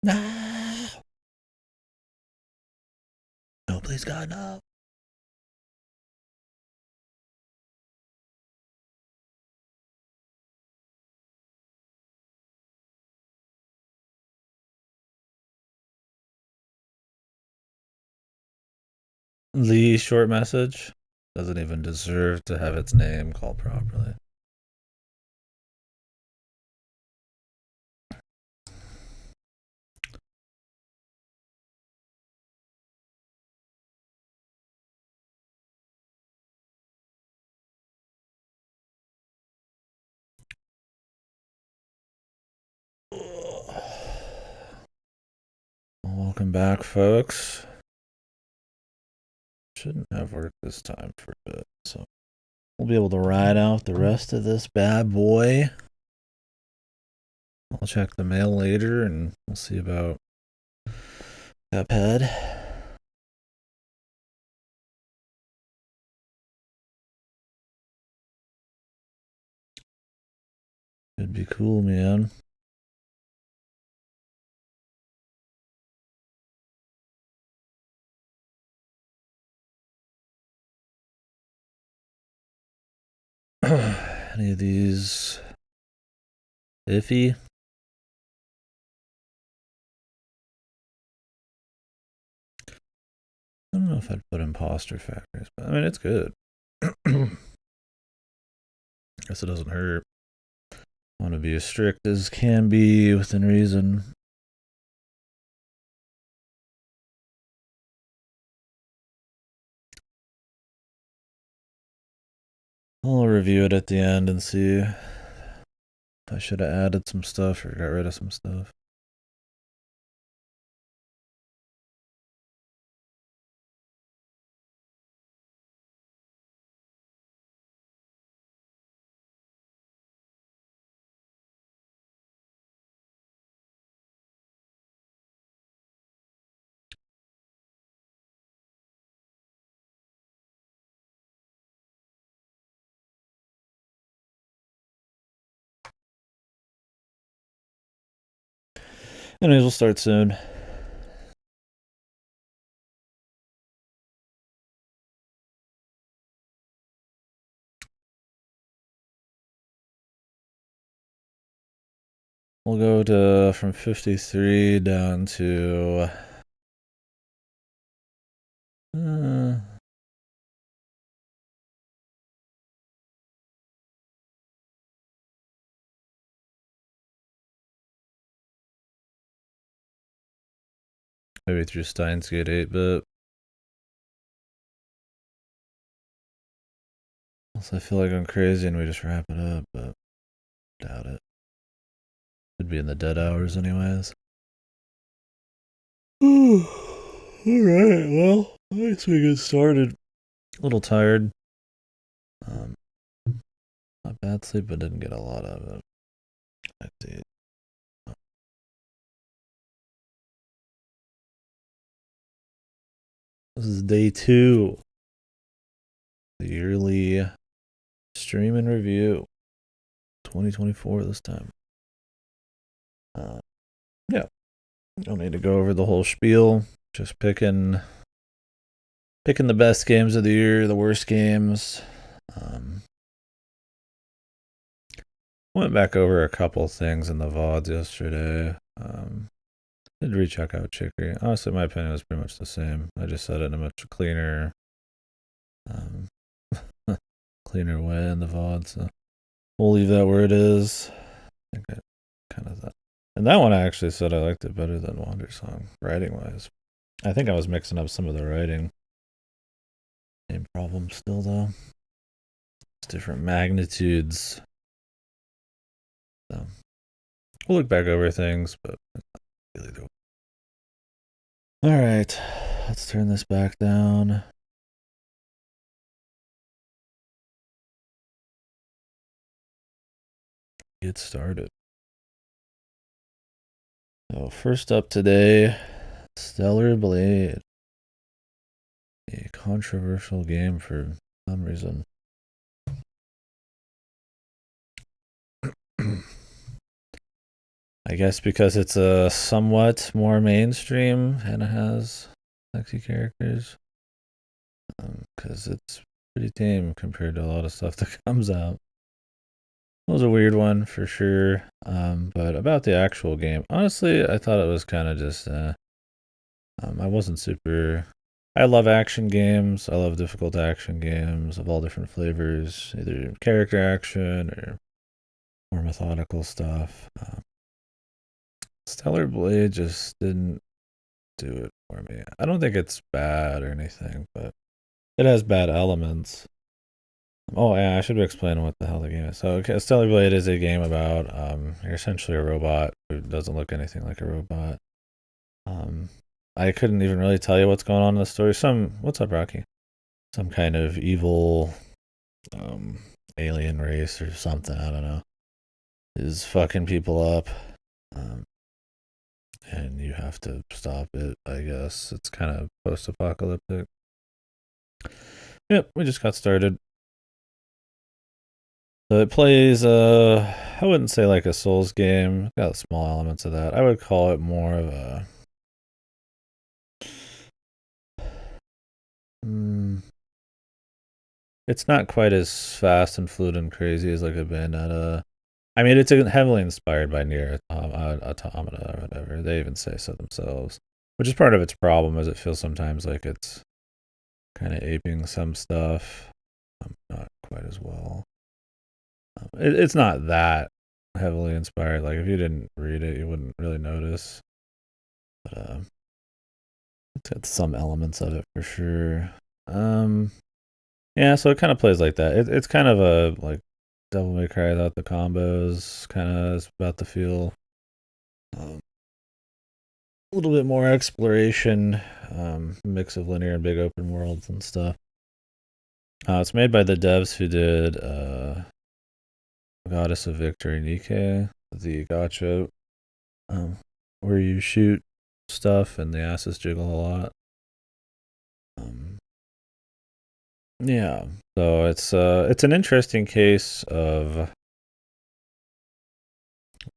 No. No, please, God, no. The short message doesn't even deserve to have its name called properly. Welcome back, folks. Shouldn't have worked this time for a bit, so we'll be able to ride out the rest of this bad boy. I'll check the mail later and we'll see about Cuphead. It'd be cool, man. Any of these iffy? I don't know if I'd put imposter factors, but I mean, it's good. Guess it doesn't hurt. Want to be as strict as can be within reason. I'll review it at the end and see if I should have added some stuff or got rid of some stuff. Anyways, we'll start soon. We'll go to from 53 down to maybe through Steins Gate 8-bit. So I feel like I'm crazy and we just wrap it up, but doubt it. Could be in the dead hours anyways. Alright, well, I guess we get started. A little tired. Not bad sleep, but didn't get a lot out of it. I see. This is day 2. The yearly stream and review. 2024 this time. Yeah. Don't need to go over the whole spiel. Just picking the best games of the year, the worst games. Went back over a couple things in the VODs yesterday. Did recheck out Chicory. Honestly, my opinion was pretty much the same. I just said it in a much cleaner, cleaner way in the VOD. So we'll leave that where it is. I think it kind of that. And that one I actually said I liked it better than Wander Song, writing wise. I think I was mixing up some of the writing. Same problem still though. It's different magnitudes. So we'll look back over things, but it's not really the. Alright, let's turn this back down. Get started. So first up today, Stellar Blade. A controversial game for some reason. I guess because it's a somewhat more mainstream and it has sexy characters. Because it's pretty tame compared to a lot of stuff that comes out. It was a weird one for sure. But about the actual game, honestly, I thought it was kind of just. I wasn't super. I love action games. I love difficult action games of all different flavors, either character action or more methodical stuff. Stellar Blade just didn't do it for me. I don't think it's bad or anything, but it has bad elements. Oh yeah, I should be explaining what the hell the game is. So, okay, Stellar Blade is a game about you're essentially a robot who doesn't look anything like a robot. Um, I couldn't even really tell you what's going on in the story. What's up, Rocky? Some kind of evil um alien race or something. I don't know. Is fucking people up, um, and you have to stop it. I guess it's kind of post-apocalyptic. Yep, we just got started. So it plays, I wouldn't say like a Souls game. Got small elements of that. I would call it more of a. It's not quite as fast and fluid and crazy as like a Bayonetta. I mean, it's heavily inspired by Nier Automata or whatever. They even say so themselves, which is part of its problem. Is it feels sometimes like it's kind of aping some stuff, not quite as well. It's not that heavily inspired. Like if you didn't read it, you wouldn't really notice. But it's got some elements of it for sure. Yeah, so it kind of plays like that. It's kind of a like Devil May Cry without the combos. Kind of is about the feel. A little bit more exploration, mix of linear and big open worlds and stuff. It's made by the devs who did Goddess of Victory Nike, the gacha, um, where you shoot stuff and the asses jiggle a lot. Yeah, so it's an interesting case of, which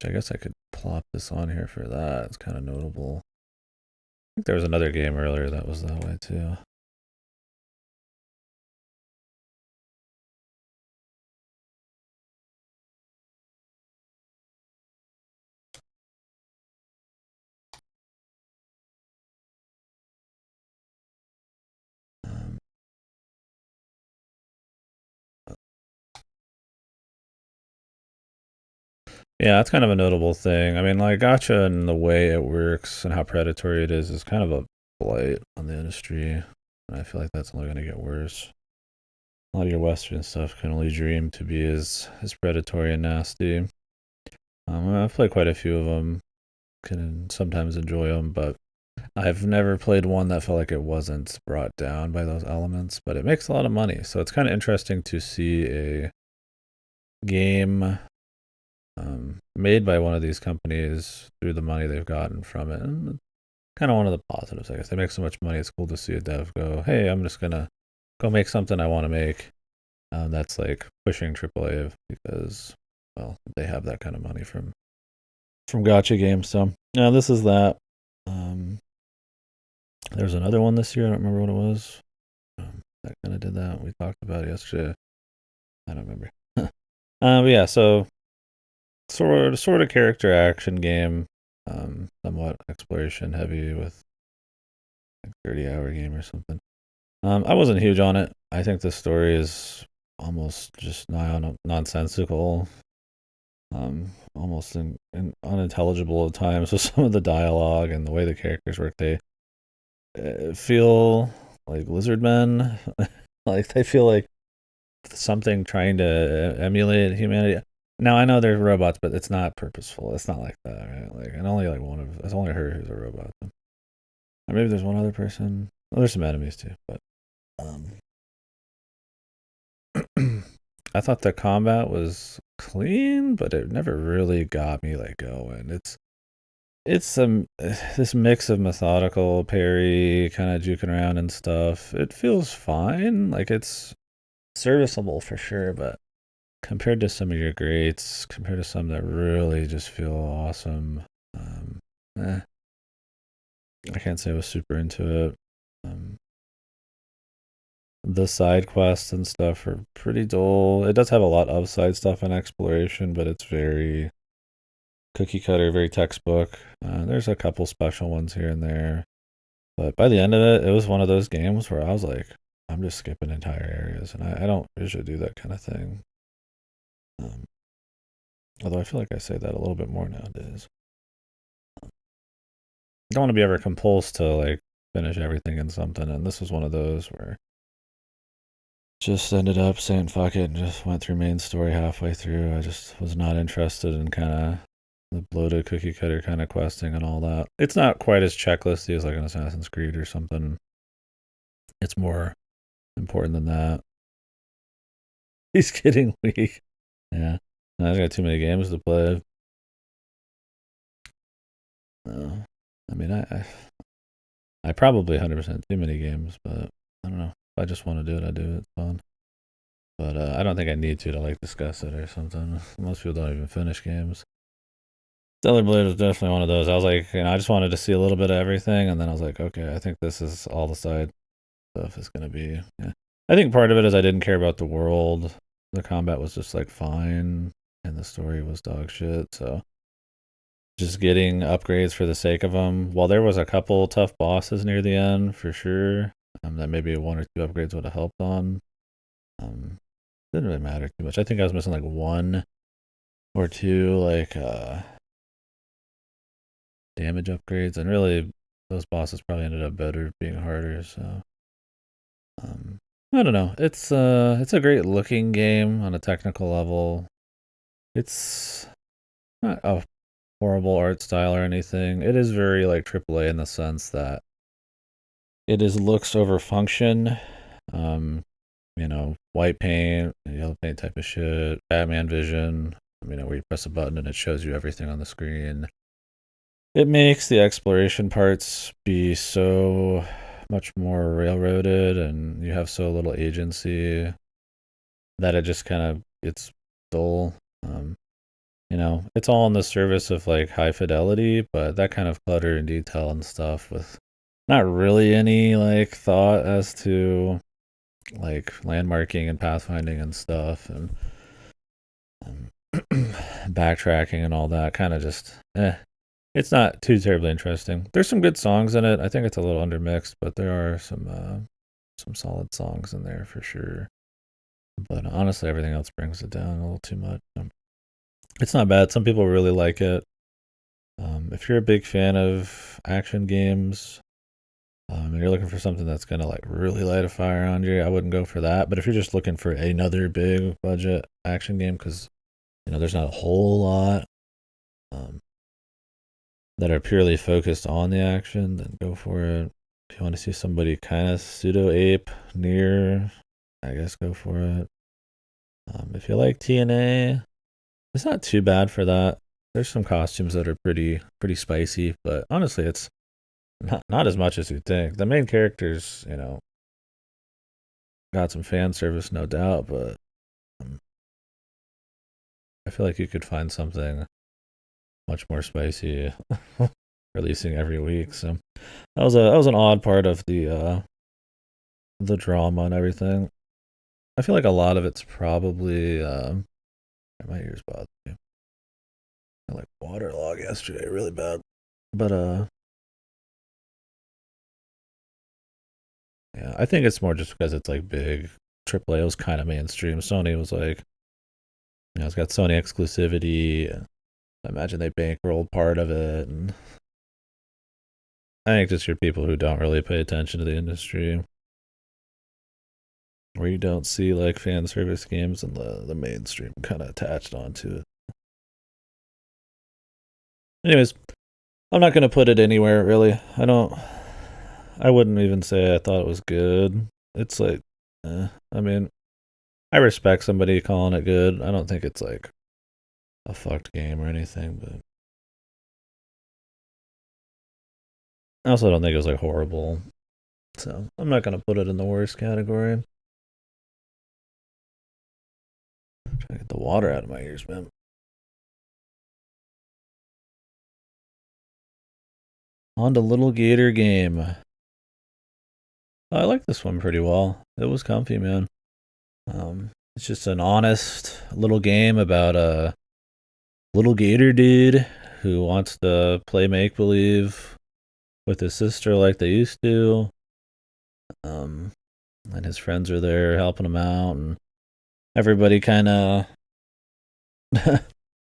I guess I could plop this on here for that. It's kind of notable. I think there was another game earlier that was that way too. Um, Yeah, that's kind of a notable thing. I mean, like gacha and the way it works and how predatory it is kind of a blight on the industry. And I feel like that's only going to get worse. A lot of your Western stuff can only dream to be as predatory and nasty. I've played quite a few of them. Can sometimes enjoy them, but I've never played one that felt like it wasn't brought down by those elements. But it makes a lot of money, so it's kind of interesting to see a game made by one of these companies through the money they've gotten from it. And kind of one of the positives, I guess. They make so much money, it's cool to see a dev go, hey, I'm just going to go make something I want to make. That's like pushing AAA because, well, they have that kind of money from gacha games. So, yeah, this is that. There's another one this year. I don't remember what it was. That kind of did that. We talked about it yesterday. I don't remember. But yeah, so sort of character action game, somewhat exploration heavy with like 30-hour game or something. I wasn't huge on it. I think the story is almost just nonsensical, almost unintelligible at times with some of the dialogue and the way the characters work. They feel like lizard men, like they feel like something trying to emulate humanity. Now I know they're robots, but it's not purposeful. It's not like that, right? Like, and only like it's only her who's a robot. Or maybe there's one other person. Well, there's some enemies too, but I thought the combat was clean, but it never really got me like going. It's some this mix of methodical parry, kind of juking around and stuff. It feels fine, like it's serviceable for sure, but compared to some of your greats, compared to some that really just feel awesome, eh, I can't say I was super into it. The side quests and stuff are pretty dull. It does have a lot of side stuff and exploration, but it's very cookie cutter, very textbook. There's a couple special ones here and there. But by the end of it, it was one of those games where I was like, I'm just skipping entire areas. And I don't usually do that kind of thing. Although I feel like I say that a little bit more nowadays. I don't want to be ever compulsed to like finish everything in something. And this was one of those where just ended up saying fuck it and just went through main story halfway through. I just was not interested in kind of the bloated cookie cutter kind of questing and all that. It's not quite as checklisty as like an Assassin's Creed or something. It's more important than that. He's getting weak. Yeah. No, I've got too many games to play. No. I mean, I probably 100% too many games, but I don't know. If I just want to do it, I do it. It's fun. But I don't think I need to like discuss it or something. Most people don't even finish games. Stellar Blade was definitely one of those. I was like, I just wanted to see a little bit of everything, and then I was like, okay, I think this is all the side stuff is gonna be. Yeah. I think part of it is I didn't care about the world. The combat was just like fine, and the story was dog shit. So just getting upgrades for the sake of them. While there was a couple tough bosses near the end for sure, that maybe one or two upgrades would have helped on. Didn't really matter too much. I think I was missing like one or two like damage upgrades, and really those bosses probably ended up better being harder. So I don't know. It's a great looking game on a technical level. It's not a horrible art style or anything. It is very like AAA in the sense that it is looks over function. White paint, yellow paint type of shit, Batman vision. Where you press a button and it shows you everything on the screen. It makes the exploration parts be so much more railroaded, and you have so little agency that it just kind of it's dull. It's all in the service of like high fidelity, but that kind of clutter and detail and stuff with not really any like thought as to like landmarking and pathfinding and stuff and backtracking and all that kind of just it's not too terribly interesting. There's some good songs in it. I think it's a little undermixed, but there are some solid songs in there for sure. But honestly, everything else brings it down a little too much. It's not bad. Some people really like it. If you're a big fan of action games, and you're looking for something that's gonna like really light a fire on you, I wouldn't go for that. But if you're just looking for another big budget action game, because there's not a whole lot that are purely focused on the action, then go for it. If you want to see somebody kind of pseudo ape near, I guess go for it. If you like TNA, it's not too bad for that. There's some costumes that are pretty spicy, but honestly, it's not as much as you think. The main characters, got some fan service, no doubt, but I feel like you could find something much more spicy releasing every week. So that was an odd part of the drama and everything. I feel like a lot of it's probably my ears bother me. I like waterlog yesterday really bad. But yeah, I think it's more just because it's like big. AAA was kind of mainstream. Sony was like, it's got Sony exclusivity. I imagine they bankrolled part of it, and I think just your people who don't really pay attention to the industry, where you don't see like fan service games and the mainstream kind of attached onto it. Anyways, I'm not gonna put it anywhere really. I wouldn't even say I thought it was good. It's like, I mean, I respect somebody calling it good. I don't think it's like a fucked game or anything, but I also don't think it was like horrible. So I'm not gonna put it in the worst category. I'm Trying to get the water out of my ears, man. On to Little Gator game. I like this one pretty well. It was comfy, man. It's just an honest little game about a little gator dude who wants to play make believe with his sister like they used to. And his friends are there helping him out, and everybody kind of,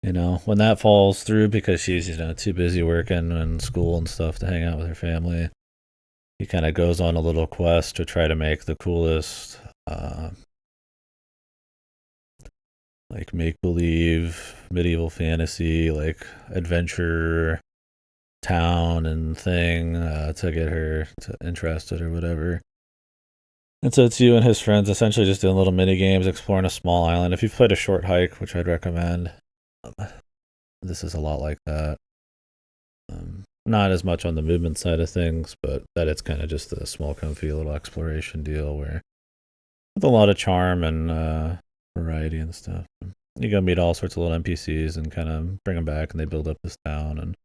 when that falls through because she's too busy working and school and stuff to hang out with her family, he kind of goes on a little quest to try to make the coolest like make believe medieval fantasy like adventure town and thing to get her interested or whatever. And so it's you and his friends essentially just doing little mini games, exploring a small island. If you've played A Short Hike, which I'd recommend, this is a lot like that. Not as much on the movement side of things, but that it's kind of just a small, comfy little exploration deal where with a lot of charm and variety and stuff. You go meet all sorts of little NPCs and kind of bring them back, and they build up this town. And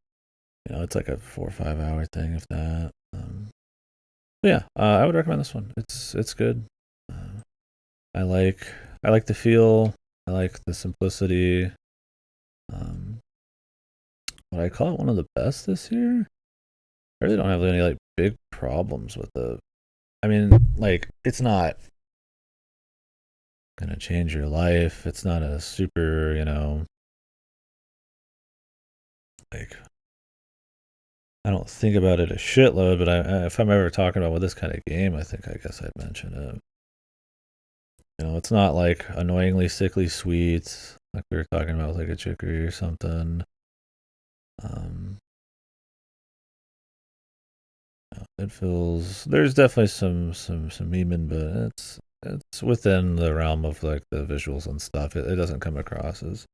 it's like a 4 or 5 hour thing, if that. Yeah, I would recommend this one. It's good. I like the feel. I like the simplicity. Would I call it one of the best this year? I really don't have any like big problems with it. I mean, like it's not gonna change your life. It's not a super, like I don't think about it a shitload. But if I'm ever talking about this kind of game, I guess I'd mention it. It's not like annoyingly sickly sweet, like we were talking about, like a chicory or something. It feels there's definitely some memeing, but it's within the realm of like the visuals and stuff. It doesn't come across as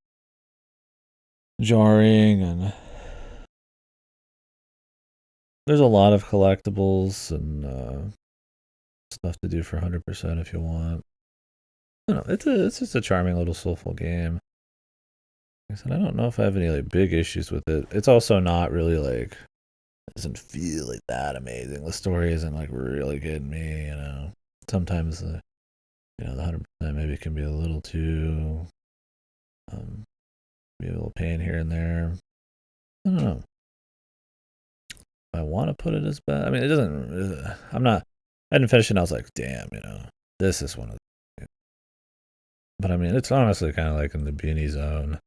jarring, and there's a lot of collectibles and stuff to do for 100% if you want. I don't know. It's just a charming little soulful game. Like I said, I don't know if I have any like big issues with it. It's also not really like it doesn't feel like that amazing. The story isn't like really getting me. Sometimes the 100% maybe can be a little too be a little pain here and there. I don't know. I want to put it as bad. I mean, it doesn't. I'm not. I didn't finish it. And I was like, damn, this is one of. But I mean, it's honestly kind of like in the Beanie zone.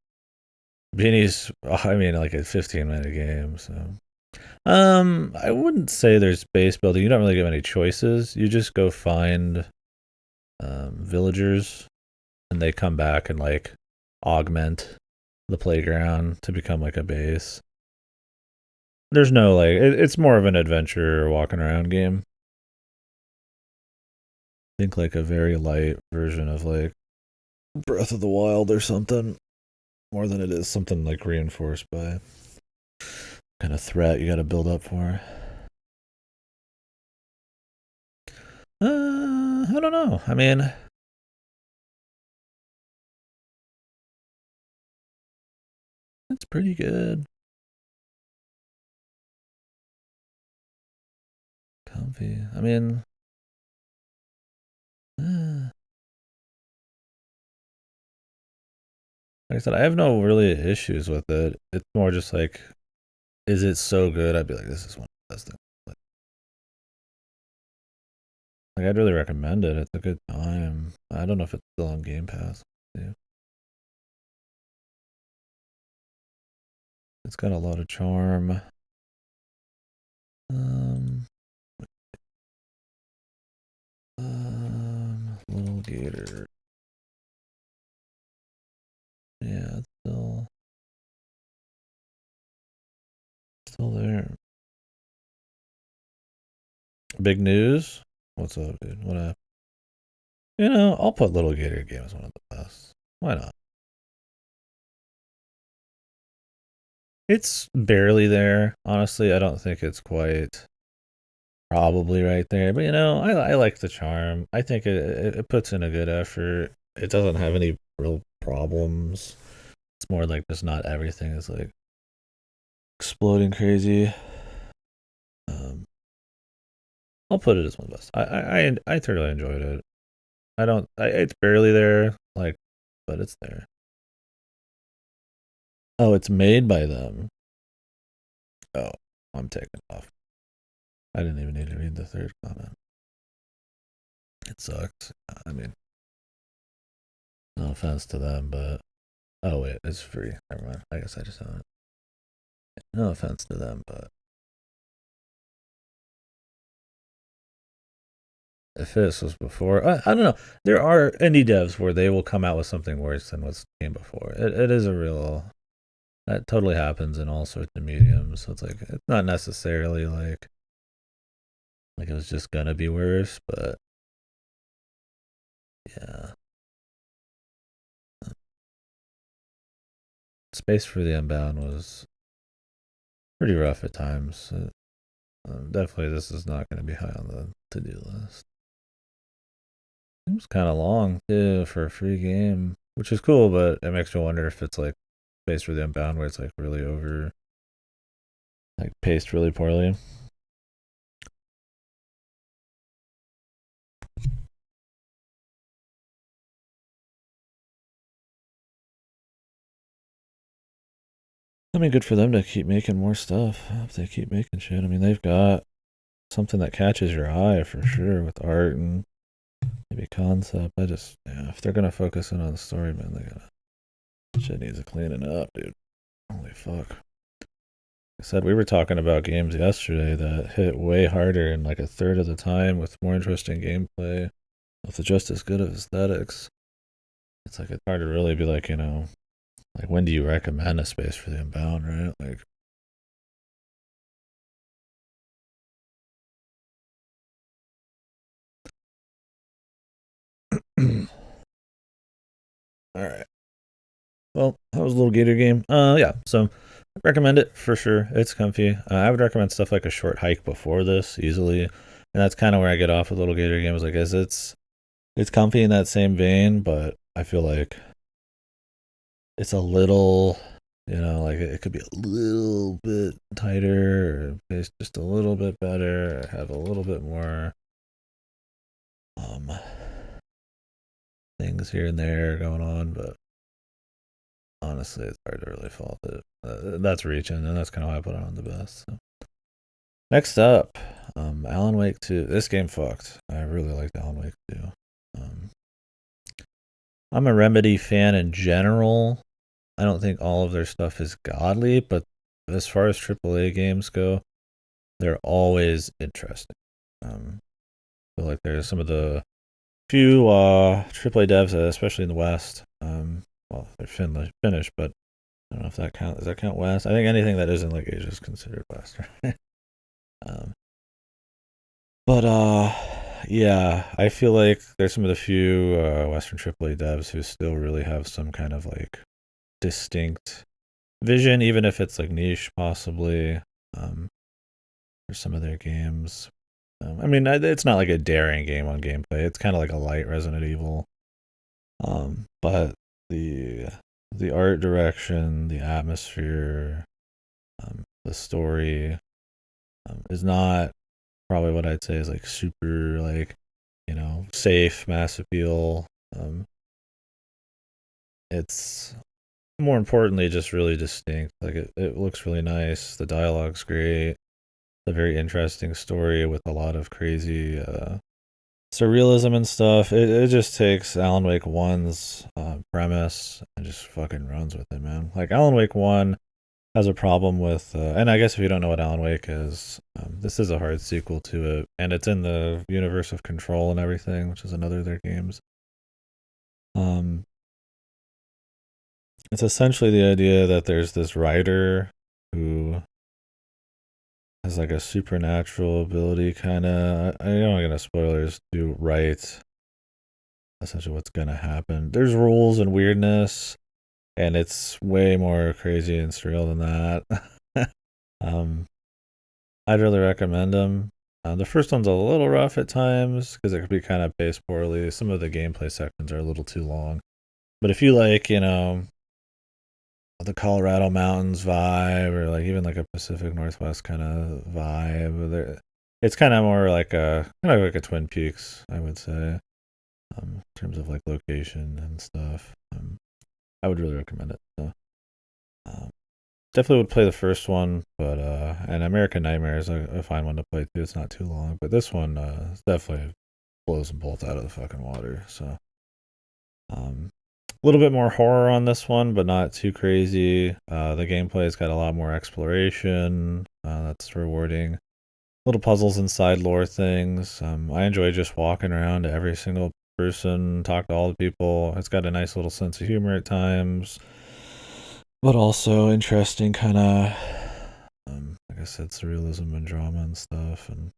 Beanie's, I mean, like a 15-minute game. So, I wouldn't say there's base building. You don't really get any choices. You just go find villagers, and they come back and like augment the playground to become like a base. There's no like it's more of an adventure walking around game. Think like a very light version of like Breath of the Wild or something, more than it is something like reinforced by kind of threat you got to build up for. I don't know. I mean, it's pretty good. Comfy. I mean, like I said, I have no really issues with it. It's more just like, is it so good? I'd be like, this is one of the best things. Like, I'd really recommend it. It's a good time. I don't know if it's still on Game Pass. Yeah. It's got a lot of charm. Little gator. Yeah, it's still there. Big news? What's up, dude? What happened? I'll put Little Gator game as one of the best. Why not? It's barely there. Honestly, I don't think it's quite probably right there. But I like the charm. I think it puts in a good effort. It doesn't have any real problems. It's more like just not everything is like exploding crazy. I'll put it as one of the best. I thoroughly enjoyed it. It's barely there, like, but it's there. Oh, it's made by them. Oh, I'm taking off. I didn't even need to read the third comment. It sucks. I mean, no offense to them, but oh wait, it's free. Never mind. I guess I just own it. No offense to them, but if this was before, I don't know. There are indie devs where they will come out with something worse than what's came before. It is a real that totally happens in all sorts of mediums. So it's like it's not necessarily like it was just gonna be worse, but yeah. Space for the Unbound was pretty rough at times. Definitely, this is not going to be high on the to-do list. It was kind of long too for a free game, which is cool, but it makes me wonder if it's like Space for the Unbound, where it's like really over, like paced really poorly. I mean, good for them to keep making more stuff. If they keep making shit, I mean, they've got something that catches your eye for sure with art and maybe concept. If they're gonna focus in on the story, man, shit needs a cleaning up, dude. Holy fuck. I said we were talking about games yesterday that hit way harder in like a third of the time with more interesting gameplay, with just as good of aesthetics. It's like it's hard to really be like, like when do you recommend a Space for the Unbound, right? Like all right. Well, that was a little Gator game. Yeah, so I recommend it for sure. It's comfy. I would recommend stuff like a short hike before this easily, and that's kind of where I get off with Little Gator games. Like, it's comfy in that same vein, but I feel like it's a little, like it could be a little bit tighter or paced just a little bit better or have a little bit more um things here and there going on, but honestly, it's hard to really fault it. That's reaching, and that's kind of why I put it on the best. So. Next up, Alan Wake 2. This game fucked. I really liked Alan Wake 2. Um, I'm a Remedy fan in general. I don't think all of their stuff is godly, but as far as AAA games go, they're always interesting. I feel like there's some of the few AAA devs, especially in the West. Well, they're Finnish, but I don't know if that counts. Does that count West? I think anything that isn't like Asia is considered West. Right? um, but yeah, I feel like there's some of the few Western AAA devs who still really have some kind of like distinct vision, even if it's like niche, possibly. For some of their games. I mean, it's not like a daring game on gameplay. It's kind of like a light Resident Evil. But the the art direction, the atmosphere, the story is not probably what I'd say is like super like safe mass appeal. It's more importantly just really distinct. Like it looks really nice. The dialogue's great. A very interesting story with a lot of crazy surrealism and stuff. It just takes Alan Wake 1's premise and just fucking runs with it, man. Like Alan Wake 1 has a problem with, and I guess if you don't know what Alan Wake is, this is a hard sequel to it, and it's in the universe of Control and everything, which is another of their games. It's essentially the idea that there's this writer who has like a supernatural ability, kind of. I don't want to spoilers to write essentially what's gonna happen. There's rules and weirdness, and it's way more crazy and surreal than that. um, I'd really recommend them. The first one's a little rough at times because it could be kind of paced poorly. Some of the gameplay sections are a little too long. But if you like, the Colorado mountains vibe, or like even like a Pacific Northwest kind of vibe, it's kind of more like a kind of like a Twin Peaks, I would say, in terms of like location and stuff. I would really recommend it. So, um, definitely would play the first one, but and American Nightmare is a fine one to play too. It's not too long, but this one definitely blows them both out of the fucking water. So, a little bit more horror on this one, but not too crazy. The gameplay's got a lot more exploration. That's rewarding. Little puzzles and side lore things. I enjoy just walking around to every single person, talk to all the people. It's got a nice little sense of humor at times, but also interesting kind of, like I said, surrealism and drama and stuff. And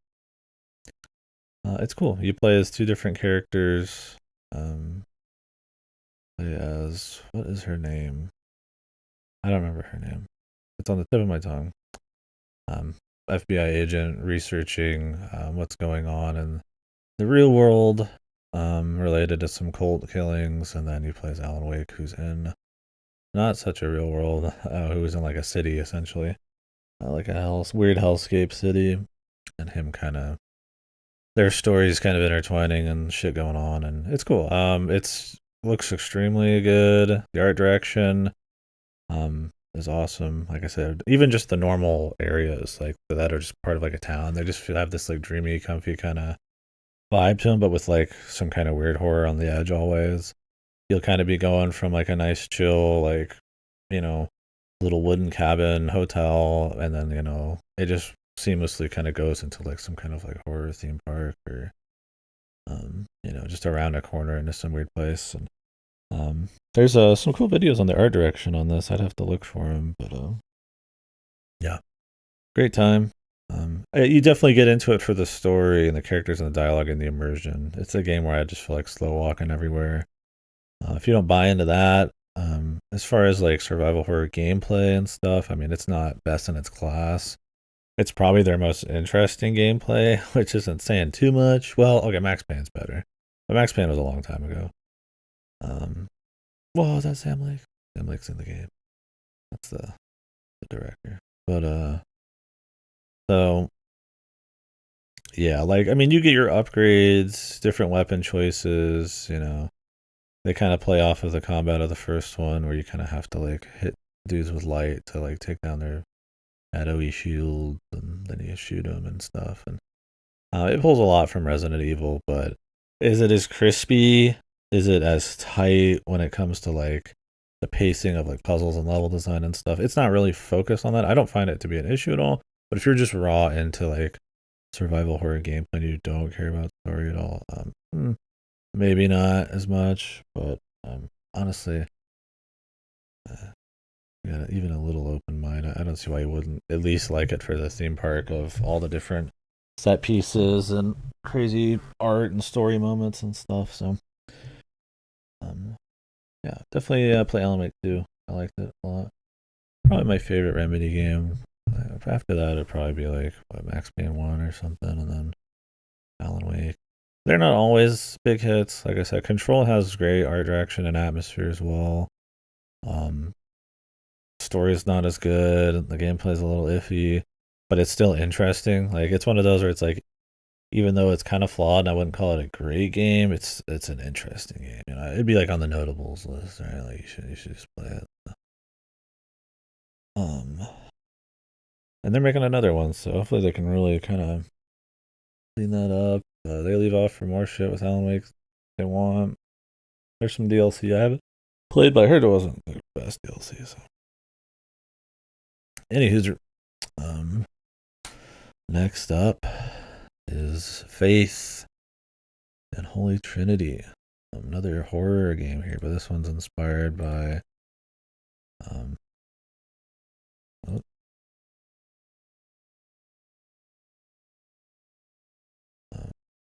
it's cool. You play as two different characters. Play as, what is her name? I don't remember her name. It's on the tip of my tongue. Um, FBI agent researching what's going on in the real world, related to some cult killings, and then he plays Alan Wake, who's in not such a real world, who's in like a city essentially, like a weird hellscape city, and him kind of their stories kind of intertwining and shit going on, and it's cool. It's looks extremely good. The art direction, is awesome. Like I said, even just the normal areas like that are just part of like a town, they just have this like dreamy, comfy kind of vibe to them, but with like some kind of weird horror on the edge always. You'll kind of be going from like a nice chill, like, you know, little wooden cabin hotel, and then, it just seamlessly kind of goes into like some kind of like horror theme park, or, just around a corner into some weird place. And there's some cool videos on the art direction on this. I'd have to look for them, but yeah, great time. You definitely get into it for the story and the characters and the dialogue and the immersion. It's a game where I just feel like slow walking everywhere. If you don't buy into that, as far as like survival horror gameplay and stuff, I mean, it's not best in its class. It's probably their most interesting gameplay, which isn't saying too much. Well, okay, Max Payne's better, but Max Payne was a long time ago. Um, well, is that Sam Lake? Sam Lake's in the game. That's the director. But so yeah, like I mean, you get your upgrades, different weapon choices. They kind of play off of the combat of the first one, where you kind of have to like hit dudes with light to like take down their AoE shield, and then you shoot them and stuff. And it pulls a lot from Resident Evil, but is it as crispy? Is it as tight when it comes to like the pacing of like puzzles and level design and stuff? It's not really focused on that. I don't find it to be an issue at all. But if you're just raw into like survival horror gameplay and you don't care about story at all, maybe not as much. But honestly, yeah, even a little open mind, I don't see why you wouldn't at least like it for the theme park of all the different set pieces and crazy art and story moments and stuff. So, um, yeah, definitely play Alan Wake 2. I liked it a lot. Probably my favorite Remedy game. After that, it'd probably be like Max Payne 1 or something, and then Alan Wake. They're not always big hits. Like I said, Control has great art direction and atmosphere as well. Um, Story's not as good. The gameplay's a little iffy, but it's still interesting. Like it's one of those where it's like, even though it's kind of flawed, and I wouldn't call it a great game, it's an interesting game. It'd be like on the notables list, right? Like you should just play it. Um, and they're making another one, so hopefully they can really kind of clean that up. They leave off for more shit with Alan Wake. They want. There's some DLC I haven't played, but I heard it wasn't the best DLC. So, anywho's, next up is Faith and Holy Trinity. Another horror game here, but this one's inspired by um, oh,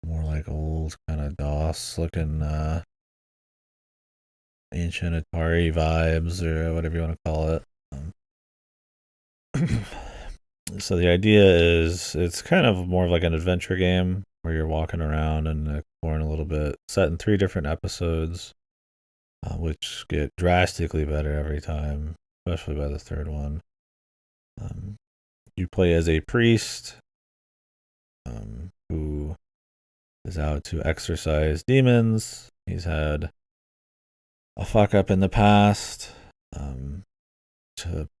more like old kind of DOS looking ancient Atari vibes, or whatever you want to call it. So the idea is it's kind of more of like an adventure game where you're walking around and exploring a little bit, set in 3 different episodes. which get drastically better every time, especially by the third one. You play as a priest who is out to exorcise demons. He's had a fuck up in the past.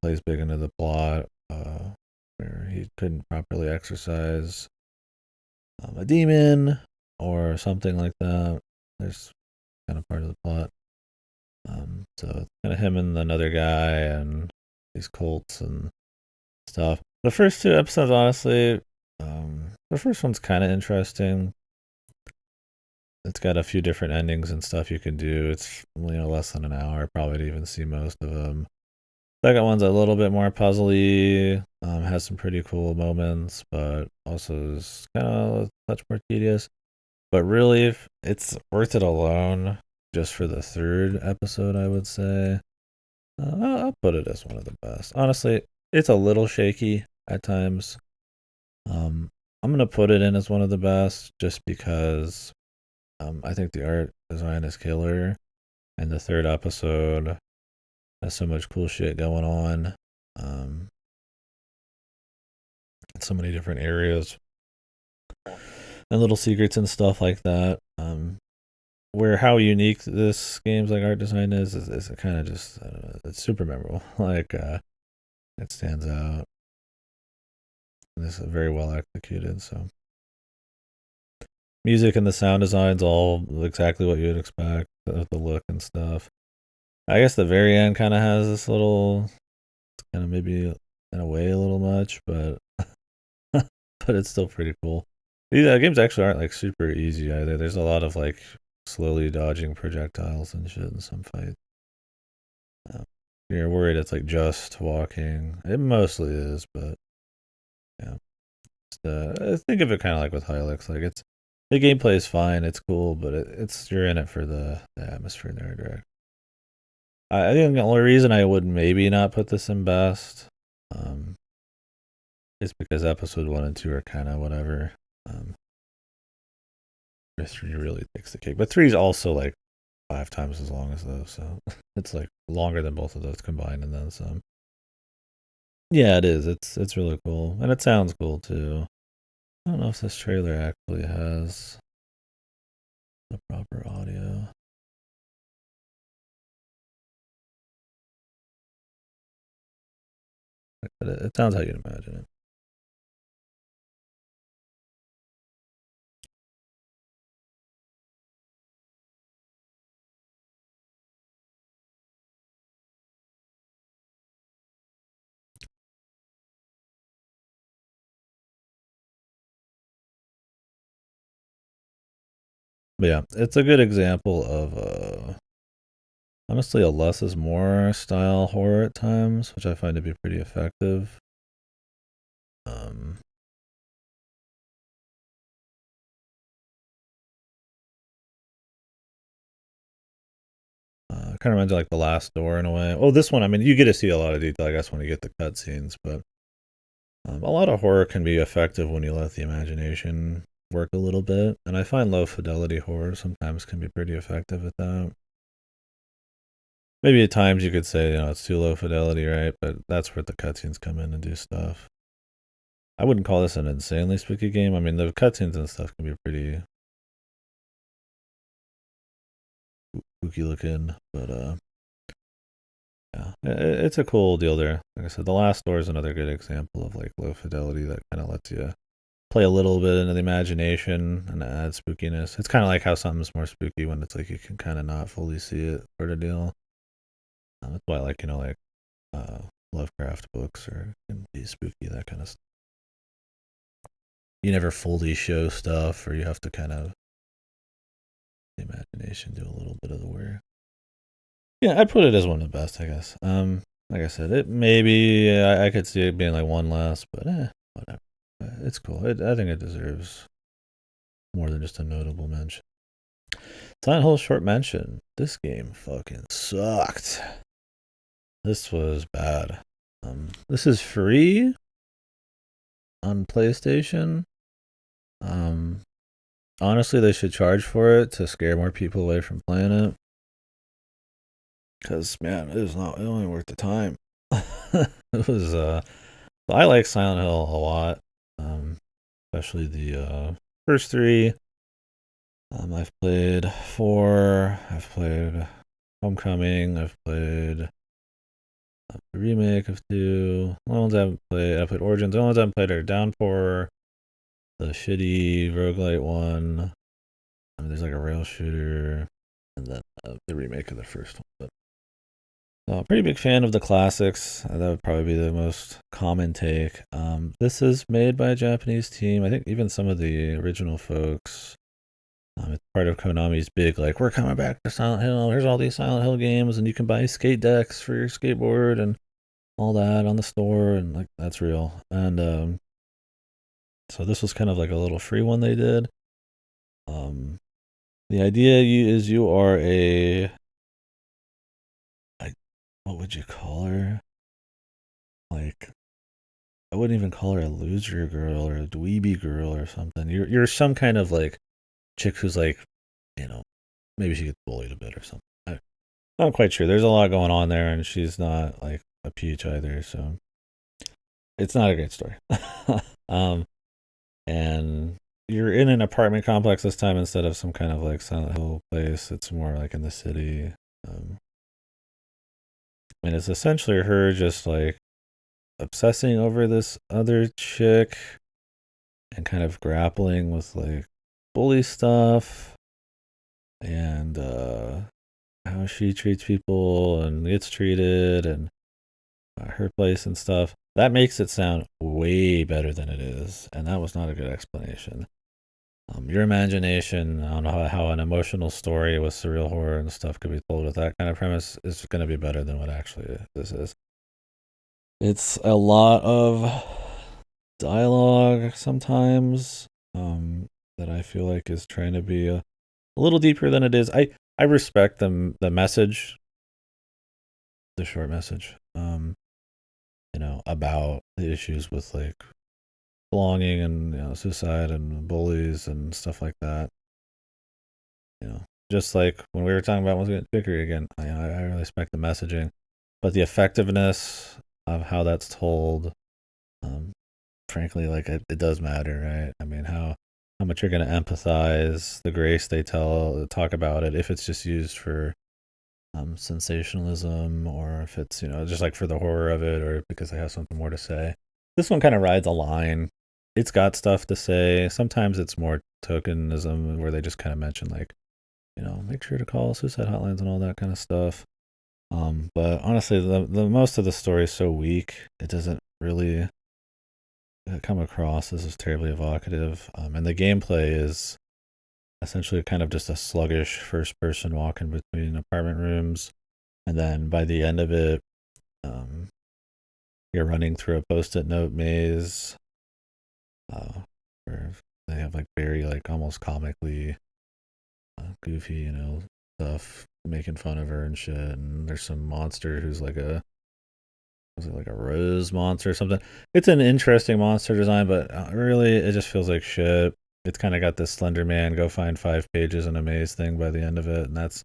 Plays big into the plot where he couldn't properly exorcise a demon or something like that. There's kind of part of the plot. So it's kind of him and another guy and these cults and stuff. The first two episodes, honestly, the first one's kind of interesting. It's got a few different endings and stuff you can do. It's less than an hour, probably to even see most of them. Second one's a little bit more puzzly. Has some pretty cool moments, but also is kind of a touch more tedious. But really, it's worth it alone just for the third episode, I would say. I'll put it as one of the best. Honestly, it's a little shaky at times. I'm gonna put it in as one of the best just because I think the art design is killer, and the third episode has so much cool shit going on. So many different areas and little secrets and stuff like that. Where how unique this game's like art design is it kind of just I don't know, it's super memorable. Like it stands out. And this is very well executed. So music and the sound design's all exactly what you'd expect. The look and stuff. I guess the very end kind of has this little, kind of maybe in a way a little much, but but it's still pretty cool. These games actually aren't like super easy either. There's a lot of like slowly dodging projectiles and shit in some fights. You're worried it's like just walking. It mostly is, but yeah. Think of it kind of like with Hylics. Like it's the gameplay is fine. It's cool, but it's you're in it for the atmosphere and the art direction. I think the only reason I would maybe not put this in best is because episode 1 and 2 are kind of whatever. 3 really takes the cake, but 3 is also like 5 times as long as those, so it's like longer than both of those combined, and then some. Yeah, it is. It's really cool, and it sounds cool too. I don't know if this trailer actually has the proper audio. But it sounds how you'd imagine it. But yeah, it's a good example of honestly a less is more style horror at times, which I find to be pretty effective. Kind of reminds me like The Last Door in a way. Oh, this one, I mean, you get to see a lot of detail, I guess, when you get the cutscenes, but a lot of horror can be effective when you let the imagination work a little bit, and I find low fidelity horror sometimes can be pretty effective at that. Maybe at times you could say, it's too low fidelity, right? But that's where the cutscenes come in and do stuff. I wouldn't call this an insanely spooky game. I mean, the cutscenes and stuff can be pretty spooky looking, but yeah, it's a cool deal there. Like I said, The Last Door is another good example of like low fidelity that kind of lets you play a little bit into the imagination and add spookiness. It's kind of like how something's more spooky when it's like you can kind of not fully see it, sort of deal. That's why I like Lovecraft books or can be spooky, that kind of stuff. You never fully show stuff, or you have to kind of the imagination do a little bit of the work. Yeah, I'd put it as one of the best, I guess. Like I said, it maybe I could see it being like one less, but whatever. It's cool. I think it deserves more than just a notable mention. Silent Hill short mention. This game fucking sucked. This was bad. This is free on PlayStation. Honestly, they should charge for it to scare more people away from playing it. because man, it only worth the time. It was I like Silent Hill a lot, especially the first three. I've played 4. I've played Homecoming. I've played the remake of 2. The ones I haven't played, I played Origins. The only ones I haven't played are Downpour, the shitty roguelite one. There's like a rail shooter, and then the remake of the first one. But pretty big fan of the classics. That would probably be the most common take. This is made by a Japanese team. I think even some of the original folks. It's part of Konami's big, like, we're coming back to Silent Hill. Here's all these Silent Hill games, and you can buy skate decks for your skateboard and all that on the store, and like that's real. And so this was kind of like a little free one they did. The idea is you are what would you call her? Like, I wouldn't even call her a loser girl or a dweeby girl or something. You're some kind of like chick who's like, you know, maybe she gets bullied a bit or something. Not quite sure. There's a lot going on there, and she's not like a peach either, so it's not a great story. um, and you're in an apartment complex this time instead of some kind of like Silent Hill place. It's more like in the city. And it's essentially her just like obsessing over this other chick and kind of grappling with like bully stuff and how she treats people and gets treated and her place and stuff. That makes it sound way better than it is, and that was not a good explanation. Your imagination on how an emotional story with surreal horror and stuff could be told with that kind of premise is going to be better than what actually this is. It's a lot of dialogue sometimes that I feel like is trying to be a little deeper than it is. I respect the message, the short message, about the issues with like belonging and suicide and bullies and stuff like that. Just like when we were talking about once we get bigger again, I really respect the messaging, but the effectiveness of how that's told, frankly, like it does matter, right? I mean, how much you're going to empathize, the grace they talk about it, if it's just used for sensationalism, or if it's just like for the horror of it, or because they have something more to say. This one kind of rides a line. It's got stuff to say. Sometimes it's more tokenism, where they just kind of mention like, make sure to call suicide hotlines and all that kind of stuff. But honestly, the most of the story is so weak, it doesn't really come across as terribly evocative. And the gameplay is essentially kind of just a sluggish first person walking between apartment rooms. And then by the end of it, you're running through a post-it note maze where they have like very like almost comically goofy, stuff making fun of her and shit. And there's some monster who's like was it like a rose monster or something? It's an interesting monster design, but really it just feels like shit. It's kind of got this Slender Man go find 5 pages in a maze thing by the end of it, and that's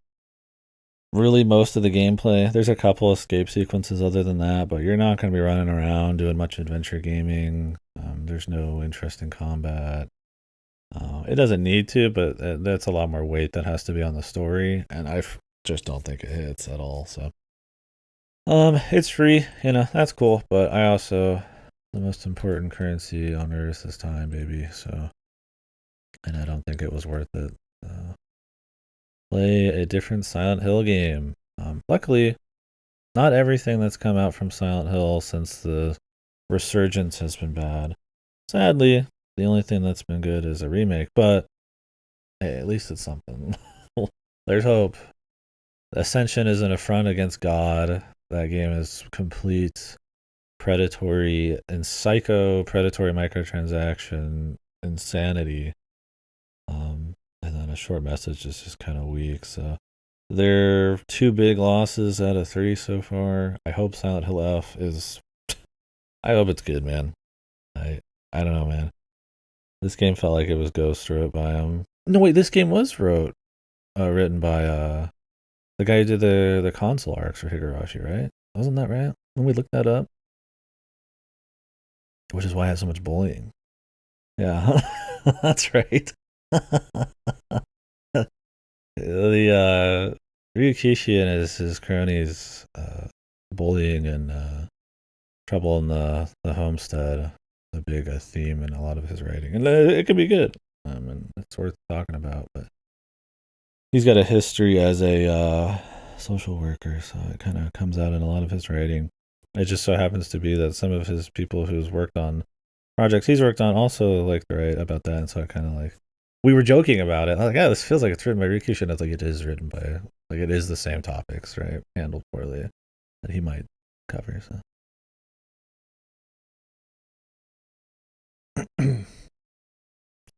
really most of the gameplay. There's a couple escape sequences other than that, but you're not going to be running around doing much adventure gaming. There's no interesting combat. It doesn't need to, but that's a lot more weight that has to be on the story, and I just don't think it hits at all. So, it's free, that's cool, but I also, the most important currency on Earth is time, baby. So, and I don't think it was worth it. Play a different Silent Hill game. Luckily, not everything that's come out from Silent Hill since the resurgence has been bad. Sadly, the only thing that's been good is a remake, but hey, at least it's something. There's hope. Ascension is an affront against God. That game is complete predatory and psycho predatory microtransaction insanity. And then a short message is just kind of weak. So they're 2 big losses out of 3 so far. I hope Silent Hill F is. I hope it's good, man. I don't know, man. This game felt like it was Ghost wrote by him. No, wait, this game was written by The guy who did the console arcs for Higurashi, right? Wasn't that right? When we looked that up, which is why I had so much bullying. Yeah, that's right. The Ryukishi and his cronies bullying and trouble in the homestead, a big theme in a lot of his writing, and it could be good. And it's worth talking about. But he's got a history as a social worker, so it kind of comes out in a lot of his writing. It just so happens to be that some of his people who's worked on projects he's worked on also like to write about that, and so I kind of like we were joking about it. I was like, yeah, this feels like it's written by Rikishi, and it's like it is written by like it is the same topics, right? Handled poorly that he might cover. So.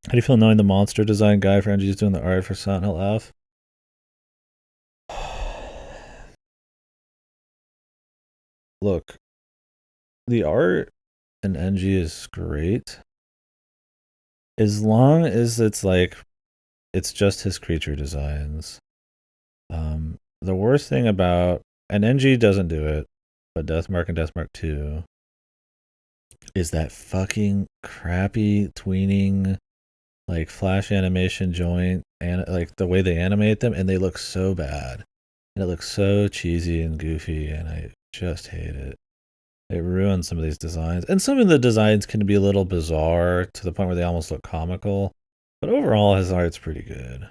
How do you feel knowing the monster design guy for NG is doing the art for Silent Hill F? Look, the art in NG is great as long as it's like it's just his creature designs. The worst thing about and NG doesn't do it, but Deathmark and Deathmark 2 is that fucking crappy tweening like flash animation joint and like the way they animate them, and they look so bad. And it looks so cheesy and goofy, and I just hate it. It ruins some of these designs. And some of the designs can be a little bizarre to the point where they almost look comical. But overall, his art's pretty good.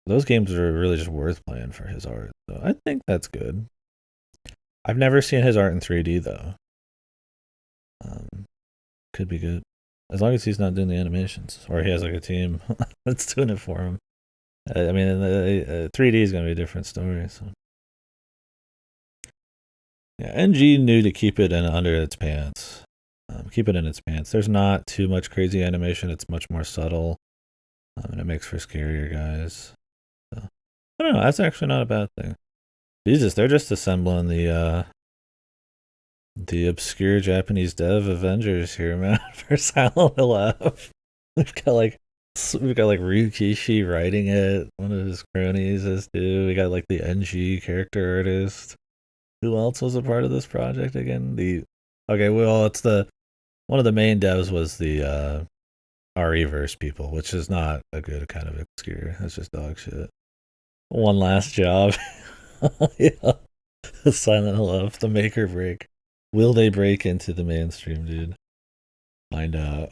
Those games are really just worth playing for his art. So I think that's good. I've never seen his art in 3D, though. Could be good. As long as he's not doing the animations. Or he has like a team that's doing it for him. I mean, 3D is going to be a different story. So. Yeah, NG knew to keep it in under its pants. Keep it in its pants. There's not too much crazy animation. It's much more subtle, and it makes for scarier guys. So, I don't know. That's actually not a bad thing. Jesus, they're just assembling the obscure Japanese dev Avengers here, man, for Silent Hill F. We've got like Ryukishi writing it. One of his cronies is too. We got like the NG character artist. Who else was a part of this project again? It's one of the main devs was the REverse people, which is not a good kind of obscure. That's just dog shit. One last job. Yeah. Silent Hill F, the make or break. Will they break into the mainstream, dude? Find out.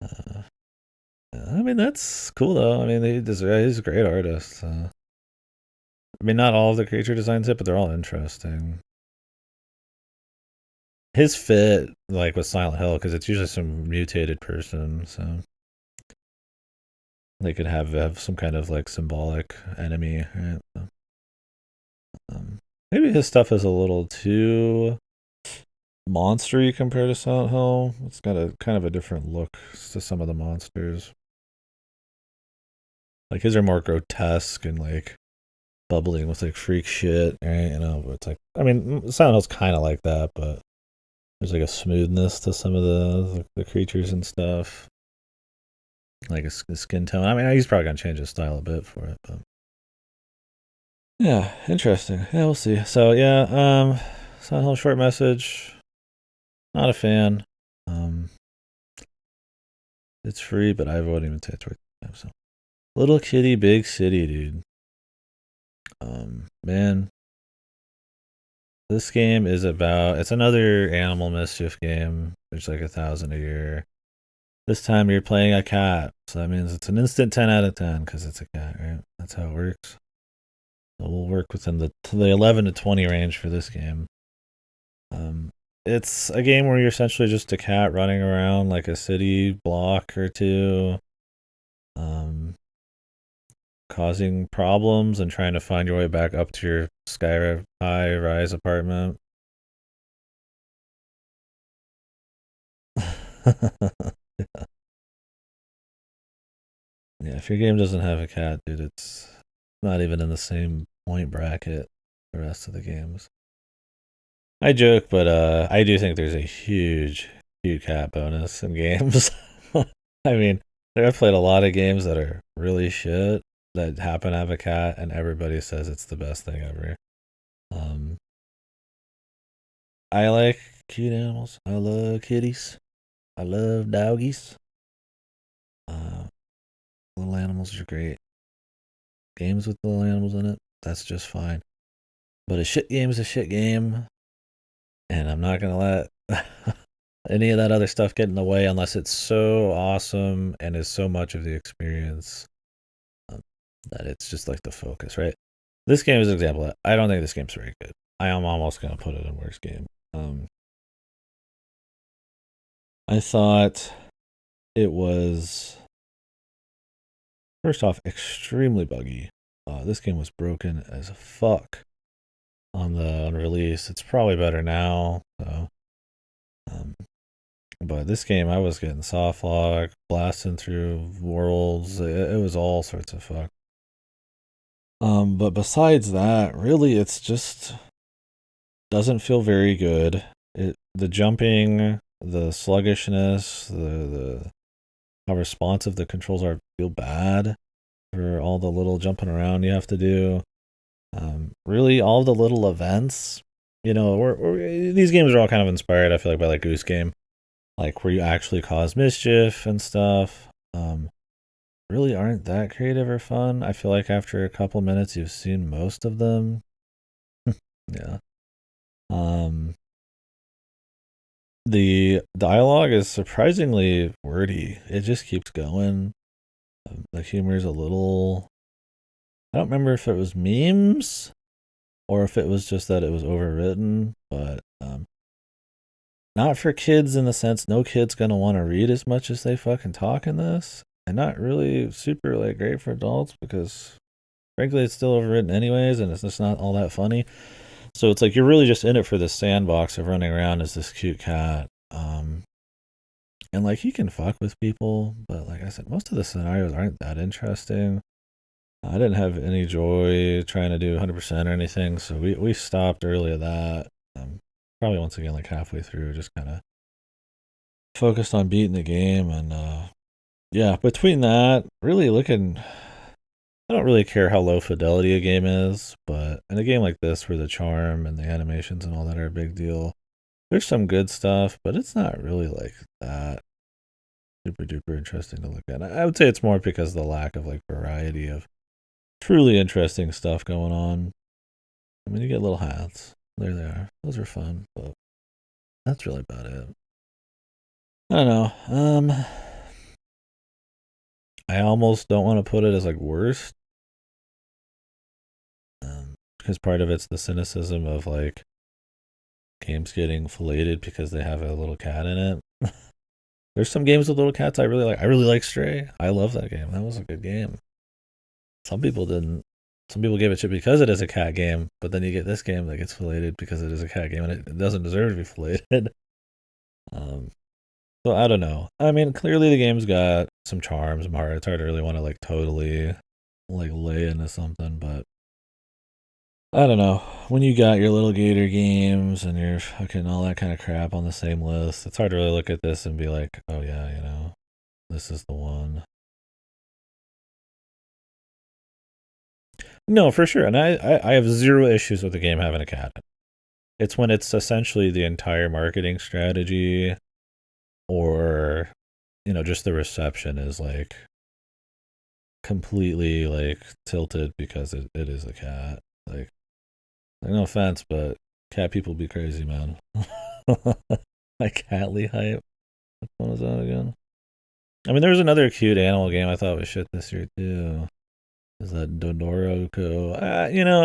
I mean, that's cool though. I mean, he's a great artist. I mean, not all of the creature designs hit, but they're all interesting. His fit, like with Silent Hill, because it's usually some mutated person, so they could have some kind of like symbolic enemy. Right? Maybe his stuff is a little too monstery compared to Silent Hill. It's got a kind of a different look to some of the monsters. Like his are more grotesque and like bubbling with like freak shit, right? You know, but it's like I mean, Silent Hill's kind of like that, but there's like a smoothness to some of the creatures and stuff, like a skin tone. I mean, he's probably gonna change his style a bit for it, but yeah, interesting. Yeah, we'll see. So yeah, Silent Hill short message. Not a fan. It's free, but I wouldn't even say it's worth the time. So, Little Kitty, Big City, dude. Man, this game is it's another animal mischief game. There's like 1,000 a year. This time you're playing a cat, so that means it's an instant 10 out of 10 because it's a cat, right? That's how it works. So we'll work within the 11 to 20 range for this game. It's a game where you're essentially just a cat running around like a city block or two, causing problems and trying to find your way back up to your high rise apartment. Yeah. Yeah, if your game doesn't have a cat, dude, it's not even in the same point bracket the rest of the games. I joke, but I do think there's a huge cat bonus in games. I mean, I've played a lot of games that are really shit that happen to have a cat, and everybody says it's the best thing ever. Um, I like cute animals. I love kitties. I love doggies. Uh, little animals are great. Games with little animals in it, that's just fine. But a shit game is a shit game, and I'm not gonna let any of that other stuff get in the way unless it's so awesome and is so much of the experience um, that it's just like the focus, right? This game is an example. I don't think this game's very good. I am almost gonna put it in worst game. I thought it was first off extremely buggy. This game was broken as fuck on release. It's probably better now, so. Um, but this game, I was getting soft lock, blasting through worlds. It was all sorts of fuck. But besides that, really, it's just doesn't feel very good. The jumping, the sluggishness, the how responsive the controls are feel bad for all the little jumping around you have to do. Really, all the little events. These games are all kind of inspired. I feel like by like Goose Game, like where you actually cause mischief and stuff. Really aren't that creative or fun. I feel like after a couple minutes, you've seen most of them. Yeah. The dialogue is surprisingly wordy. It just keeps going. The humor is a little. I don't remember if it was memes or if it was just that it was overwritten, but not for kids in the sense no kid's gonna want to read as much as they fucking talk in this, and not really super like great for adults because frankly it's still overwritten anyways, and it's just not all that funny. So it's like you're really just in it for this sandbox of running around as this cute cat. And like he can fuck with people, but like I said, most of the scenarios aren't that interesting. I didn't have any joy trying to do 100% or anything, so we stopped early at that. Probably once again like halfway through, just kind of focused on beating the game, and yeah. Between that, really looking, I don't really care how low fidelity a game is, but in a game like this, where the charm and the animations and all that are a big deal, there's some good stuff, but it's not really like that super duper interesting to look at. I would say it's more because of the lack of like variety of truly interesting stuff going on. I mean, you get little hats. There they are. Those are fun, but that's really about it. I don't know. I almost don't want to put it as like worst, because part of it's the cynicism of like games getting filleted because they have a little cat in it. There's some games with little cats I really like. I really like Stray. I love that game. That was a good game. Some people didn't. Some people gave it shit because it is a cat game, but then you get this game that gets filleted because it is a cat game and it doesn't deserve to be filleted. Um, so I don't know. I mean, clearly the game's got some charms. It's hard to really want to like totally like lay into something, but I don't know. When you got your little gator games and your fucking all that kind of crap on the same list, it's hard to really look at this and be like, oh yeah, this is the one. No, for sure. And I have zero issues with the game having a cat. It's when it's essentially the entire marketing strategy or, just the reception is like completely like tilted because it is a cat. Like no offense, but cat people be crazy, man. Like Catly hype. What was that again? I mean, there was another cute animal game I thought was shit this year too. Is that Dodoroko?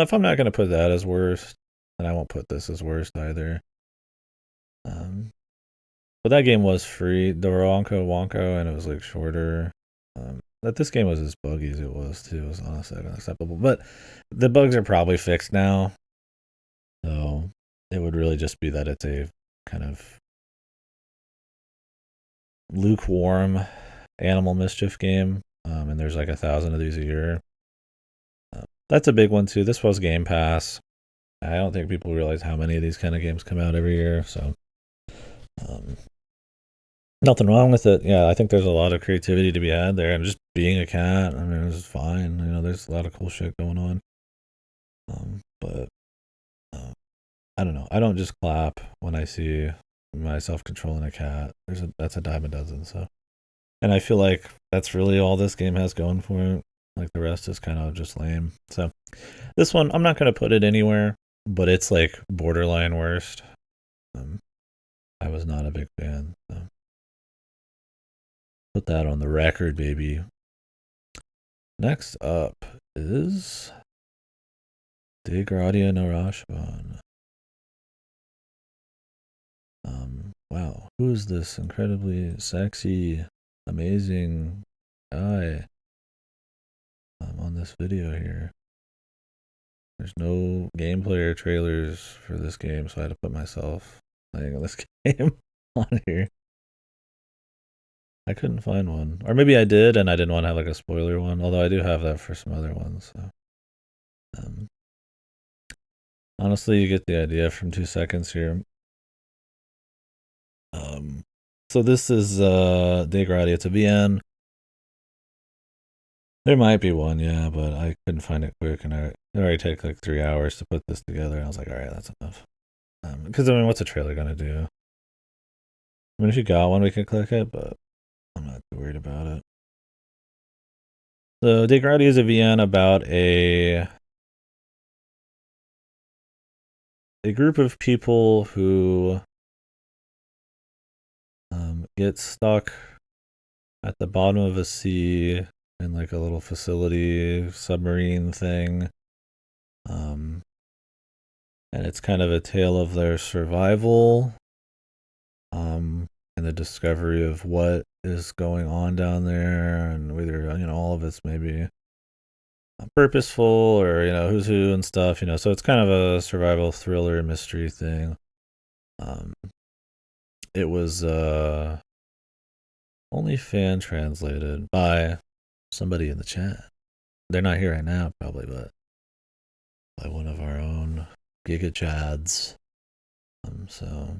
If I'm not gonna put that as worst, then I won't put this as worst either. But that game was free, Doronko Wonko, and it was like shorter. That this game was as buggy as it was too was honestly unacceptable. But the bugs are probably fixed now, so it would really just be that it's a kind of lukewarm animal mischief game, and there's like 1,000 of these a year. That's a big one too. This was Game Pass. I don't think people realize how many of these kind of games come out every year. So, um, Nothing wrong with it. Yeah, I think there's a lot of creativity to be had there, and just being a cat, I mean, it's fine. There's a lot of cool shit going on. But I don't know. I don't just clap when I see myself controlling a cat. That's a dime a dozen. So, and I feel like that's really all this game has going for it. Like the rest is kind of just lame. So, this one I'm not gonna put it anywhere, but it's like borderline worst. I was not a big fan. So. Put that on the record, baby. Next up is Degradia Narashvan. Wow, who is this incredibly sexy, amazing guy on this video here? There's no gameplay or trailers for this game, so I had to put myself playing this game on here. I couldn't find one. Or maybe I did, and I didn't want to have like a spoiler one, although I do have that for some other ones. So. Honestly, you get the idea from 2 seconds here. So this is Degradia. It's a VN. There might be one, yeah, but I couldn't find it quick, and it already take like 3 hours to put this together. And I was like, all right, that's enough. Because I mean, what's a trailer gonna do? I mean, if you got one, we could click it, but I'm not too worried about it. So Degradia is a VN about a group of people who get stuck at the bottom of a sea in like a little facility submarine thing. And it's kind of a tale of their survival, and the discovery of what is going on down there, and whether all of it's maybe purposeful or who's who and stuff. So it's kind of a survival thriller mystery thing. It was only fan translated by somebody in the chat. They're not here right now, probably, but by one of our own Giga Chads. So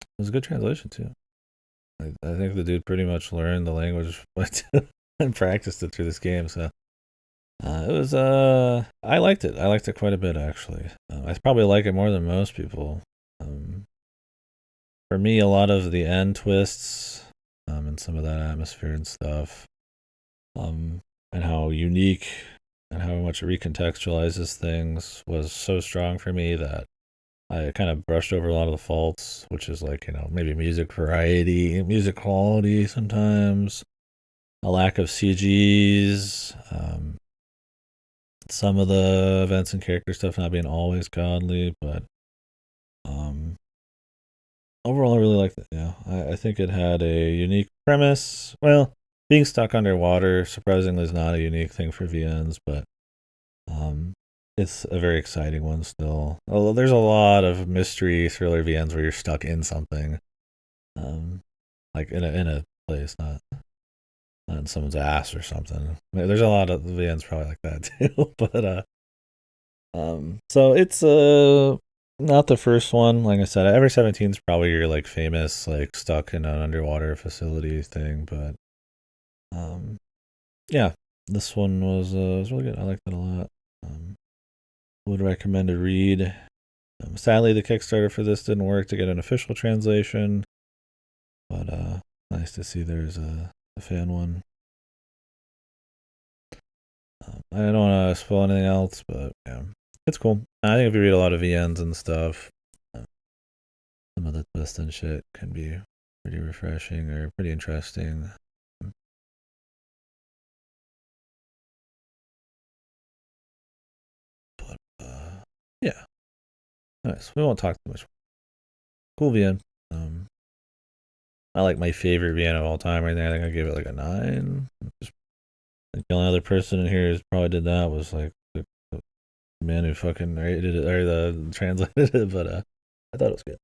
it was a good translation too. I think the dude pretty much learned the language and practiced it through this game. So it was I liked it. I liked it quite a bit actually. I probably like it more than most people. For me, a lot of the end twists and some of that atmosphere and stuff, and how unique and how much it recontextualizes things was so strong for me that I kind of brushed over a lot of the faults, which is like, maybe music variety, music quality sometimes, a lack of CGs, some of the events and character stuff not being always godly, but overall, I really liked it. Yeah, I think it had a unique premise. Well, being stuck underwater surprisingly is not a unique thing for VNs, but it's a very exciting one still. Although there's a lot of mystery thriller VNs where you're stuck in something, like in a place, not in someone's ass or something. There's a lot of VNs probably like that too, but so it's not the first one. Like I said, Ever 17 is probably your like famous like stuck in an underwater facility thing, but yeah, this one was really good. I liked it a lot. Would recommend a read. Sadly, the Kickstarter for this didn't work to get an official translation, but nice to see there's a fan one. I don't want to spoil anything else, but yeah, it's cool. I think if you read a lot of VNs and stuff, some of the twists and shit can be pretty refreshing or pretty interesting. But yeah, nice. We won't talk too much. Cool VN. I like my favorite VN of all time right there. I think I gave it like a 9. Just, like, the only other person in here who probably did that was like the man who fucking rated it or the translated it, but I thought it was good.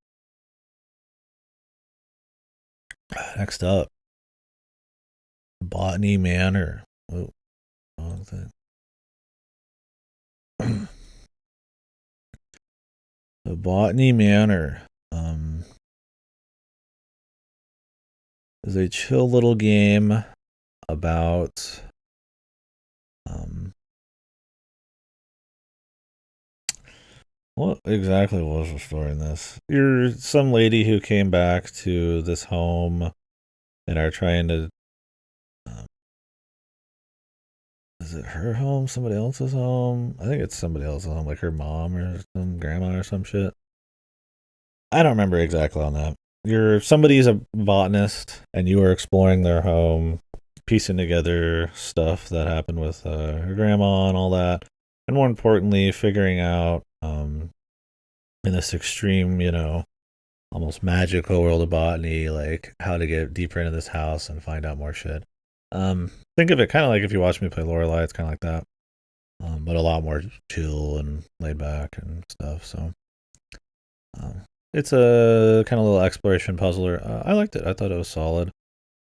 Next up, Botany Manor. Whoa, wrong thing. The Botany Manor. is a chill little game about what exactly was the story in this? You're some lady who came back to this home and are trying to. Um, is it her home? Somebody else's home? I think it's somebody else's home, like her mom or some grandma or some shit. I don't remember exactly on that. You're somebody's a botanist, and you are exploring their home, piecing together stuff that happened with her grandma and all that, and more importantly, figuring out in this extreme, almost magical world of botany, like how to get deeper into this house and find out more shit. Think of it kind of like if you watch me play Lorelei, it's kind of like that, but a lot more chill and laid back and stuff. So um, it's a kind of little exploration puzzler. I liked it. I thought it was solid.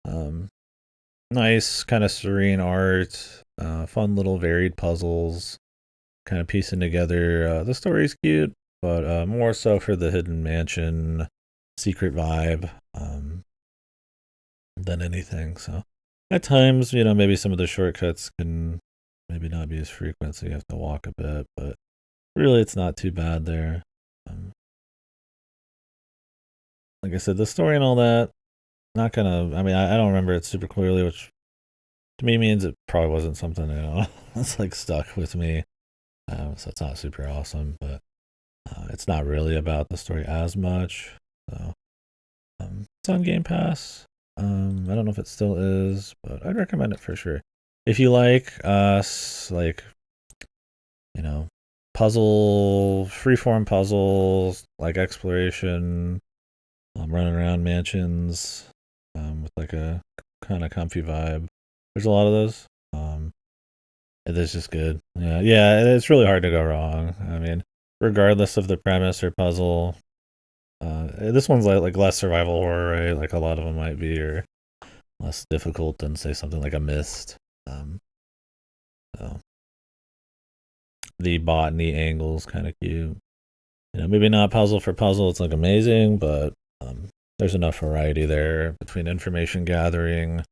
Um, Nice, kind of serene art. Fun little varied puzzles. Kind of piecing together. The story's cute, but more so for the hidden mansion secret vibe than anything. So at times, maybe some of the shortcuts can maybe not be as frequent, so you have to walk a bit, but really it's not too bad there. Um, like I said, the story and all that, not gonna, I mean, I don't remember it super clearly, which to me means it probably wasn't something, that's like stuck with me. So it's not super awesome, but it's not really about the story as much. So it's on Game Pass. I don't know if it still is, but I'd recommend it for sure. If you like like you know, freeform puzzles, like exploration, running around mansions, with like a kind of comfy vibe. There's a lot of those. It is just good. Yeah, yeah. It's really hard to go wrong. I mean, regardless of the premise or puzzle, this one's like less survival horror, right? Like a lot of them might be, or less difficult than say something like a Mist. Um, so the botany angle's kind of cute. Maybe not puzzle for puzzle. It's like amazing, but there's enough variety there between information gathering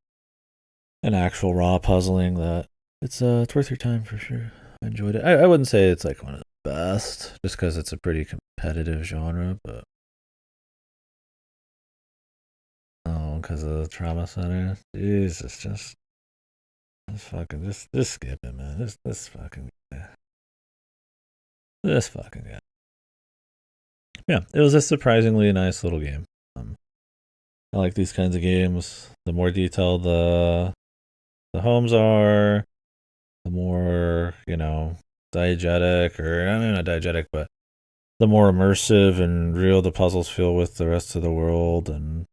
and actual raw puzzling that it's worth your time for sure. I enjoyed it. I wouldn't say it's like one of the best, just because it's a pretty competitive genre, but oh, because of the trauma center, Jesus, just fucking just skip it, man. This fucking guy. This fucking guy. Yeah, it was a surprisingly nice little game. I like these kinds of games. The more detailed the homes are, the more diegetic, or I mean not diegetic, but the more immersive and real the puzzles feel with the rest of the world, and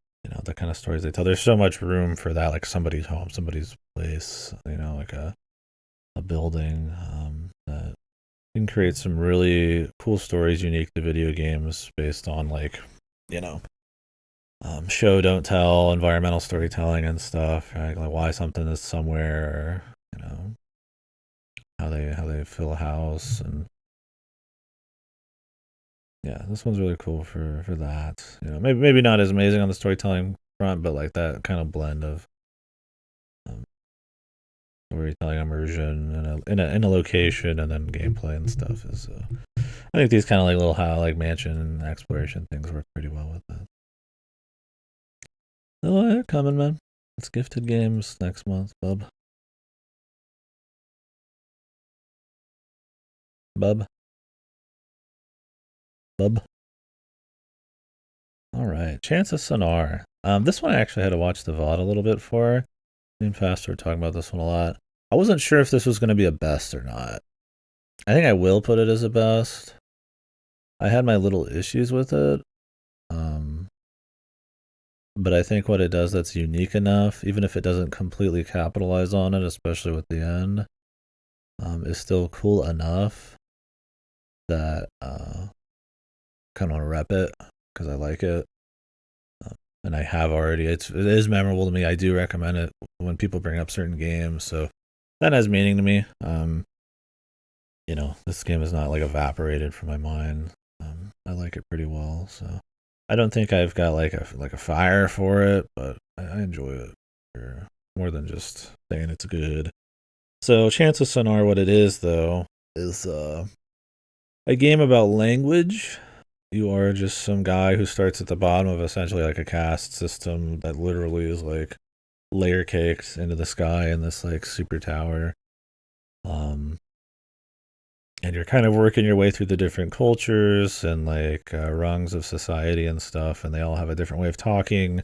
the kind of stories they tell. There's so much room for that, like somebody's home, somebody's place, like a building, that can create some really cool stories unique to video games based on like you know show don't tell environmental storytelling and stuff, right? Like why something is somewhere, or how they fill a house. And yeah, this one's really cool for that. Maybe not as amazing on the storytelling front, but like that kind of blend of um, storytelling immersion in a location, and then gameplay and stuff is. I think these kind of like little like mansion and exploration things work pretty well with that. Oh, they're coming, man. It's gifted games next month, bub. Bub. Bub. All right. Chance of Sonar. This one I actually had to watch the VOD a little bit for. Me and Fast were talking about this one a lot. I wasn't sure if this was going to be a best or not. I think I will put it as a best. I had my little issues with it. But I think what it does that's unique enough, even if it doesn't completely capitalize on it, especially with the end, is still cool enough that kind of want to rep it because I like it. And I have already. It is memorable to me. I do recommend it when people bring up certain games, so that has meaning to me. This game is not like evaporated from my mind. I like it pretty well, so I don't think I've got like a fire for it, but I enjoy it more than just saying it's good. So, Chance of Sonar, what it is though, is a game about language. You are just some guy who starts at the bottom of essentially like a caste system that literally is like layer caked into the sky in this like super tower. Um, and you're kind of working your way through the different cultures and like rungs of society and stuff, and they all have a different way of talking.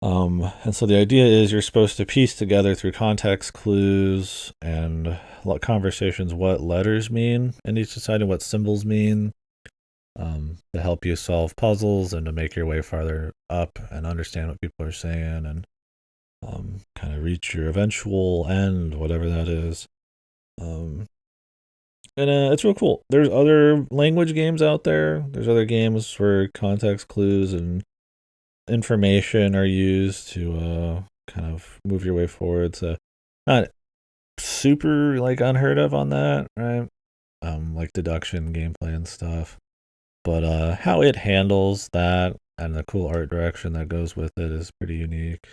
And so the idea is you're supposed to piece together through context clues and conversations what letters mean, and each deciding what symbols mean, to help you solve puzzles and to make your way farther up and understand what people are saying and kind of reach your eventual end, whatever that is. Um, and it's real cool. There's other language games out there. There's other games where context clues and information are used to kind of move your way forward. So not super like unheard of on that, right? Like deduction gameplay and stuff. But how it handles that and the cool art direction that goes with it is pretty unique.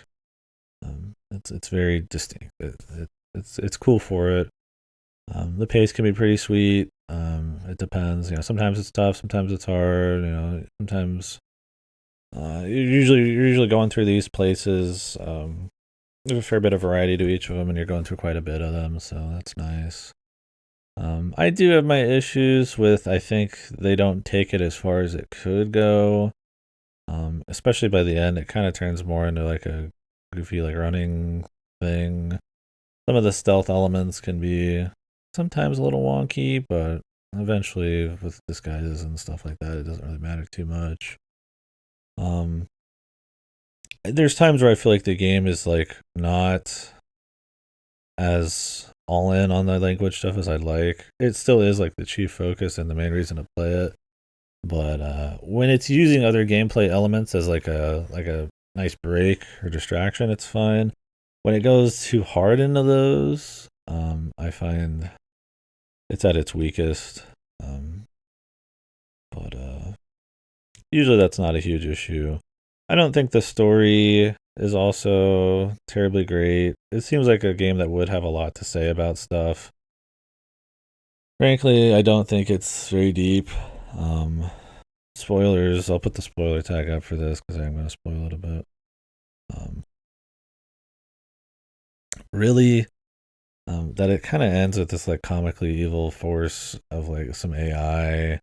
It's very distinct. It's cool for it. The pace can be pretty sweet. It depends. Sometimes it's tough, sometimes it's hard. Sometimes you're usually going through these places. There's a fair bit of variety to each of them, and you're going through quite a bit of them, so that's nice. I do have my issues with. I think they don't take it as far as it could go. Especially by the end, it kind of turns more into like a goofy like running thing. Some of the stealth elements can be sometimes a little wonky, but eventually with disguises and stuff like that, it doesn't really matter too much. Um, there's times where I feel like the game is like not as all in on the language stuff as I'd like. It still is like the chief focus and the main reason to play it. But when it's using other gameplay elements as like a nice break or distraction, it's fine. When it goes too hard into those, I find it's at its weakest. Um, but usually that's not a huge issue. I don't think the story is also terribly great. It seems like a game that would have a lot to say about stuff. Frankly, I don't think it's very deep. Spoilers, I'll put the spoiler tag up for this because I'm going to spoil it a bit. Um, really, that it kind of ends with this like comically evil force of like some AI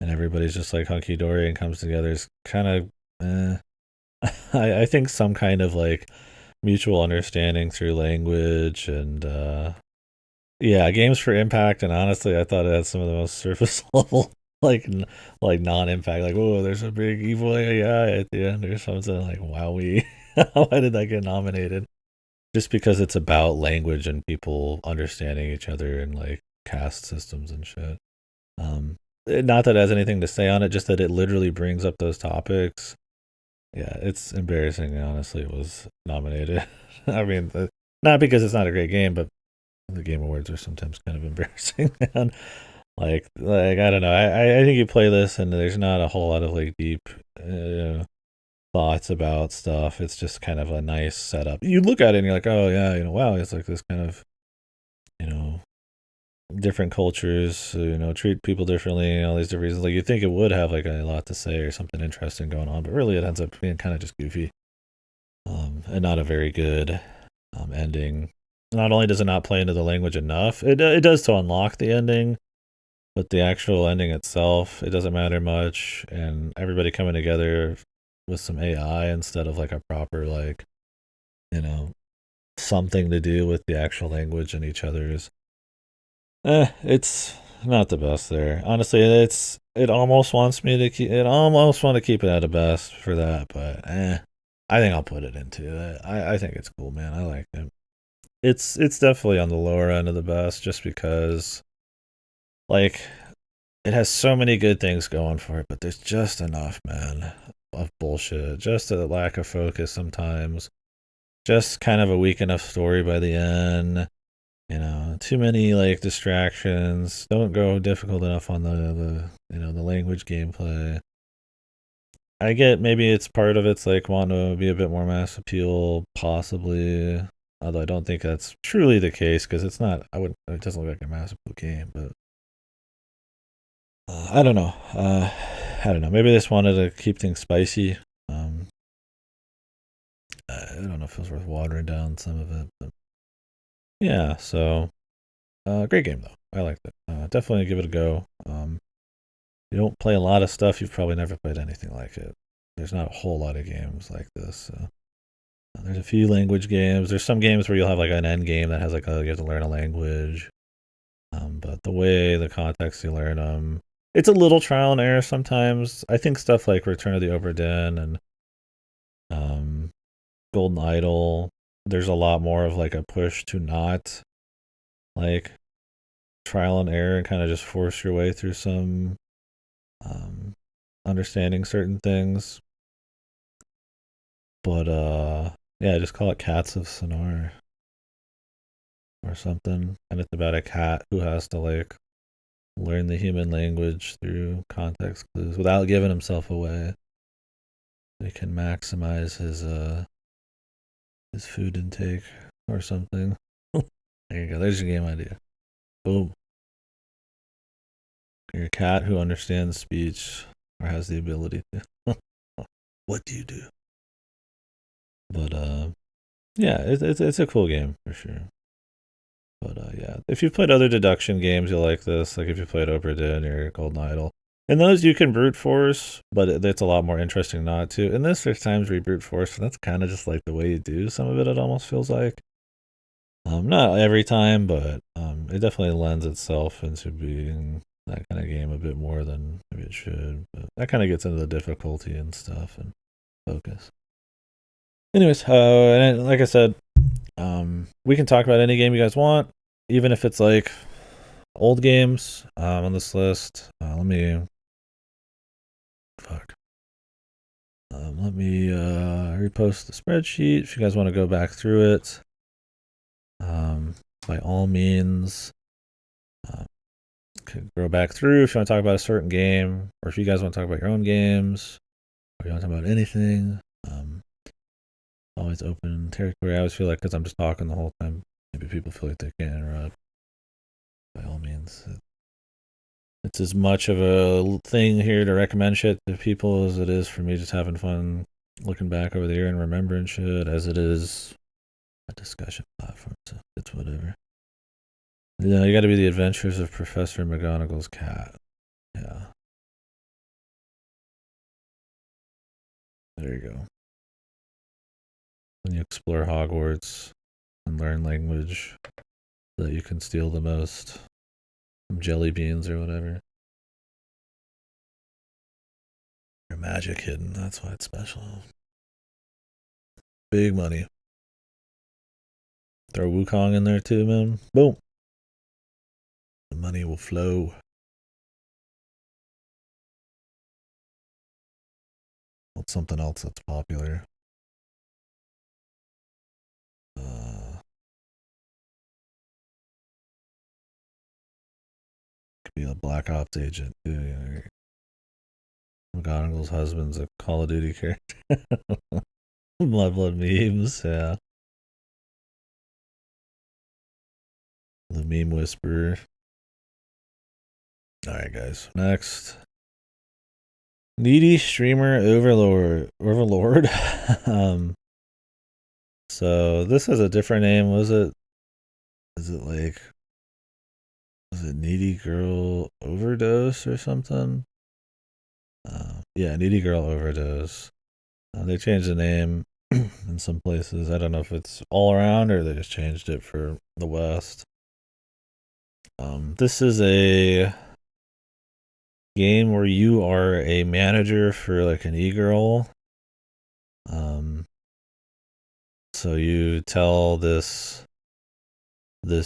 and everybody's just like hunky dory and comes together is kind of. I think some kind of like mutual understanding through language and yeah, games for impact. And honestly, I thought it had some of the most surface level like non-impact. Like, oh, there's a big evil AI at the end or something. Like, wowee, why did that get nominated? Just because it's about language and people understanding each other and like caste systems and shit. Not that it has anything to say on it, just that it literally brings up those topics. Yeah, it's embarrassing. Honestly, it was nominated. I mean, not because it's not a great game, but the Game Awards are sometimes kind of embarrassing. Man. Like I don't know. I think you play this and there's not a whole lot of like deep thoughts about stuff. It's just kind of a nice setup. You look at it and you're like, oh yeah, wow, it's like this kind of you know different cultures, treat people differently, all these different reasons. Like you think it would have like a lot to say or something interesting going on, but really it ends up being kind of just goofy, and not a very good ending. Not only does it not play into the language enough, it does to unlock the ending, but the actual ending itself, it doesn't matter much, and everybody coming together with some AI instead of like a proper like you know something to do with the actual language and each other's. It's not the best there. Honestly, it almost wants me to keep it almost want to keep it at a best for that, but I think I'll put it into it. I think it's cool, man. I like it. It's definitely on the lower end of the best just because like it has so many good things going for it, but there's just enough, man, of bullshit. Just a lack of focus sometimes. Just kind of a weak enough story by the end. Too many like distractions. Don't go difficult enough on the language gameplay. I get maybe it's part of it's like want to be a bit more mass appeal, possibly. Although I don't think that's truly the case because it's not. I would. It doesn't look like a mass appeal game, but I don't know. I don't know. Maybe they just wanted to keep things spicy. I don't know if it was worth watering down some of it, but yeah. So, great game though. I liked it. Definitely give it a go. You don't play a lot of stuff. You've probably never played anything like it. There's not a whole lot of games like this. There's a few language games. There's some games where you'll have like an end game that has like you have to learn a language. But the way the context you learn them, it's a little trial and error sometimes. I think stuff like Return of the Obra Dinn and um, Golden Idol, there's a lot more of like a push to not like trial and error and kind of just force your way through some um, understanding certain things. But yeah, just call it Cats of Sonar or something. And it's about a cat who has to like learn the human language through context clues without giving himself away. He can maximize his food intake or something. There you go. There's your game idea. Boom. You're a cat who understands speech or has the ability to. What do you do? But yeah, it's a cool game for sure. But yeah, if you've played other deduction games, you'll like this. Like if you played Obra Dinn or Golden Idol. In those, you can brute force, but it's a lot more interesting not to. In this, there's times where you brute force, and that's kind of just like the way you do some of it, it almost feels like. Not every time, but it definitely lends itself into being that kind of game a bit more than maybe it should. But that kind of gets into the difficulty and stuff and focus. Anyways, and like I said, we can talk about any game you guys want, even if it's like old games on this list. Let me fuck. Let me repost the spreadsheet if you guys want to go back through it. By all means, could go back through if you want to talk about a certain game, or if you guys want to talk about your own games, or you want to talk about anything. Always open territory. I always feel like because I'm just talking the whole time, maybe people feel like they can't interrupt. By all means, it's as much of a thing here to recommend shit to people as it is for me just having fun looking back over the year and remembering shit, as it is a discussion platform. So it's whatever. Yeah, you got to be the adventures of Professor McGonagall's cat. Yeah. There you go. When you explore Hogwarts and learn language so that you can steal the most from jelly beans or whatever. Your magic hidden. That's why it's special. Big money. Throw Wukong in there too, man. Boom. The money will flow. What's something else that's popular? Could be a Black Ops agent too. You know, McGonagall's husband's a Call of Duty character. Blood memes, yeah. The meme whisperer. Alright, guys. Next. Needy streamer overlord. So this has a different name. Was it Needy Girl Overdose or something? Yeah, Needy Girl Overdose. They changed the name in some places. I don't know if it's all around or they just changed it for the West. This is a game where you are a manager for like an e-girl. So you tell this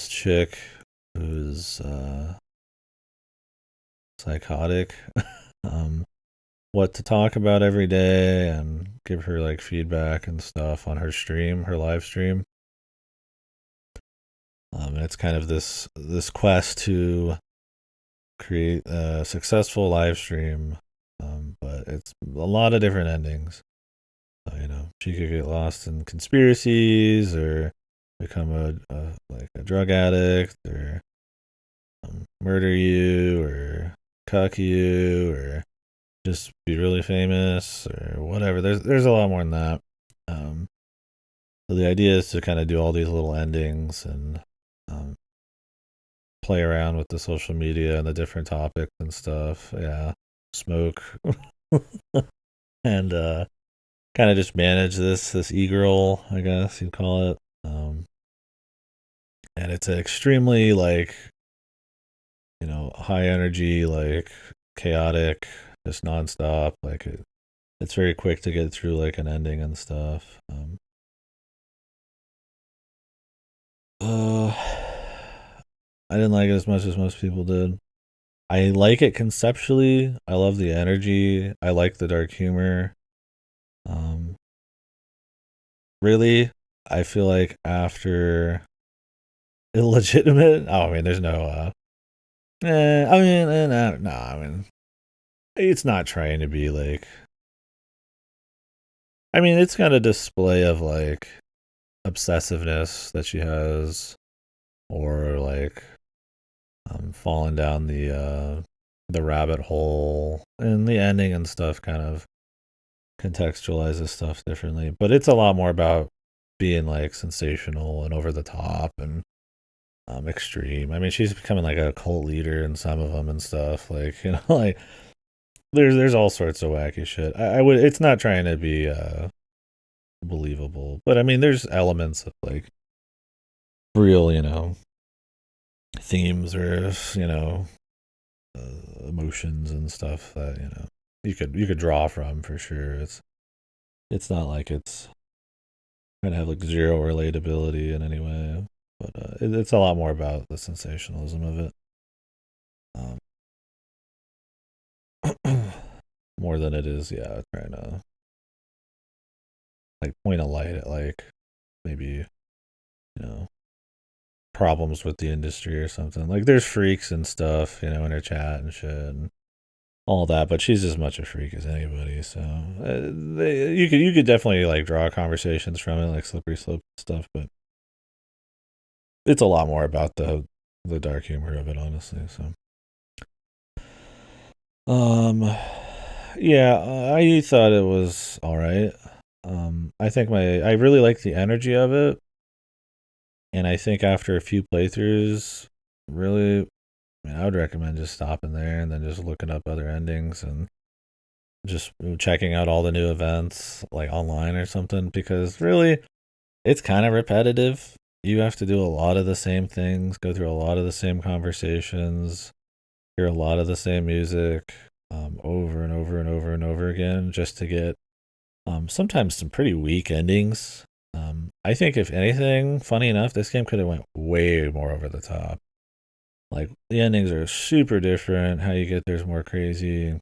chick who's psychotic what to talk about every day and give her like feedback and stuff on her stream, her live stream. And it's kind of this quest to create a successful live stream, but it's a lot of different endings. She could get lost in conspiracies or become a drug addict or murder you or cuck you or just be really famous or whatever. There's a lot more than that. Um, so the idea is to kind of do all these little endings and um, play around with the social media and the different topics and stuff. Yeah, smoke and kind of just manage this e-girl, I guess you'd call it. And it's an extremely like high energy, like chaotic, just nonstop. Like it's very quick to get through like an ending and stuff. Uh, I didn't like it as much as most people did. I like it conceptually. I love the energy. I like the dark humor. Um, Really, I feel like after illegitimate. Oh, I mean, there's no. I mean, no. I mean, it's not trying to be like. I mean, it's got a display of like obsessiveness that she has, or like falling down the rabbit hole, and the ending and stuff kind of contextualizes stuff differently. But it's a lot more about being like sensational and over the top and extreme. I mean, she's becoming like a cult leader in some of them and stuff. Like like there's all sorts of wacky shit. I would. It's not trying to be believable, but I mean, there's elements of like real, themes or emotions and stuff that you could draw from for sure. It's not like it's gonna have like zero relatability in any way, but it's a lot more about the sensationalism of it. More than it is, yeah, trying to like point a light at like maybe problems with the industry or something. Like there's freaks and stuff, in her chat and shit and all that, but she's as much a freak as anybody. So you could definitely like draw conversations from it, like slippery slope stuff, but it's a lot more about the dark humor of it, honestly. So um yeah, I thought it was all right. I really like the energy of it, and I think after a few playthroughs, really, I mean, I would recommend just stopping there and then just looking up other endings and just checking out all the new events like online or something, because really it's kind of repetitive. You have to do a lot of the same things, go through a lot of the same conversations, hear a lot of the same music over and over and over and over again just to get sometimes some pretty weak endings. I think if anything, funny enough, this game could have went way more over the top. Like the endings are super different. How you get there's more crazy.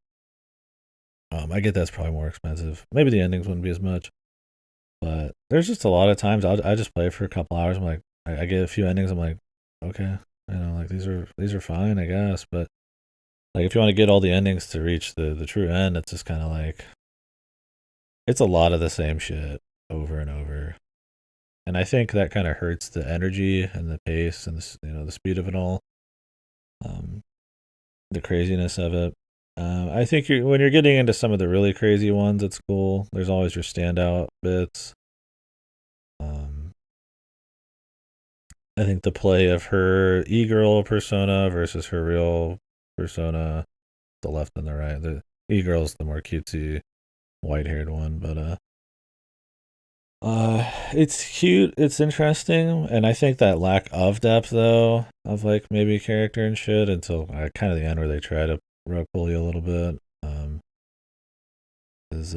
I get that's probably more expensive. Maybe the endings wouldn't be as much, but there's just a lot of times I just play for a couple hours. I'm like, I get a few endings. I'm like, okay, like these are fine, I guess. But like if you want to get all the endings to reach the true end, it's just kind of like it's a lot of the same shit over and over. And I think that kind of hurts the energy and the pace and the speed of it all, um, the craziness of it. I think when you're getting into some of the really crazy ones, it's cool. There's always your standout bits. Um, I think the play of her e-girl persona versus her real persona, the left and the right. The e-girl's the more cutesy, white-haired one, but it's cute. It's interesting, and I think that lack of depth, though, of like maybe character and shit, until kind of the end where they try to rug pull you a little bit, is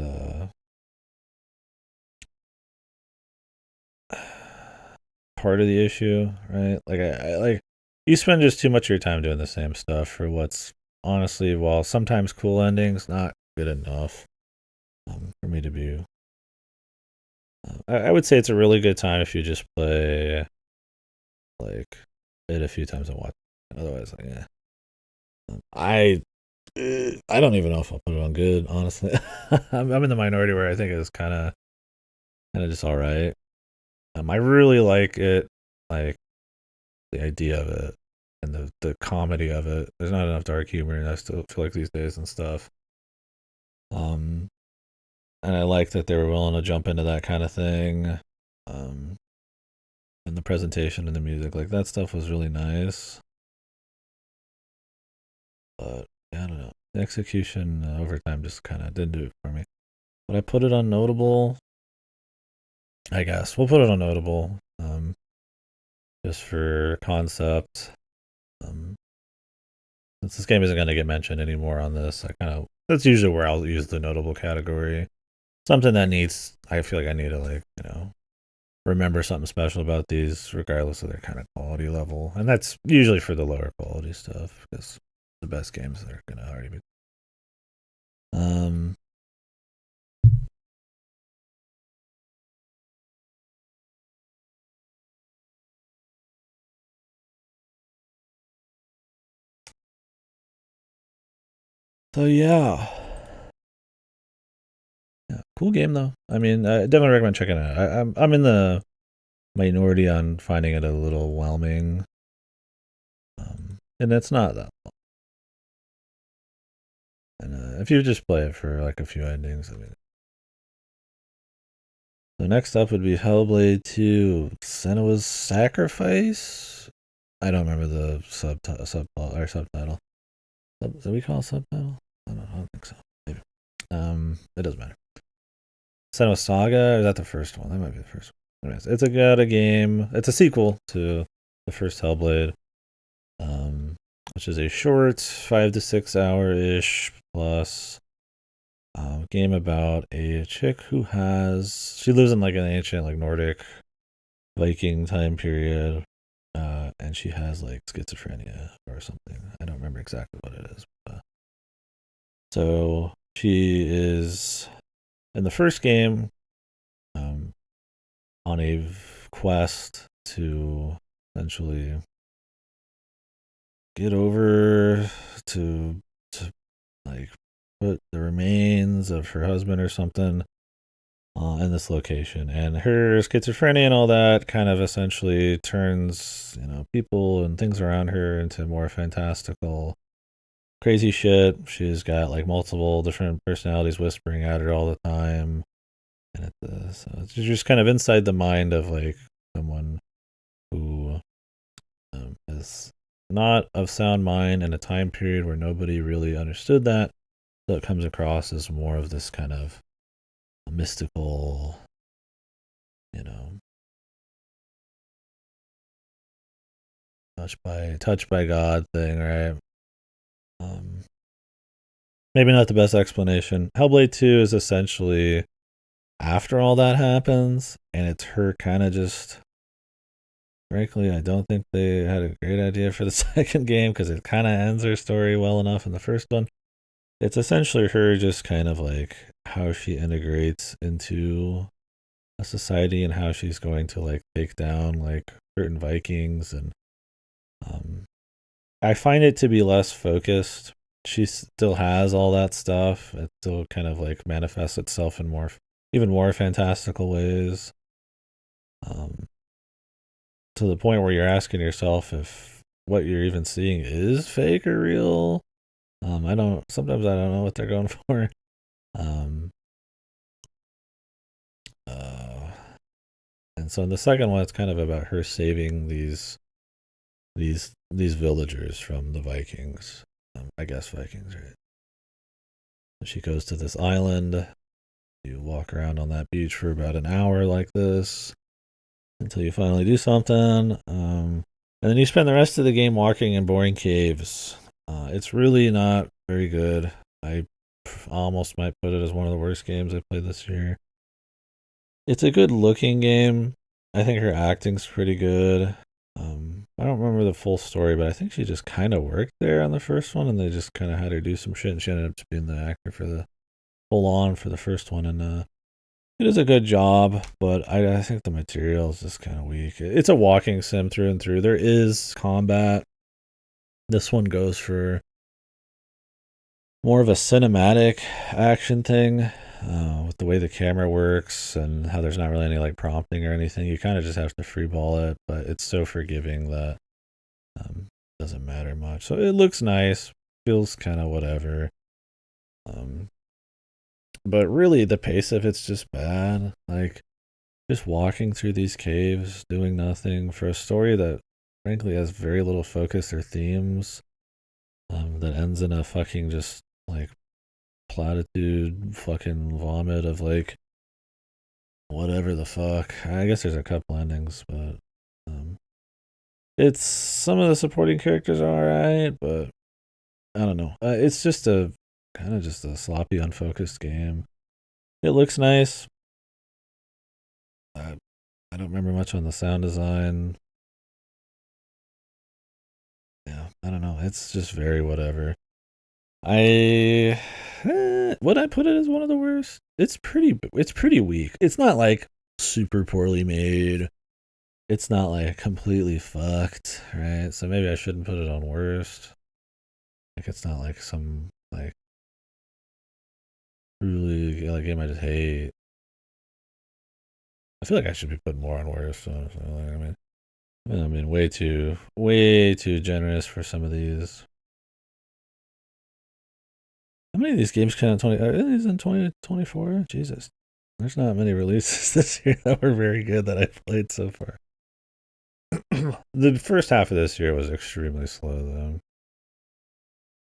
part of the issue, right? Like I like you spend just too much of your time doing the same stuff for what's honestly, while sometimes cool endings, not good enough for me to be. I would say it's a really good time if you just play like it a few times and watch. Otherwise, like, yeah. I I don't even know if I'll put it on good, honestly. I'm in the minority where I think it's kind of just all right. I really like it, like the idea of it and the comedy of it. There's not enough dark humor, and I still feel like these days and stuff. Um, and I like that they were willing to jump into that kind of thing. Um, and the presentation and the music, like that stuff was really nice. But yeah, I don't know. The execution over time just kind of didn't do it for me. But I put it on notable. I guess we'll put it on notable, just for concept. Um, since this game isn't going to get mentioned anymore on this, I kind of that's usually where I'll use the notable category. Something that needs, I feel like I need to remember something special about these, regardless of their kind of quality level, and that's usually for the lower quality stuff because the best games are going to already be. Um, so yeah, yeah, cool game though. I mean, I definitely recommend checking it out. I'm in the minority on finding it a little whelming, and it's not that. And if you just play it for like a few endings, I mean. So next up would be Hellblade 2, Senua's Sacrifice. I don't remember the subtitle. Do we call it subtitle? I don't think so. Maybe. It doesn't matter. Senua Saga, or is that the first one? That might be the first one. Anyways, it's a good game. It's a sequel to the first Hellblade, which is a short 5 to 6 hour ish plus game about a chick who she lives in like an ancient like Nordic Viking time period, and she has like schizophrenia or something. I don't remember exactly what it is. So she is in the first game, on a quest to essentially get over to like put the remains of her husband or something in this location, and her schizophrenia and all that kind of essentially turns people and things around her into more fantastical crazy shit. She's got like multiple different personalities whispering at her all the time, and so it's just kind of inside the mind of like someone who is not of sound mind in a time period where nobody really understood that. So it comes across as more of this kind of mystical, you know, touched by God thing, right? Um, maybe not the best explanation. Hellblade 2 is essentially after all that happens, and it's her kind of just. Frankly, I don't think they had a great idea for the second game because it kind of ends her story well enough in the first one. It's essentially her just kind of like how she integrates into a society and how she's going to like take down like certain Vikings, and um, I find it to be less focused. She still has all that stuff. It still kind of like manifests itself in even more fantastical ways. Um, to the point where you're asking yourself if what you're even seeing is fake or real. Sometimes I don't know what they're going for. Um, uh, and so in the second one, it's kind of about her saving these villagers from the Vikings. I guess Vikings, right? She goes to this island. You walk around on that beach for about an hour like this until you finally do something. And then you spend the rest of the game walking in boring caves. It's really not very good. I almost might put it as one of the worst games I played this year. It's a good looking game. I think her acting's pretty good. I don't remember the full story, but I think she just kind of worked there on the first one, and they just kind of had her do some shit, and she ended up being the actor for the full on for the first one, and it is a good job, but I think the material is just kind of weak. It's a walking sim through and through. There is combat. This one goes for more of a cinematic action thing. With the way the camera works and how there's not really any like prompting or anything, you kind of just have to freeball it, but it's so forgiving that doesn't matter much. So it looks nice, feels kind of whatever. But really, the pace of it's just bad. Like just walking through these caves, doing nothing for a story that frankly has very little focus or themes. That ends in a fucking just like platitude fucking vomit of like whatever the fuck. I guess there's a couple endings, but it's some of the supporting characters are alright, but I don't know. It's just a kind of just a sloppy, unfocused game. It looks nice. I don't remember much on the sound design. Yeah, I don't know. It's just very whatever. I would I put it as one of the worst? It's pretty weak. It's not like super poorly made. It's not like completely fucked, right? So maybe I shouldn't put it on worst. Like it's not like some like really like game I just hate. I feel like I should be putting more on worst. Honestly. Like, I mean, way too generous for some of these. How many of these games come out 20? Are these in 2024? Jesus. There's not many releases this year that were very good that I've played so far. The first half of this year was extremely slow, though.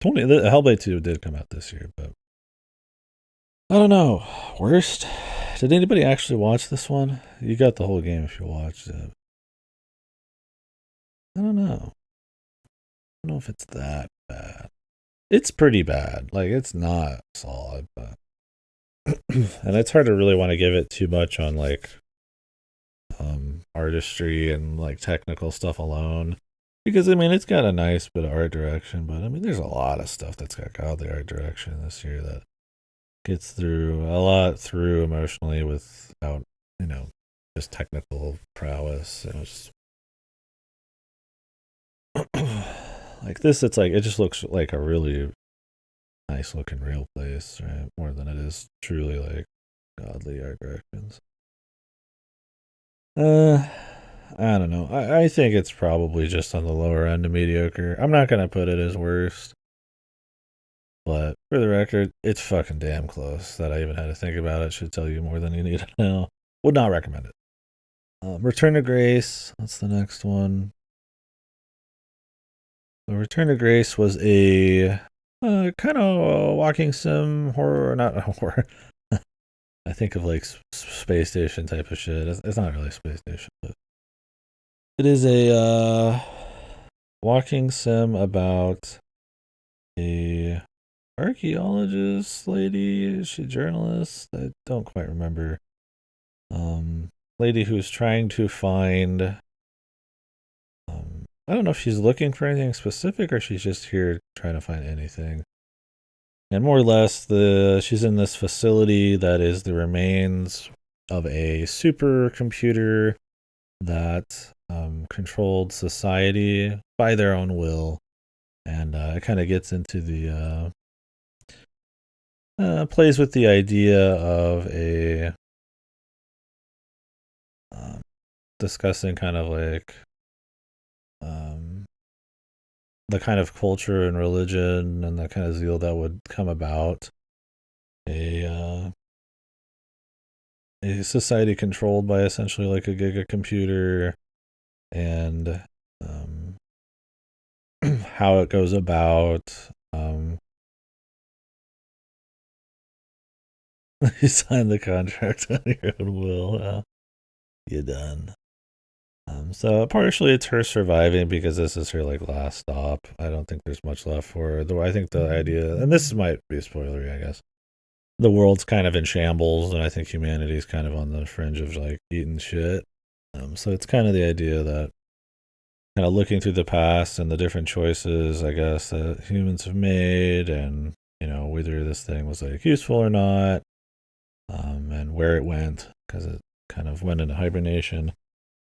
The Hellblade 2 did come out this year, but I don't know. Worst? Did anybody actually watch this one? You got the whole game if you watched it. I don't know. I don't know if it's that bad. It's pretty bad. Like, it's not solid, but. And it's hard to really want to give it too much on, like, artistry and, like, technical stuff alone. Because, I mean, it's got a nice bit of art direction, but, I mean, there's a lot of stuff that's got godly art direction this year that gets through a lot through emotionally without, just technical prowess. It was like this, it's like, it just looks like a really nice looking real place, right? More than it is truly like godly art directions. I don't know. I think it's probably just on the lower end of mediocre. I'm not gonna put it as worst, but for the record, it's fucking damn close. That I even had to think about it should tell you more than you need to know. Would not recommend it. Return to Grace. That's the next one. The Return to Grace was a kind of walking sim horror, not horror. I think of like space station type of shit. It's not really space station, but it is a walking sim about a archaeologist lady. Is she a journalist? I don't quite remember. Lady who's trying to find. I don't know if she's looking for anything specific or she's just here trying to find anything. And more or less, she's in this facility that is the remains of a supercomputer that controlled society by their own will, and it kind of gets into the plays with the idea of a discussing kind of like the kind of culture and religion and the kind of zeal that would come about a society controlled by essentially like a giga computer, and how it goes about. You signed the contract on your own will. You're done. So partially it's her surviving because this is her like last stop. I don't think there's much left for her. Though I think the idea, and this might be spoilery, I guess. The world's kind of in shambles, and I think humanity's kind of on the fringe of like eating shit. So it's kind of the idea that kind of looking through the past and the different choices, I guess, that humans have made, and whether this thing was like useful or not, and where it went, because it kind of went into hibernation,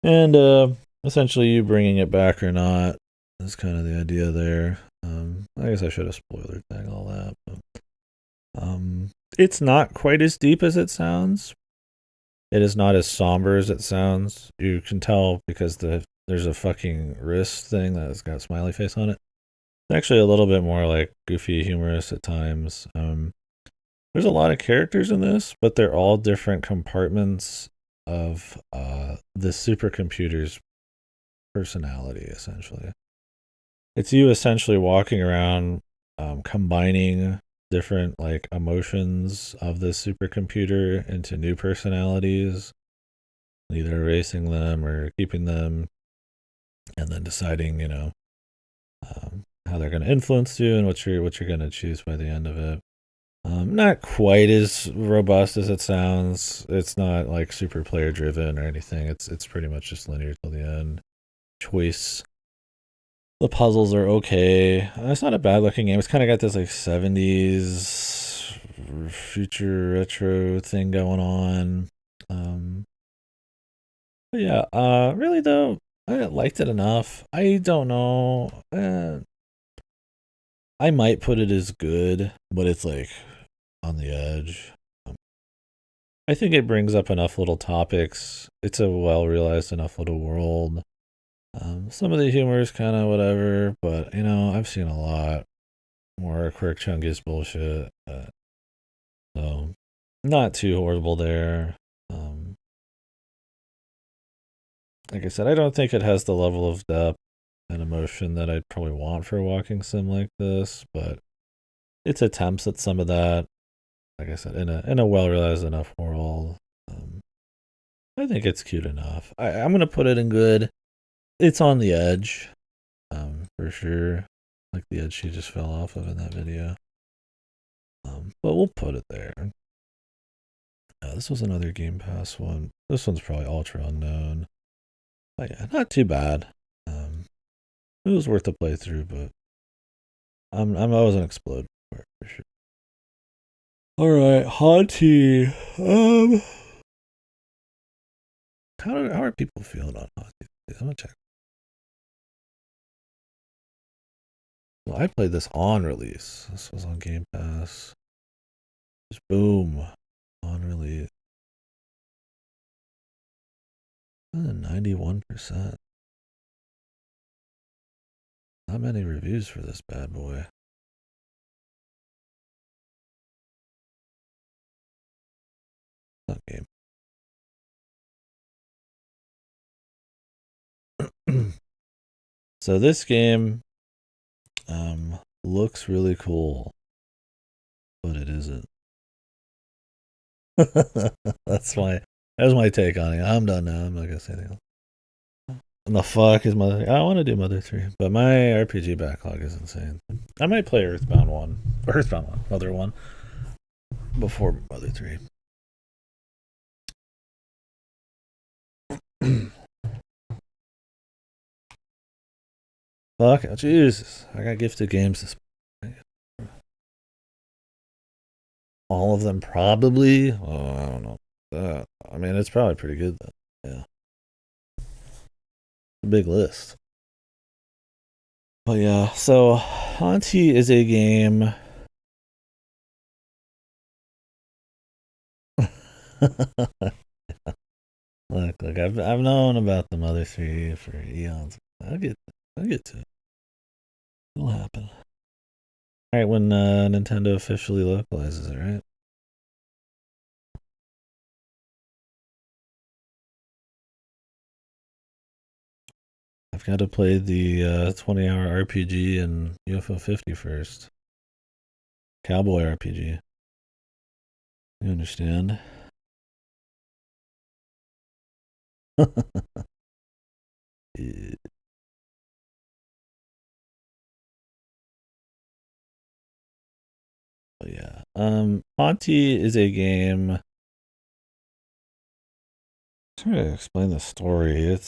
and essentially you bringing it back or not is kind of the idea there. I guess I should have spoiler tagged all that. But, it's not quite as deep as it sounds. It is not as somber as it sounds. You can tell because there's a fucking wrist thing that's got a smiley face on it. It's actually a little bit more like goofy, humorous at times. There's a lot of characters in this, but they're all different compartments of the supercomputer's personality, essentially. It's you essentially walking around, combining different like emotions of this supercomputer into new personalities, either erasing them or keeping them, and then deciding, how they're going to influence you and what you're going to choose by the end of it. Not quite as robust as it sounds. It's not like super player driven or anything. It's pretty much just linear till the end. Choice. The puzzles are okay. It's not a bad looking game. It's kind of got this like 70s future retro thing going on. But yeah, really though, I liked it enough. I don't know. I might put it as good, but it's like on the edge. I think it brings up enough little topics. It's a well realized enough little world. Some of the humor is kind of whatever, but I've seen a lot more Quirk Chungus bullshit. So, not too horrible there. Like I said, I don't think it has the level of depth and emotion that I'd probably want for a walking sim like this, but its attempts at some of that, like I said, in a well realized enough world, I think it's cute enough. I'm gonna put it in good. It's on the edge, for sure, like the edge she just fell off of in that video. But we'll put it there. This was another Game Pass one. This one's probably ultra unknown. But yeah, not too bad. It was worth a playthrough, but I wasn't explode for sure. All right, Haunty. How are people feeling on Haunty? I'm gonna check. Well, I played this on release. This was on Game Pass. Just boom, on release. 91%. Not many reviews for this bad boy. Not game. So this game looks really cool, but it isn't. That's my take on it. I'm done now. I'm not gonna say anything else. And the fuck is Mother? I want to do Mother 3, but my RPG backlog is insane. I might play Earthbound 1, Mother 1, before Mother 3. Fuck, Jesus. I got gifted games this. All of them probably. Oh, I don't know. I mean, it's probably pretty good though. Yeah. A big list. But yeah, so Haunty is a game. Look, I've known about the Mother 3 for eons. I'll get to it. It'll happen. All right, when Nintendo officially localizes it, right? I've got to play the 20-hour RPG in UFO 50 first. Cowboy RPG. You understand? Yeah. But yeah. Haunty is a game. I'm trying to explain the story.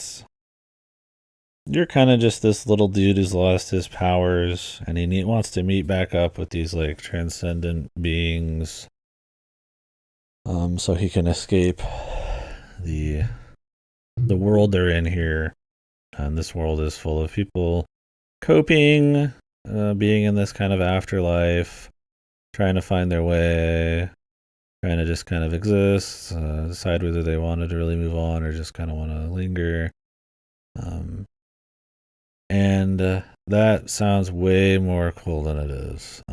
You're kind of just this little dude who's lost his powers, and he wants to meet back up with these like transcendent beings, so he can escape the world they're in here. And this world is full of people coping being in this kind of afterlife, trying to find their way, trying to just kind of exist, decide whether they wanted to really move on or just kind of want to linger. Um, and that sounds way more cool than it is.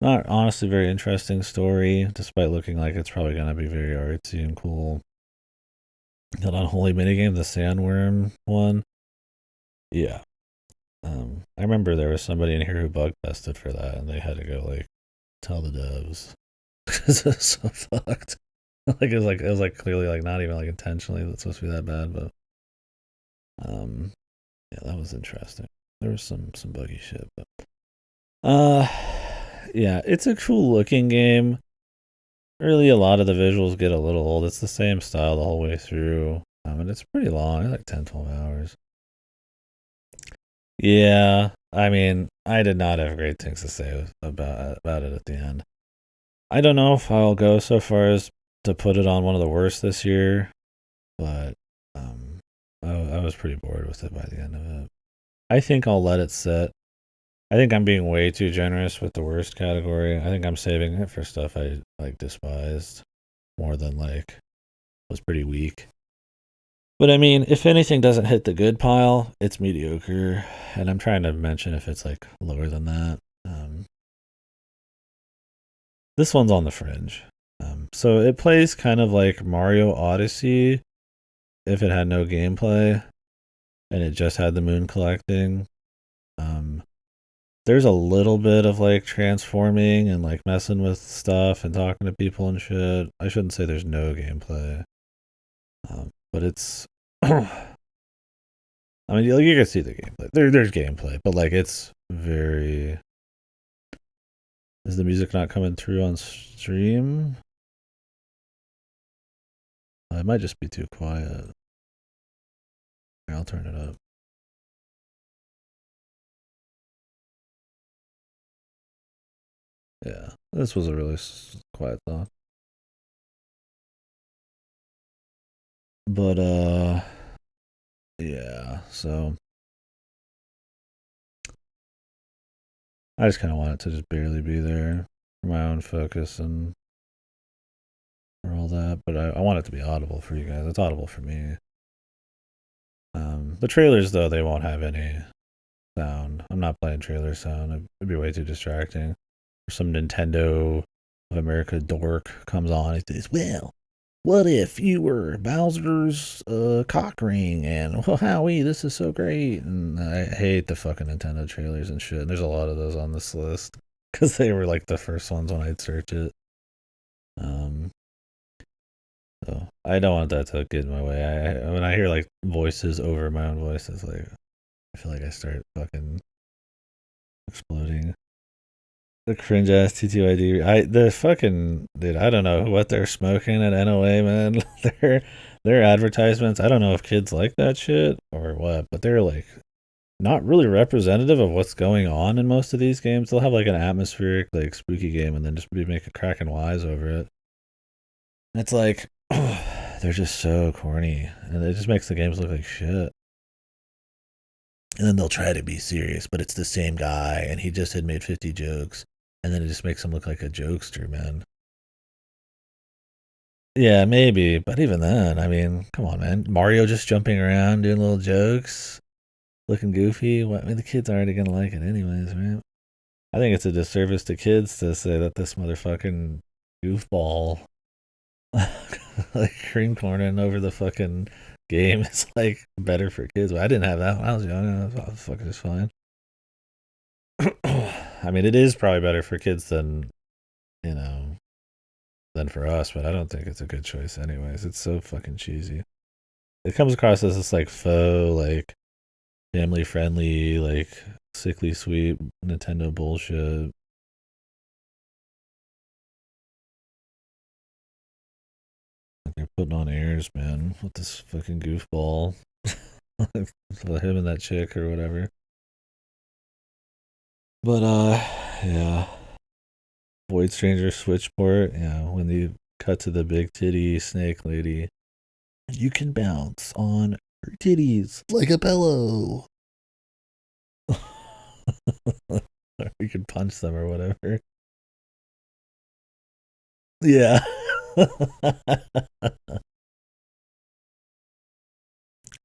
Not honestly very interesting story, despite looking like it's probably gonna be very artsy and cool. That unholy minigame, the sandworm one. Yeah. I remember there was somebody in here who bug tested for that, and they had to go like tell the devs because it's so fucked. It was like clearly like not even like intentionally that's supposed to be that bad, but yeah, that was interesting. There was some buggy shit, but uh yeah, it's a cool looking game. Really, a lot of the visuals get a little old. It's the same style the whole way through, and it's pretty long. It's like 10, 12 hours. Yeah, I mean, I did not have great things to say about it at the end. I don't know if I'll go so far as to put it on one of the worst this year, but um, I was pretty bored with it by the end of it. I think I'll let it sit. I think I'm being way too generous with the worst category. I think I'm saving it for stuff I like despised more than like was pretty weak. But I mean, if anything doesn't hit the good pile, it's mediocre. And I'm trying to mention if it's like lower than that. This one's on the fringe. So it plays kind of like Mario Odyssey if it had no gameplay and it just had the moon collecting. Um, there's a little bit of like transforming and like messing with stuff and talking to people and shit. I shouldn't say there's no gameplay, but it's. I mean, you can see the gameplay. There's gameplay, but like it's very. Is the music not coming through on stream? It might just be too quiet. Here, I'll turn it up. Yeah, this was a really quiet song. But yeah. So I just kind of want it to just barely be there for my own focus and for all that. But I want it to be audible for you guys. It's audible for me. The trailers though, they won't have any sound. I'm not playing trailer sound. It'd be way too distracting. Some Nintendo of America dork comes on. He says, "Well, what if you were Bowser's cock ring?" And well, Howie, this is so great. And I hate the fucking Nintendo trailers and shit. And there's a lot of those on this list because they were like the first ones when I'd search it. Um, so I don't want that to get in my way. When I hear like voices over my own voice, it's like I feel like I start fucking exploding. The cringe ass TTYD. The fucking dude. I don't know what they're smoking at NOA, man. their advertisements. I don't know if kids like that shit or what, but they're like not really representative of what's going on in most of these games. They'll have like an atmospheric, like spooky game, and then just be making cracking wise over it. It's like they're just so corny, and it just makes the games look like shit. And then they'll try to be serious, but it's the same guy, and he just had made 50 jokes, and then it just makes him look like a jokester, man. Yeah, maybe, but even then, I mean, come on, man. Mario just jumping around, doing little jokes, looking goofy. I mean, the kids are already gonna like it anyways, right? I think it's a disservice to kids to say that this motherfucking goofball, like cream corning over the fucking game, is like better for kids. But I didn't have that when I was young. I was fucking just fine. I mean, it is probably better for kids than you know than for us, but I don't think it's a good choice anyways. It's so fucking cheesy. It comes across as this like faux, like family friendly, like sickly sweet Nintendo bullshit. They're putting on airs, man, with this fucking goofball. Him and that chick or whatever. But yeah. Void Stranger Switchport, yeah, when you cut to the big titty snake lady. You can bounce on her titties like a pillow. Or you could punch them or whatever. Yeah.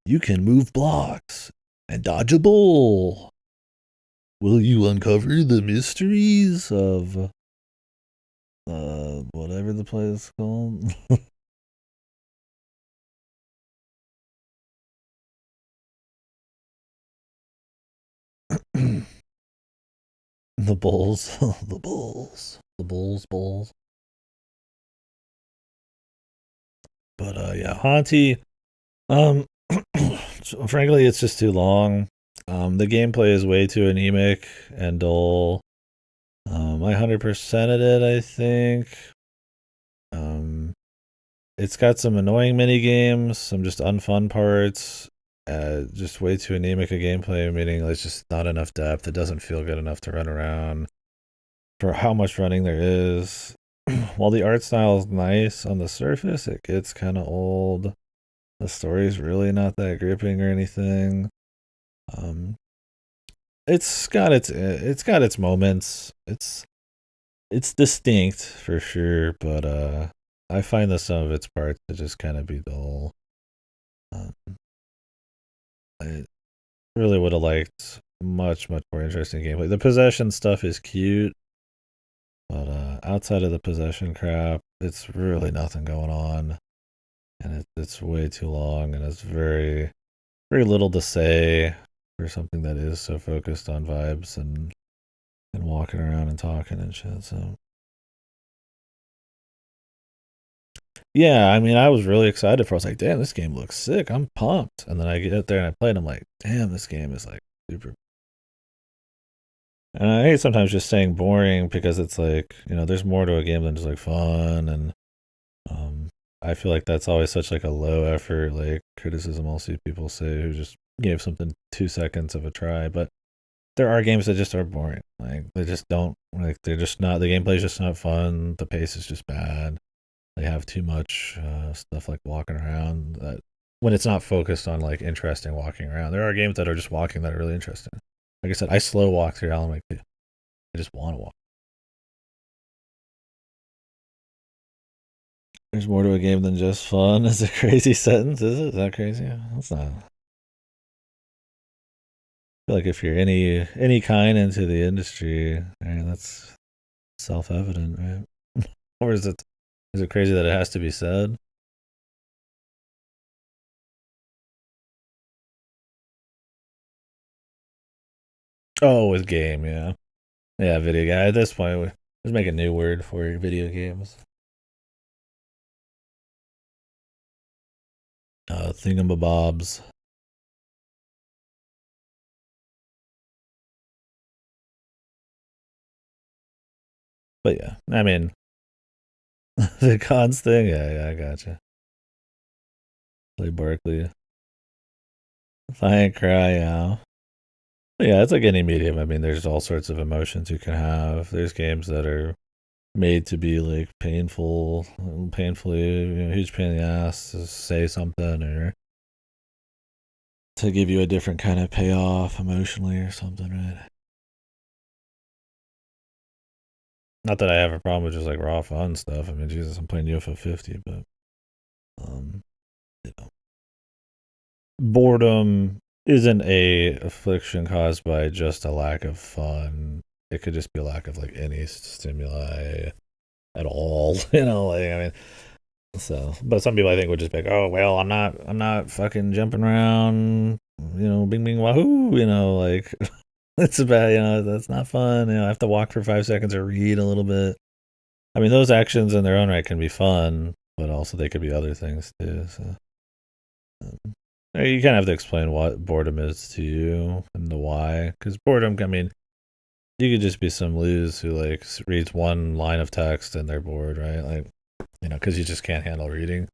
You can move blocks and dodge a bull. Will you uncover the mysteries of whatever the play is called? The bulls. The bulls. The bulls. But yeah, Haunty. Um, frankly, it's just too long. The gameplay is way too anemic and dull. I 100%ed it, I think. Um, it's got some annoying mini games, some just unfun parts. Just way too anemic a gameplay, meaning there's just not enough depth. It doesn't feel good enough to run around for how much running there is. While the art style is nice on the surface, it gets kind of old. The story's really not that gripping or anything. Um, it's got its moments. It's distinct for sure, but I find the sum of its parts to just kind of be dull. Um, I really would have liked much more interesting gameplay. The possession stuff is cute, but outside of the possession crap, it's really nothing going on, and it's way too long, and it's very little to say for something that is so focused on vibes and walking around and talking and shit. So yeah, I mean, I was really excited for. I was like, damn, this game looks sick. I'm pumped. And then I get there and I play, and I'm like, damn, this game is like super. And I hate sometimes just saying boring because it's like, there's more to a game than just like fun. And um, I feel like that's always such like a low effort like criticism I'll see people say who just gave something 2 seconds of a try. But there are games that just are boring. Like they just don't like they're just not the gameplay's just not fun. The pace is just bad. They have too much stuff like walking around that when it's not focused on like interesting walking around. There are games that are just walking that are really interesting. Like I said, I slow walk through Alan Wake 2. I just want to walk. There's more to a game than just fun. Is a crazy sentence, is it? Is that crazy? That's not. I feel like if you're any kind into the industry, right, that's self evident, right? Or is it crazy that it has to be said? Oh, with game, yeah. Yeah, video game. At this point, let's make a new word for video games. Thingamabobs. But yeah, I mean, the cons thing, yeah, I gotcha. Play Barkley. If I ain't cry, yeah. But yeah, it's like any medium. I mean, there's all sorts of emotions you can have. There's games that are made to be like painfully, huge pain in the ass to say something or to give you a different kind of payoff emotionally or something, right? Not that I have a problem with just like raw fun stuff. I mean, Jesus, I'm playing UFO 50, but um, you know, boredom isn't a affliction caused by just a lack of fun. It could just be a lack of like any stimuli at all. Like I mean, so. But some people I think would just be like, oh well, I'm not fucking jumping around. Bing bing wahoo. Like it's about that's not fun. I have to walk for 5 seconds or read a little bit. I mean, those actions in their own right can be fun, but also they could be other things too. So um, you kind of have to explain what boredom is to you and the why. Because boredom, I mean, you could just be some lose who like reads one line of text and they're bored, right? Like, because you just can't handle reading.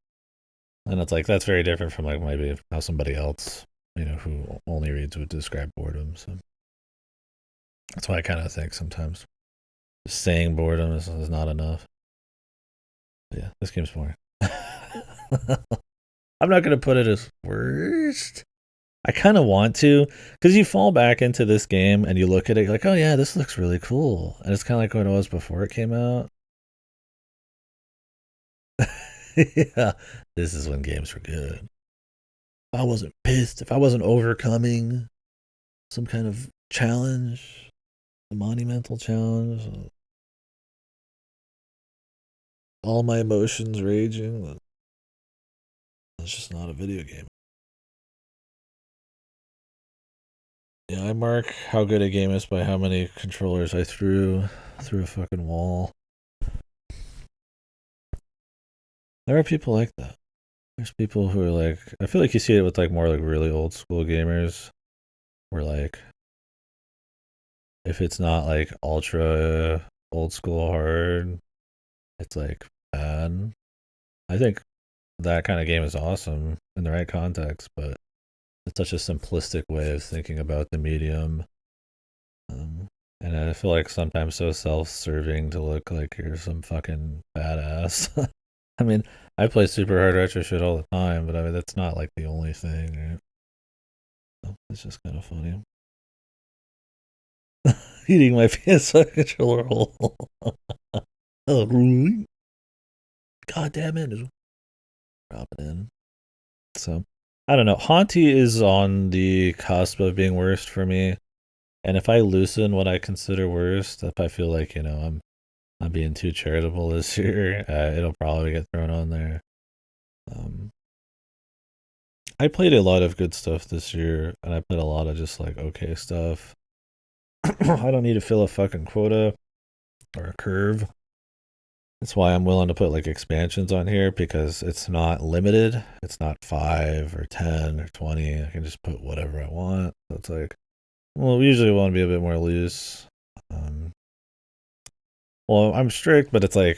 And it's like that's very different from like maybe how somebody else, who only reads would describe boredom. So that's why I kind of think sometimes just saying boredom is not enough. But yeah, this game's boring. I'm not gonna put it as worst. I kind of want to, because you fall back into this game and you look at it like, oh yeah, this looks really cool, and it's kind of like what it was before it came out. Yeah, this is when games were good. If I wasn't pissed, if I wasn't overcoming some kind of challenge, a monumental challenge, all my emotions raging, it's just not a video game. Yeah, I mark how good a game is by how many controllers I threw through a fucking wall. There are people like that. There's people who are like, I feel like you see it with like more like really old school gamers, where like if it's not like ultra old school hard, it's like bad. I think that kind of game is awesome in the right context, but it's such a simplistic way of thinking about the medium. And I feel like sometimes so self-serving to look like you're some fucking badass. I mean, I play super hard retro shit all the time, but I mean that's not like the only thing, right? So it's just kind of funny. Eating my PS5 controller whole. Oh, God damn it! Drop it in. So I don't know. Haunty is on the cusp of being worst for me, and if I loosen what I consider worst, if I feel like I'm being too charitable this year, it'll probably get thrown on there. Um, I played a lot of good stuff this year, and I played a lot of just like okay stuff. I don't need to fill a fucking quota or a curve. That's why I'm willing to put like expansions on here because it's not limited. It's not 5 or 10 or 20. I can just put whatever I want. So it's like, well, we usually want to be a bit more loose. Um, well, I'm strict, but it's like,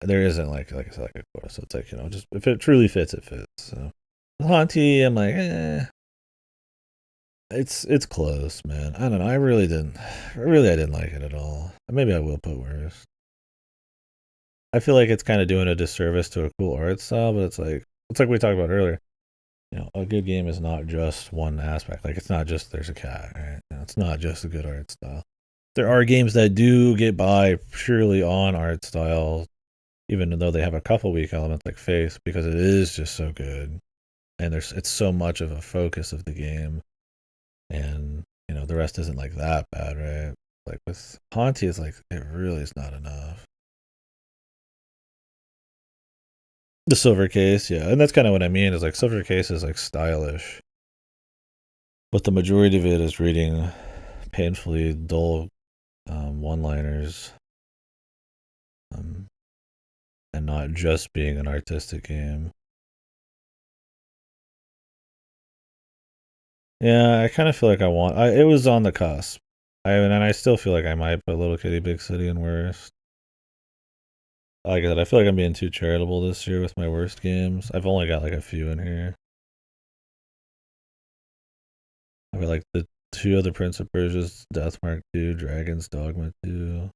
there isn't like I said, like a quota. So it's like, just if it truly fits, it fits. So with Haunty, I'm like, it's close, man. I don't know. I didn't like it at all. Maybe I will put worse. I feel like it's kind of doing a disservice to a cool art style, but it's like we talked about earlier. A good game is not just one aspect. Like it's not just there's a cat, right? It's not just a good art style. There are games that do get by purely on art style, even though they have a couple weak elements like Faith, because it is just so good, and it's so much of a focus of the game, and the rest isn't like that bad, right? Like with Haunty, it's like it really is not enough. The silver case, yeah, and that's kind of what I mean. Is like silver case is like stylish, but the majority of it is reading painfully dull one-liners, um, and not just being an artistic game. Yeah, I kind of feel like it was on the cusp. And I still feel like I might put Little Kitty Big City in worst. Like I said, I feel like I'm being too charitable this year with my worst games. I've only got like a few in here. I've got like the two other Prince of Persia's, Deathmark 2, Dragon's Dogma 2,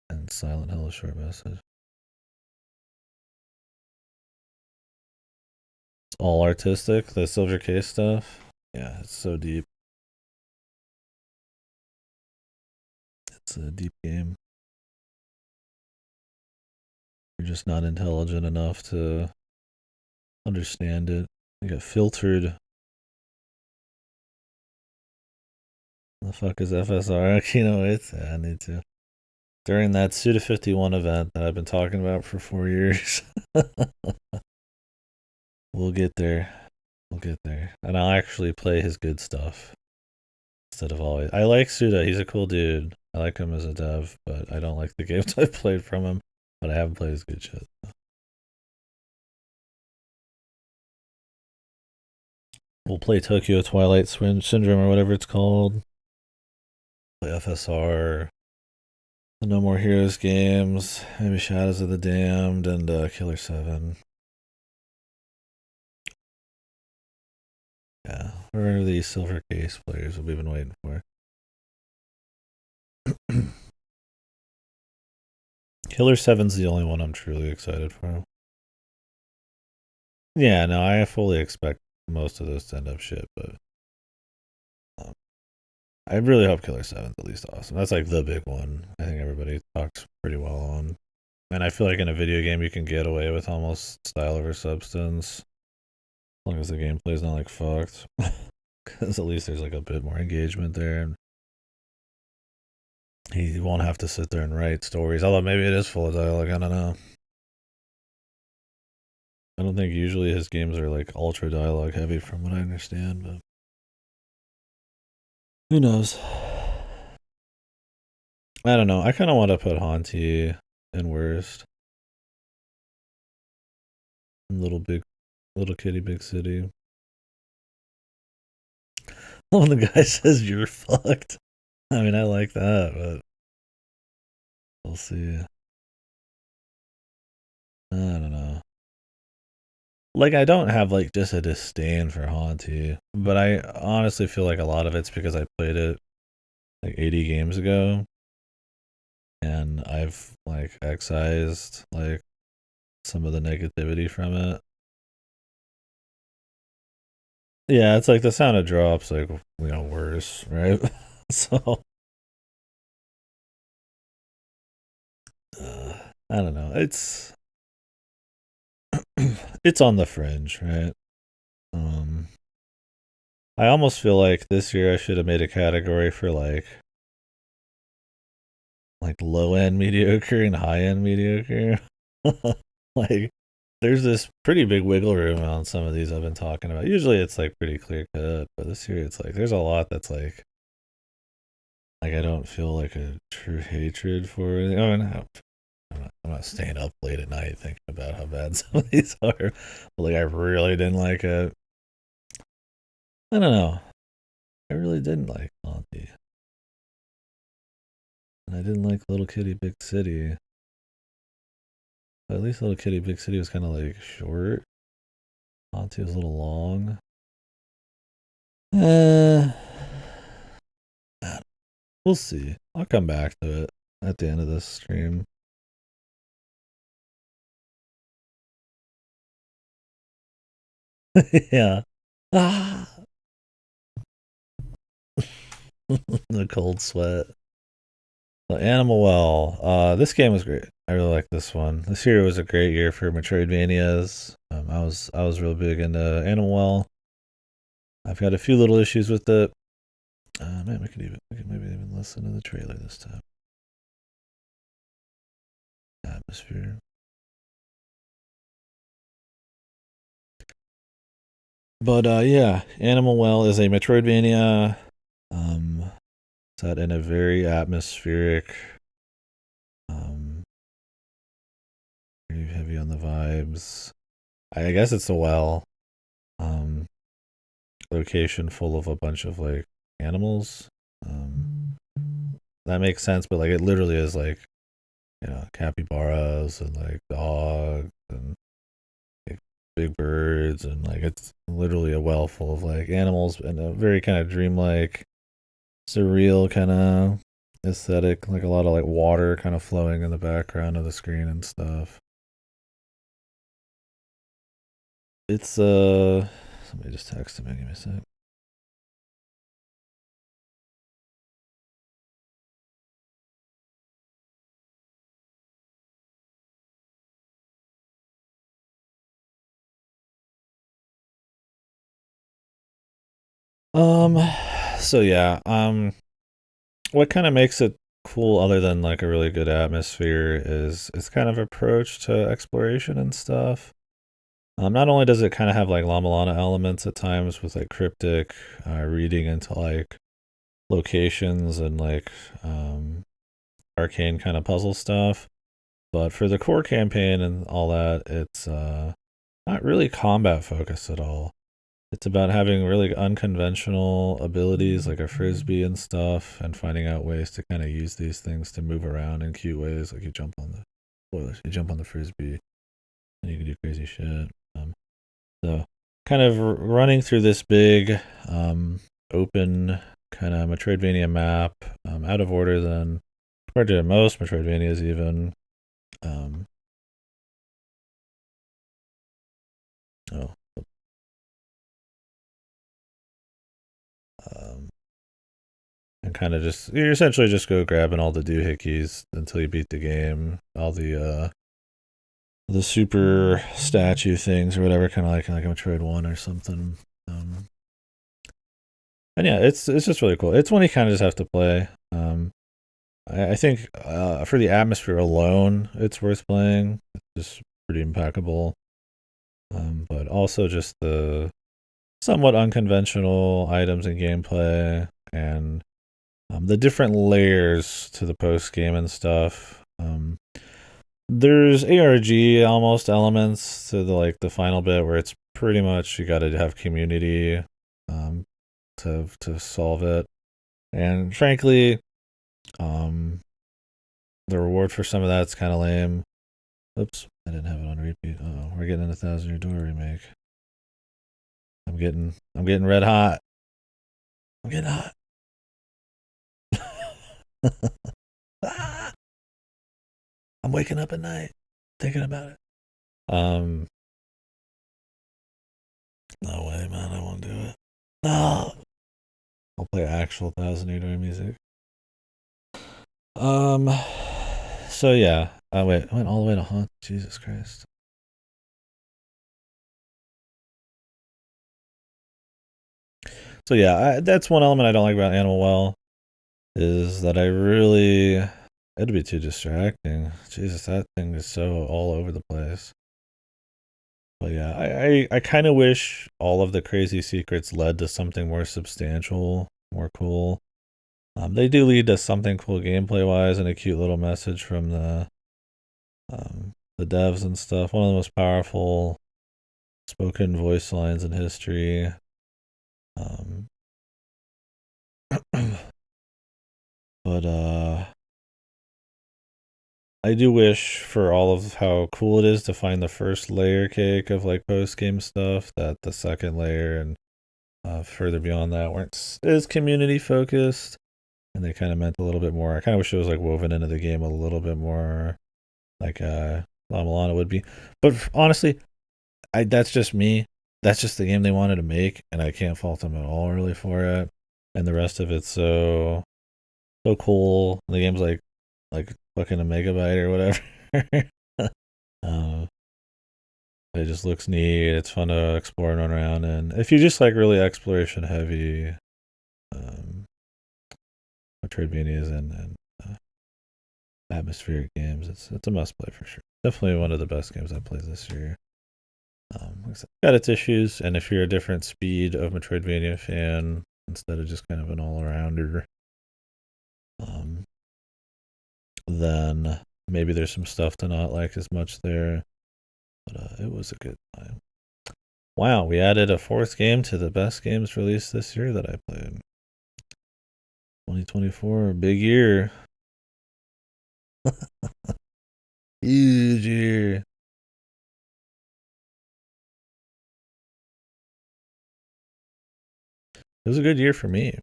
and Silent Hill: A Short Message. It's all artistic, the silver case stuff. Yeah, it's so deep. It's a deep game. You're just not intelligent enough to understand it. You get filtered. The fuck is FSR? I need to. During that Suda51 event that I've been talking about for 4 years. We'll get there. We'll get there. And I'll actually play his good stuff instead of always. I like Suda. He's a cool dude. I like him as a dev, but I don't like the games I've played from him. But I haven't played his good shit. We'll play Tokyo Twilight Syndrome or whatever it's called. Play FSR. The No More Heroes games. Maybe Shadows of the Damned and Killer 7. Yeah. Where are these silver case players that we've been waiting for? Killer 7's the only one I'm truly excited for. Yeah, no, I fully expect most of those end up shit, but um, I really hope Killer 7's at least awesome. That's like the big one. I think everybody talks pretty well on. And I feel like in a video game you can get away with almost style over substance. As long as the gameplay's not like fucked. Because at least there's like a bit more engagement there. And he won't have to sit there and write stories. Although maybe it is full of dialogue. I don't know. I don't think usually his games are like ultra dialogue heavy from what I understand. But who knows? I don't know. I kind of want to put Haunty in worst. Little kitty, big city. When the guy says you're fucked. I mean, I like that, but we'll see. I don't know. Like, I don't have like just a disdain for Haunty, but I honestly feel like a lot of it's because I played it like 80 games ago, and I've like excised like some of the negativity from it. Yeah, it's like the sound of drops, like worse, right? So I don't know. It's on the fringe, right? Um, I almost feel like this year I should have made a category for like low end mediocre and high end mediocre. Like there's this pretty big wiggle room on some of these I've been talking about. Usually it's like pretty clear cut, but this year it's like there's a lot that's like I don't feel like a true hatred for it. I mean, I'm not staying up late at night thinking about how bad some of these are. But like I really didn't like it. I don't know. I really didn't like Monty. And I didn't like Little Kitty Big City. But at least Little Kitty Big City was kind of like short. Monty was a little long. Uh, we'll see. I'll come back to it at the end of this stream. Yeah. Ah. The cold sweat. So Animal Well. This game was great. I really like this one. This year was a great year for Metroidvanias. I was real big into Animal Well. I've got a few little issues with it. Man, we could maybe even listen to the trailer this time. Atmosphere. But yeah, Animal Well is a Metroidvania. Set in a very atmospheric, um, very heavy on the vibes. I guess it's a well, um, location full of a bunch of like animals. Um, that makes sense, but like it literally is like capybaras and like dogs and like, big birds and like it's literally a well full of like animals and a very kind of dreamlike, surreal kind of aesthetic, like a lot of like water kind of flowing in the background of the screen and stuff. It's somebody just texted me, give me a sec. Um so yeah, what kind of makes it cool other than like a really good atmosphere is its kind of approach to exploration and stuff. Not only does it kind of have like Lama Lana elements at times with like cryptic reading into like locations and like arcane kind of puzzle stuff, but for the core campaign and all that, it's not really combat focused at all. It's about having really unconventional abilities like a frisbee and stuff, and finding out ways to kind of use these things to move around in cute ways. Like you jump on the frisbee, and you can do crazy shit. So, kind of running through this big, open kind of Metroidvania map, out of order than compared to most Metroidvanias, even. Um, oh, and kind of just you're essentially just go grabbing all the doohickeys until you beat the game. All the super statue things or whatever, kind of like a Metroid One or something. Um, and yeah, it's just really cool. It's one you kind of just have to play. I think for the atmosphere alone, it's worth playing. It's just pretty impeccable. But also just the somewhat unconventional items in gameplay and the different layers to the post game and stuff. There's ARG almost elements to the final bit where it's pretty much you got to have community um, to solve it. And frankly, um, the reward for some of that's kind of lame. Oops, I didn't have it on repeat. Oh, we're getting a 1,000 Year Door remake. I'm getting red hot. I'm getting hot. Ah, I'm waking up at night thinking about it. Um, no way, man. I won't do it. No, I'll play actual 1,000 Year Door music. Um, so yeah. Wait, I went all the way to Haunt. Jesus Christ. So yeah, that's one element I don't like about Animal Well is that I really it'd be too distracting. Jesus, that thing is so all over the place. But yeah, I kind of wish all of the crazy secrets led to something more substantial, more cool. They do lead to something cool gameplay wise and a cute little message from the devs and stuff. One of the most powerful spoken voice lines in history. Um, but I do wish for all of how cool it is to find the first layer cake of like post game stuff that the second layer and further beyond that weren't as community focused, and they kind of meant a little bit more. I kind of wish it was like woven into the game a little bit more, like La Milana would be. But honestly, that's just me. That's just the game they wanted to make, and I can't fault them at all really for it. And the rest of it's so cool. The game's like fucking a megabyte or whatever. um, it just looks neat. It's fun to explore and run around. And if you just like really exploration heavy, um, Metroidvanias and atmospheric games, it's a must play for sure. Definitely one of the best games I played this year. Like I said, got its issues, and if you're a different speed of Metroidvania fan instead of just kind of an all arounder, um, then maybe there's some stuff to not like as much there. But it was a good time. Wow, we added a fourth game to the best games released this year that I played. 2024, big year. Huge year. It was a good year for me.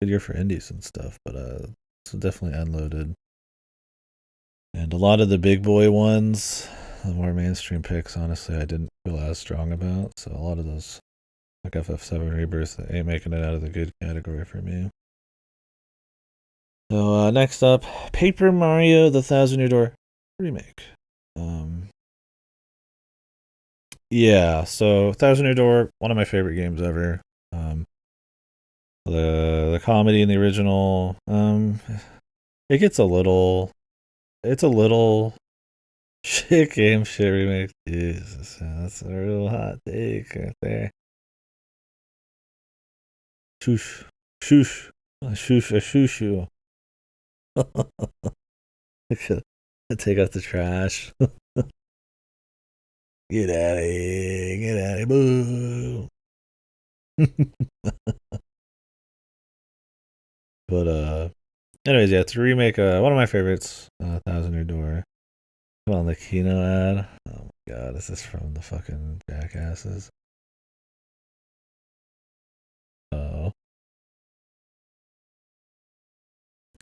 Good year for indies and stuff, but it's definitely unloaded. And a lot of the big boy ones, the more mainstream picks, honestly, I didn't feel as strong about. So a lot of those, like FF7 Rebirth, ain't making it out of the good category for me. So next up, Paper Mario: The 1,000 Year Door remake. Yeah, so 1,000 Year Door, one of my favorite games ever. Um, the comedy in the original, it gets it's a little shit game shit remake. Jesus, that's a real hot take right there. Shoosh, shoosh, a shoo. Take out the trash. Get out of here, get out of here, boo. But anyways, yeah, to remake one of my favorites, 1,000 Year Door. Come on, the Kino ad. Oh my god, is this from the fucking jackasses? Oh.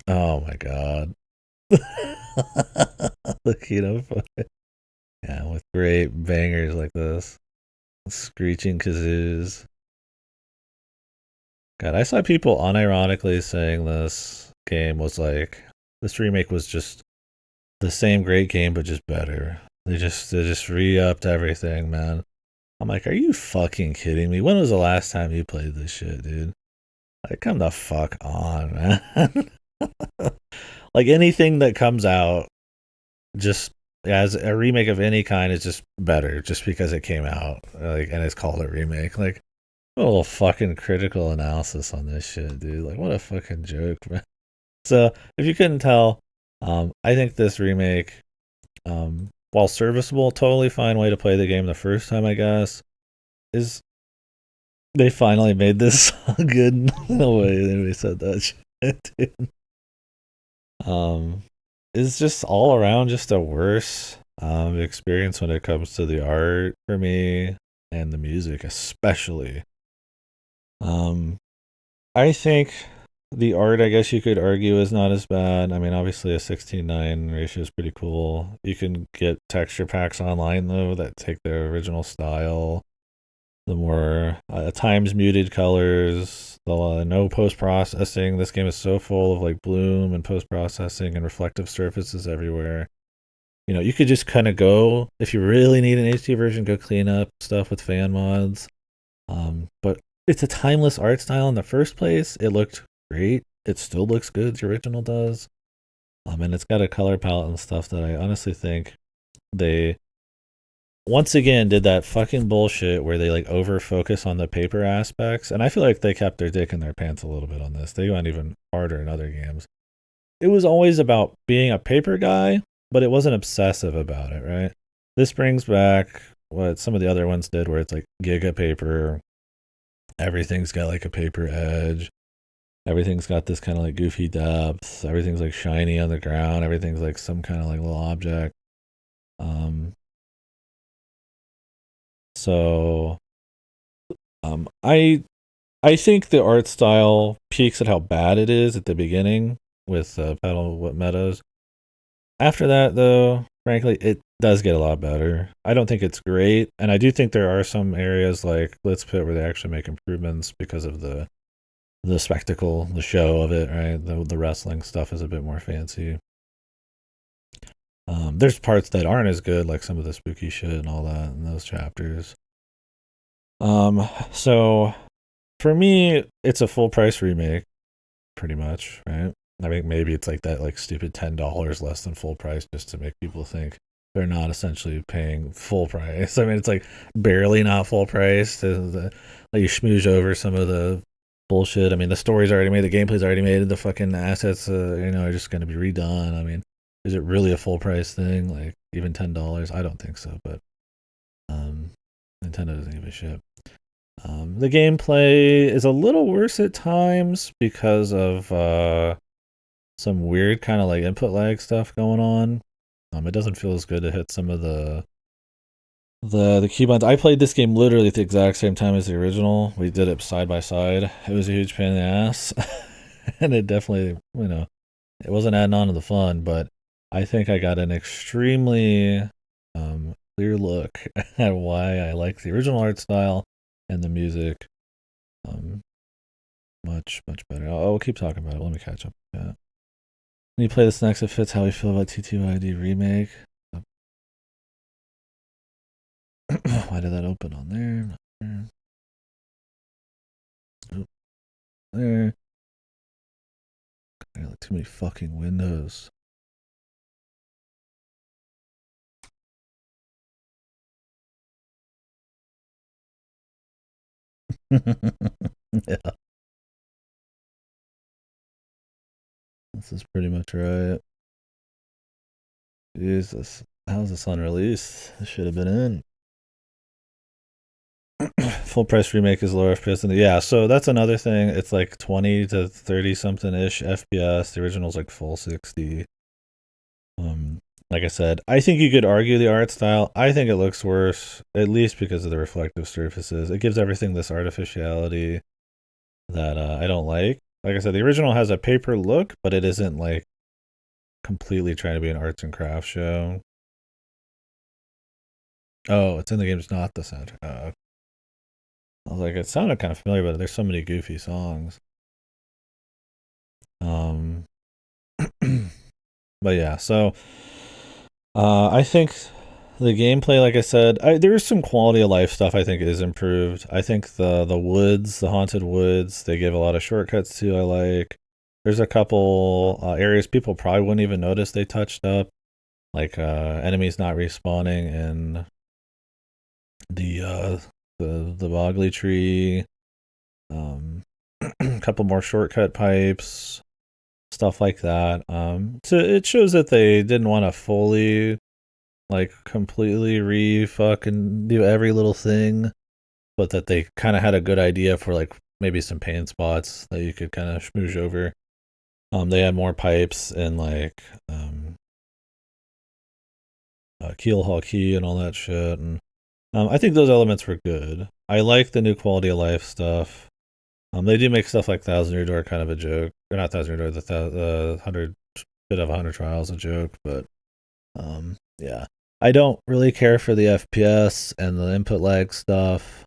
Oh my god. The Kino footage. Yeah, with great bangers like this. Screeching kazoos. God, I saw people unironically saying this game was like this remake was just the same great game but just better. They just re-upped everything, man. I'm like, are you fucking kidding me? When was the last time you played this shit, dude? Like, come the fuck on, man. Like anything that comes out just as a remake of any kind is just better just because it came out, like, and it's called a remake. Like, what a little fucking critical analysis on this shit, dude. Like, what a fucking joke, man. So, if you couldn't tell, I think this remake, while serviceable, totally fine way to play the game the first time, I guess, is they finally made this good. No way anybody said that shit, dude. Um, it's just all around just a worse experience when it comes to the art for me and the music, especially. Um, I think the art, I guess you could argue, is not as bad. I mean, obviously, a 16:9 ratio is pretty cool. You can get texture packs online, though, that take the original style. The more times muted colors, the no post processing. This game is so full of like bloom and post processing and reflective surfaces everywhere. You know, you could just kind of go, if you really need an HD version, go clean up stuff with fan mods. But it's a timeless art style in the first place. It looked great. It still looks good. The original does. And it's got a color palette and stuff that I honestly think they once again did that fucking bullshit where they like over focus on the paper aspects. And I feel like they kept their dick in their pants a little bit on this. They went even harder in other games. It was always about being a paper guy, but it wasn't obsessive about it, right? This brings back what some of the other ones did, where it's like giga paper. Everything's got like a paper edge. Everything's got this kind of like goofy depth. Everything's like shiny on the ground. Everything's like some kind of like little object. Um, so I think the art style peaks at how bad it is at the beginning with Petal What Meadows. After that, though, frankly, it does get a lot better. I don't think it's great, and I do think there are some areas like Let's Pit where they actually make improvements because of the spectacle, the show of it. Right, the wrestling stuff is a bit more fancy. There's parts that aren't as good, like some of the spooky shit and all that in those chapters. So for me, it's a full price remake, pretty much, right? I mean, maybe it's like that, like stupid $10 less than full price, just to make people think they're not essentially paying full price. I mean, it's like barely not full price. Like you schmooze over some of the bullshit. I mean, the story's already made, the gameplay's already made, the fucking assets, are just going to be redone. I mean, is it really a full price thing? Like even $10? I don't think so, but um, Nintendo doesn't give a shit. The gameplay is a little worse at times because of some weird kind of like input lag stuff going on. It doesn't feel as good to hit some of the keybinds. I played this game literally at the exact same time as the original. We did it side by side. It was a huge pain in the ass, and it definitely, it wasn't adding on to the fun. But I think I got an extremely clear look at why I like the original art style and the music much better. I'll keep talking about it. Let me catch up with that. When you play this next, it fits how we feel about TTYD remake. Why did that open on there? Not there. Oh, there. I got like too many fucking windows. Yeah, this is pretty much right. Jesus, how's this unreleased? This should have been in. Full price remake is lower FPS than yeah, so that's another thing. It's like 20 to 30 something ish FPS. The original's like full 60. Like I said, I think you could argue the art style. I think it looks worse, at least because of the reflective surfaces. It gives everything this artificiality that I don't like. Like I said, the original has a paper look, but it isn't like completely trying to be an arts and crafts show. Oh, it's in the game. It's not the soundtrack. I was like, it sounded kind of familiar, but there's so many goofy songs. Um, but yeah, so I think the gameplay, like I said, there's some quality of life stuff I think is improved. I think the woods, the haunted woods, they give a lot of shortcuts to. I like. There's a couple areas people probably wouldn't even notice they touched up, like enemies not respawning in the the boggly tree. A couple more shortcut pipes, stuff like that. So it shows that they didn't want to fully like completely re fucking do every little thing, but that they kind of had a good idea for like maybe some pain spots that you could kind of schmooze over. They had more pipes and like keel haul key and all that shit, and I think those elements were good. I like the new quality of life stuff. They do make stuff like Thousand Year Door kind of a joke, or not Thousand Year Door, the hundred bit of 100 Trials a joke, but yeah, I don't really care for the FPS and the input lag stuff.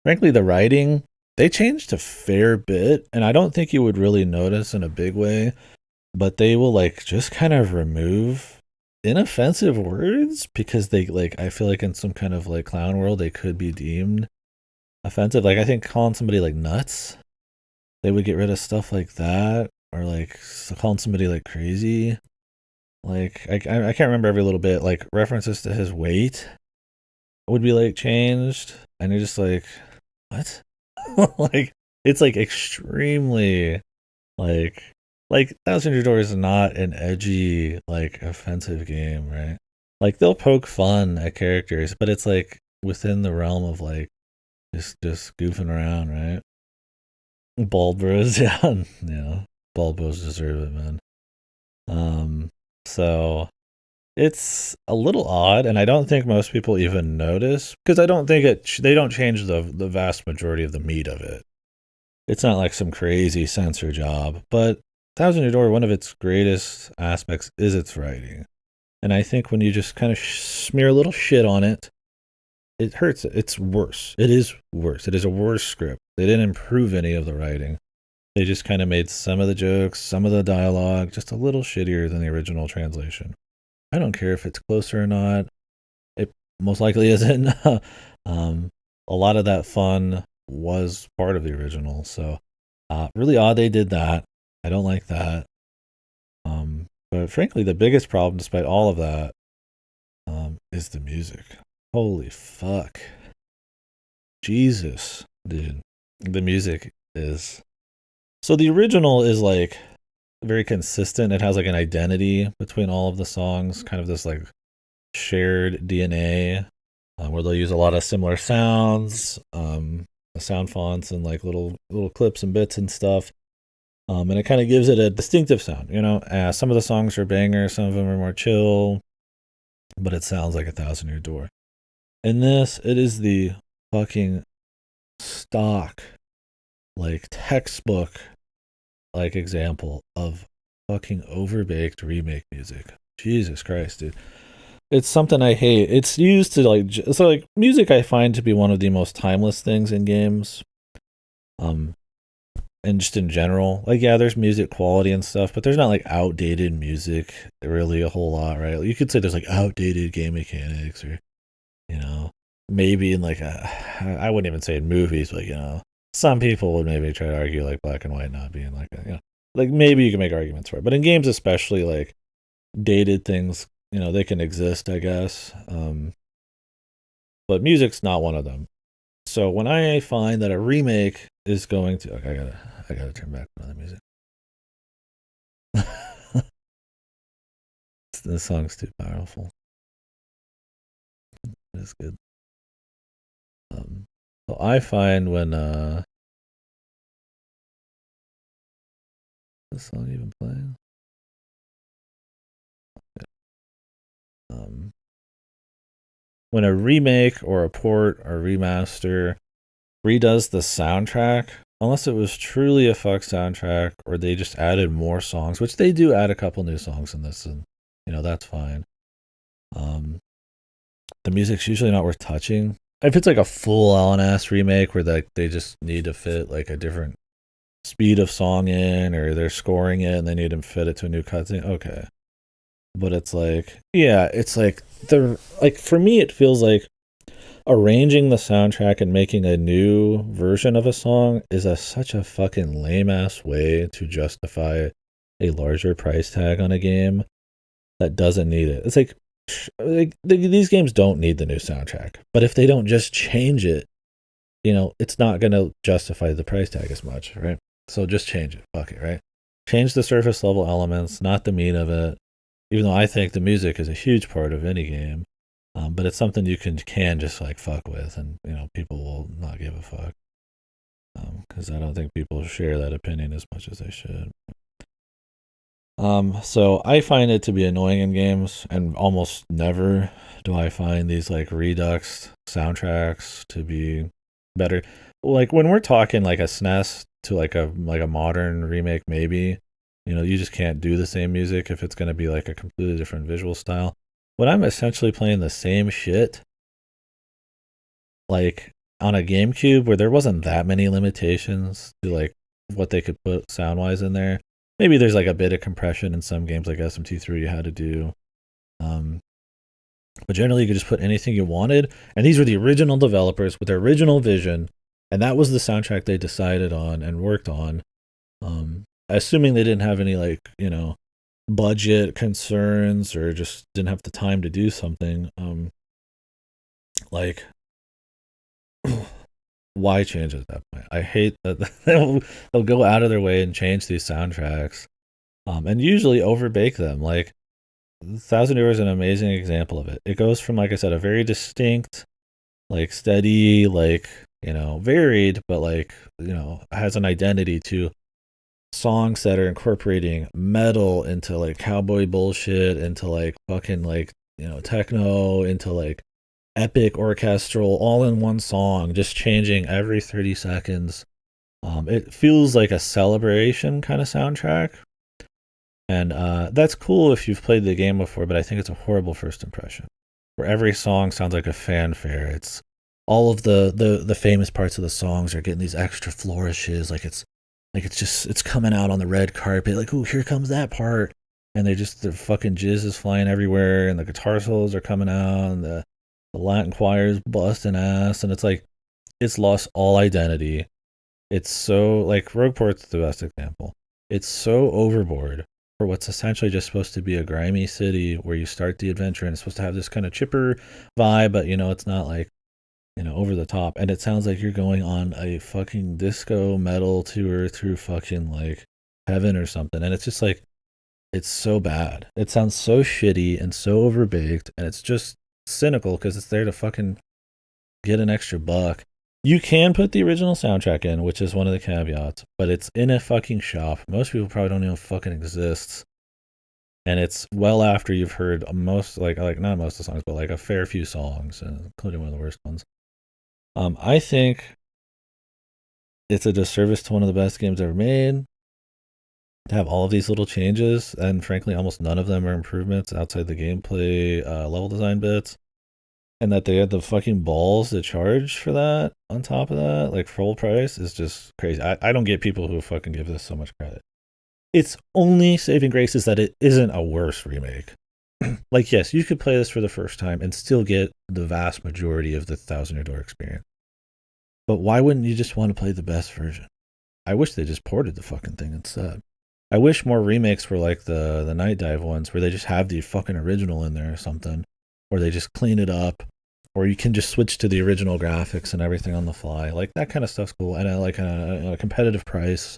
Frankly, the writing they changed a fair bit, and I don't think you would really notice in a big way. But they will like just kind of remove inoffensive words because they like I feel like in some kind of like clown world they could be deemed offensive. Like I think calling somebody like nuts, they would get rid of stuff like that, or like calling somebody like crazy. Like I can't remember every little bit. Like references to his weight would be like changed, and you're just like, what? Like it's like extremely like Thousand Year Door is not an edgy like offensive game, right? Like they'll poke fun at characters, but it's like within the realm of like just goofing around, right? Bald bros, yeah, yeah. Bald bros deserve it, man. Um, so it's a little odd, and I don't think most people even notice because I don't think they don't change the vast majority of the meat of it. It's not like some crazy censor job, but Thousand Year Door, one of its greatest aspects is its writing. And I think when you just kind of smear a little shit on it, it hurts it. It's worse. It is worse. It is a worse script. They didn't improve any of the writing. They just kind of made some of the jokes, some of the dialogue just a little shittier than the original translation. I don't care if it's closer or not. It most likely isn't. A lot of that fun was part of the original. So, really odd they did that. I don't like that. But frankly, the biggest problem, despite all of that, is the music. Holy fuck. Jesus, dude. The music is. So the original is like very consistent. It has like an identity between all of the songs, kind of this like shared DNA where they'll use a lot of similar sounds, sound fonts, and like little clips and bits and stuff. And it kind of gives it a distinctive sound. You know, some of the songs are bangers, some of them are more chill, but it sounds like a Thousand Year Door. In this, it is the fucking stock, like textbook, like example of fucking overbaked remake music. Jesus Christ, dude. It's something I hate. It's used to like so like music I find to be one of the most timeless things in games. Um and just in general. Like yeah, there's music quality and stuff, but there's not like outdated music really a whole lot, right? You could say there's like outdated game mechanics or you know, maybe in like I wouldn't even say in movies, but you know, some people would maybe try to argue like black and white not being like a, you know, like maybe you can make arguments for it. But in games especially like dated things, you know, they can exist, I guess. But music's not one of them. So when I find that a remake is going to, okay, I gotta turn back on the music. This song's too powerful. It's good. So I find when this song even playing? Um, when a remake or a port or remaster redoes the soundtrack, unless it was truly a fuck soundtrack or they just added more songs, which they do add a couple new songs in this, and you know that's fine. The music's usually not worth touching. if it's like a full on ass remake where like they just need to fit like a different speed of song in, or they're scoring it and they need to fit it to a new cutscene, okay. But it's like, yeah, it's like the like for me it feels like arranging the soundtrack and making a new version of a song is such a fucking lame ass way to justify a larger price tag on a game that doesn't need it. It's like these games don't need the new soundtrack, but if they don't just change it, it's not going to justify the price tag as much, right? So just change it. Fuck it, right? Change the surface level elements, not the meat of it. Even though I think the music is a huge part of any game, but it's something you can just like fuck with, and people will not give a fuck, because I don't think people share that opinion as much as they should. So I find it to be annoying in games, and almost never do I find these like redux soundtracks to be better. Like when we're talking like a SNES to like a modern remake, maybe you just can't do the same music if it's going to be like a completely different visual style. When I'm essentially playing the same shit, like on a GameCube where there wasn't that many limitations to like what they could put sound wise in there. Maybe there's like a bit of compression in some games like SMT3 you had to do. But generally you could just put anything you wanted. And these were the original developers with their original vision. And that was the soundtrack they decided on and worked on. Assuming they didn't have any like, budget concerns or just didn't have the time to do something. Like why change at that point? I hate that they'll go out of their way and change these soundtracks, and usually overbake them. Like Thousand Years is an amazing example of it. It goes from, like I said, a very distinct, like steady, like varied, but like has an identity to songs that are incorporating metal into like cowboy bullshit, into like fucking like techno, into like epic orchestral, all in one song, just changing every 30 seconds. It feels like a celebration kind of soundtrack, and that's cool if you've played the game before, but I think it's a horrible first impression where every song sounds like a fanfare. It's all of the famous parts of the songs are getting these extra flourishes, like it's coming out on the red carpet, like, ooh, here comes that part, and the fucking jizz is flying everywhere, and the guitar solos are coming out, and the Latin choir's busting ass, and it's like it's lost all identity. It's so like Rogueport's the best example. It's so overboard for what's essentially just supposed to be a grimy city where you start the adventure, and it's supposed to have this kind of chipper vibe, but it's not like over the top, and it sounds like you're going on a fucking disco metal tour through fucking like heaven or something, and it's just like it's so bad. It sounds so shitty and so overbaked, and it's just cynical because it's there to fucking get an extra buck. You can put the original soundtrack in, which is one of the caveats, but it's in a fucking shop. Most people probably don't even fucking exists. And it's well after you've heard most, like not most of the songs, but like a fair few songs, including one of the worst ones. I think it's a disservice to one of the best games ever made to have all of these little changes, and frankly, almost none of them are improvements outside the gameplay, level design bits, and that they had the fucking balls to charge for that on top of that, like full price, is just crazy. I don't get people who fucking give this so much credit. Its only saving grace is that it isn't a worse remake. Like, yes, you could play this for the first time and still get the vast majority of the Thousand Year Door experience. But why wouldn't you just want to play the best version? I wish they just ported the fucking thing instead. I wish more remakes were like the Night Dive ones, where they just have the fucking original in there or something, or they just clean it up, or you can just switch to the original graphics and everything on the fly. Like that kind of stuff's cool, and like a competitive price.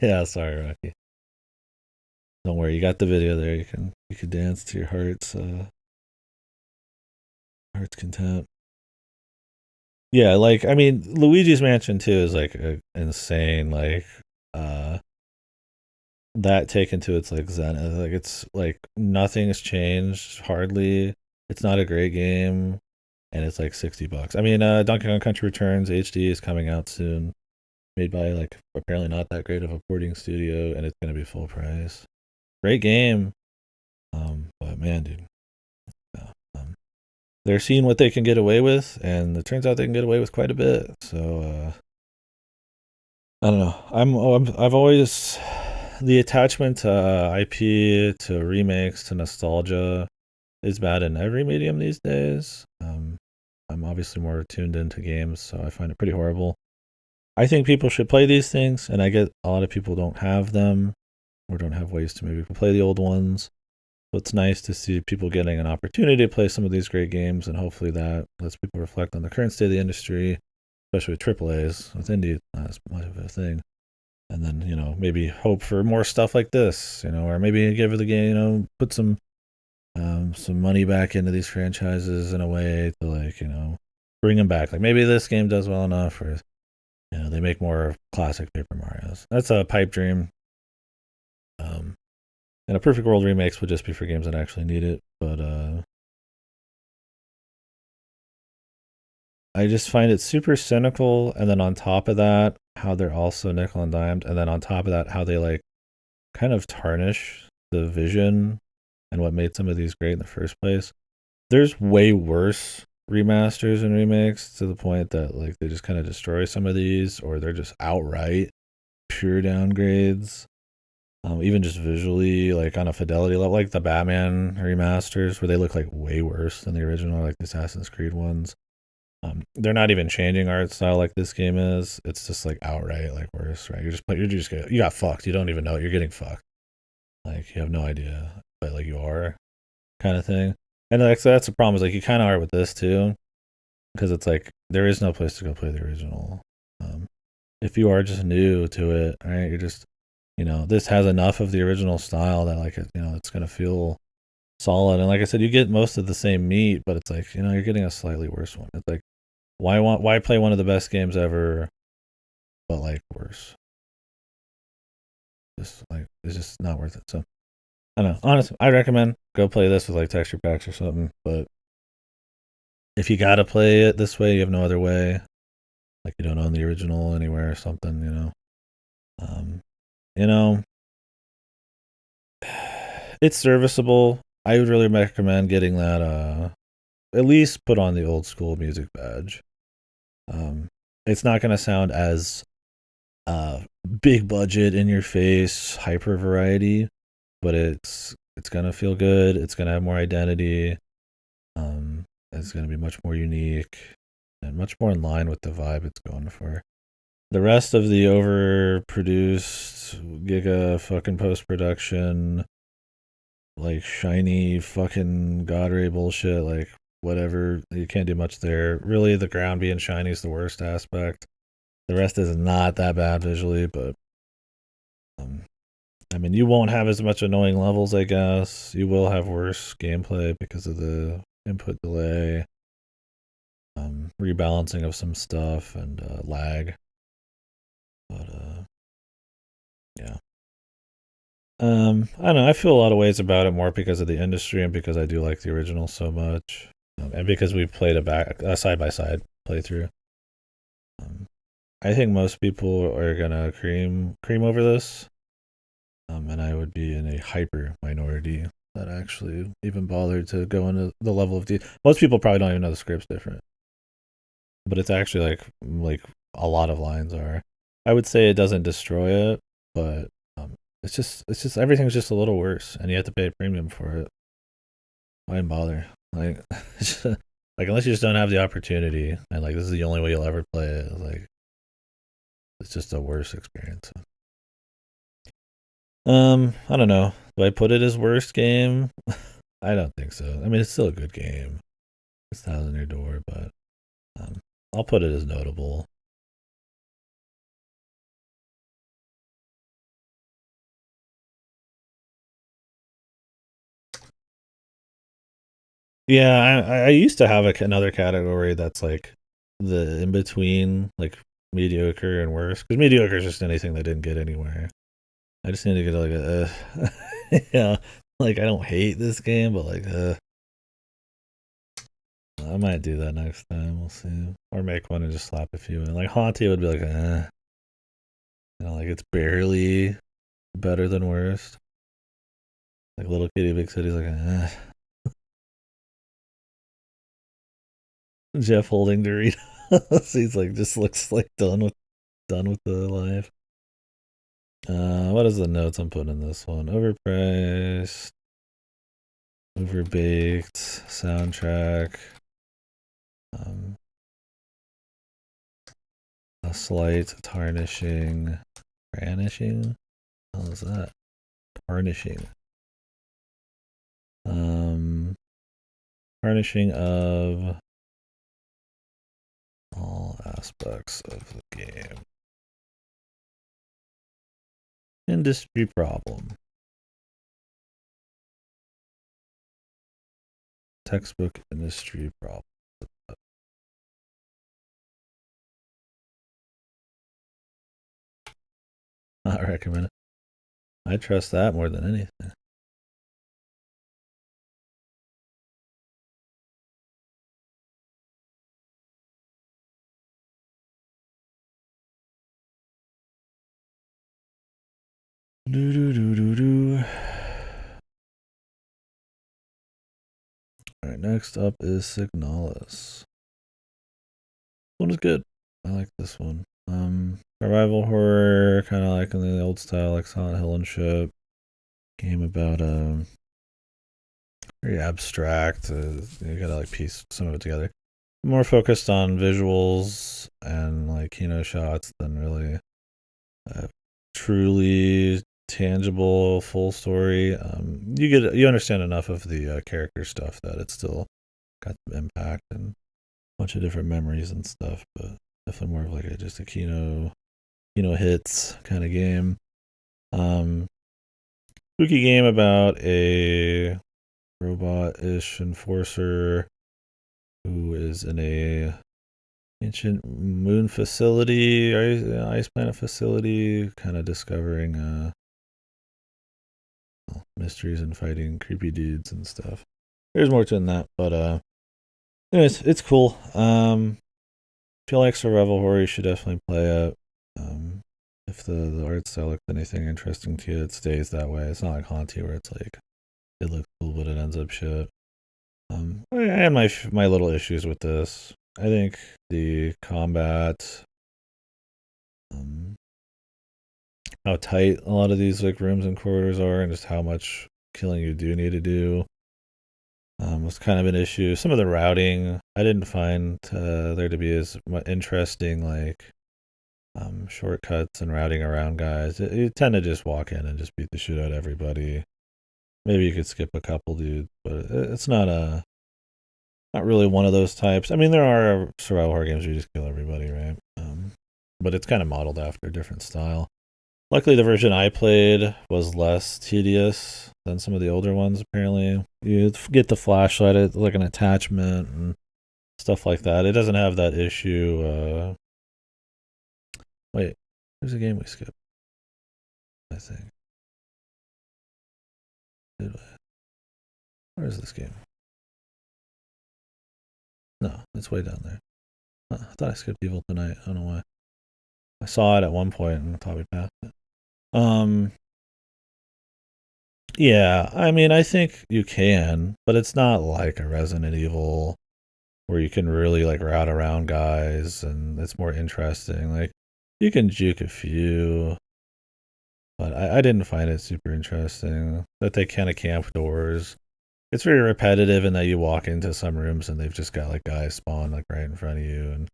Yeah, sorry, Rocky. Don't worry, you got the video there. You can dance to your heart's content. Yeah, like I mean, Luigi's Mansion 2 is like insane. Like, uh, that taken to its like zenith. Like it's like nothing has changed hardly. It's not a great game, and it's like $60. I mean, Donkey Kong Country Returns HD is coming out soon, made by like apparently not that great of a porting studio, and it's gonna be full price. Great game, But man, dude, yeah, they're seeing what they can get away with, and it turns out they can get away with quite a bit. So I don't know. I've always the attachment to IP, to remakes, to nostalgia is bad in every medium these days. I'm obviously more tuned into games, so I find it pretty horrible. I think people should play these things, and I get a lot of people don't have them or don't have ways to maybe play the old ones. So it's nice to see people getting an opportunity to play some of these great games, and hopefully that lets people reflect on the current state of the industry, especially with AAAs. With indie, not as much of a thing. And then, maybe hope for more stuff like this, or maybe give the game, put some money back into these franchises in a way to bring them back. Like maybe this game does well enough, or they make more classic Paper Mario's. That's a pipe dream. And a perfect world remakes would just be for games that actually need it. But I just find it super cynical. And then on top of that, how they're also nickel and dimed. And then on top of that, how they kind of tarnish the vision and what made some of these great in the first place. There's way worse remasters and remakes to the point that they just kind of destroy some of these, or they're just outright pure downgrades. Even just visually, on a fidelity level, like the Batman remasters, where they look like way worse than the original, like the Assassin's Creed ones. They're not even changing art style like this game is. It's just outright worse, right? You got fucked. You don't even know you're getting fucked. You have no idea, but you are, kind of thing. And so that's the problem. Is you kind of are with this too, because it's there is no place to go play the original. If you are just new to it, right? You're just this has enough of the original style that it's gonna feel solid. And like I said, you get most of the same meat, but it's you're getting a slightly worse one. It's why play one of the best games ever, but worse? Just it's just not worth it. So I don't know. Honestly, I recommend go play this with texture packs or something. But if you gotta play it this way, you have no other way. You don't own the original anywhere or something, Um, you know, it's serviceable. I would really recommend getting that. At least put on the old school music badge. It's not gonna sound as big budget, in your face, hyper variety, but it's gonna feel good. It's gonna have more identity. It's gonna be much more unique and much more in line with the vibe it's going for. The rest of the overproduced giga fucking post production, shiny fucking god ray bullshit, whatever, you can't do much there. Really, the ground being shiny is the worst aspect. The rest is not that bad visually, but um, I mean, you won't have as much annoying levels, I guess. You will have worse gameplay because of the input delay, rebalancing of some stuff, and lag. But yeah. I don't know. I feel a lot of ways about it, more because of the industry and because I do like the original so much, and because we played a side by side playthrough. Um, I think most people are gonna cream over this, and I would be in a hyper minority that actually even bothered to go into the level of detail. Most people probably don't even know the script's different, but it's actually a lot of lines are. I would say it doesn't destroy it, but it's just everything's just a little worse, and you have to pay a premium for it. Why bother? Unless you just don't have the opportunity, and this is the only way you'll ever play it. It's just a worse experience. I don't know. Do I put it as worst game? I don't think so. I mean, it's still a good game. It's Thousand Year Door, but um, I'll put it as notable. Yeah, I used to have another category that's the in between, mediocre and worse. Because mediocre is just anything that didn't get anywhere. I just need to get yeah, I don't hate this game, but I might do that next time. We'll see, or make one and just slap a few in. Haunty would be it's barely better than worst. Like Little Kitty, Big City's like, Jeff holding Doritos. He's like, just looks like done with the life. What is the notes I'm putting in this one? Overpriced, overbaked, soundtrack, a slight tarnishing, tarnishing. What was that? Tarnishing. Tarnishing of all aspects of the game. Industry problem. Textbook industry problem. Not recommended. I trust that more than anything. Do do do do do. All right, next up is Signalis. This one is good. I like this one. Survival horror, kind of like in the old style, like Silent Hill and shit. Game about very abstract. You gotta like piece some of it together. More focused on visuals and like keynote shots than really truly tangible full story. You understand enough of the character stuff that it's still got some impact and a bunch of different memories and stuff, but definitely more of like just a keynote hits kind of game. Spooky game about a robot-ish enforcer who is in a ancient moon facility, ice planet facility, kind of discovering mysteries and fighting creepy dudes and stuff. There's more to it than that, but anyways, it's cool. If you like survival horror, you should definitely play it. If the art style looks anything interesting to you, it stays that way. It's not like Haunty where it's like it looks cool but it ends up shit. I had my little issues with this. I think the combat, how tight a lot of these like rooms and corridors are, and just how much killing you do need to do, was kind of an issue. Some of the routing, I didn't find there to be as interesting, like shortcuts and routing around guys. You tend to just walk in and just beat the shit out of everybody. Maybe you could skip a couple dudes, but it's not really one of those types. I mean, there are survival horror games where you just kill everybody, right? But it's kind of modeled after a different style. Luckily, the version I played was less tedious than some of the older ones, apparently. You get the flashlight, it's like an attachment and stuff like that. It doesn't have that issue. Wait, there's a game we skipped, I think. Did we? Where is this game? No, it's way down there. I thought I skipped Evil Tonight. I don't know why. I saw it at one point and thought we passed it. Yeah, I mean, I think you can, but it's not like a Resident Evil where you can really like route around guys and it's more interesting. Like you can juke a few, but I didn't find it super interesting. That they kind of camp doors. It's very repetitive in that you walk into some rooms and they've just got like guys spawn like right in front of you, and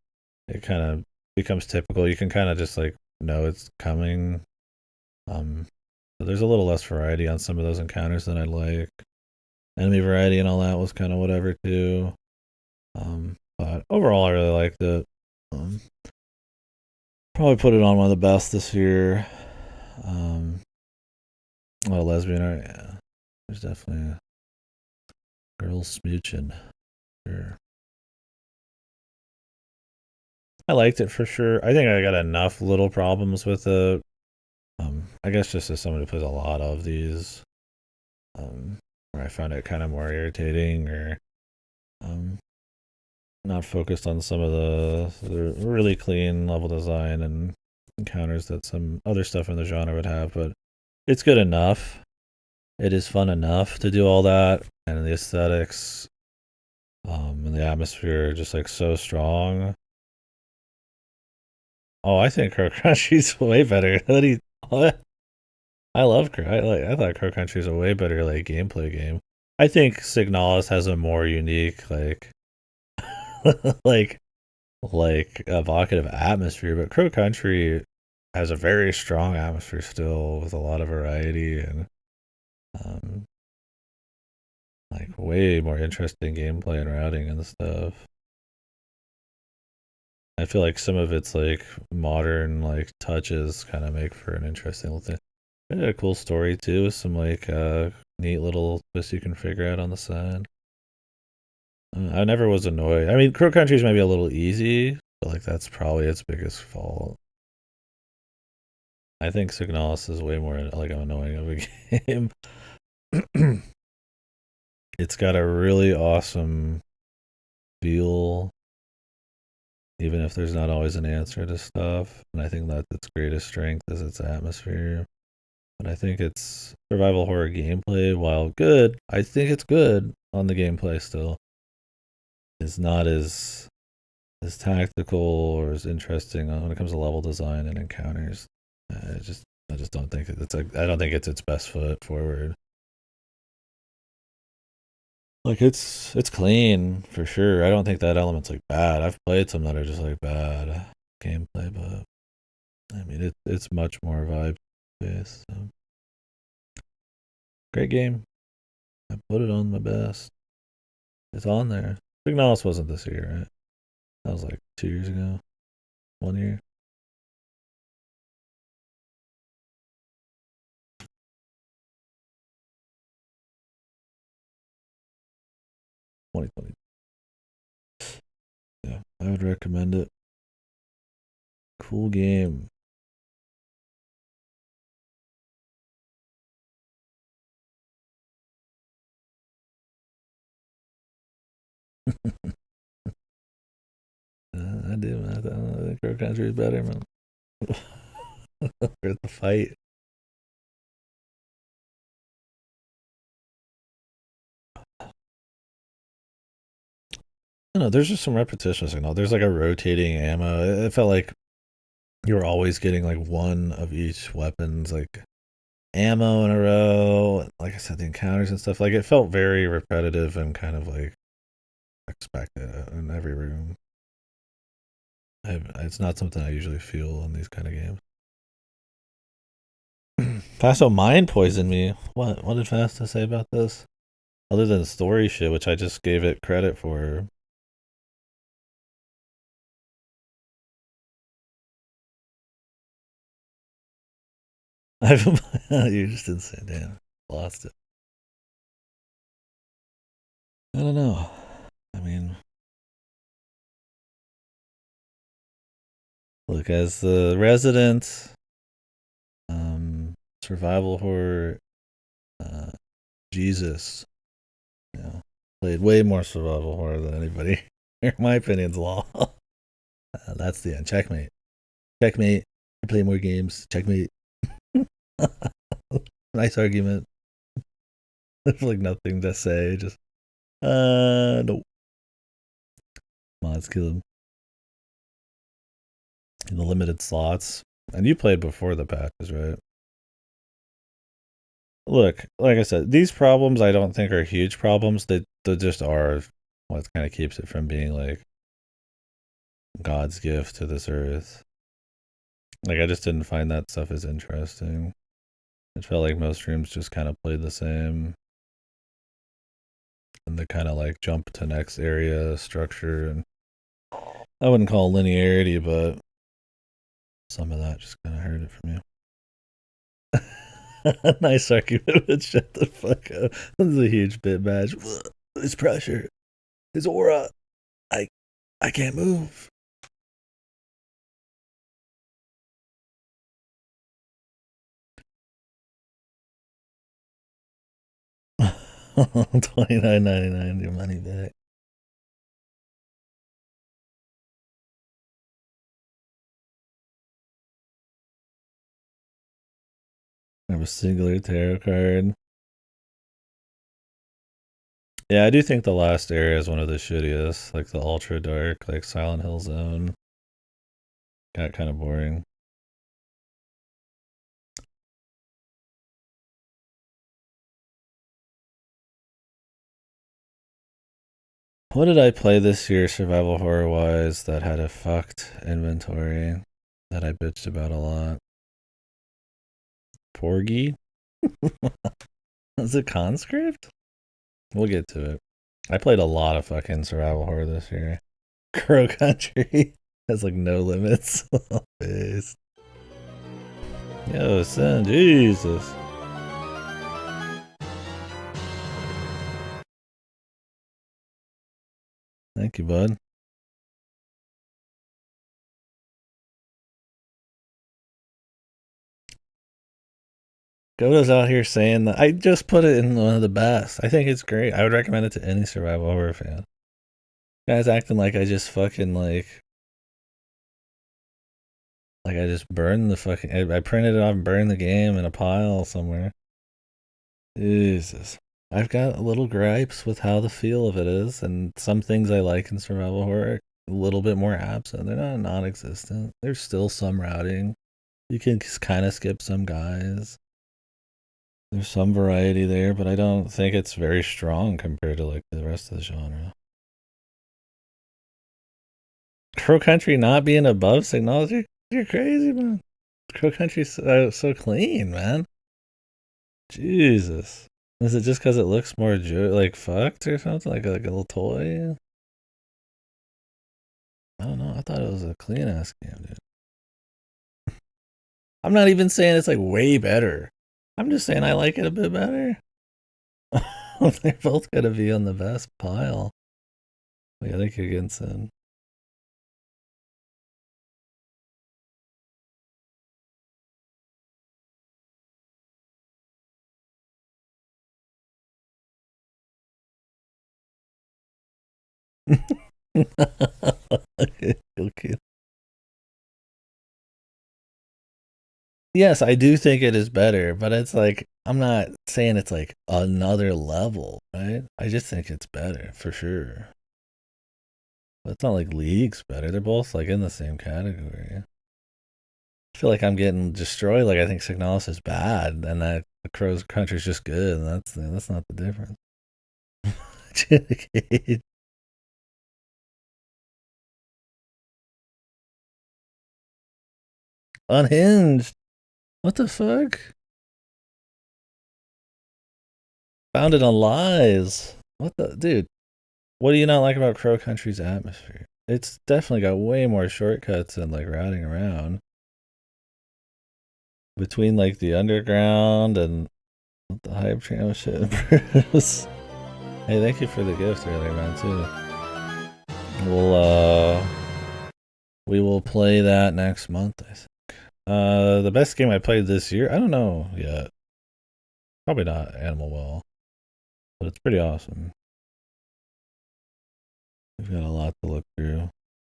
it kind of becomes typical. You can kind of just like know it's coming. But there's a little less variety on some of those encounters than I'd like. Enemy variety and all that was kind of whatever too. But overall, I really liked it. Probably put it on one of the best this year. Well, lesbian art, yeah. There's definitely a girls smooching. Sure. I liked it for sure. I think I got enough little problems with it. I guess just as someone who plays a lot of these, where I found it kind of more irritating or not focused on some of the really clean level design and encounters that some other stuff in the genre would have, but it's good enough. it is fun enough to do all that, and the aesthetics, and the atmosphere are just like so strong. Oh, I think Crow Country's way better. What? I love Crow. I thought Crow Country's a way better like gameplay game. I think Signalis has a more unique like evocative atmosphere, but Crow Country has a very strong atmosphere still with a lot of variety and um, like way more interesting gameplay and routing and stuff. I feel like some of its like modern like touches kind of make for an interesting little thing. It had a cool story too, with some like neat little twists you can figure out on the side. I never was annoyed. I mean, Crow Country's maybe a little easy, but like that's probably its biggest fault. I think Signalis is way more like annoying of a game. It's got a really awesome feel, even if there's not always an answer to stuff. And I think that its greatest strength is its atmosphere. But I think its survival horror gameplay, while good, I think it's good on the gameplay still. Is not as tactical or as interesting when it comes to level design and encounters. I just don't think it's like I don't think it's its best foot forward. Like it's clean for sure. I don't think that element's like bad. I've played some that are just like bad gameplay, but I mean it's much more vibe based. So. Great game. I put it on my best. It's on there. Signalis wasn't this year, right? That was like 2 years ago. 1 year. Twenty 2020. Yeah, I would recommend it. Cool game. I do, man. I think Crow Country is better, man. For the fight. I don't know, there's just some repetition signal. There's like a rotating ammo. It felt like you were always getting like one of each weapon's like ammo in a row. Like I said, the encounters and stuff. Like it felt very repetitive and kind of like expected in every room. It's not something I usually feel in these kind of games. Fasto mind poisoned me. What did Fasto say about this? Other than story shit, which I just gave it credit for. You just didn't say damn. Lost it. I don't know. I mean, look, as the resident survival horror uh, Jesus, you know, played way more survival horror than anybody. In my opinion's law. That's the end. Checkmate. Checkmate. I play more games. Checkmate. Nice argument. There's like nothing to say. Just no. Mods kill him in the limited slots. And you played before the patches, right? Look, like I said, these problems I don't think are huge problems. They just are what kind of keeps it from being like God's gift to this earth. Like I just didn't find that stuff as interesting. It felt like most rooms just kind of played the same, and the kind of like jump to next area structure, and I wouldn't call linearity, but some of that just kind of hurt it for me. Nice argument, but shut the fuck up. This is a huge bit badge. His pressure, his aura. I, I can't move. 29.99. Your money back. I have a singular tarot card. Yeah, I do think the last area is one of the shittiest, like the ultra dark, like Silent Hill Zone. Got kind of boring. What did I play this year, survival horror wise, that had a fucked inventory that I bitched about a lot? Porgy? Is it Conscript? We'll get to it. I played a lot of fucking survival horror this year. Crow Country has like no limits. Based. Yo, son, Jesus. Thank you, bud. Godo's out here saying that I just put it in one of the best. I think it's great. I would recommend it to any survival horror fan. Guys acting like I just fucking like I just burned the fucking. I printed it off and burned the game in a pile somewhere. Jesus. I've got little gripes with how the feel of it is, and some things I like in survival horror a little bit more absent. They're not non-existent. There's still some routing. You can kind of skip some guys. There's some variety there, but I don't think it's very strong compared to like the rest of the genre. Crow Country not being above signals, you're crazy, man. Crow Country's so clean, man. Jesus. Is it just because it looks more like fucked or something? Like a little toy? I don't know. I thought it was a clean ass game, dude. I'm not even saying it's like way better. I'm just saying I like it a bit better. They're both gonna be on the best pile. Like, I think you're getting some. Okay. Yes, I do think it is better, but it's like I'm not saying it's like another level, right? I just think it's better for sure. But it's not like League's better. They're both like in the same category. I feel like I'm getting destroyed. Like I think Signalis is bad, and that the Crow's Country's just good, and that's not the difference. Unhinged. What the fuck? Founded on lies. What the dude? What do you not like about Crow Country's atmosphere? It's definitely got way more shortcuts and like routing around between like the underground and the hype train shit. Bruce. Hey, thank you for the gift earlier, man. Too. We'll we will play that next month. I think. The best game I played this year. I don't know yet. Probably not Animal Well, but it's pretty awesome. We've got a lot to look through.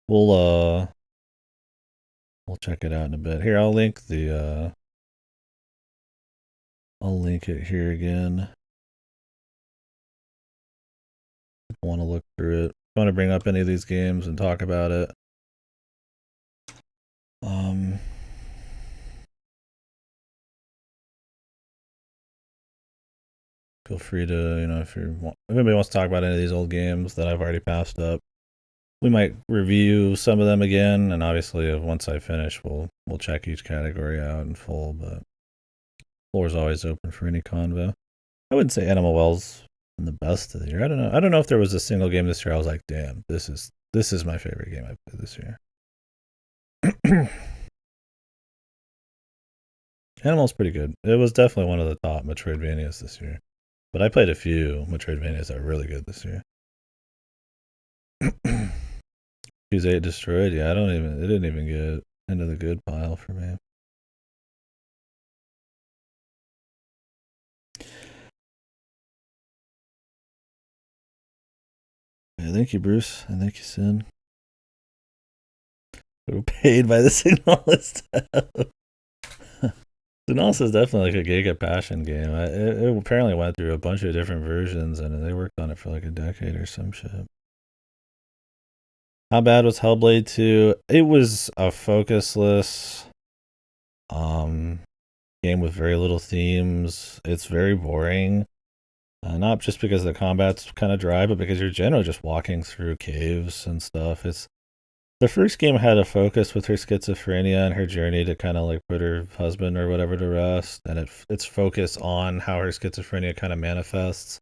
We'll check it out in a bit. Here, I'll link it here again. If you want to look through it. If you want to bring up any of these games and talk about it. Feel free to, if anybody wants to talk about any of these old games that I've already passed up, we might review some of them again. And obviously, once I finish, we'll check each category out in full. But floor's always open for any convo. I wouldn't say Animal Wells the best of the year. I don't know. I don't know if there was a single game this year I was like, damn, this is my favorite game I played this year. Animal's pretty good. It was definitely one of the top Metroidvanias this year. But I played a few Metroidvanias that were really good this year. Fuse 8 Destroyed, yeah, it didn't even get into the good pile for me. Yeah, thank you, Bruce, and thank you, Sin. We were paid by the signalist. Denals is definitely like a Giga Passion game. It apparently went through a bunch of different versions, and they worked on it for like a decade or some shit. How bad was Hellblade 2? It was a focusless um game with very little themes. It's very boring. Not just because the combat's kind of dry, but because you're generally just walking through caves and stuff. It's the first game had a focus with her schizophrenia and her journey to kind of like put her husband or whatever to rest, and it's focused on how her schizophrenia kind of manifests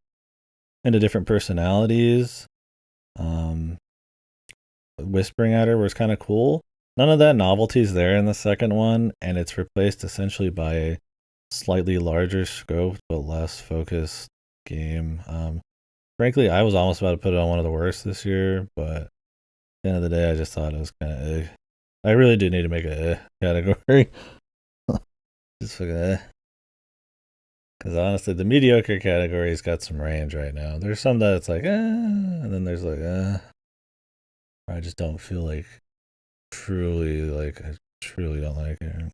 into different personalities. Um, Whispering at her was kind of cool. None of that novelty is there in the second one, and it's replaced essentially by a slightly larger scope but less focused game. Frankly, I was almost about to put it on one of the worst this year, but at the end of the day, I just thought it was kind of I really do need to make a category. Just like because honestly, the mediocre category's got some range right now. There's some that it's like, and then there's like, I just don't feel like I truly don't like it.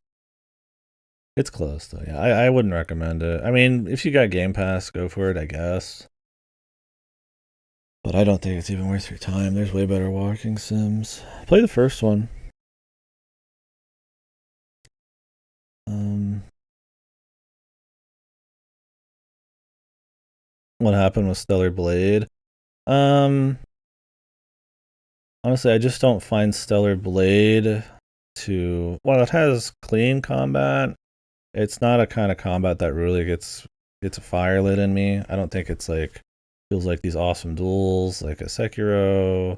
It's close though. Yeah, I wouldn't recommend it. I mean, if you got Game Pass, go for it, I guess. But I don't think it's even worth your time. There's way better walking sims. Play the first one. Um, what happened with Stellar Blade? Um, Honestly, I just don't find Stellar Blade to. Well, it has clean combat. It's not a kind of combat that really gets a fire lit in me. I don't think it's like feels like these awesome duels like a Sekiro.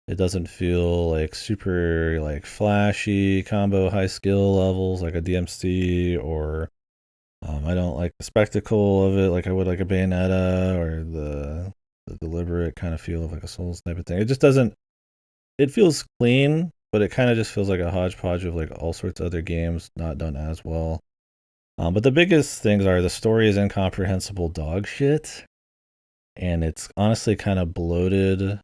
It doesn't feel like super like flashy combo high skill levels like a DMC or I don't like the spectacle of it like I would like a Bayonetta or the deliberate kind of feel of like a Souls type of thing. It just doesn't. It feels clean, but it kind of just feels like a hodgepodge of like all sorts of other games not done as well. But the biggest things are the story is incomprehensible dog shit, and it's honestly kind of bloated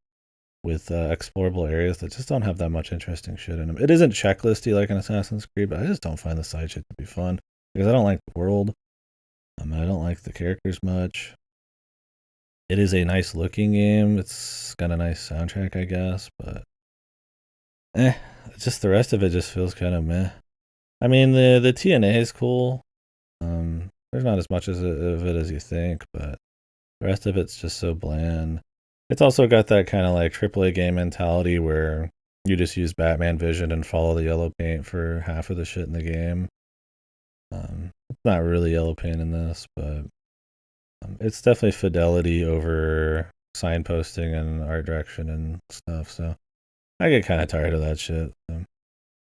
with explorable areas that just don't have that much interesting shit in them. It isn't checklisty like an Assassin's Creed, but I just don't find the side shit to be fun because I don't like the world. I don't like the characters much. It is a nice looking game. It's got a nice soundtrack, I guess, but just the rest of it just feels kind of meh. I mean, the TNA is cool. There's not as much of it as you think, but the rest of it's just so bland. It's also got that kind of like AAA game mentality where you just use Batman vision and follow the yellow paint for half of the shit in the game. It's not really yellow paint in this, but it's definitely fidelity over signposting and art direction and stuff. So I get kind of tired of that shit. So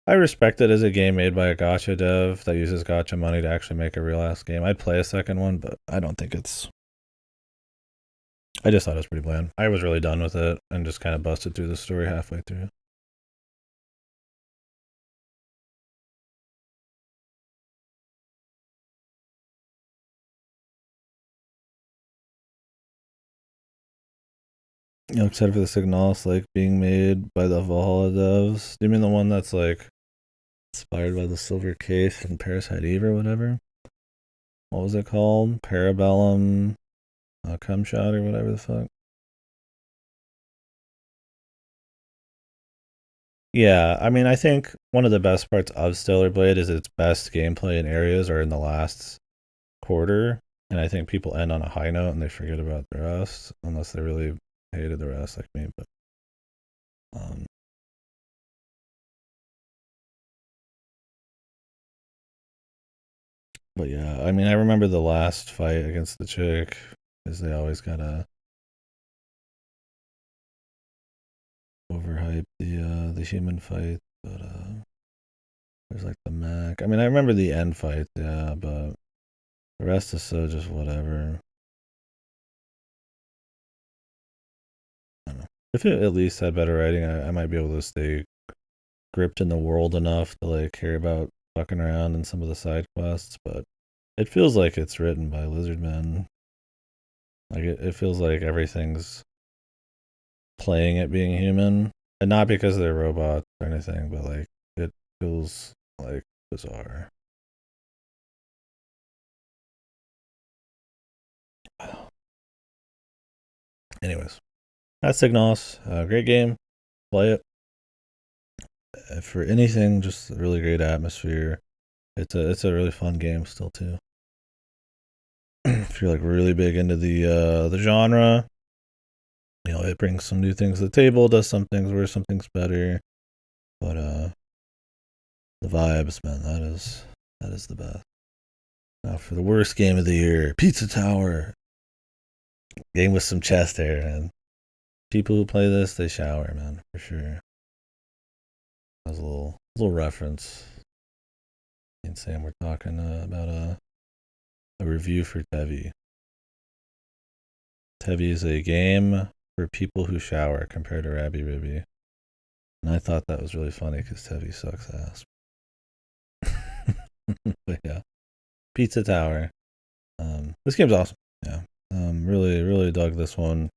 I respect it as a game made by a gotcha dev that uses gotcha money to actually make a real ass game. I'd play a second one, but I don't think it's. I just thought it was pretty bland. I was really done with it and just kind of busted through the story halfway through. Except for the Signalis like being made by the Valhalla devs. Do you mean the one that's like inspired by the Silver Case and Parasite Eve or whatever? What was it called? Parabellum, Cum Shot or whatever the fuck. Yeah, I mean, I think one of the best parts of Stellar Blade is its best gameplay and areas are in the last quarter, and I think people end on a high note and they forget about the rest, unless they really hated the rest like me. Um, but yeah, I mean, I remember the last fight against the chick, is they always gotta overhype the human fight, but there's like the mech. I mean, I remember the end fight, yeah, but the rest is so just whatever. I don't know. If it at least had better writing, I might be able to stay gripped in the world enough to like care about fucking around in some of the side quests, but it feels like it's written by Lizardmen. Like it feels like everything's playing it being human, and not because they're robots or anything, but like it feels like bizarre. Anyways, that's Signalis. Great game. Play it. For anything, just a really great atmosphere. It's a really fun game still too. If you're like really big into the genre, it brings some new things to the table, does some things where some things better. But the vibes, man, that is the best. Now for the worst game of the year, Pizza Tower. Game with some chest hair, and people who play this, they shower, man, for sure. That was a little reference. Me and Sam were talking about a review for Tevi. Tevi is a game for people who shower compared to Rabby Ribby. And I thought that was really funny because Tevi sucks ass. But yeah, Pizza Tower. This game's awesome. Yeah, really, really dug this one.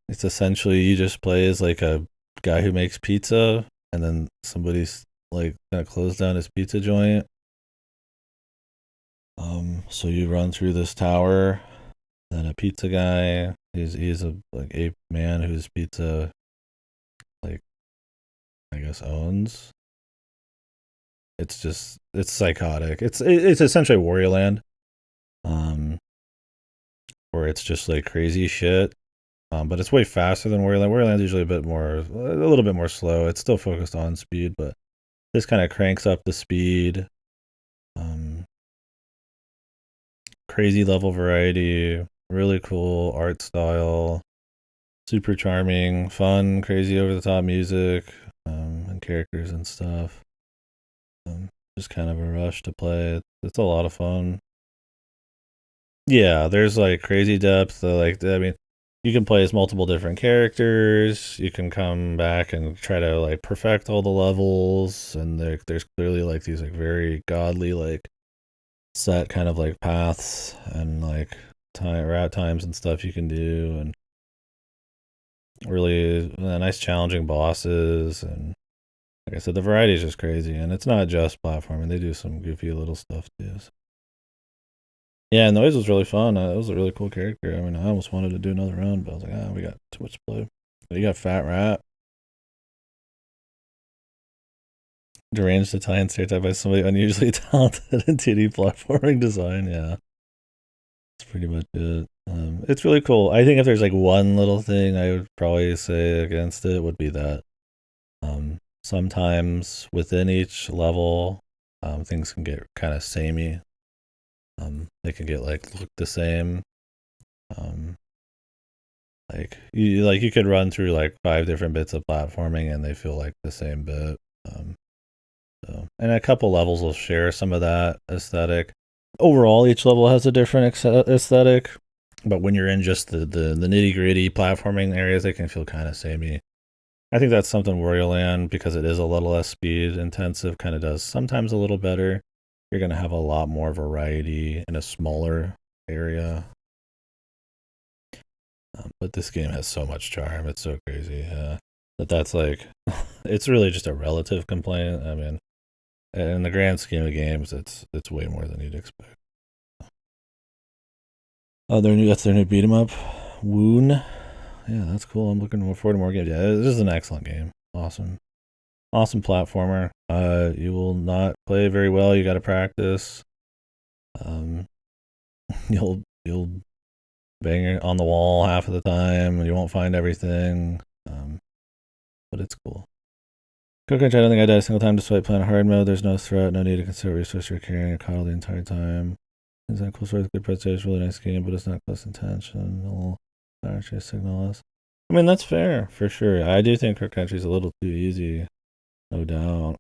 It's essentially you just play as like a guy who makes pizza, and then somebody's like gonna close down his pizza joint. So you run through this tower. Then a pizza guy. He's a like ape man whose pizza, like, I guess owns. It's psychotic. It's essentially Wario Land, um, where it's just like crazy shit. But it's way faster than Wario Land. Wario Land's usually a little bit more slow. It's still focused on speed, but this kind of cranks up the speed. Crazy level variety, really cool art style, super charming, fun, crazy over the top music, and characters and stuff. Just kind of a rush to play. It's a lot of fun. Yeah, there's like crazy depth. I mean, you can play as multiple different characters. You can come back and try to like perfect all the levels, and there's clearly like these like very godly like set kind of like paths and like rat times and stuff you can do, and really nice challenging bosses. And like I said, the variety is just crazy, and it's not just platforming. They do some goofy little stuff too. So. Yeah, Noise was really fun. It was a really cool character. I mean, I almost wanted to do another round, but I was like, we got too much to play. But you got Fat Rat. Deranged Italian stereotype by somebody unusually talented in 2D platforming design. Yeah, that's pretty much it. It's really cool. I think if there's like one little thing I would probably say against it would be that sometimes within each level, things can get kind of samey. They can get like look the same. You could run through like 5 different bits of platforming and they feel like the same bit. And a couple levels will share some of that aesthetic. Overall, each level has a different aesthetic, but when you're in just the nitty gritty platforming areas, they can feel kind of samey. I think that's something Wario Land, because it is a little less speed intensive, kind of does sometimes a little better. You're going to have a lot more variety in a smaller area. But this game has so much charm. It's so crazy. That's like, it's really just a relative complaint. I mean, in the grand scheme of games, it's way more than you'd expect. Oh, that's their new beat 'em up, Woon. Yeah, that's cool. I'm looking forward to more games. Yeah, this is an excellent game. Awesome platformer. You will not play very well. You got to practice. You'll bang it on the wall half of the time. You won't find everything. But it's cool. Cookage, I don't think I died a single time despite playing hard mode. There's no threat, no need to consider resource you're carrying your coddle the entire time. It's not cool story, good presentation, really nice game, but it's not close intention. A little fire chase signal us. I mean, that's fair, for sure. I do think Crook Country's a little too easy, no doubt.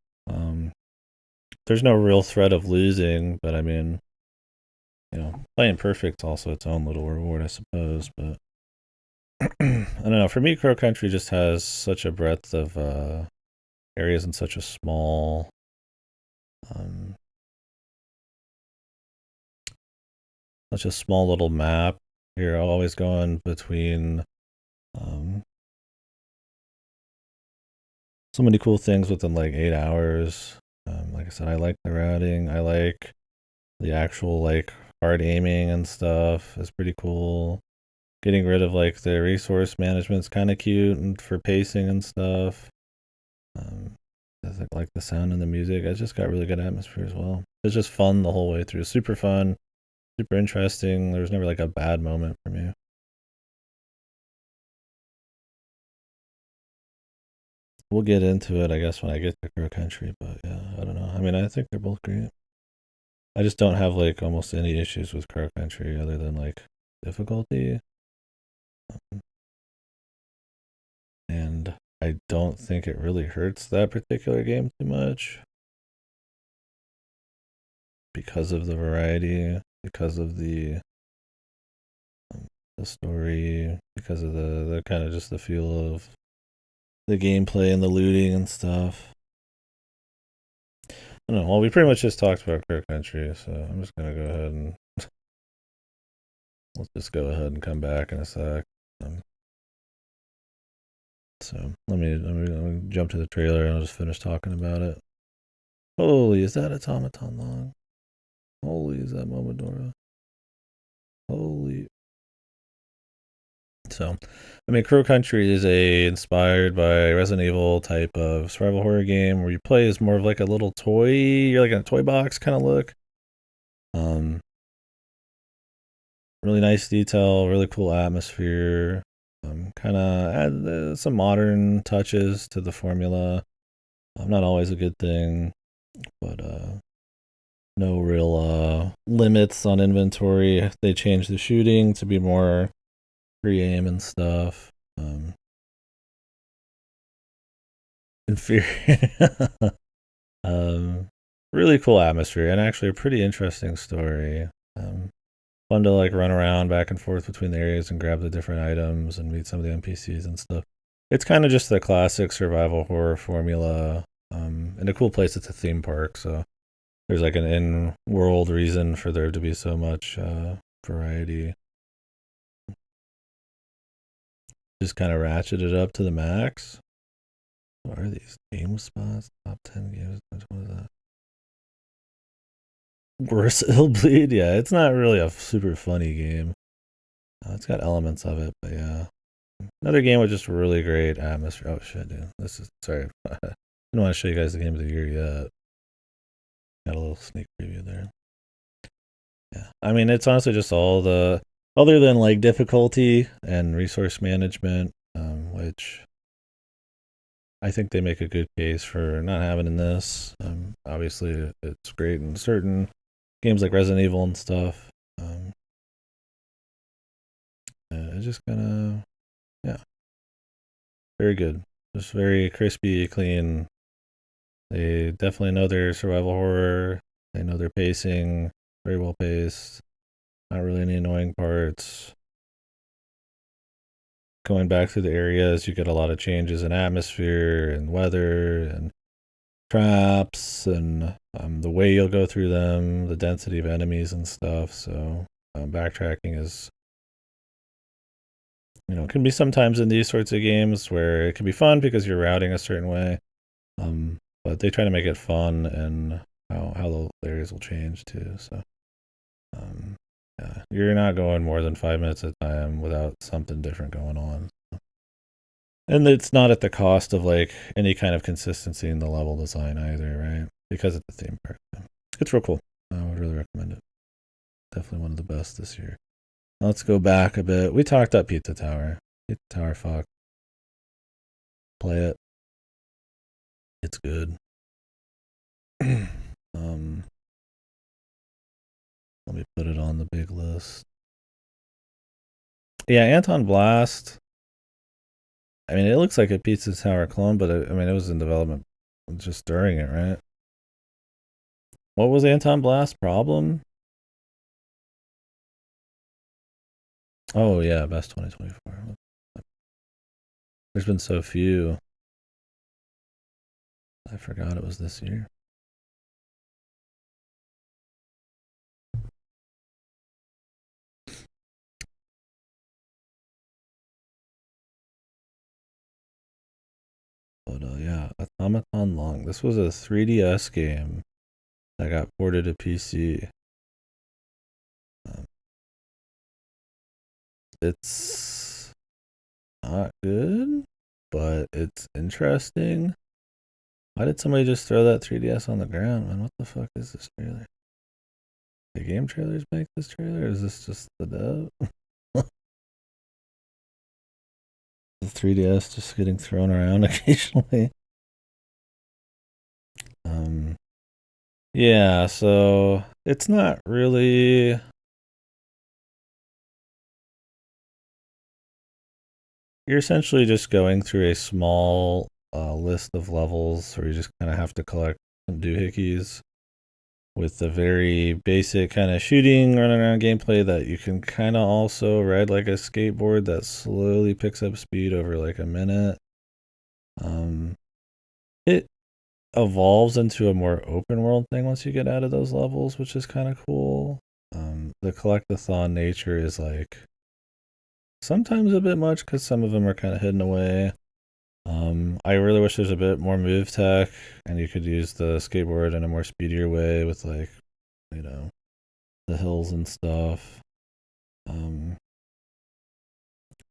There's no real threat of losing, but I mean, playing perfect's also its own little reward, I suppose. But I don't know. For me, Crow Country just has such a breadth of areas in such a small little map. You're always going between so many cool things within like 8 hours. Like I said, I like the routing. I like the actual like hard aiming and stuff. It's pretty cool. getting rid of like the resource management's kind of cute and for pacing and stuff. I like the sound and the music. It just got really good atmosphere as well. It's just fun the whole way through. Super fun, super interesting. There was never like a bad moment for me. We'll get into it, I guess, when I get to Crow Country. But yeah, I don't know. I mean, I think they're both great. I just don't have like almost any issues with Crow Country other than like difficulty. And I don't think it really hurts that particular game too much because of the variety, because of the story, because of the kind of just the feel of the gameplay and the looting and stuff. I don't know. Well, we pretty much just talked about Crow Country, so I'm just gonna go ahead and let's just go ahead and come back in a sec. So let me jump to the trailer and I'll just finish talking about it. Holy, is that automaton long? Holy, is that Momodora? Holy. So, I mean, Crow Country is inspired by Resident Evil type of survival horror game where you play as more of like a little toy. You're like in a toy box kind of look. Really nice detail, really cool atmosphere. Kind of add some modern touches to the formula. Not always a good thing, but no real limits on inventory. They changed the shooting to be more free aim and stuff. Inferior. Really cool atmosphere and actually a pretty interesting story. Fun to like run around back and forth between the areas and grab the different items and meet some of the NPCs and stuff. It's kind of just the classic survival horror formula. And a cool place. It's a theme park, so there's like an in-world reason for there to be so much variety. Just kind of ratchet it up to the max. What are these game spots? Top 10 games. What is that? Worse it'll bleed. Yeah, it's not really a super funny game. It's got elements of it, but yeah. Another game with just really great atmosphere. Oh shit, dude. This is sorry. I don't want to show you guys the game of the year yet. Got a little sneak preview there. Yeah. I mean, it's honestly just all the other than like difficulty and resource management, which I think they make a good case for not having in this. Obviously, it's great in certain games like Resident Evil and stuff. It's just kind of, yeah, very good. Just very crispy, clean. They definitely know their survival horror. They know their pacing, very well paced. Not really any annoying parts. Going back through the areas, you get a lot of changes in atmosphere and weather and traps and the way you'll go through them, the density of enemies and stuff. So backtracking is, can be sometimes in these sorts of games where it can be fun because you're routing a certain way. But they try to make it fun and how the areas will change too. So yeah, you're not going more than 5 minutes at a time without something different going on. And it's not at the cost of like any kind of consistency in the level design either, right? Because it's a theme park. It's real cool. I would really recommend it. Definitely one of the best this year. Let's go back a bit. We talked up Pizza Tower. Pizza Tower, fuck. Play it. It's good. Let me put it on the big list. Yeah, Anton Blast. I mean, it looks like a Pizza Tower clone, but I mean, it was in development just during it, right? What was Anton Blast's problem? Oh yeah, best 2024. There's been so few. I forgot it was this year. But yeah, Automaton Long. This was a 3DS game that got ported to PC. It's not good, but it's interesting. Why did somebody just throw that 3DS on the ground, man? What the fuck is this trailer? The game trailers make this trailer? Or is this just the dub? The 3DS just getting thrown around occasionally. Yeah, so it's not really. You're essentially just going through a small list of levels where you just kind of have to collect some doohickeys with the very basic kind of shooting, running around gameplay that you can kind of also ride like a skateboard that slowly picks up speed over like a minute. It evolves into a more open world thing once you get out of those levels, which is kind of cool. The collectathon nature is like sometimes a bit much because some of them are kind of hidden away. I really wish there's a bit more move tech and you could use the skateboard in a more speedier way with like, you know, the hills and stuff. Um,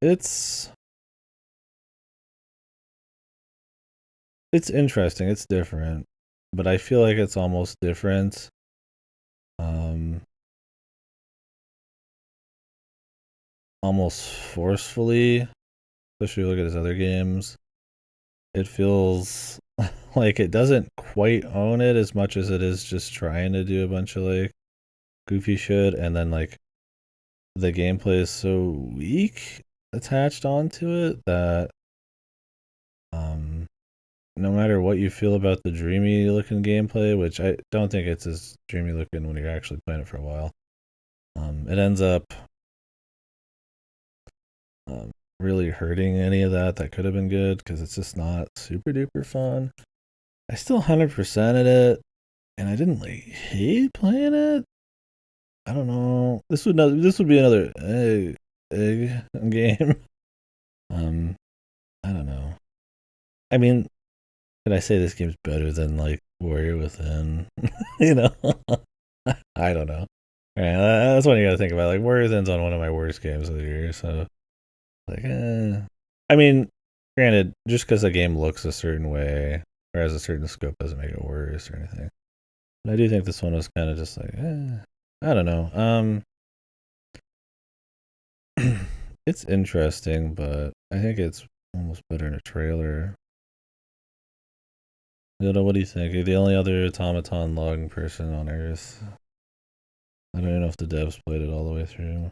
it's it's interesting. It's different, but I feel like it's almost different. Um, Almost forcefully, especially look at his other games. It feels like it doesn't quite own it as much as it is just trying to do a bunch of like goofy shit, and then like the gameplay is so weak attached onto it that um no matter what you feel about the dreamy looking gameplay, which I don't think it's as dreamy looking when you're actually playing it for a while, it ends up um, really hurting any of that could have been good because it's just not super duper fun. I still 100%ed it, and I didn't like hate playing it. I don't know. This would be another egg game. Um, I don't know. I mean, could I say this game's better than like Warrior Within? you know, I don't know. Right, that's what you got to think about. Like Warrior Within's on one of my worst games of the year, so like, I mean, granted, just because a game looks a certain way or has a certain scope doesn't make it worse or anything. But I do think this one was kind of just like, I don't know. It's interesting, but I think it's almost better in a trailer. Yoda, what do you think? You're the only other automaton logging person on Earth. I don't even know if the devs played it all the way through.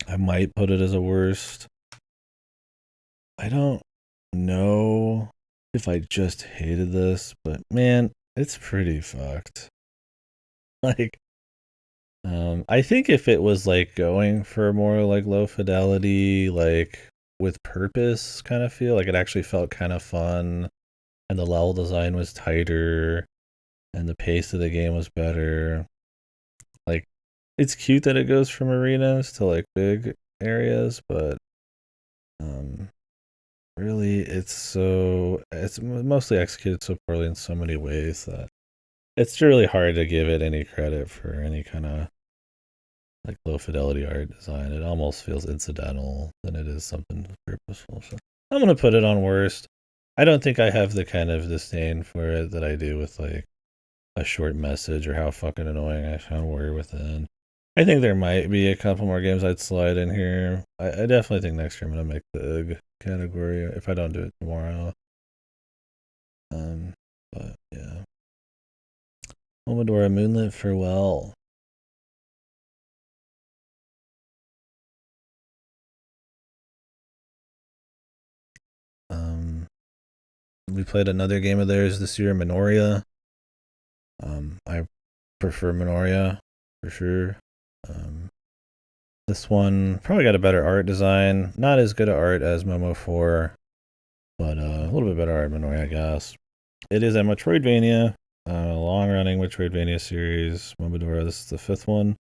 I might put it as a worst. I don't know if I just hated this, but man, it's pretty fucked. Like, I think if it was like going for more like low fidelity, like with purpose kind of feel, like it actually felt kind of fun and the level design was tighter and the pace of the game was better. Like, it's cute that it goes from arenas to like big areas, but um really it's mostly executed so poorly in so many ways that it's really hard to give it any credit for any kind of like low fidelity art design. It almost feels incidental than it is something purposeful. So I'm gonna put it on worst. I don't think I have the kind of disdain for it that I do with like a short message or how fucking annoying I found Warrior Within. I think there might be a couple more games I'd slide in here. I definitely think next year I'm gonna make the UG category if I don't do it tomorrow. But yeah, Momodora Moonlit Farewell. Um, we played another game of theirs this year, Minoria. I prefer Minoria for sure. Um, this one probably got a better art design. Not as good at art as Momo 4, but a little bit better art Minoria, I guess. It is a Metroidvania, long-running Metroidvania series. Momodora, this is the fifth one.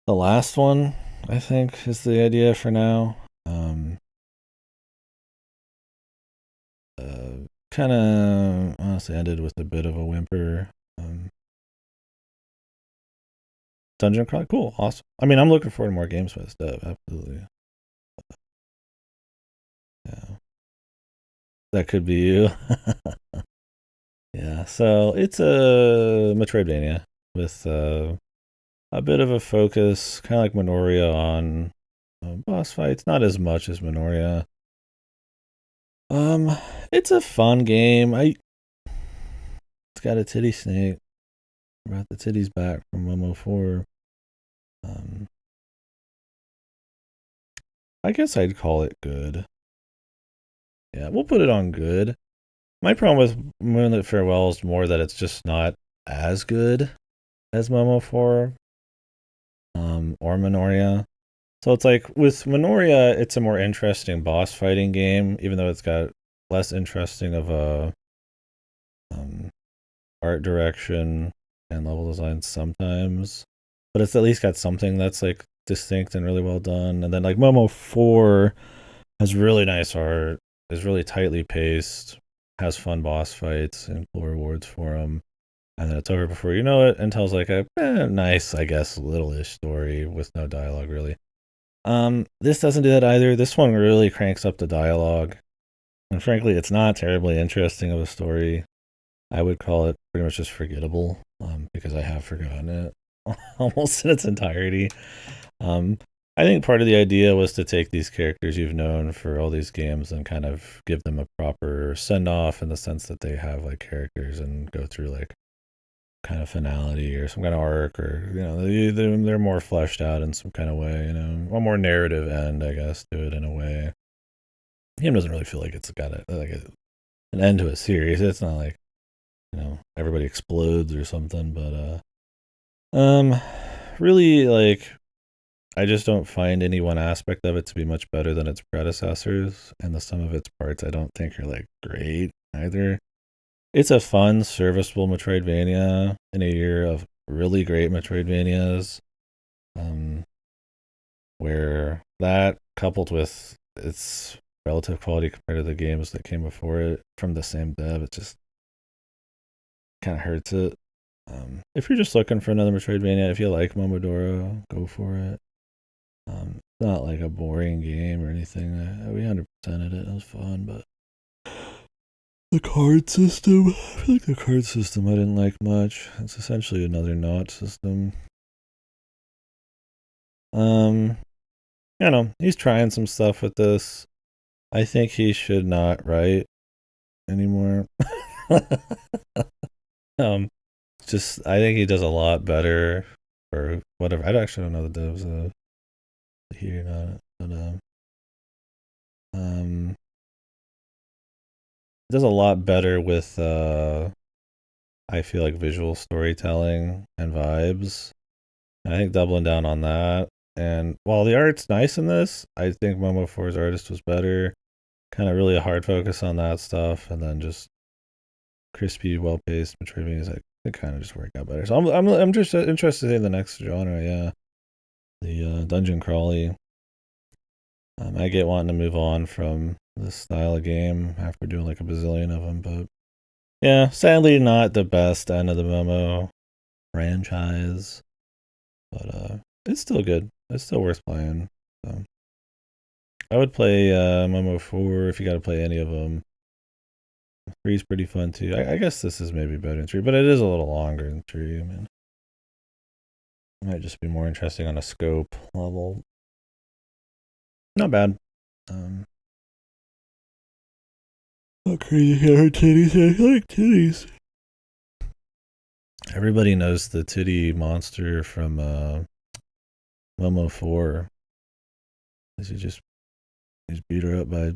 The last one, I think, is the idea for now. Kind of honestly ended with a bit of a whimper. Dungeon Crawl, cool, awesome. I mean, I'm looking forward to more games by this dev, absolutely. Yeah, that could be you. Yeah, so it's a Metroidvania with a bit of a focus, kind of like Minoria, on boss fights. Not as much as Minoria. Um, it's a fun game. It's got a titty snake. Brought the titties back from Momo 4. Um, I guess I'd call it good. Yeah, we'll put it on good. My problem with Moonlit Farewell is more that it's just not as good as Momo 4 or Minoria. So it's like with Minoria, it's a more interesting boss fighting game, even though it's got less interesting of a um, art direction and level design sometimes. But it's at least got something that's like distinct and really well done. And then like Momo 4 has really nice art, is really tightly paced, has fun boss fights and cool rewards for them. And then it's over before you know it, and tells like a nice, I guess, little-ish story with no dialogue really. This doesn't do that either. This one really cranks up the dialogue. And frankly, it's not terribly interesting of a story. I would call it pretty much just forgettable, because I have forgotten it almost in its entirety. Um, I think part of the idea was to take these characters you've known for all these games and kind of give them a proper send off in the sense that they have like characters and go through like kind of finality or some kind of arc, or they're more fleshed out in some kind of way, a more narrative end, I guess, to it in a way. Game doesn't really feel like it's got an end to a series. It's not like everybody explodes or something, but really, like, I just don't find any one aspect of it to be much better than its predecessors, and the sum of its parts I don't think are like great either. It's a fun, serviceable Metroidvania in a year of really great Metroidvanias, um, where that coupled with its relative quality compared to the games that came before it from the same dev, it just kind of hurts it. If you're just looking for another Metroidvania, if you like Momodora, go for it. It's not like a boring game or anything. We 100%ed it. It was fun, but the card system, I feel like the card system I didn't like much. It's essentially another knot system. He's trying some stuff with this. I think he should not write anymore. um, just I think he does a lot better, or whatever. I actually don't know the devs here, not, but um, he does a lot better with I feel like visual storytelling and vibes. And I think doubling down on that. And while the art's nice in this, I think Momo 4's artist was better. Kind of really a hard focus on that stuff, and then just crispy, well paced Metroidvania. Like it kind of just worked out better. So I'm just interested in the next genre. Yeah, the dungeon crawly. I get wanting to move on from this style of game after doing like a bazillion of them, but yeah, sadly not the best end of the Momo franchise, but it's still good. It's still worth playing. So I would play Momo 4 if you got to play any of them. 3 is pretty fun too. I guess this is maybe better than 3, but it is a little longer than 3. I mean, it might just be more interesting on a scope level. Not bad. Not crazy hair titties. I like titties. Everybody knows the titty monster from Momo 4. You just beat her up by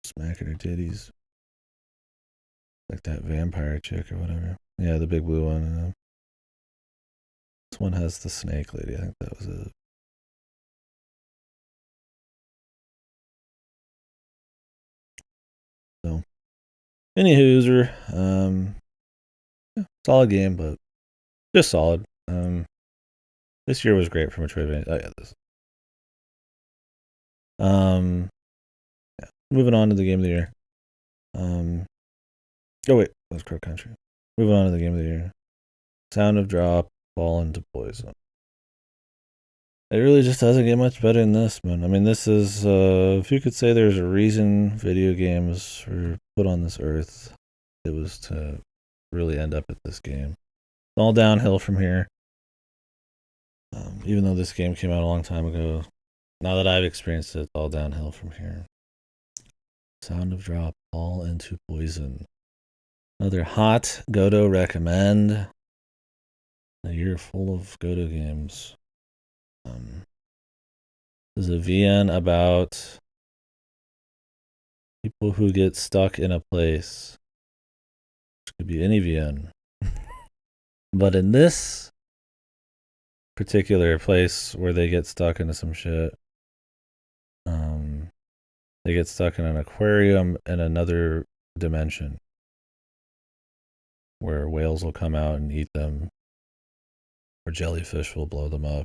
smacking her titties. Like that vampire chick or whatever. Yeah, the big blue one. This one has the snake lady. I think that was it. So, anywho's, yeah, solid game, but just solid. This year was great for Metroidvania. Oh yeah, this. Yeah. Moving on to the game of the year. Oh wait, that's Crow Country. Moving on to the game of the year. Sound of Drop, Fall into Poison. It really just doesn't get much better than this, man. I mean, this is, if you could say there's a reason video games were put on this earth, it was to really end up at this game. It's all downhill from here. Even though this game came out a long time ago, now that I've experienced it, it's all downhill from here. Sound of Drop, Fall into Poison. Another hot Godo recommend. A year full of Godo games. This is a VN about people who get stuck in a place. Which could be any VN. But in this particular place where they get stuck into some shit, they get stuck in an aquarium in another dimension where whales will come out and eat them, or jellyfish will blow them up,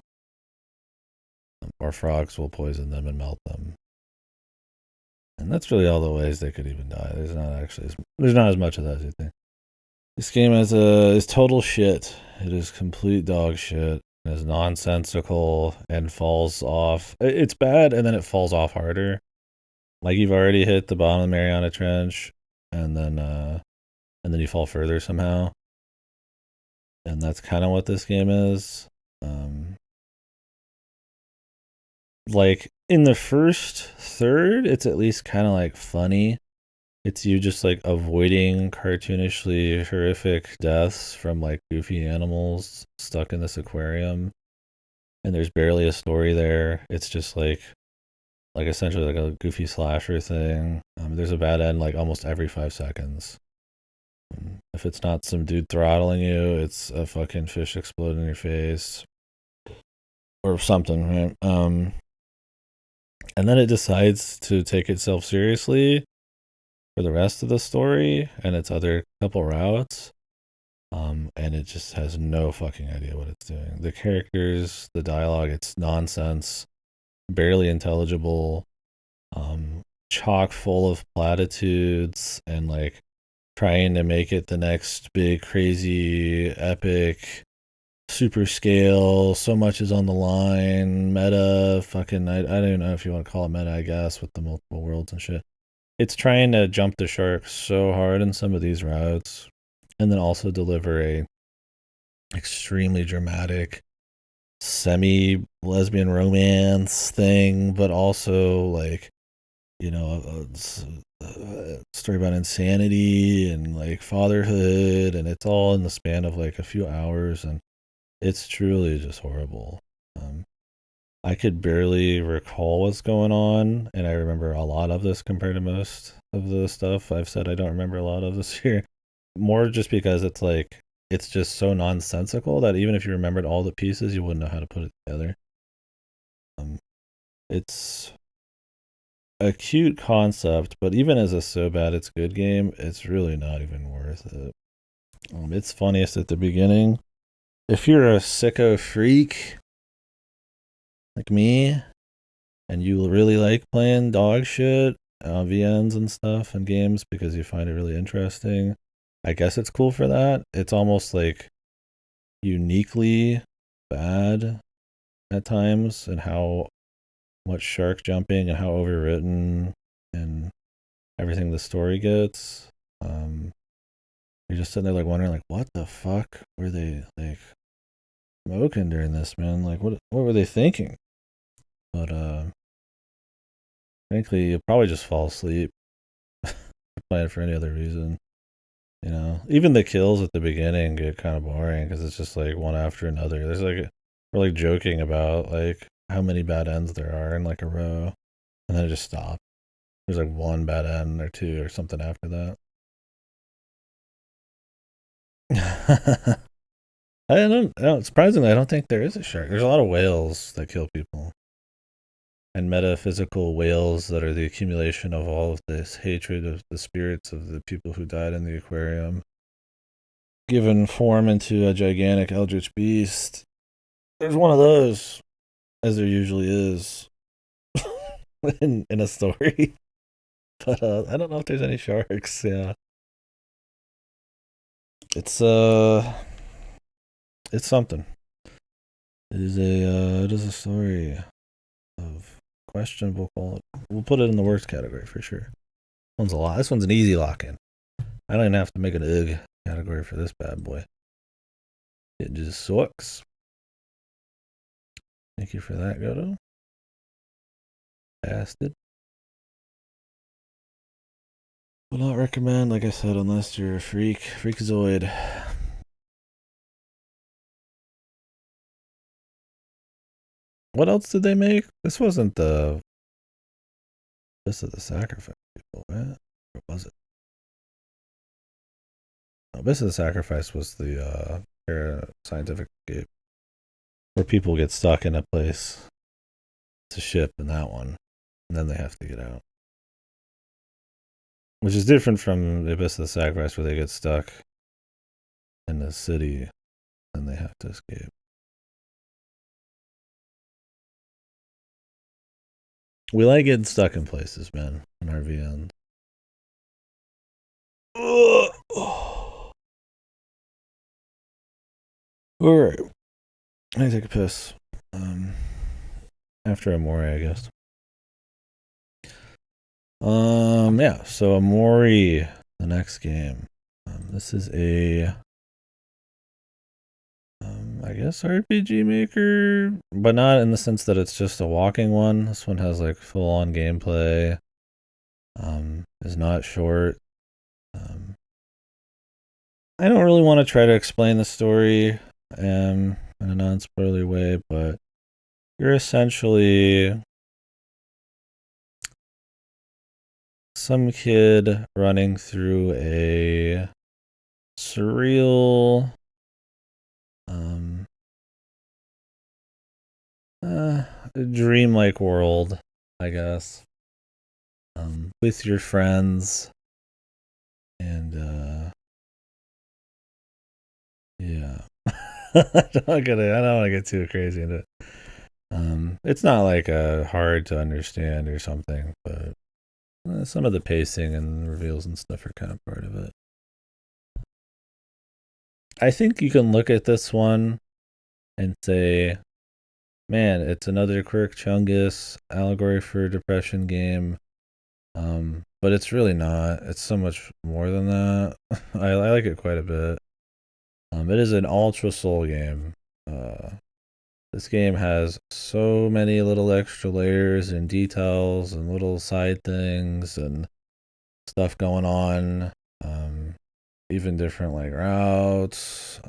or frogs will poison them and melt them. And that's really all the ways they could even die. There's not as much of that as you think. This game is total shit. It is complete dog shit. It is nonsensical and falls off. It's bad, and then it falls off harder. Like you've already hit the bottom of the Mariana Trench, and then you fall further somehow. And that's kind of what this game is. Like in the first third, it's at least kind of like funny. It's you just like avoiding cartoonishly horrific deaths from like goofy animals stuck in this aquarium. And there's barely a story there. It's just like essentially like a goofy slasher thing. There's a bad end like almost every 5 seconds. If it's not some dude throttling you, it's a fucking fish exploding in your face or something, right? And then it decides to take itself seriously for the rest of the story and its other couple routes. And it just has no fucking idea what it's doing. The characters, the dialogue, it's nonsense, barely intelligible, chock full of platitudes and like trying to make it the next big, crazy, epic, super scale. So much is on the line. Meta, fucking, I don't even know if you want to call it meta, I guess, with the multiple worlds and shit. It's trying to jump the shark so hard in some of these routes, and then also deliver a extremely dramatic semi-lesbian romance thing, but also like, you know, a story about insanity and like fatherhood, and it's all in the span of like a few hours, and it's truly just horrible. I could barely recall what's going on, and I remember a lot of this compared to most of the stuff I've said I don't remember a lot of this year. More just because it's like it's just so nonsensical that even if you remembered all the pieces, you wouldn't know how to put it together. It's a cute concept, but even as a so bad it's good game, it's really not even worth it. It's funniest at the beginning. If you're a sicko freak like me, and you really like playing dog shit, VNs and stuff and games because you find it really interesting, I guess it's cool for that. It's almost like uniquely bad at times, and how much shark jumping and how overwritten and everything the story gets. You're just sitting there like wondering like what the fuck were they like smoking during this, man? Like what were they thinking? But frankly, you'll probably just fall asleep playing for any other reason. You know, even the kills at the beginning get kind of boring because it's just like one after another. There's like we're like joking about like how many bad ends there are in like a row, and then it just stops. There's like one bad end or two or something after that. Surprisingly, I don't think there is a shark. There's a lot of whales that kill people, and metaphysical whales that are the accumulation of all of this hatred of the spirits of the people who died in the aquarium, given form into a gigantic eldritch beast. There's one of those, as there usually is in a story. But I don't know if there's any sharks. Yeah, it's it's something. It is a story of questionable quality. We'll put it in the worst category for sure. One's a lot. This one's an easy lock-in. I don't even have to make an ugh category for this bad boy. It just sucks. Thank you for that, Goto. Bastard. Will not recommend, like I said, unless you're a freak. Freakazoid. What else did they make? This wasn't the. This is the Sacrifice people, right? Or was it? No, This is the Sacrifice was the scientific escape where people get stuck in a place. It's a ship in that one, and then they have to get out. Which is different from the Abyss of the Sacrifice where they get stuck in the city and they have to escape. We like getting stuck in places, man, in RVN. Alright. I need to take a piss. After Amori, I guess. Yeah, so Amori, the next game. This is a I guess RPG Maker, but not in the sense that it's just a walking one. This one has like full on gameplay. Is not short. I don't really want to try to explain the story in a non-spoilery way, but you're essentially some kid running through a surreal dreamlike world, I guess, with your friends, and yeah. I don't want to get too crazy into it. It's not like hard to understand or something, but some of the pacing and reveals and stuff are kind of part of it. I think you can look at this one and say, man, it's another Quirk Chungus allegory for depression game. But it's really not. It's so much more than that. I like it quite a bit. It is an Ultra Soul game. This game has so many little extra layers and details and little side things and stuff going on. Even different like routes.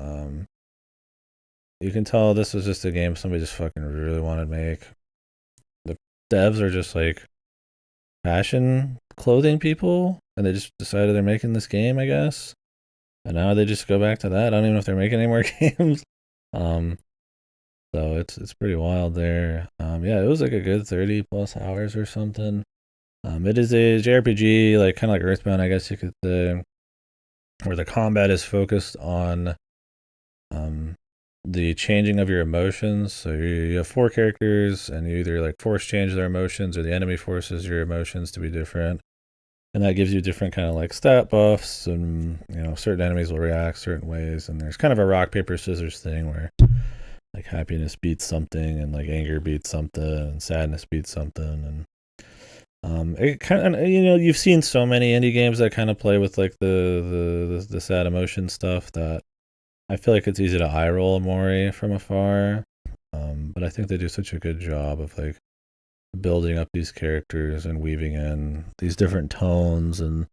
You can tell this was just a game somebody just fucking really wanted to make. The devs are just like fashion clothing people, and they just decided they're making this game, I guess. And now they just go back to that. I don't even know if they're making any more games. So it's pretty wild there. Yeah, it was like a good 30 plus hours or something. It is a JRPG, like kind of like Earthbound, I guess you could say, where the combat is focused on the changing of your emotions. So you have four characters, and you either like force change their emotions, or the enemy forces your emotions to be different. And that gives you different kind of like stat buffs, and certain enemies will react certain ways. And there's kind of a rock paper scissors thing where like happiness beats something, and like anger beats something, and sadness beats something, and it kind of you've seen so many indie games that kind of play with like the sad emotion stuff that I feel like it's easy to eye roll Mori from afar. But I think they do such a good job of like building up these characters and weaving in these different tones and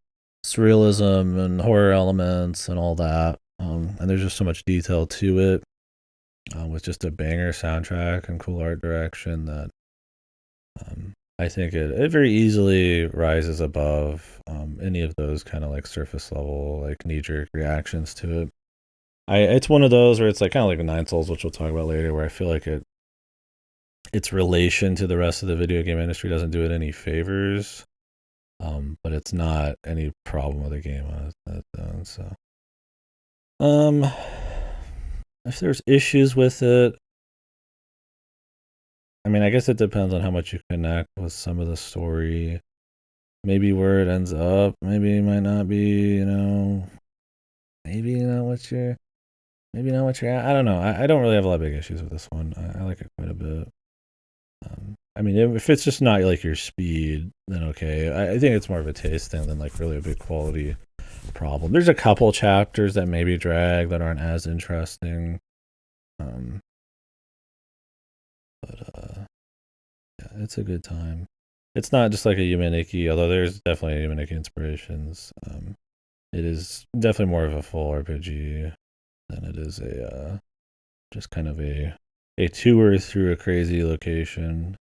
surrealism and horror elements and all that. And there's just so much detail to it, with just a banger soundtrack and cool art direction that I think it very easily rises above any of those kind of like surface level like knee jerk reactions to it. It's one of those where it's like kind of like Nine Souls, which we'll talk about later, where I feel like its relation to the rest of the video game industry doesn't do it any favors. But it's not any problem with the game on its own. So, if there's issues with it, I mean, I guess it depends on how much you connect with some of the story. Maybe where it ends up, maybe it might not be, maybe not what you're. maybe not what you're at. I don't know. I don't really have a lot of big issues with this one. I like it quite a bit. I mean, if it's just not like your speed, then okay. I think it's more of a taste thing than like really a big quality problem. There's a couple chapters that maybe drag that aren't as interesting. But yeah, it's a good time. It's not just like a Yumeniki, although there's definitely Yumeniki inspirations. It is definitely more of a full RPG than it is a just kind of a tour through a crazy location.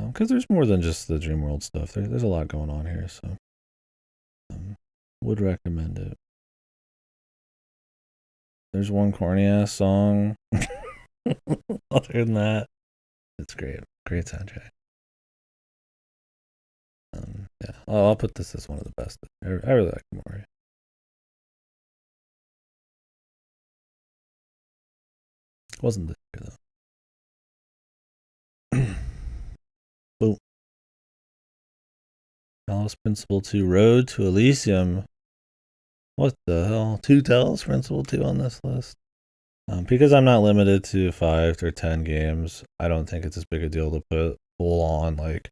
Because there's more than just the Dreamworld stuff. There's a lot going on here, so would recommend it. There's one corny ass song. Other than that, it's great. Great soundtrack. Yeah, I'll put this as one of the best. I really like Mori. It wasn't this year though. Boom. Talos Principle 2 Road to Elysium. What the hell? 2 Talos Principle 2 on this list? Because I'm not limited to 5 or 10 games, I don't think it's as big a deal to put full on like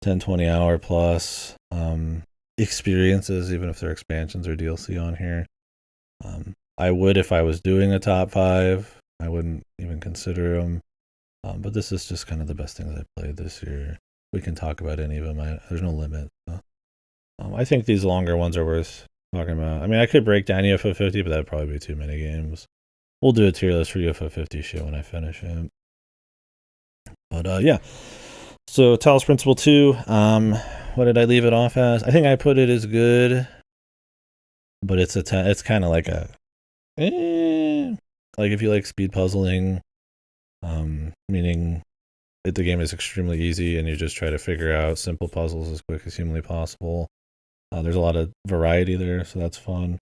10, 20 hour plus experiences, even if they're expansions or DLC on here. I would if I was doing a top 5. I wouldn't even consider them. But this is just kind of the best things I played this year. We can talk about any of them. There's no limit. So. I think these longer ones are worth talking about. I mean, I could break down UFO 50, but that'd probably be too many games. We'll do a tier list for UFO 50 shit when I finish it. But yeah. So Talos Principle 2. What did I leave it off as? I think I put it as good, but it's it's kind of like a like if you like speed puzzling, meaning the game is extremely easy and you just try to figure out simple puzzles as quick as humanly possible. There's a lot of variety there, so that's fun.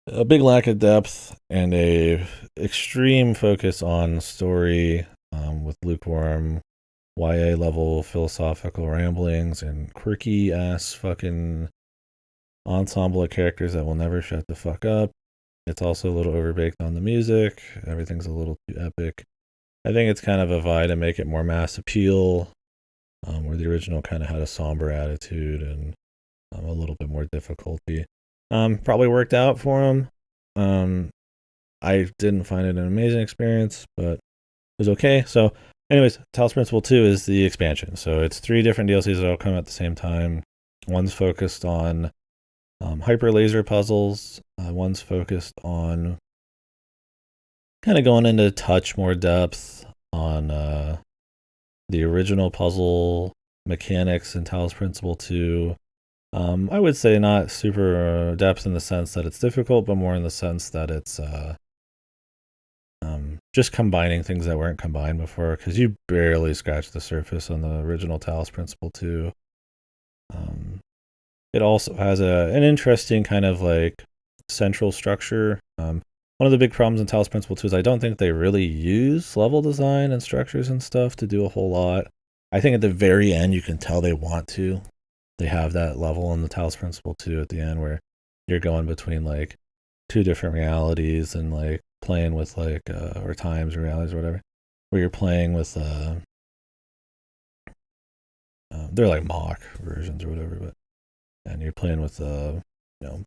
A big lack of depth and a extreme focus on story with lukewarm YA level philosophical ramblings and quirky ass fucking ensemble of characters that will never shut the fuck up. It's also a little overbaked on the music. Everything's a little too epic. I think it's kind of a vie to make it more mass appeal, where the original kind of had a somber attitude and a little bit more difficulty. Probably worked out for him. I didn't find it an amazing experience, but it was okay. So, anyways, Talos Principle 2 is the expansion. So it's 3 different DLCs that all come at the same time. One's focused on hyper laser puzzles. One's focused on kind of going into touch more depth on the original puzzle mechanics in Talos Principle 2. I would say not super depth in the sense that it's difficult, but more in the sense that it's just combining things that weren't combined before, because you barely scratched the surface on the original Talos Principle 2. It also has an interesting kind of like central structure. One of the big problems in Talos Principle 2 is I don't think they really use level design and structures and stuff to do a whole lot. I think at the very end you can tell they want to. They have that level in the Talos Principle 2 at the end where you're going between like 2 different realities and like playing with like or times or realities or whatever, where you're playing with they're like mock versions or whatever, but and you're playing with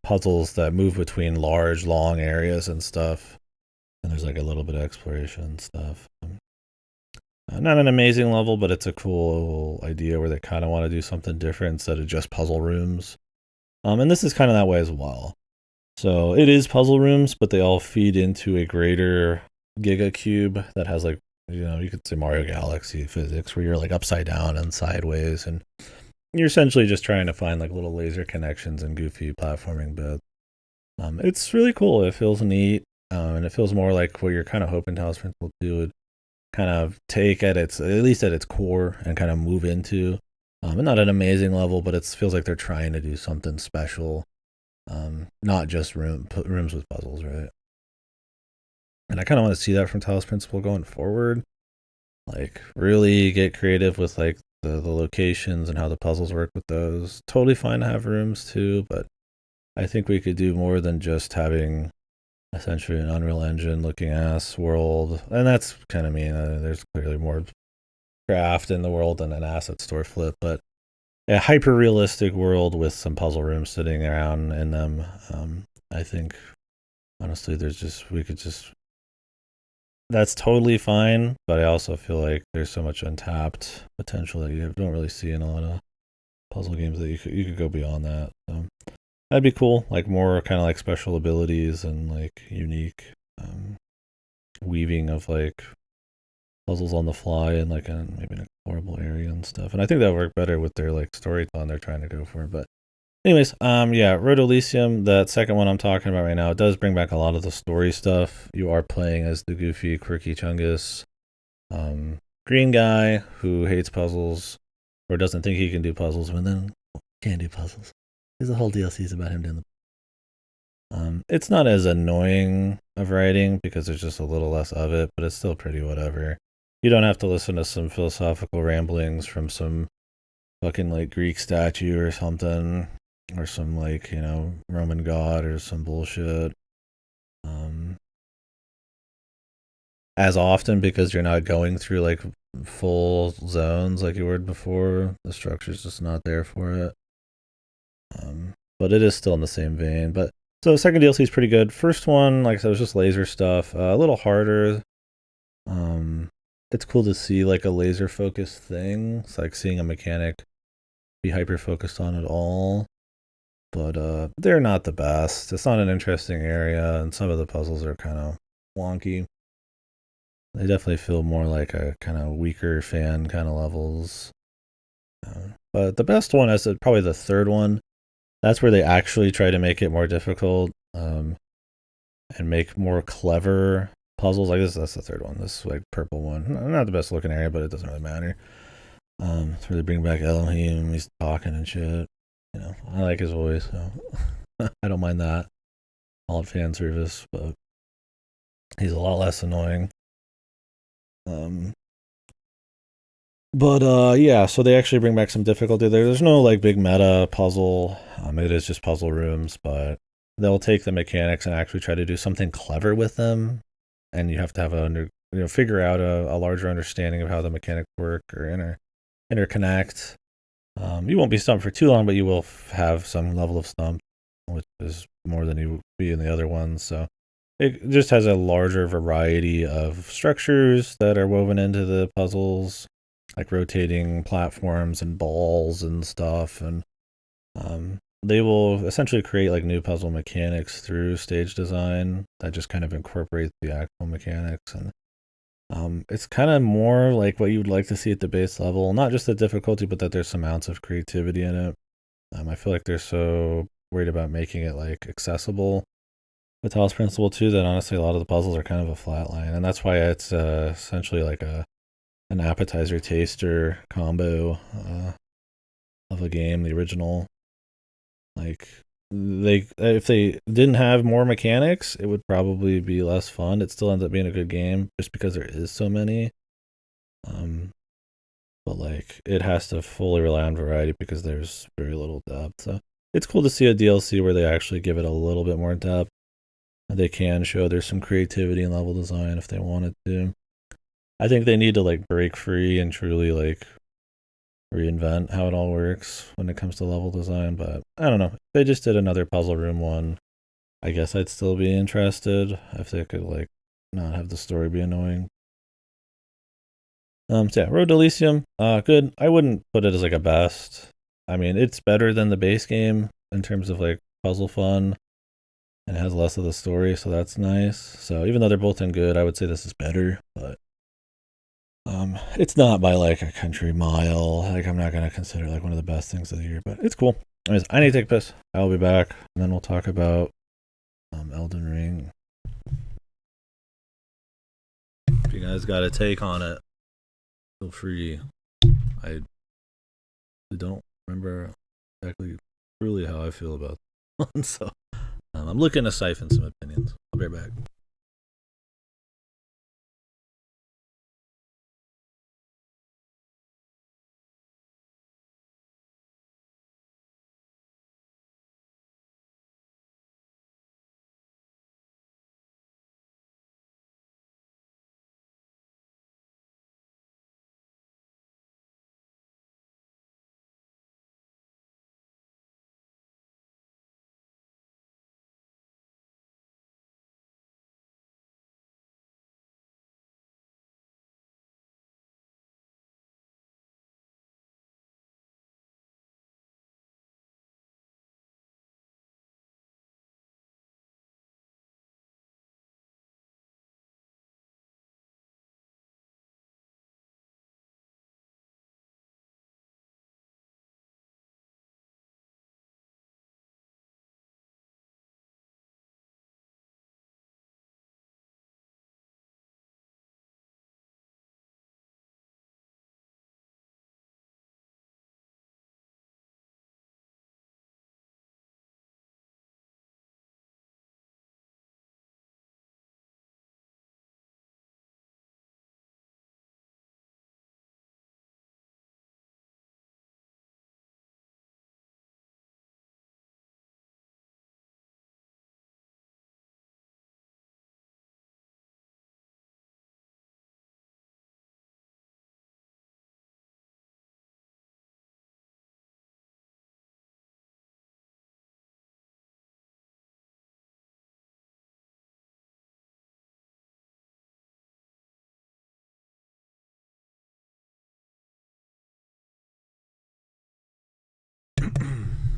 puzzles that move between large long areas and stuff, and there's like a little bit of exploration stuff. Not an amazing level, but it's a cool idea where they kind of want to do something different instead of just puzzle rooms. And this is kind of that way as well. So it is puzzle rooms, but they all feed into a greater Giga Cube that has like, you could say Mario Galaxy physics where you're like upside down and sideways, and you're essentially just trying to find like little laser connections and goofy platforming bits. It's really cool. It feels neat, and it feels more like what you're kind of hoping Talos Principle 2 would kind of take at least at its core and kind of move into. Not an amazing level, but it feels like they're trying to do something special. Not just rooms with puzzles, right? And I kind of want to see that from Talos Principle going forward. Like, really get creative with like the locations and how the puzzles work with those. Totally fine to have rooms too, but I think we could do more than just having essentially an Unreal Engine looking ass world, and that's kind of mean. There's clearly more craft in the world than an asset store flip, but a hyper realistic world with some puzzle rooms sitting around in them. I think honestly, we could just that's totally fine, but I also feel like there's so much untapped potential that you don't really see in a lot of puzzle games that you could go beyond that. So that'd be cool, like more kind of like special abilities and like unique weaving of like puzzles on the fly and like maybe an explorable area and stuff. And I think that would work better with their like storytelling they're trying to go for. But anyways, yeah, Road Elysium, that second one I'm talking about right now, it does bring back a lot of the story stuff. You are playing as the goofy, quirky Chungus, green guy who hates puzzles or doesn't think he can do puzzles, but then can do puzzles. There's a whole DLC's about him doing the. It's not as annoying of writing because there's just a little less of it, but it's still pretty whatever. You don't have to listen to some philosophical ramblings from some fucking like Greek statue or something, or some like Roman god or some bullshit. As often because you're not going through like full zones like you were before. The structure's just not there for it. But it is still in the same vein. But so the second DLC is pretty good. First one, like I said, was just laser stuff. A little harder. It's cool to see like a laser focused thing. It's like seeing a mechanic be hyper focused on it all. But they're not the best. It's not an interesting area, and some of the puzzles are kind of wonky. They definitely feel more like a kind of weaker fan kind of levels. But the best one is probably the third one. That's where they actually try to make it more difficult and make more clever puzzles. Like that's the third one. This like purple one, not the best looking area, but it doesn't really matter. It's where they bring back Elohim. He's talking and shit. I like his voice, so I don't mind that. All fan service, but he's a lot less annoying. But yeah, so they actually bring back some difficulty there. There's no like big meta puzzle. It is just puzzle rooms, but they'll take the mechanics and actually try to do something clever with them. And you have to have figure out a larger understanding of how the mechanics work or interconnect. You won't be stumped for too long, but you will have some level of stump, which is more than you would be in the other ones. So it just has a larger variety of structures that are woven into the puzzles, like rotating platforms and balls and stuff. And they will essentially create like new puzzle mechanics through stage design that just kind of incorporate the actual mechanics. And it's kind of more like what you would like to see at the base level, not just the difficulty, but that there's some ounce of creativity in it. I feel like they're so worried about making it like accessible with House Principle 2 that honestly a lot of the puzzles are kind of a flat line, and that's why it's essentially like an appetizer taster combo of a game, the original. Like if they didn't have more mechanics, it would probably be less fun. It still ends up being a good game just because there is so many. But like it has to fully rely on variety because there's very little depth. So it's cool to see a DLC where they actually give it a little bit more depth. They can show there's some creativity in level design if they wanted to. I think they need to like break free and truly like reinvent how it all works when it comes to level design. But I don't know. If they just did another puzzle room one, I guess I'd still be interested if they could like not have the story be annoying. So yeah, Road to Elysium, good. I wouldn't put it as like a best. I mean, it's better than the base game in terms of like puzzle fun, and it has less of the story, so that's nice. So even though they're both in good, I would say this is better, but it's not by like a country mile. Like I'm not gonna consider it like one of the best things of the year, but it's cool. Anyways, I need to take a piss. I'll be back, and then we'll talk about Elden Ring. If you guys got a take on it, feel free. I don't remember exactly truly how I feel about it. So I'm looking to siphon some opinions. I'll be right back.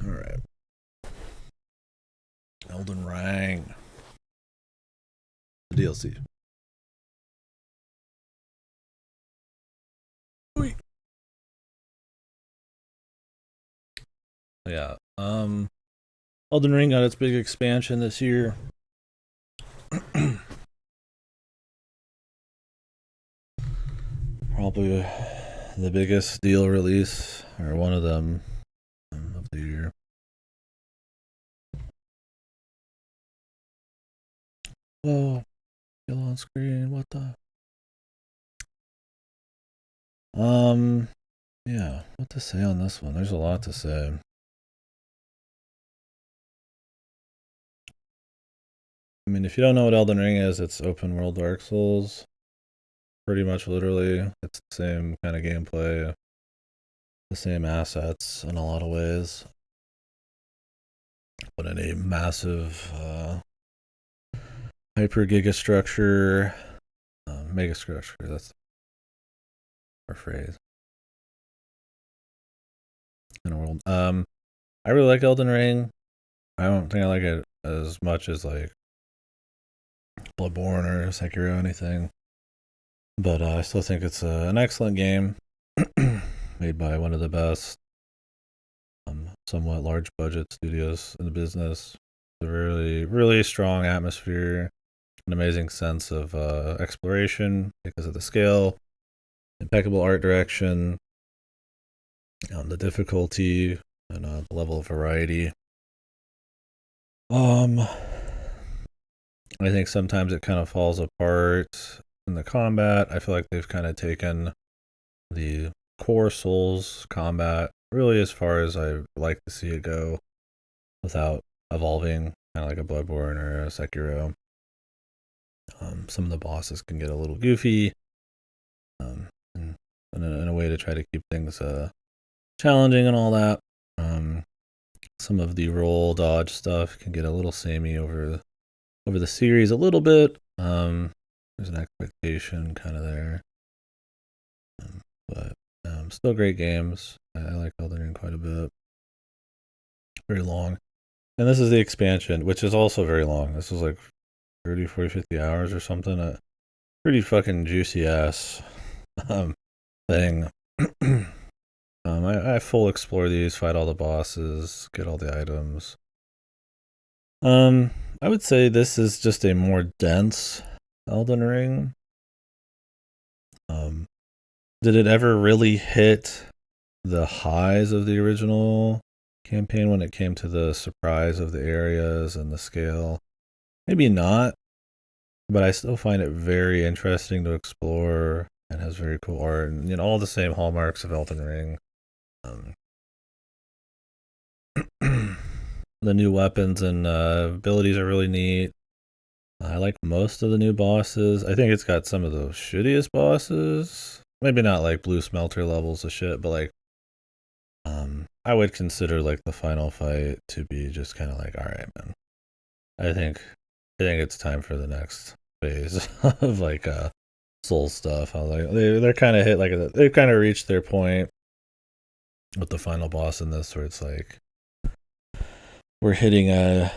Alright. Elden Ring. The DLC. Yeah. Elden Ring got its big expansion this year. Probably the biggest deal release, or one of them, of the year. Whoa, kill on screen, what the? Yeah, what to say on this one? There's a lot to say. I mean, if you don't know what Elden Ring is, it's open world Dark Souls. Pretty much literally. It's the same kind of gameplay, the same assets in a lot of ways. But in a massive hyper gigastructure, megastructure, that's our phrase. In a world. I really like Elden Ring. I don't think I like it as much as like Bloodborne or Sekiro or anything. But I still think it's an excellent game made by one of the best somewhat large budget studios in the business. A really, really strong atmosphere, an amazing sense of exploration because of the scale, impeccable art direction, the difficulty, and the level of variety. I think sometimes it kind of falls apart in the combat. I feel like they've kind of taken the core Souls combat really as far as I like to see it go without evolving, kind of like a Bloodborne or a Sekiro. Some of the bosses can get a little goofy, in a way to try to keep things challenging and all that. Some of the roll dodge stuff can get a little samey over the series a little bit. There's an expectation kind of there, but still great games. I like Elden Ring quite a bit. Very long. And this is the expansion, which is also very long. This is like 30, 40, 50 hours or something. A pretty fucking juicy ass thing. I full explore these, fight all the bosses, get all the items. I would say this is just a more dense Elden Ring. Did it ever really hit the highs of the original campaign when it came to the surprise of the areas and the scale? Maybe not, but I still find it very interesting to explore and has very cool art and all the same hallmarks of Elden Ring. The new weapons and abilities are really neat. I like most of the new bosses. I think it's got some of the shittiest bosses. Maybe not like blue smelter levels of shit, but like I would consider like the final fight to be just kind of like, all right, man. I think it's time for the next phase of like soul stuff. I was like they're kind of hit like they've kind of reached their point with the final boss in this, where it's like we're hitting a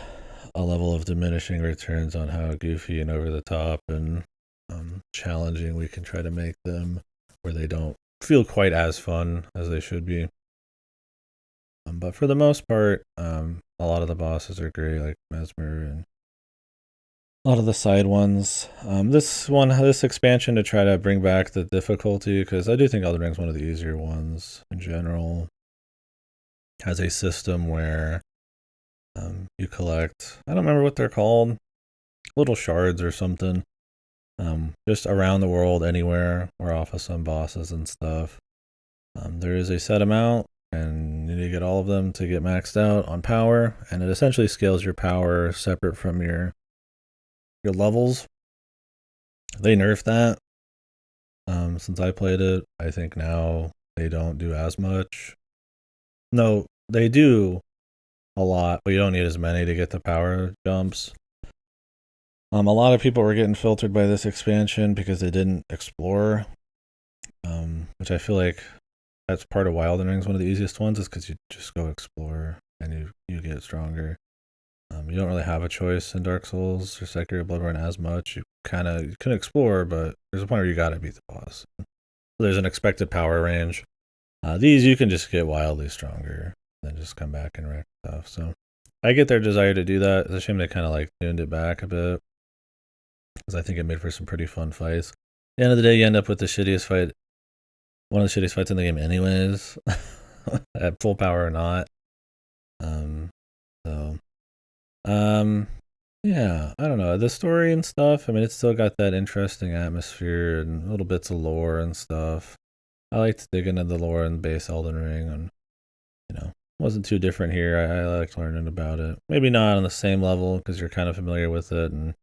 level of diminishing returns on how goofy and over the top and challenging we can try to make them, where they don't feel quite as fun as they should be. But for the most part, a lot of the bosses are great, like Mesmer, and a lot of the side ones. This expansion to try to bring back the difficulty, because I do think Elden Ring's one of the easier ones in general, has a system where you collect, I don't remember what they're called, little shards or something, just around the world, anywhere, or off of some bosses and stuff. There is a set amount, and you need to get all of them to get maxed out on power, and it essentially scales your power separate from your levels. They nerfed that since I played it. I think now they don't do as much. No, they do a lot, but you don't need as many to get the power jumps. A lot of people were getting filtered by this expansion because they didn't explore, which I feel like that's part of why Elden Ring's one of the easiest ones, is because you just go explore and you get stronger. You don't really have a choice in Dark Souls or Sekiro, Bloodborne as much. You can explore, but there's a point where you gotta beat the boss. There's an expected power range. These you can just get wildly stronger, then just come back and wreck stuff. So I get their desire to do that. It's a shame they kind of like tuned it back a bit, because I think it made for some pretty fun fights. At the end of the day, you end up with the shittiest fight, one of the shittiest fights in the game, anyways, at full power or not. So, yeah, I don't know. The story and stuff, I mean, it's still got that interesting atmosphere and little bits of lore and stuff. I liked digging into the lore in base Elden Ring, and, wasn't too different here. I liked learning about it. Maybe not on the same level, because you're kind of familiar with it, and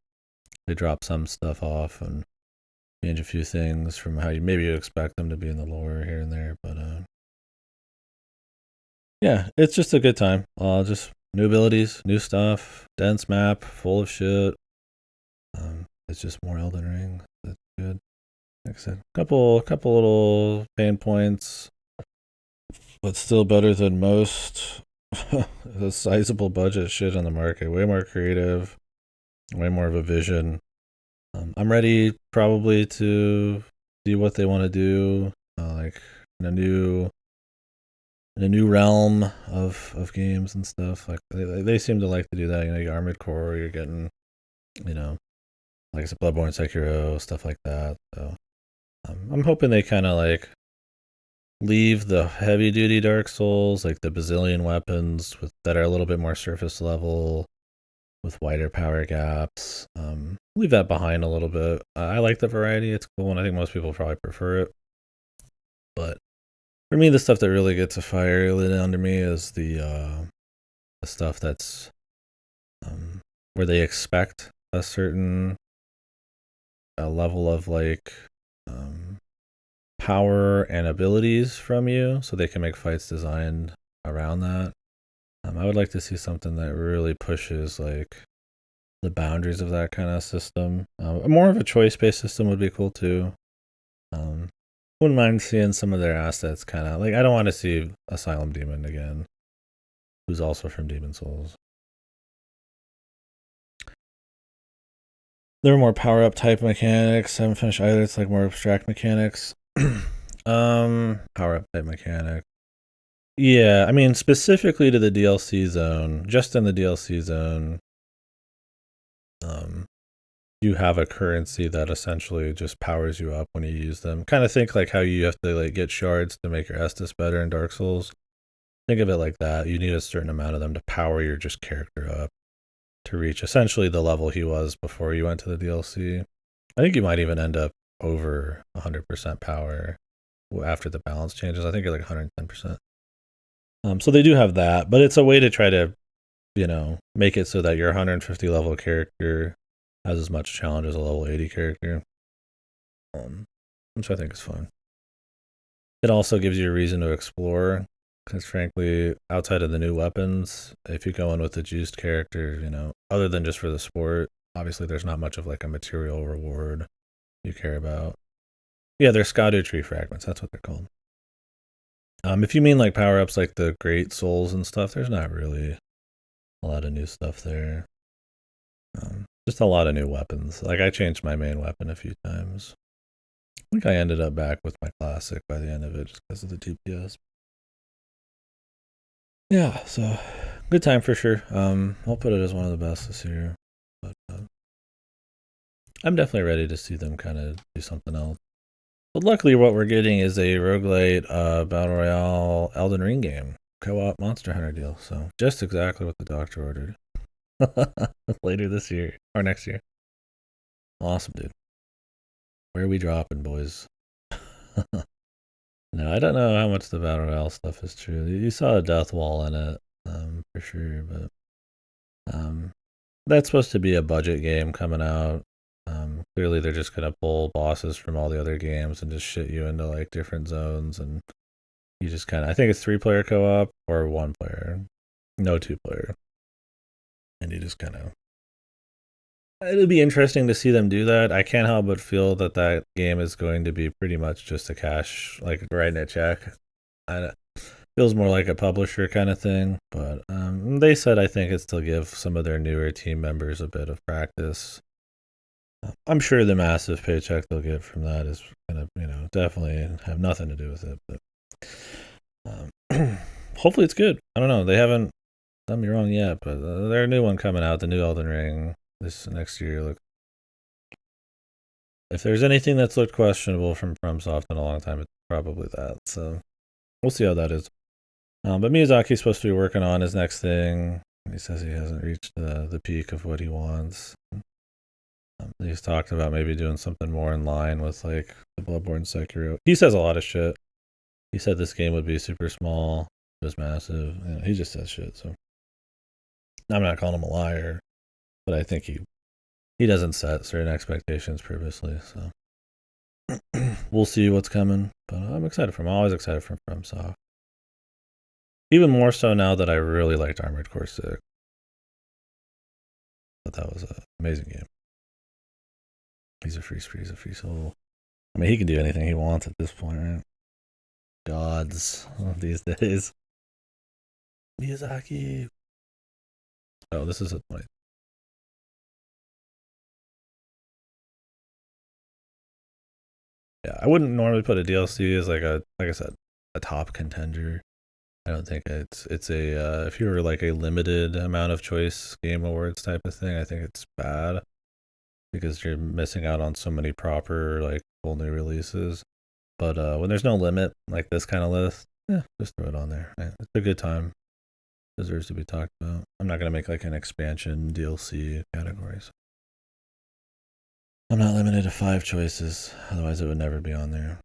they drop some stuff off and change a few things from how you expect them to be in the lore here and there. But, yeah, it's just a good time. Just new abilities, new stuff, dense map, full of shit. It's just more Elden Ring. That's good. Like I said, couple little pain points, but still better than most. The sizable budget shit on the market. Way more creative, way more of a vision. I'm ready probably to see what they want to do, like in a new realm of games and stuff. Like they seem to like to do that. You get Armored Core, you're getting, like I said, Bloodborne, Sekiro, stuff like that. So I'm hoping they kind of like leave the heavy duty Dark Souls, like the bazillion weapons that are a little bit more surface level with wider power gaps. Leave that behind a little bit. I like the variety. It's cool, and I think most people probably prefer it. But for me, the stuff that really gets a fire lit under me is the stuff that's where they expect a certain level of like power and abilities from you, so they can make fights designed around that. I would like to see something that really pushes like the boundaries of that kind of system. More of a choice-based system would be cool too. Wouldn't mind seeing some of their assets kind of like, I don't want to see Asylum Demon again, who's also from Demon Souls. There are more power-up type mechanics. I haven't finished either. It's like more abstract mechanics. Power-up type mechanic. Yeah, I mean, specifically to the DLC zone, just in the DLC zone, you have a currency that essentially just powers you up when you use them. Kind of think like how you have to like get shards to make your Estus better in Dark Souls. Think of it like that. You need a certain amount of them to power your just character up to reach essentially the level he was before you went to the DLC. I think you might even end up over 100% power after the balance changes. I think you're like 110%. So they do have that, but it's a way to try to, make it so that your 150 level character has as much challenge as a level 80 character, which I think is fun. It also gives you a reason to explore, because frankly, outside of the new weapons, if you go in with a juiced character, other than just for the sport, obviously there's not much of like a material reward you care about. Yeah, they're Skadu tree fragments. That's what they're called. If you mean like power-ups like the Great Souls and stuff, there's not really a lot of new stuff there. Just a lot of new weapons. Like I changed my main weapon a few times. I think I ended up back with my classic by the end of it just because of the DPS. Yeah, so good time for sure. I'll put it as one of the best this year. But I'm definitely ready to see them kind of do something else. But luckily what we're getting is a roguelite Battle Royale Elden Ring game. Co-op Monster Hunter deal. So just exactly what the doctor ordered. Later this year. Or next year. Awesome, dude. Where are we dropping, boys? No, I don't know how much the Battle Royale stuff is true. You saw a death wall in it, for sure, but that's supposed to be a budget game coming out. Clearly they're just gonna pull bosses from all the other games and just shit you into like different zones, and you just I think it's 3-player co-op or 1-player, no 2-player, and you just it'll be interesting to see them do that. I can't help but feel that game is going to be pretty much just a cash, like writing a check. feels more like a publisher kind of thing. But they said I think it's to give some of their newer team members a bit of practice. I'm sure the massive paycheck they'll get from that is gonna, definitely have nothing to do with it. But hopefully it's good. I don't know. They haven't done me wrong yet, but their new one coming out, the new Elden Ring, this next year. Look, if there's anything that's looked questionable from FromSoft in a long time, it's probably that. So we'll see how that is. But Miyazaki's supposed to be working on his next thing. He says he hasn't reached the peak of what he wants. He's talked about maybe doing something more in line with like the Bloodborne Sekiro. He says a lot of shit. He said this game would be super small, just massive. He just says shit. So I'm not calling him a liar, but I think he doesn't set certain expectations purposely. So we'll see what's coming. But I'm excited for him. I'm always excited for FromSoft. Even more so now that I really liked Armored Core 6. But that was an amazing game. He's a free soul. I mean, he can do anything he wants at this point, right? Gods these days. Miyazaki. Oh, this is a point. Yeah, I wouldn't normally put a DLC as like I said, a top contender. I don't think it's a if you're like a limited amount of choice game awards type of thing, I think it's bad because you're missing out on so many proper like full new releases. But when there's no limit like this kind of list, just throw it on there. It's a good time. Deserves to be talked about. I'm not gonna make like an expansion DLC category. So I'm not limited to 5 choices, otherwise it would never be on there.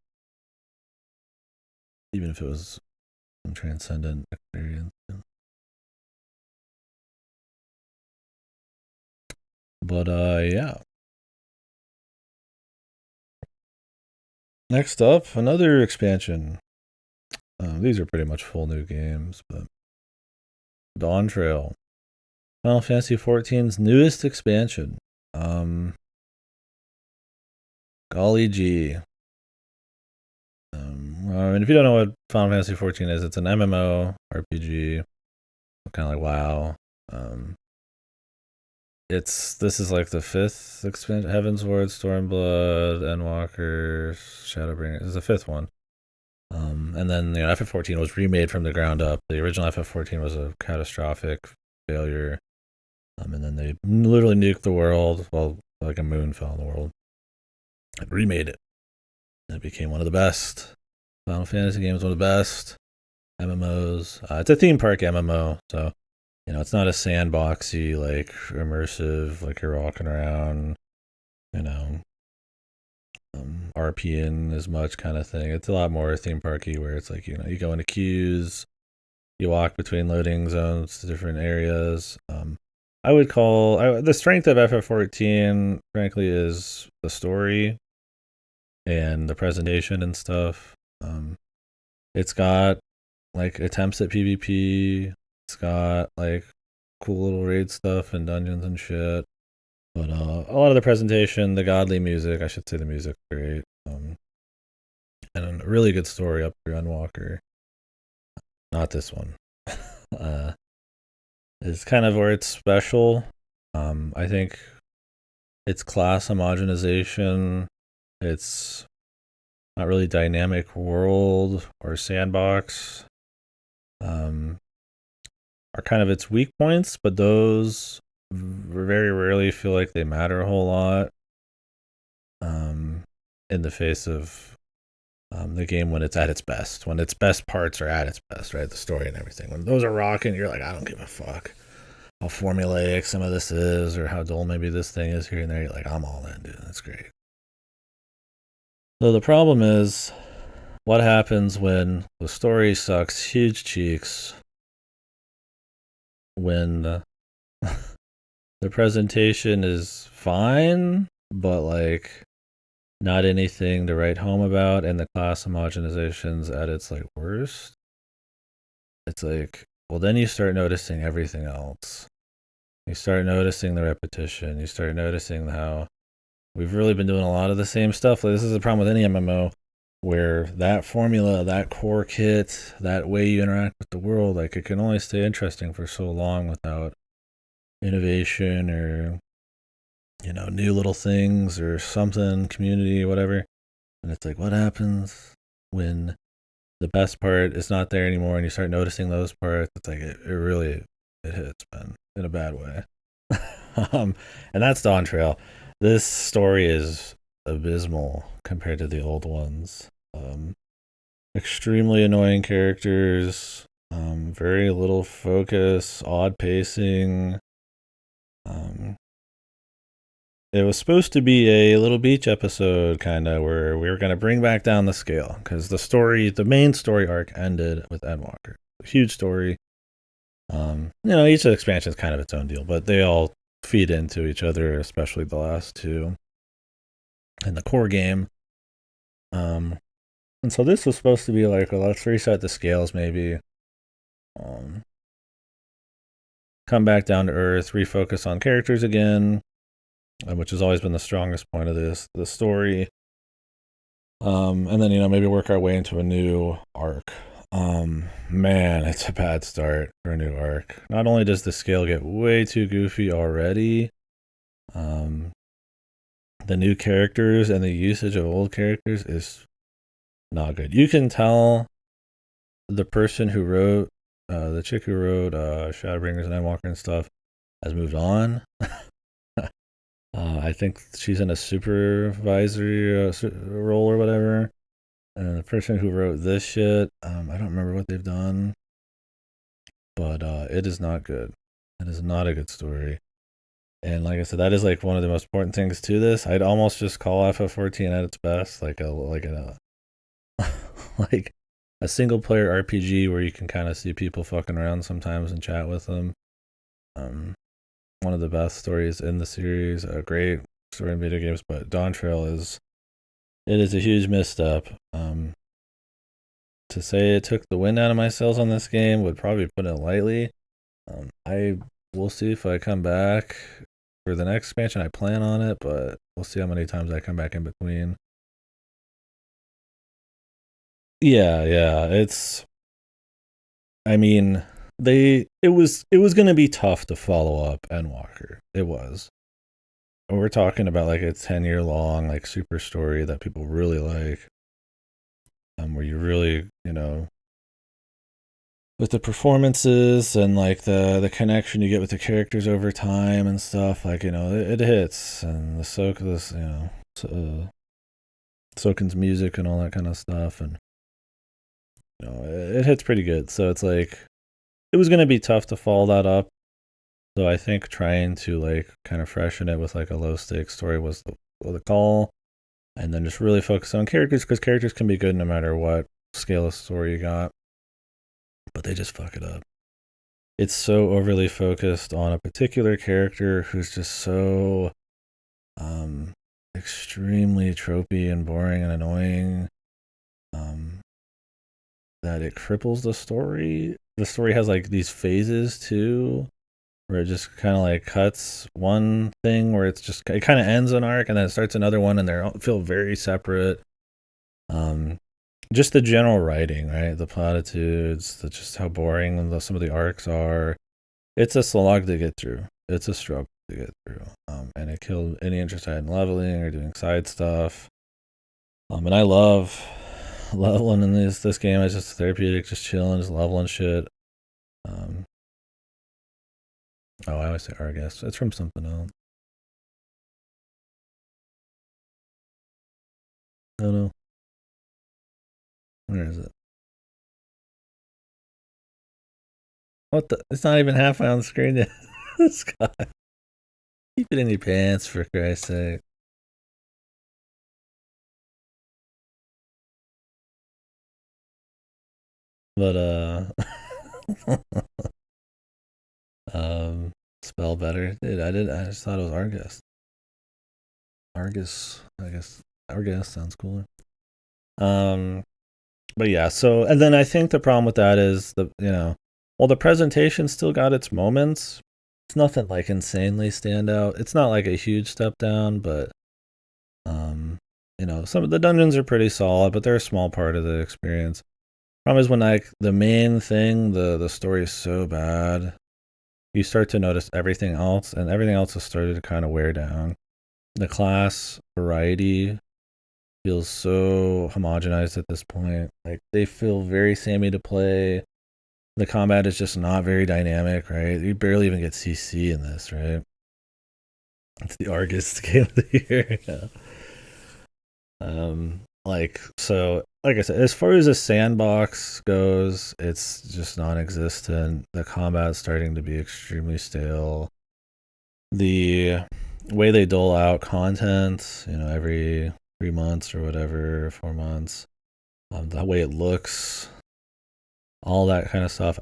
Even if it was some transcendent experience. But yeah. Next up, another expansion. These are pretty much full new games, but Dawn Trail. Final Fantasy XIV's newest expansion. Golly gee. And if you don't know what Final Fantasy XIV is, it's an MMO RPG, kind of like WoW. This is like the 5th expansion. Heavensward, Stormblood, Endwalker, Shadowbringer. This is the 5th one. And then FF14 was remade from the ground up. The original FF14 was a catastrophic failure. And then they literally nuked the world. Well, like a moon fell on the world. And remade it. And it became one of the best Final Fantasy games, one of the best MMOs. It's a theme park MMO, so it's not a sandboxy, like immersive, like you're walking around, RPing as much kind of thing. It's a lot more theme parky, where it's like you go into queues, you walk between loading zones to different areas. I would call the strength of FF14, frankly, is the story and the presentation and stuff. It's got like attempts at PvP. It's got like cool little raid stuff and dungeons and shit. But a lot of the presentation, the godly music, I should say the music's great. And a really good story up through Endwalker. Not this one. It's kind of where it's special. I think it's class homogenization. It's not really dynamic world or sandbox. Are kind of its weak points, but those very rarely feel like they matter a whole lot in the face of the game when it's at its best, when its best parts are at its best, right? The story and everything. When those are rocking, you're like, I don't give a fuck how formulaic some of this is or how dull maybe this thing is here and there. You're like, I'm all in, dude. That's great. So the problem is, what happens when the story sucks huge cheeks, when the presentation is fine, but like not anything to write home about, and the class homogenization's at its like worst. It's like, well, then you start noticing everything else. You start noticing the repetition. You start noticing how we've really been doing a lot of the same stuff. Like, this is the problem with any MMO. where that formula, that core kit, that way you interact with the world, like it can only stay interesting for so long without innovation or new little things or something, community, whatever. And it's like, what happens when the best part is not there anymore and you start noticing those parts? It's like it really it hits, man, in a bad way. And that's Dawn Trail. This story is abysmal compared to the old ones. Extremely annoying characters, very little focus, odd pacing. It was supposed to be a little beach episode, kind of, where we were going to bring back down the scale because the main story arc ended with Endwalker. A huge story. Each of the expansions is kind of its own deal, but they all feed into each other, especially the last two in the core game. And so this was supposed to be like, let's reset the scales, maybe. Come back down to earth, refocus on characters again, which has always been the strongest point of the story. And then, maybe work our way into a new arc. Man, it's a bad start for a new arc. Not only does the scale get way too goofy already, the new characters and the usage of old characters is not good. You can tell the person who wrote, the chick who wrote Shadowbringers and Endwalker and stuff, has moved on. I think she's in a supervisory role or whatever. And the person who wrote this shit, I don't remember what they've done, but it is not good. It is not a good story. And like I said, that is like one of the most important things to this. I'd almost just call FF14 at its best, like a single player RPG where you can kind of see people fucking around sometimes and chat with them. One of the best stories in the series, a great story in video games, but Dawn Trail is a huge misstep. To say it took the wind out of my sails on this game would probably put it lightly. I will see if I come back for the next expansion. I plan on it, but we'll see how many times I come back in between. Yeah, it's. I mean, it was going to be tough to follow up Endwalker. It was. We're talking about like a 10-year long like super story that people really like. Where you really, with the performances and like the connection you get with the characters over time and stuff, like it hits, and the Soken's music and all that kind of stuff, and it hits pretty good. So it's like it was gonna be tough to follow that up. So I think trying to like kind of freshen it with like a low stakes story was the call, and then just really focus on characters, because characters can be good no matter what scale of story you got. But they just fuck it up. It's so overly focused on a particular character who's just so extremely tropey and boring and annoying, that it cripples the story. The story has like these phases too, where it just kind of like cuts one thing where it kind of ends an arc and then it starts another one, and they feel very separate. Just the general writing, right? The platitudes, just how boring some of the arcs are. It's a slog to get through. It's a struggle to get through. And it killed any interest I had in leveling or doing side stuff. And I love leveling in this game. It's just therapeutic, just chilling, just leveling shit. I always say Argus. It's from something else. I don't know. Where is it? What the? It's not even halfway on the screen yet. Scott, keep it in your pants, for Christ's sake. But spell better, dude. I just thought it was Argus. Argus, I guess. Argus sounds cooler. But yeah. So, and then I think the problem with that is the presentation still got its moments. It's nothing like insanely standout. It's not like a huge step down, but some of the dungeons are pretty solid, but they're a small part of the experience. Problem is when like the main thing, the story is so bad, you start to notice everything else, and everything else has started to kind of wear down. The class variety feels so homogenized at this point. Like they feel very samey to play. The combat is just not very dynamic, right? You barely even get CC in this, right? It's the Argus game of the year. Yeah. Like I said, as far as a sandbox goes, it's just non-existent. The combat's starting to be extremely stale. The way they dole out content, every 3 months or whatever, 4 months, the way it looks, all that kind of stuff.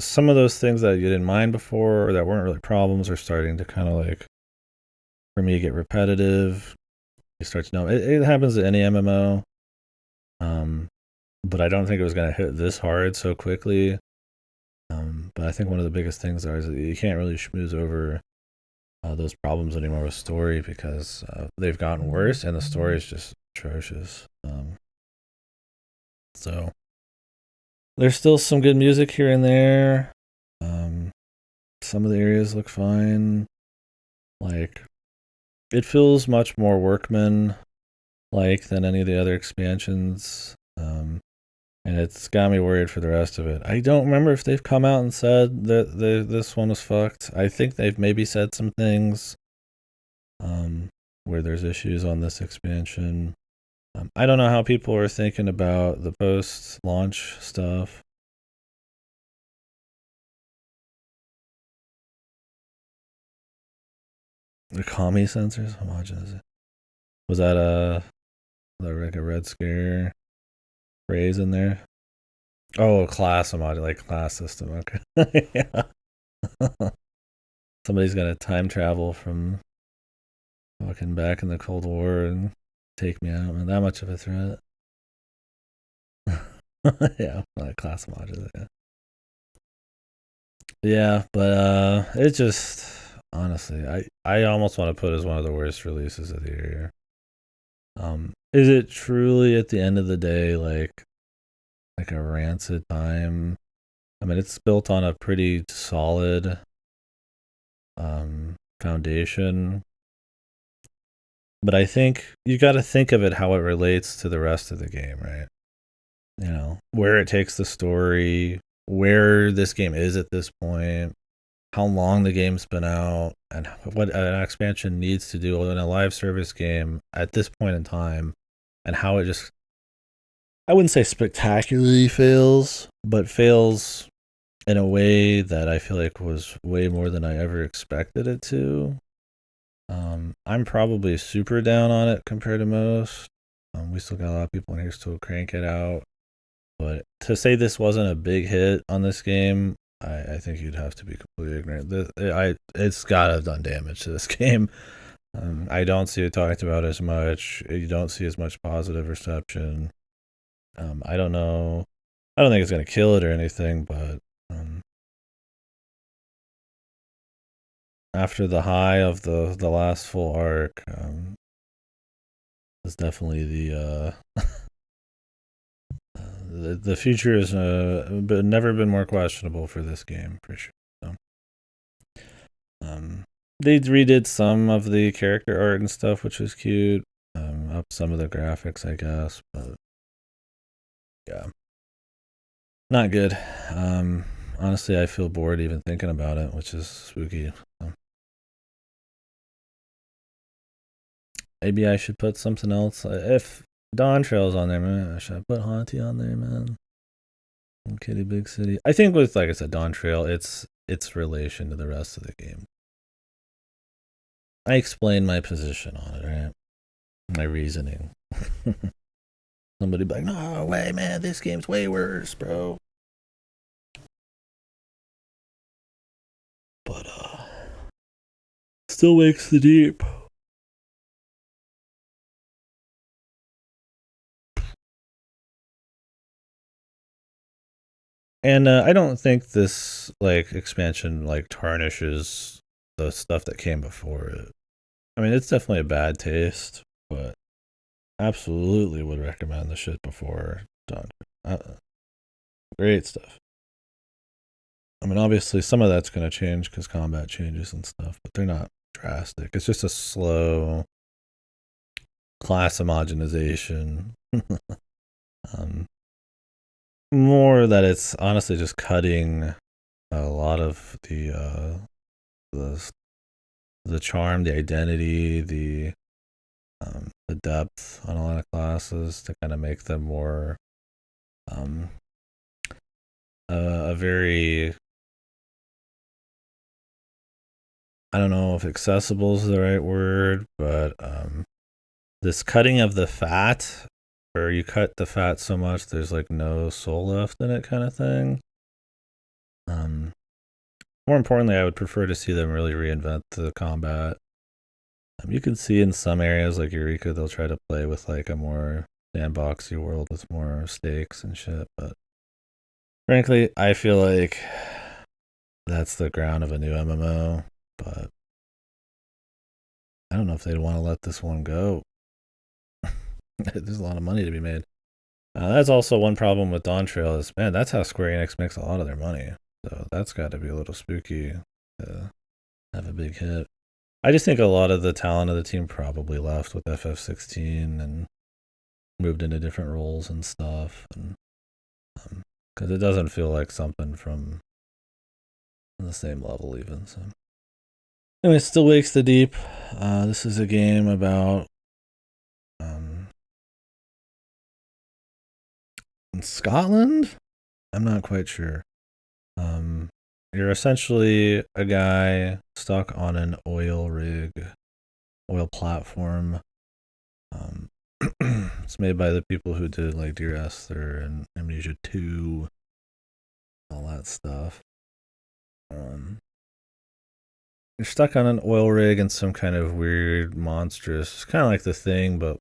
Some of those things that you didn't mind before or that weren't really problems are starting to kind of like, for me, get repetitive. You start to know it happens to any MMO, but I don't think it was going to hit this hard so quickly. But I think one of the biggest things is that you can't really schmooze over those problems anymore with story because they've gotten worse and the story is just atrocious. So there's still some good music here and there. Some of the areas look fine. Like, it feels much more workman like than any of the other expansions. And it's got me worried for the rest of it. I don't remember if they've come out and said that this one was fucked. I think they've maybe said some things where there's issues on this expansion. I don't know how people are thinking about the post-launch stuff. The commie sensors? How much is it? Was that like a Red Scare phrase in there? Oh, class emoji, like class system. Okay. Yeah. Somebody's gonna time travel from fucking back in the Cold War and take me out. Man, that much of a threat. Yeah, like class emojis. Yeah. Yeah, but it just honestly, I almost want to put it as one of the worst releases of the year. Is it truly at the end of the day like a rancid time? I mean, it's built on a pretty solid foundation, but I think you got to think of it how it relates to the rest of the game, right? Where it takes the story, where this game is at this point, how long the game's been out, and what an expansion needs to do in a live service game at this point in time, and how it just, I wouldn't say spectacularly fails, but fails in a way that I feel like was way more than I ever expected it to. I'm probably super down on it compared to most. We still got a lot of people in here still crank it out. But to say this wasn't a big hit on this game, I think you'd have to be completely ignorant. It's got to have done damage to this game. I don't see it talked about as much. You don't see as much positive reception. I don't know. I don't think it's going to kill it or anything, but after the high of the last full arc, it's definitely the future is but never been more questionable for this game for sure. So, they redid some of the character art and stuff, which was cute. Up some of the graphics, I guess, but yeah, not good. Honestly, I feel bored even thinking about it, which is spooky. So. Maybe I should put something else. If Dawn Trail's on there, man, should I put Haunty on there, man? Kitty Big City. I think with, like I said, Dawn Trail, it's relation to the rest of the game. I explained my position on it, right? My reasoning. Somebody be like, no way, man, this game's way worse, bro. But still wakes the deep. And I don't think this like expansion like tarnishes the stuff that came before it. I mean, it's definitely a bad taste, but absolutely would recommend the shit before Dawn. Great stuff. I mean, obviously, some of that's going to change because combat changes and stuff, but they're not drastic. It's just a slow class homogenization. um, More that it's honestly just cutting a lot of the the charm, the identity, the depth on a lot of classes to kind of make them more um, a very, I don't know if accessible is the right word, but this cutting of the fat, where you cut the fat so much there's like no soul left in it, kind of thing. Um, More importantly, I would prefer to see them really reinvent the combat. You can see in some areas like Eureka, they'll try to play with like a more sandboxy world with more stakes and shit. But frankly, I feel like that's the ground of a new MMO. But I don't know if they'd want to let this one go. There's a lot of money to be made. That's also one problem with Dawn Trail is, man, that's how Square Enix makes a lot of their money. So that's got to be a little spooky to have a big hit. I just think a lot of the talent of the team probably left with FF16 and moved into different roles and stuff. And because it doesn't feel like something from the same level even. So anyway, Still Wakes the Deep. This is a game about in Scotland. I'm not quite sure. You're essentially a guy stuck on an oil platform. It's made by the people who did like Dear Esther and Amnesia 2, all that stuff. You're stuck on an oil rig in some kind of weird, monstrous, kind of like The Thing, but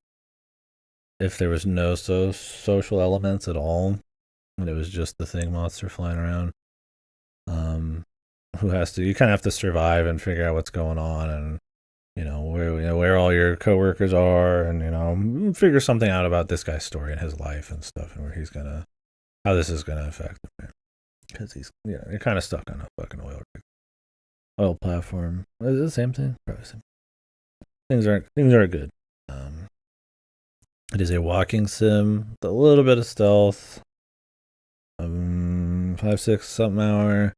if there was no social elements at all, and it was just the Thing monster flying around, you kind of have to survive and figure out what's going on, and where all your coworkers are, and figure something out about this guy's story and his life and stuff, and how this is gonna affect him, because you're kind of stuck on a fucking oil platform. Is it the same thing? Probably same. Things are good. It is a walking sim with a little bit of stealth. 5-6 something hour.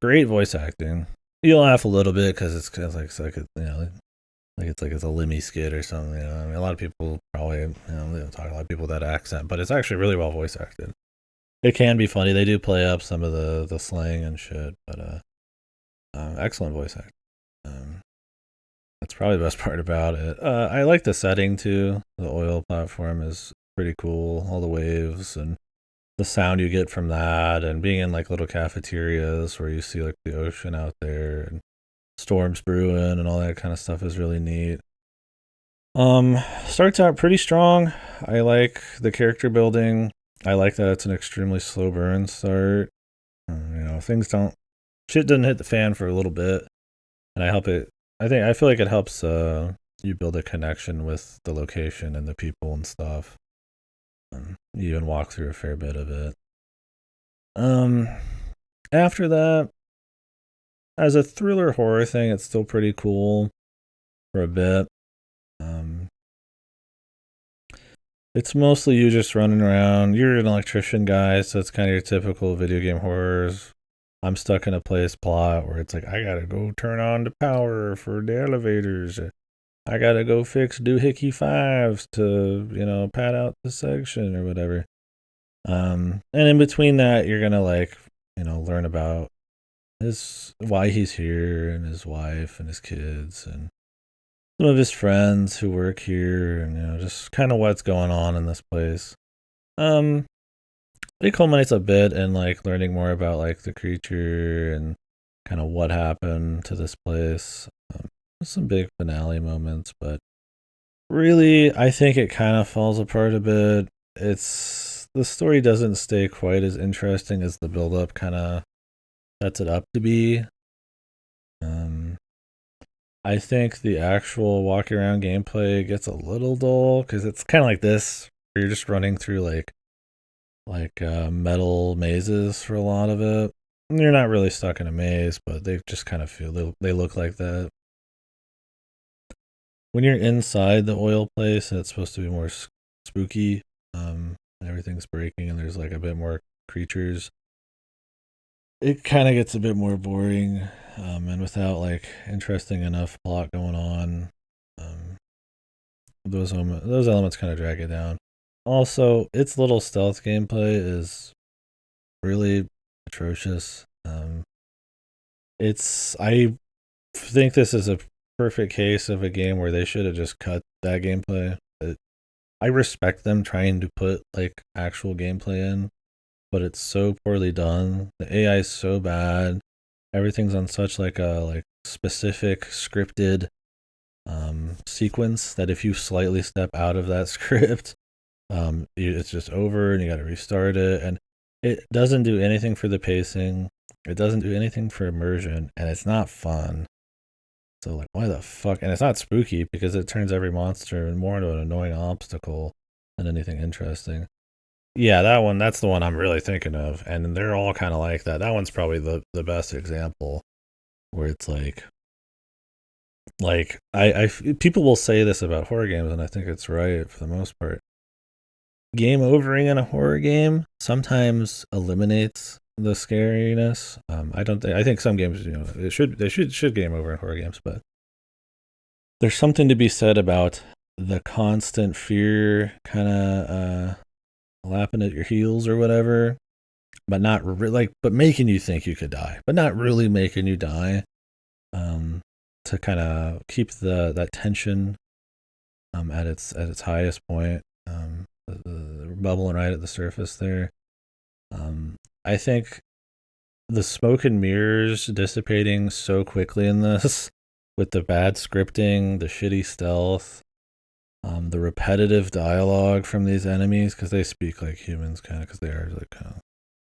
Great voice acting. You'll laugh a little bit because it's kind of like it's a Lemmy skit or something. I mean, a lot of people probably they don't talk a lot of people with that accent, but it's actually really well voice acted. It can be funny. They do play up some of the slang and shit, but excellent voice acting. That's probably the best part about it. I like the setting too. The oil platform is pretty cool. All the waves and the sound you get from that, and being in like little cafeterias where you see like the ocean out there and storms brewing and all that kind of stuff is really neat. Starts out pretty strong. I like the character building. I like that it's an extremely slow burn start. Shit doesn't hit the fan for a little bit, and I feel like it helps you build a connection with the location and the people and stuff. You even walk through a fair bit of it. After that, as a thriller horror thing, it's still pretty cool for a bit. It's mostly you just running around. You're an electrician guy, so it's kind of your typical video game horrors. I'm stuck in a place plot where it's like, I gotta go turn on the power for the elevators. I gotta go fix doohickey 5s to, pad out the section or whatever. And in between that, you're gonna learn about why he's here and his wife and his kids and some of his friends who work here, and just kind of what's going on in this place. It culminates a bit in like learning more about like the creature and kind of what happened to this place. Some big finale moments, but really, I think it kind of falls apart a bit. The story doesn't stay quite as interesting as the build-up kind of sets it up to be. I think the actual walking around gameplay gets a little dull because it's kind of like this, where you're just running through metal mazes for a lot of it. And you're not really stuck in a maze, but they just kind of feel they look like that. When you're inside the oil place and it's supposed to be more spooky, everything's breaking and there's like a bit more creatures, it kind of gets a bit more boring, and without like interesting enough plot going on, um, those elements kind of drag it down. Also, its little stealth gameplay is really atrocious. I think this is a perfect case of a game where they should have just cut that gameplay. I respect them trying to put like actual gameplay in, but it's so poorly done. The AI is so bad. Everything's on such like a specific scripted sequence that if you slightly step out of that script, it's just over and you got to restart it. And it doesn't do anything for the pacing. It doesn't do anything for immersion, and it's not fun. So like, why the fuck? And it's not spooky because it turns every monster more into an annoying obstacle than anything interesting. Yeah, that one. That's the one I'm really thinking of, and they're all kind of like that. That one's probably the best example where it's I people will say this about horror games, and I think it's right for the most part. Game overing in a horror game sometimes eliminates the scariness. I think some games, they should game over in horror games, but there's something to be said about the constant fear kind of lapping at your heels or whatever, but not but making you think you could die, but not really making you die. To kind of keep that tension at its highest point, the bubbling right at the surface there. I think the smoke and mirrors dissipating so quickly in this, with the bad scripting, the shitty stealth, the repetitive dialogue from these enemies because they speak like humans, kind of, because they are like kind of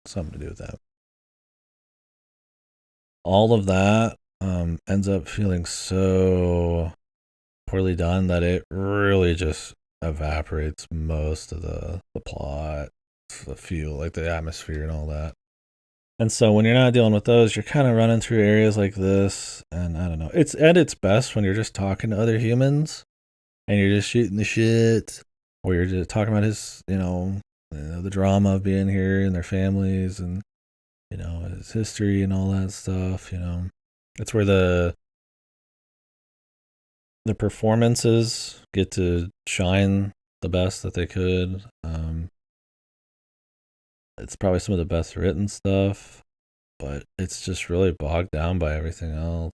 something to do with that. All of that ends up feeling so poorly done that it really just evaporates most of the plot, the feel, like the atmosphere and all that. And so when you're not dealing with those, you're kind of running through areas like this, and I don't know. It's at its best when you're just talking to other humans and you're just shooting the shit, or you're just talking about the drama of being here and their families and his history and all that stuff. It's where the performances get to shine the best that they could. It's probably some of the best written stuff, but it's just really bogged down by everything else.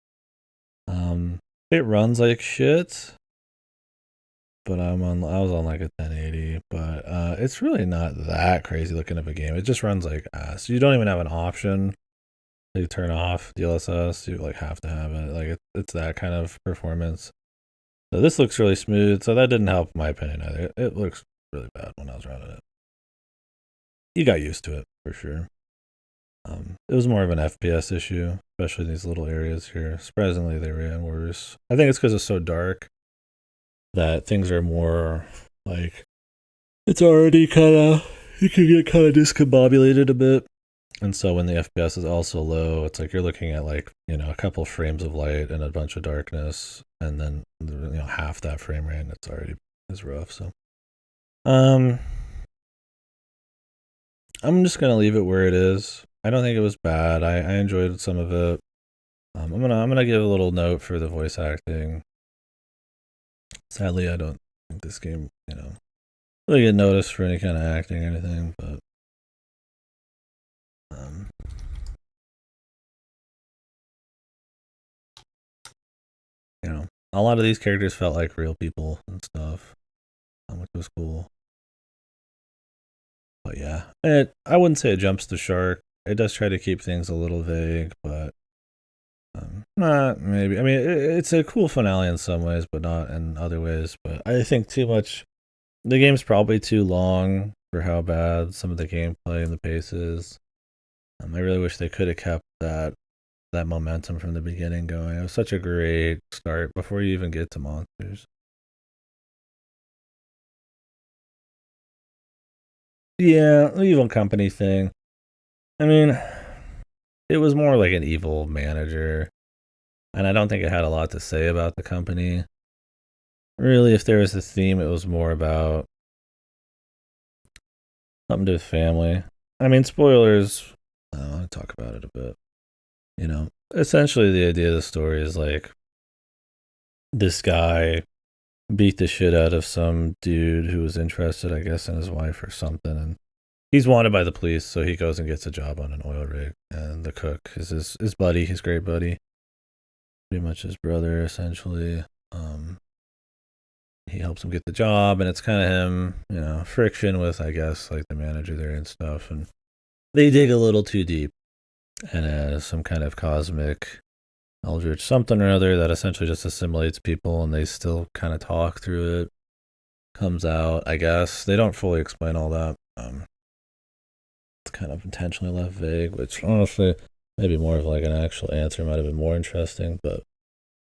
It runs like shit, but I was on like a 1080, but it's really not that crazy looking of a game. It just runs like ass. You don't even have an option to turn off DLSS. You like have to have it. Like it's that kind of performance. So this looks really smooth. So that didn't help my opinion either. It looks really bad when I was running it. You got used to it for sure. It was more of an FPS issue, especially in these little areas here. Surprisingly, they ran worse. I think it's because it's so dark that things are more like it's already you can get kind of discombobulated a bit. And so when the FPS is also low, it's like you're looking at a couple frames of light and a bunch of darkness, and then half that frame rate, and it's already is rough. So, I'm just gonna leave it where it is. I don't think it was bad. I enjoyed some of it. I'm gonna give a little note for the voice acting. Sadly, I don't think this game really get noticed for any kind of acting or anything, but a lot of these characters felt like real people and stuff, which was cool. But yeah, I wouldn't say it jumps the shark. It does try to keep things a little vague, but not maybe. I mean, it's a cool finale in some ways, but not in other ways. But I think too much. The game's probably too long for how bad some of the gameplay and the pace is. I really wish they could have kept that that momentum from the beginning going. It was such a great start before you even get to monsters. Yeah, the evil company thing. I mean, it was more like an evil manager, and I don't think it had a lot to say about the company. Really, if there was a theme, it was more about something to do with family. I mean, spoilers. I want to talk about it a bit. Essentially, the idea of the story is like this guy beat the shit out of some dude who was interested, I guess, in his wife or something, and he's wanted by the police, so he goes and gets a job on an oil rig, and the cook is his buddy, his great buddy, pretty much his brother, essentially. Um, he helps him get the job, and it's kind of him, friction with, I guess, like the manager there and stuff, and they dig a little too deep, and some kind of cosmic eldritch something or other that essentially just assimilates people, and they still kind of talk through it. Comes out, I guess. They don't fully explain all that. It's kind of intentionally left vague, which honestly, maybe more of like an actual answer might have been more interesting, but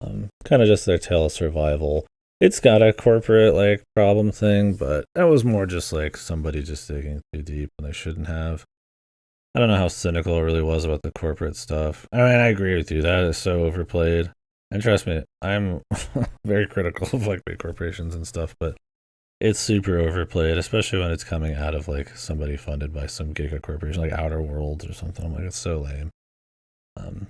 kind of just their tale of survival. It's got a corporate like problem thing, but that was more just like somebody just digging too deep when they shouldn't have. I don't know how cynical it really was about the corporate stuff. I mean, I agree with you. That is so overplayed. And trust me, I'm very critical of like big corporations and stuff, but it's super overplayed, especially when it's coming out of like somebody funded by some giga corporation like Outer Worlds or something. I'm like, it's so lame. Um,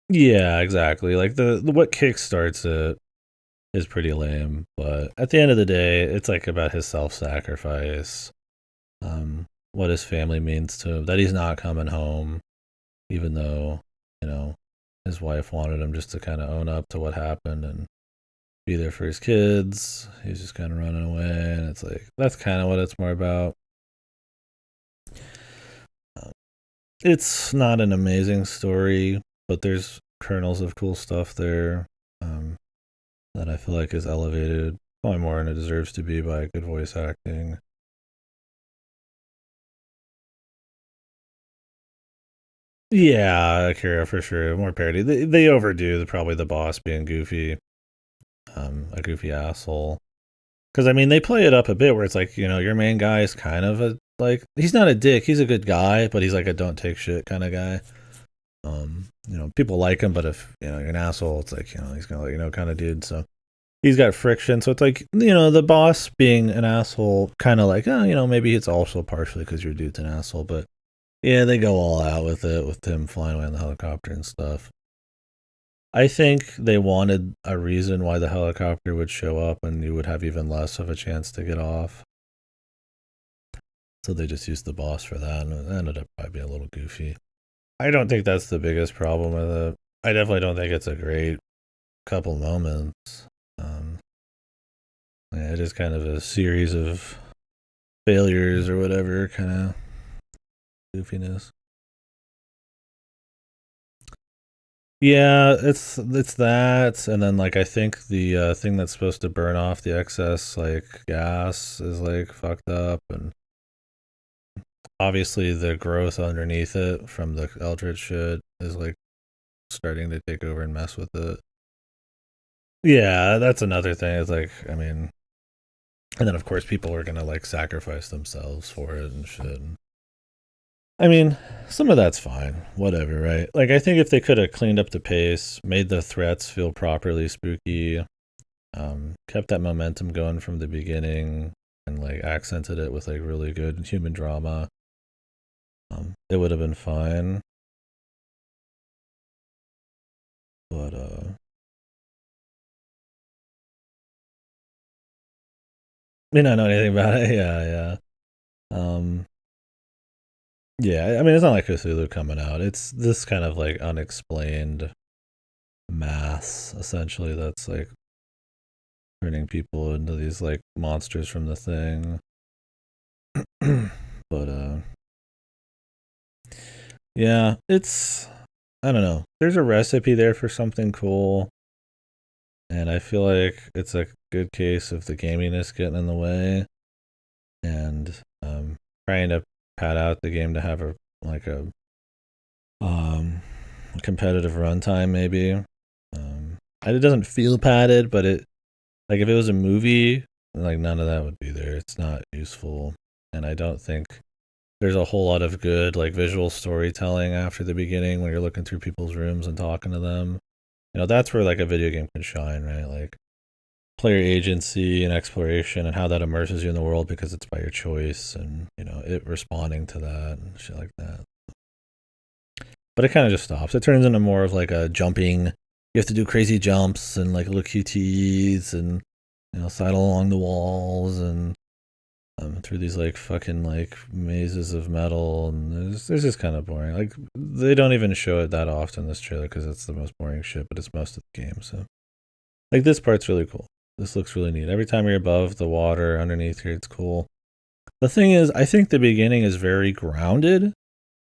yeah, exactly. Like the what kickstarts it is pretty lame, but at the end of the day, it's like about his self-sacrifice, what his family means to him, that he's not coming home, even though his wife wanted him just to kind of own up to what happened and be there for his kids. He's just kind of running away, and it's like that's kind of what it's more about. Um, it's not an amazing story, but there's kernels of cool stuff there um, that I feel like is elevated probably more than it deserves to be by good voice acting. Yeah, Akira for sure. More parody. They overdo probably the boss being goofy, a goofy asshole. Because I mean, they play it up a bit where it's like your main guy is kind of a like he's not a dick. He's a good guy, but he's like a don't take shit kind of guy. People like him, but if you're an asshole, it's like he's gonna let kind of dude. So he's got friction. So it's like the boss being an asshole, kind of like maybe it's also partially because your dude's an asshole, but yeah, they go all out with it with him flying away on the helicopter and stuff. I think they wanted a reason why the helicopter would show up and you would have even less of a chance to get off. So they just used the boss for that, and it ended up probably being a little goofy. I don't think that's the biggest problem with it. I definitely don't think it's a great couple moments. Um, yeah, it is kind of a series of failures or whatever, kind of goofiness. Yeah, it's that, and then like I think the thing that's supposed to burn off the excess like gas is like fucked up, and obviously the growth underneath it from the eldritch shit is like starting to take over and mess with it. Yeah, that's another thing. It's like I mean, and then of course people are gonna like sacrifice themselves for it and shit. I mean, some of that's fine, whatever, right? Like I think if they could have cleaned up the pace, made the threats feel properly spooky, kept that momentum going from the beginning, and like accented it with like really good human drama, it would have been fine. But may not know anything about it. Yeah, yeah. Yeah, I mean, it's not like Cthulhu coming out. It's this kind of like unexplained mass, essentially, that's like turning people into these like monsters from the thing. But yeah, it's I don't know. There's a recipe there for something cool, and I feel like it's a good case of the gaminess getting in the way, and trying to pad out the game to have a competitive runtime maybe. It doesn't feel padded, but it like if it was a movie, like none of that would be there. It's not useful, and I don't think there's a whole lot of good like visual storytelling after the beginning when you're looking through people's rooms and talking to them. That's where like a video game can shine, right? Like player agency and exploration and how that immerses you in the world because it's by your choice and it responding to that and shit like that. But it kind of just stops. It turns into more of like a jumping. You have to do crazy jumps and like little QTEs and sidle along the walls and through these like fucking like mazes of metal, and it's just kind of boring. Like they don't even show it that often in this trailer because it's the most boring shit, but it's most of the game. So like this part's really cool. This looks really neat. Every time you're above the water, underneath here, it's cool. The thing is, I think the beginning is very grounded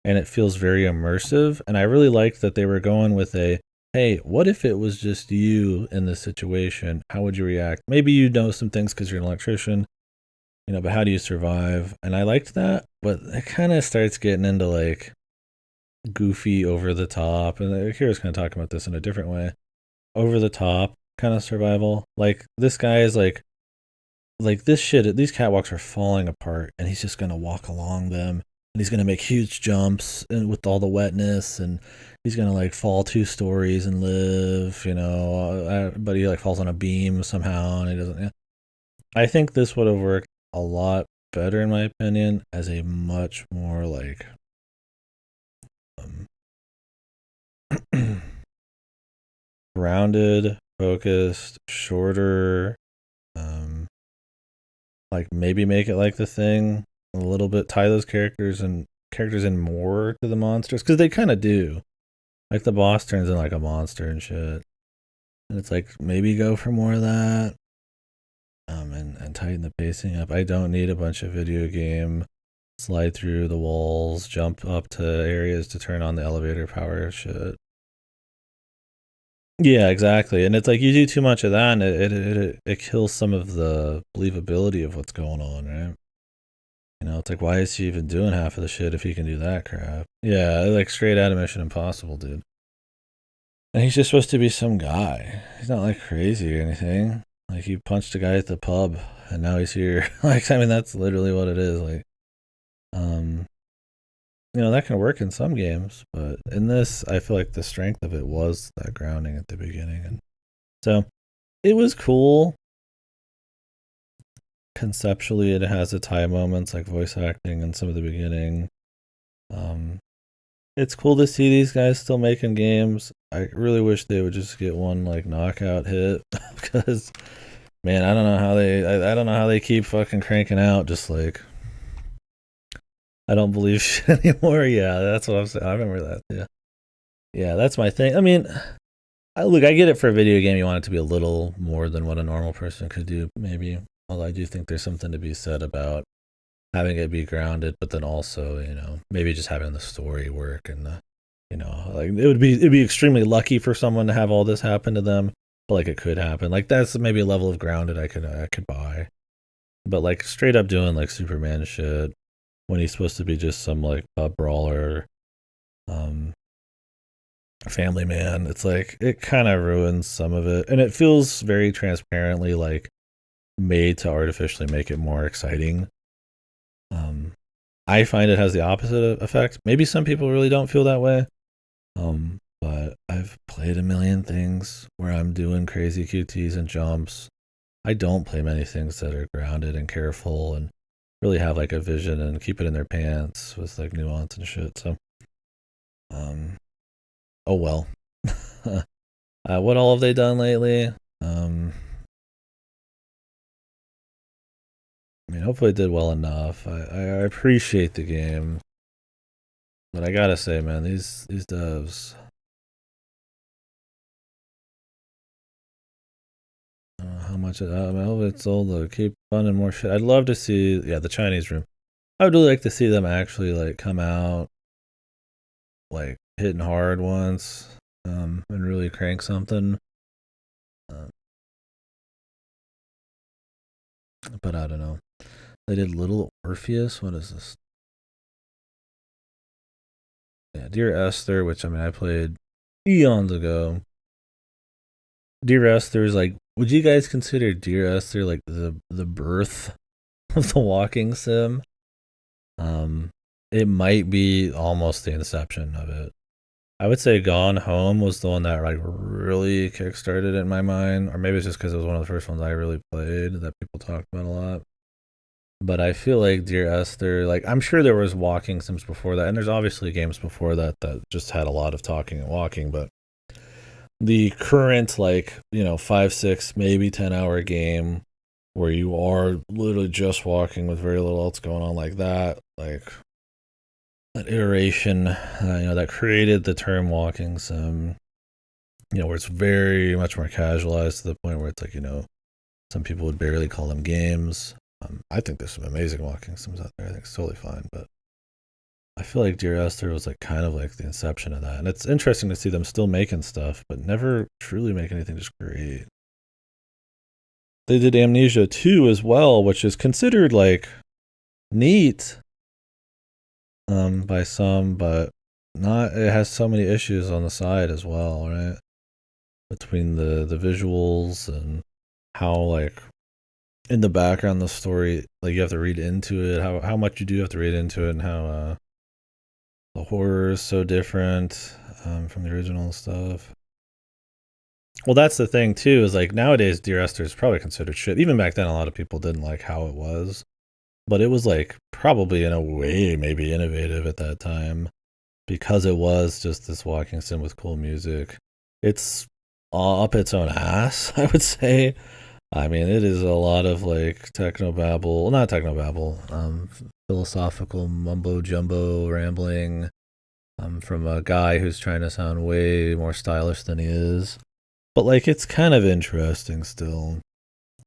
and it feels very immersive. And I really liked that they were going with hey, what if it was just you in this situation? How would you react? Maybe you know some things because you're an electrician, but how do you survive? And I liked that, but it kind of starts getting into like goofy, over the top. And Akira's kind of talking about this in a different way. Over the top kind of survival. Like this guy is like this shit, these catwalks are falling apart and he's just going to walk along them and he's going to make huge jumps and with all the wetness and he's going to like fall 2 stories and live, but he like falls on a beam somehow and he doesn't. Yeah. I think this would have worked a lot better in my opinion as a much more like grounded, focused, shorter, like maybe make it like The Thing a little bit, tie those characters in more to the monsters because they kind of do. Like the boss turns in like a monster and shit, and it's like maybe go for more of that, and tighten the pacing up. I don't need a bunch of video game slide through the walls, jump up to areas to turn on the elevator power shit. Yeah, exactly. And it's like you do too much of that, and it kills some of the believability of what's going on, right? It's like, why is he even doing half of the shit if he can do that crap? Yeah, like straight out of Mission Impossible, dude. And he's just supposed to be some guy. He's not like crazy or anything. Like he punched a guy at the pub, and now he's here. Like, I mean, that's literally what it is. Like, um, that can work in some games, but in this, I feel like the strength of it was that grounding at the beginning, and so it was cool. Conceptually, it has its high moments like voice acting and some of the beginning. It's cool to see these guys still making games. I really wish they would just get one like knockout hit because man, I don't know how I don't know how they keep fucking cranking out. Just like I don't believe shit anymore. Yeah, that's what I'm saying. I remember that. Yeah, that's my thing. I mean, I get it for a video game. You want it to be a little more than what a normal person could do, maybe. Although I do think there's something to be said about having it be grounded, but then also, maybe just having the story work and like it'd be extremely lucky for someone to have all this happen to them, but like it could happen. Like that's maybe a level of grounded I could buy, but like straight up doing like Superman shit when he's supposed to be just some like pub brawler, um, family man. It's like it kind of ruins some of it, and it feels very transparently like made to artificially make it more exciting. I find it has the opposite effect. Maybe some people really don't feel that way. But I've played a million things where I'm doing crazy QTs and jumps. I don't play many things that are grounded and careful and really have like a vision and keep it in their pants with like nuance and shit. So, oh well. What all have they done lately? I mean, hopefully it did well enough. I appreciate the game, but I gotta say, man, these devs. How much? I hope it's sold to keep funding more shit. I'd love to see, the Chinese room. I would really like to see them actually like come out, like hitting hard once, and really crank something. Uh, but I don't know. They did Little Orpheus. What is this? Yeah, Dear Esther, which I mean I played eons ago. Dear Esther is like, would you guys consider Dear Esther like the birth of the walking sim? Um, it might be almost the inception of it. I would say Gone Home was the one that like really kickstarted it in my mind, or maybe it's just because it was one of the first ones I really played that people talked about a lot. But I feel like Dear Esther, like I'm sure there was walking sims before that, and there's obviously games before that that just had a lot of talking and walking. But the current, like 5, 6, maybe 10 hour game where you are literally just walking with very little else going on, like that iteration, that created the term walking sim. Where it's very much more casualized to the point where it's like some people would barely call them games. I think there's some amazing walking sims out there. I think it's totally fine, but I feel like Dear Esther was like kind of like the inception of that, and it's interesting to see them still making stuff, but never truly make anything just great. They did Amnesia 2 as well, which is considered like neat by some, but not. It has so many issues on the side as well, right? Between the visuals and how like in the background the story, like you have to read into it, how much you do have to read into it, and how the horror is so different from the original stuff. Well, that's the thing too. Is like nowadays, Dear Esther is probably considered shit. Even back then, a lot of people didn't like how it was, but it was like probably in a way maybe innovative at that time because it was just this walking sim with cool music. It's up its own ass, I would say. I mean, it is a lot of like technobabble, well, not technobabble, philosophical mumbo jumbo rambling from a guy who's trying to sound way more stylish than he is. But like, it's kind of interesting still,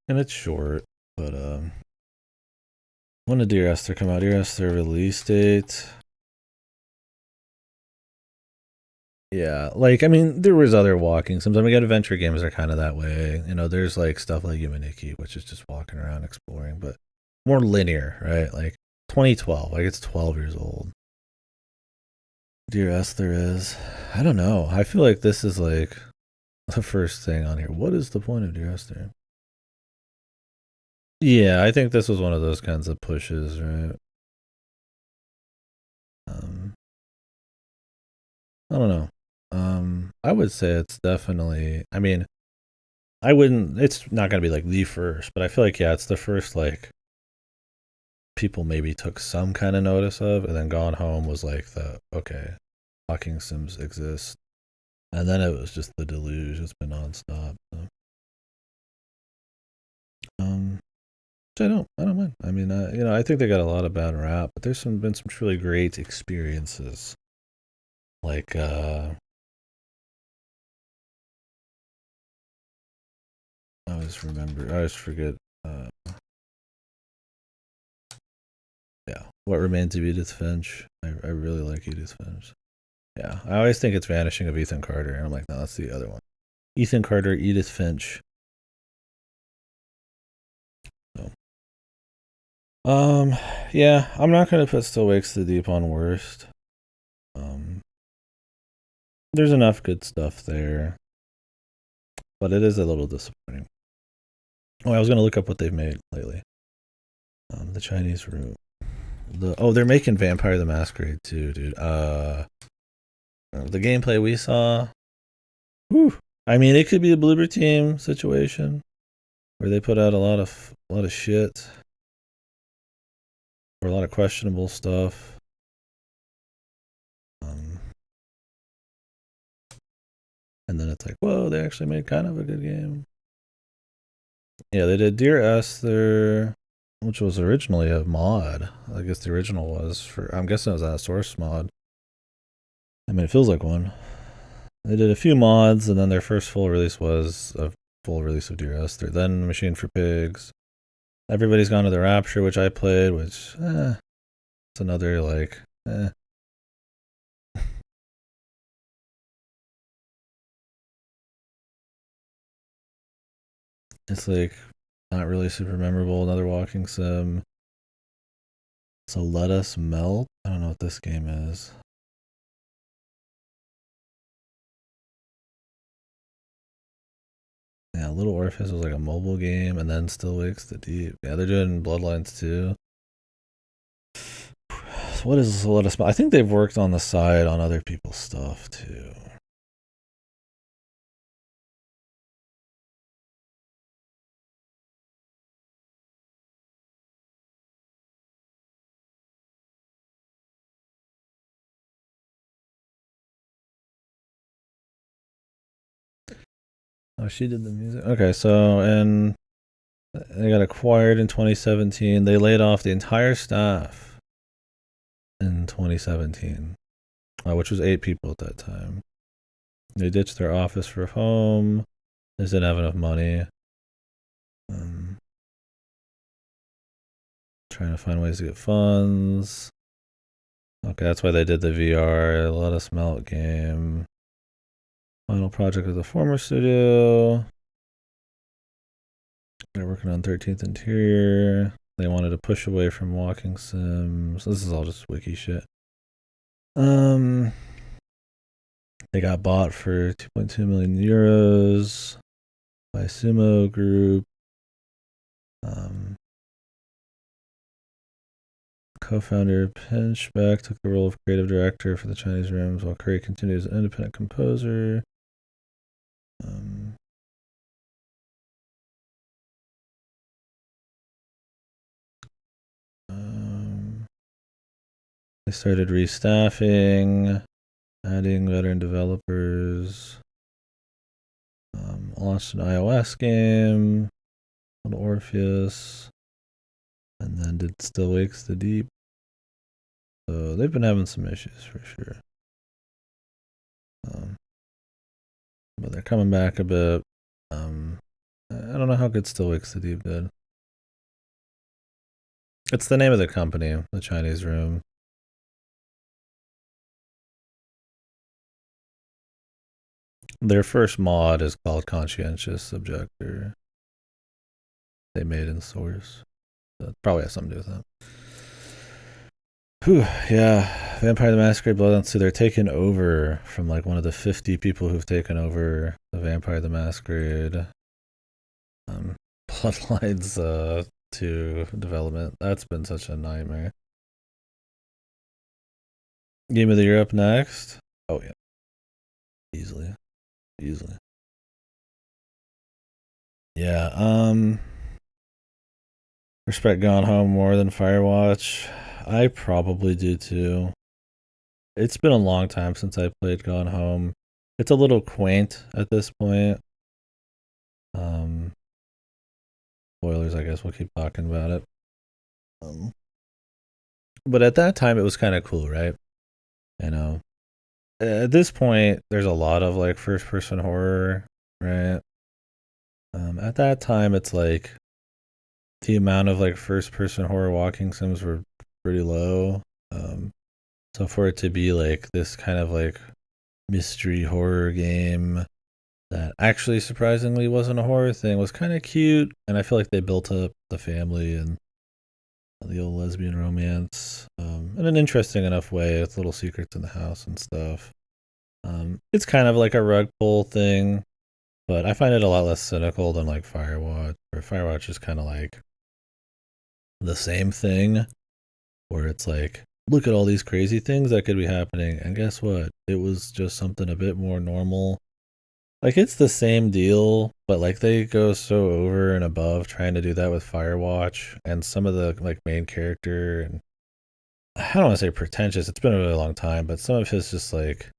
and it's short. But when did Dear Esther come out? Dear Esther release date. Yeah, like I mean, there was other walking sims. I mean, adventure games are kind of that way. There's like stuff like Yumaniki, which is just walking around exploring, but more linear, right? Like 2012, like it's 12 years old. Dear Esther is. I don't know. I feel like this is like the first thing on here. What is the point of Dear Esther? Yeah, I think this was one of those kinds of pushes, right? Um, I don't know. I would say it's definitely. I mean, I wouldn't. It's not gonna be like the first, but I feel like yeah, it's the first like people maybe took some kind of notice of, and then Gone Home was like the okay, walking sims exist, and then it was just the deluge. It's been nonstop. So. Um, I don't mind. I mean, I think they got a lot of bad rap, but there's been some truly great experiences. Like, I always forget. Yeah, What Remains of Edith Finch. I really like Edith Finch. Yeah, I always think it's Vanishing of Ethan Carter, and I'm like, no, that's the other one. Ethan Carter, Edith Finch. So, um, yeah, I'm not gonna put Still Wakes the Deep on worst. Um, there's enough good stuff there, but it is a little disappointing. Oh, I was gonna look up what they've made lately. The Chinese Room. They're making Vampire the Masquerade too, dude. The gameplay we saw. Whew. I mean, it could be a Bloober Team situation where they put out a lot of shit or a lot of questionable stuff. Um, and then it's like, whoa, they actually made kind of a good game. Yeah, they did Dear Esther, which was originally a mod. I guess the original was for. I'm guessing it was a source mod. I mean, it feels like one. They did a few mods, and then their first full release was a full release of Dear Esther. Then Machine for Pigs. Everybody's Gone to the Rapture, which I played, which it's another like it's like not really super memorable. Another walking sim. So Let Us Melt. I don't know what this game is. Little Orpheus was like a mobile game, and then Still Wakes the Deep. Yeah, they're doing Bloodlines too. What is Let Us? I think they've worked on the side on other people's stuff too. Oh, she did the music. Okay, so and they got acquired in 2017. They laid off the entire staff in 2017, which was 8 people at that time. They ditched their office for home. They didn't have enough money. Trying to find ways to get funds. Okay, that's why they did the VR Let Us Melt game. Final project of the former studio. They're working on 13th Interior. They wanted to push away from walking sims. This is all just wiki shit. They got bought for 2.2 million euros by Sumo Group. Co-founder Pinchback took the role of creative director for the Chinese rooms, while Curry continues as an independent composer. They started restaffing, adding veteran developers. Launched an iOS game called Orpheus, and then did Still Wakes the Deep. So they've been having some issues for sure. But they're coming back a bit. I don't know how good Still Wakes the Deep did. It's the name of the company, the Chinese Room. Their first mod is called Conscientious Objector. They made in Source. That probably has something to do with that. Whew, yeah. Vampire the Masquerade Bloodlines 2, they're taken over from like one of the 50 people who've taken over the Vampire the Masquerade Bloodlines 2 development. That's been such a nightmare. Game of the Year up next. Oh yeah. Easily. Yeah, respect Gone Home more than Firewatch. I probably do too. It's been a long time since I played Gone Home. It's a little quaint at this point. Spoilers, I guess we'll keep talking about it. But at that time, it was kind of cool, right? You know, at this point, there's a lot of like first-person horror, right? At that time, it's like the amount of like first-person horror walking sims were pretty low. So for it to be like this kind of like mystery horror game that actually surprisingly wasn't a horror thing was kind of cute, and I feel like they built up the family and the old lesbian romance in an interesting enough way with little secrets in the house and stuff. It's kind of like a rug pull thing, but I find it a lot less cynical than like Firewatch. Or Firewatch is kind of like the same thing, where it's like, look at all these crazy things that could be happening, and guess what? It was just something a bit more normal. Like it's the same deal, but like they go so over and above trying to do that with Firewatch, and some of the like main character, and I don't want to say pretentious. It's been a really long time, but some of his just like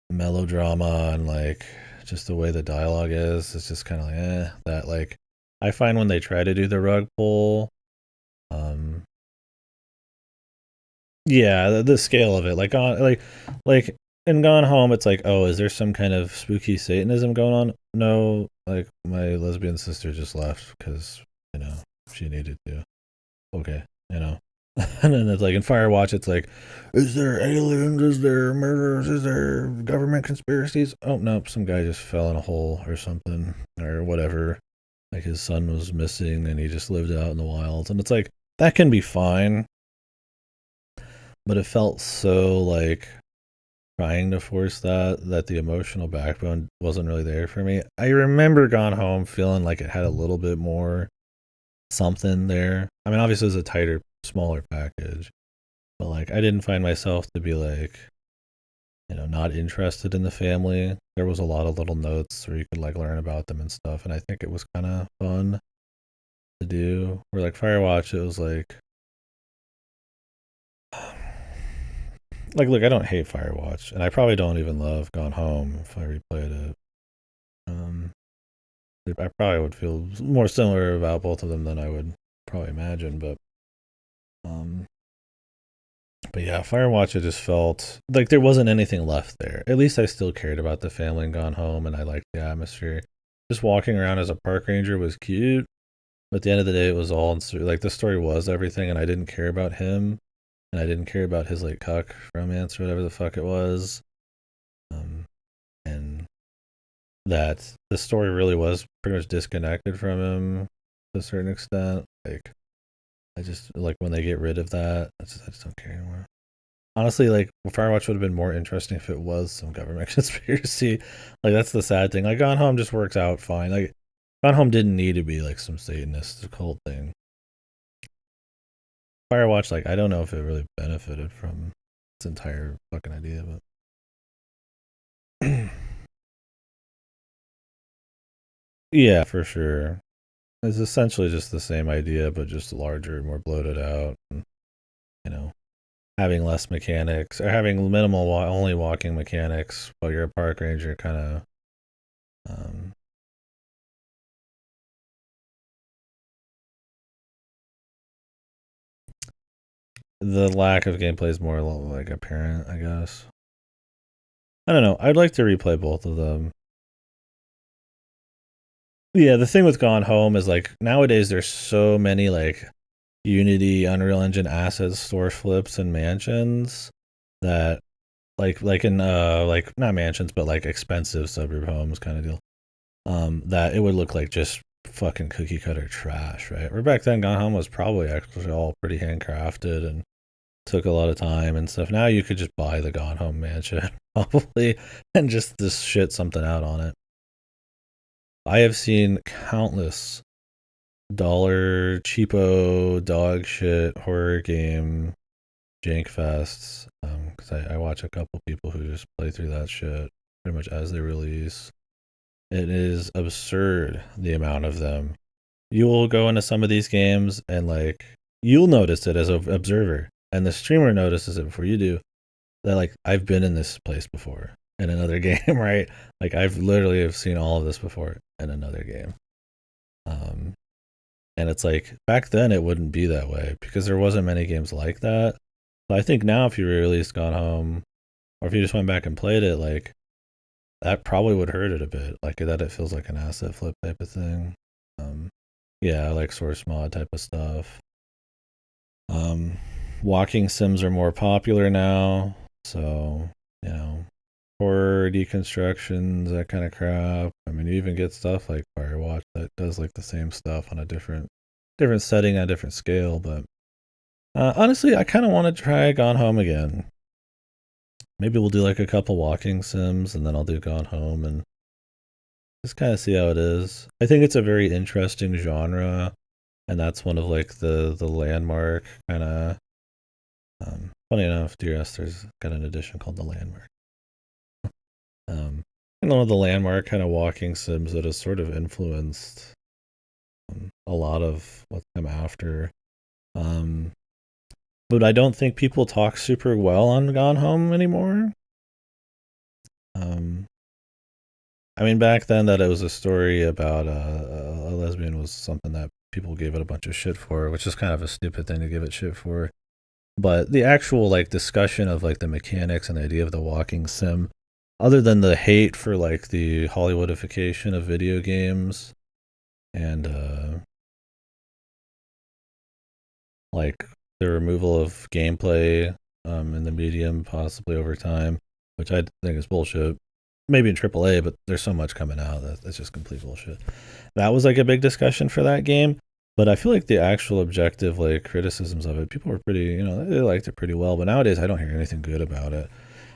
melodrama and like just the way the dialogue is, it's just kind of like that. Like I find when they try to do the rug pull, yeah, the scale of it, like on like in Gone Home, it's like, oh, is there some kind of spooky Satanism going on? No, like my lesbian sister just left because she needed to. Okay, and then it's like in Firewatch, it's like, is there aliens? Is there murders? Is there government conspiracies? Oh nope, some guy just fell in a hole or something or whatever. Like his son was missing and he just lived out in the wilds, and it's like that can be fine, but it felt so like trying to force that the emotional backbone wasn't really there for me. I remember Gone Home feeling like it had a little bit more something there. I mean, obviously it was a tighter, smaller package, but like I didn't find myself to be like, not interested in the family. There was a lot of little notes where you could like learn about them and stuff, and I think it was kind of fun to do. Where like Firewatch, it was like look, I don't hate Firewatch, and I probably don't even love Gone Home if I replayed it. Um, I probably would feel more similar about both of them than I would probably imagine, um, but yeah, Firewatch, it just felt like there wasn't anything left there. At least I still cared about the family and Gone Home, and I liked the atmosphere. Just walking around as a park ranger was cute, but at the end of the day, it was all like the story was everything, and I didn't care about him, and I didn't care about his like cuck romance or whatever the fuck it was, and that the story really was pretty much disconnected from him to a certain extent. Like I just like when they get rid of that, I just don't care anymore. Honestly, like Firewatch would have been more interesting if it was some government conspiracy. Like that's the sad thing. Like Gone Home just works out fine. Like Gone Home didn't need to be like some Satanist cult thing. Firewatch, like I don't know if it really benefited from its entire fucking idea, but yeah, for sure. It's essentially just the same idea, but just larger, more bloated out. And, you know, having less mechanics or having minimal only walking mechanics while you're a park ranger, kind of. The lack of gameplay is more like apparent, I guess. I don't know. I'd like to replay both of them. Yeah, the thing with Gone Home is like nowadays there's so many like Unity, Unreal Engine assets, store flips, and mansions that like in like not mansions but like expensive suburb homes kind of deal. That it would look like just fucking cookie cutter trash, right? Or back then Gone Home was probably actually all pretty handcrafted and took a lot of time and stuff. Now you could just buy the Gone Home mansion probably and just shit something out on it. I have seen countless dollar cheapo dog shit horror game jank fests because I watch a couple people who just play through that shit pretty much as they release. It is absurd the amount of them. You will go into some of these games and like you'll notice it as an observer, and the streamer notices it before you do. That like I've been in this place before in another game, right? Like I've literally have seen all of this before in another game. And it's like back then it wouldn't be that way because there wasn't many games like that. But I think now if you released Gone Home, or if you just went back and played it, like that probably would hurt it a bit. Like that it feels like an asset flip type of thing. Yeah, like source mod type of stuff. Walking sims are more popular now, so horror deconstructions, that kind of crap. I mean, you even get stuff like Firewatch that does like the same stuff on a different setting on a different scale. But honestly, I kind of want to try Gone Home again. Maybe we'll do like a couple walking sims, and then I'll do Gone Home and just kind of see how it is. I think it's a very interesting genre, and that's one of like the landmark kind of. Funny enough, Dear Esther's got an edition called The Landmark. One of the landmark kind of walking sims that has sort of influenced a lot of what's come after. But I don't think people talk super well on Gone Home anymore. I mean, back then that it was a story about a lesbian was something that people gave it a bunch of shit for, which is kind of a stupid thing to give it shit for. But the actual like discussion of like the mechanics and the idea of the walking sim, other than the hate for like the Hollywoodification of video games and like the removal of gameplay in the medium possibly over time, which I think is bullshit. Maybe in AAA, but there's so much coming out that's just complete bullshit. That was like a big discussion for that game. But I feel like the actual objective like criticisms of it, people were pretty, they liked it pretty well. But nowadays, I don't hear anything good about it.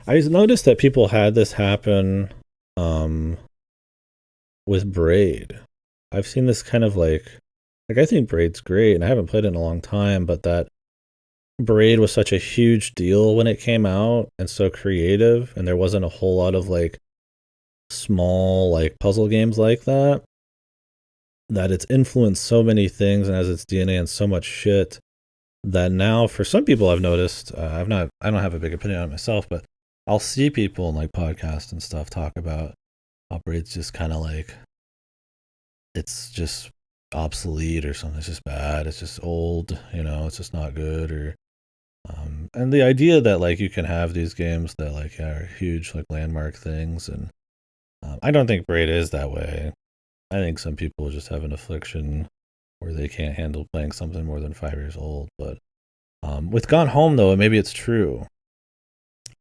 I noticed that people had this happen um, with Braid. I've seen this kind of like I think Braid's great, and I haven't played it in a long time, but that Braid was such a huge deal when it came out and so creative, and there wasn't a whole lot of like small like puzzle games like that. That it's influenced so many things and has its DNA and so much shit that now for some people I've noticed, I don't have a big opinion on it myself, but I'll see people in like podcasts and stuff talk about Braid's just kind of like it's just obsolete or something. It's just bad. It's just old. It's just not good. Or and the idea that like you can have these games that like are huge like landmark things, and I don't think Braid is that way. I think some people just have an affliction where they can't handle playing something more than 5 years old. But with Gone Home though, maybe it's true,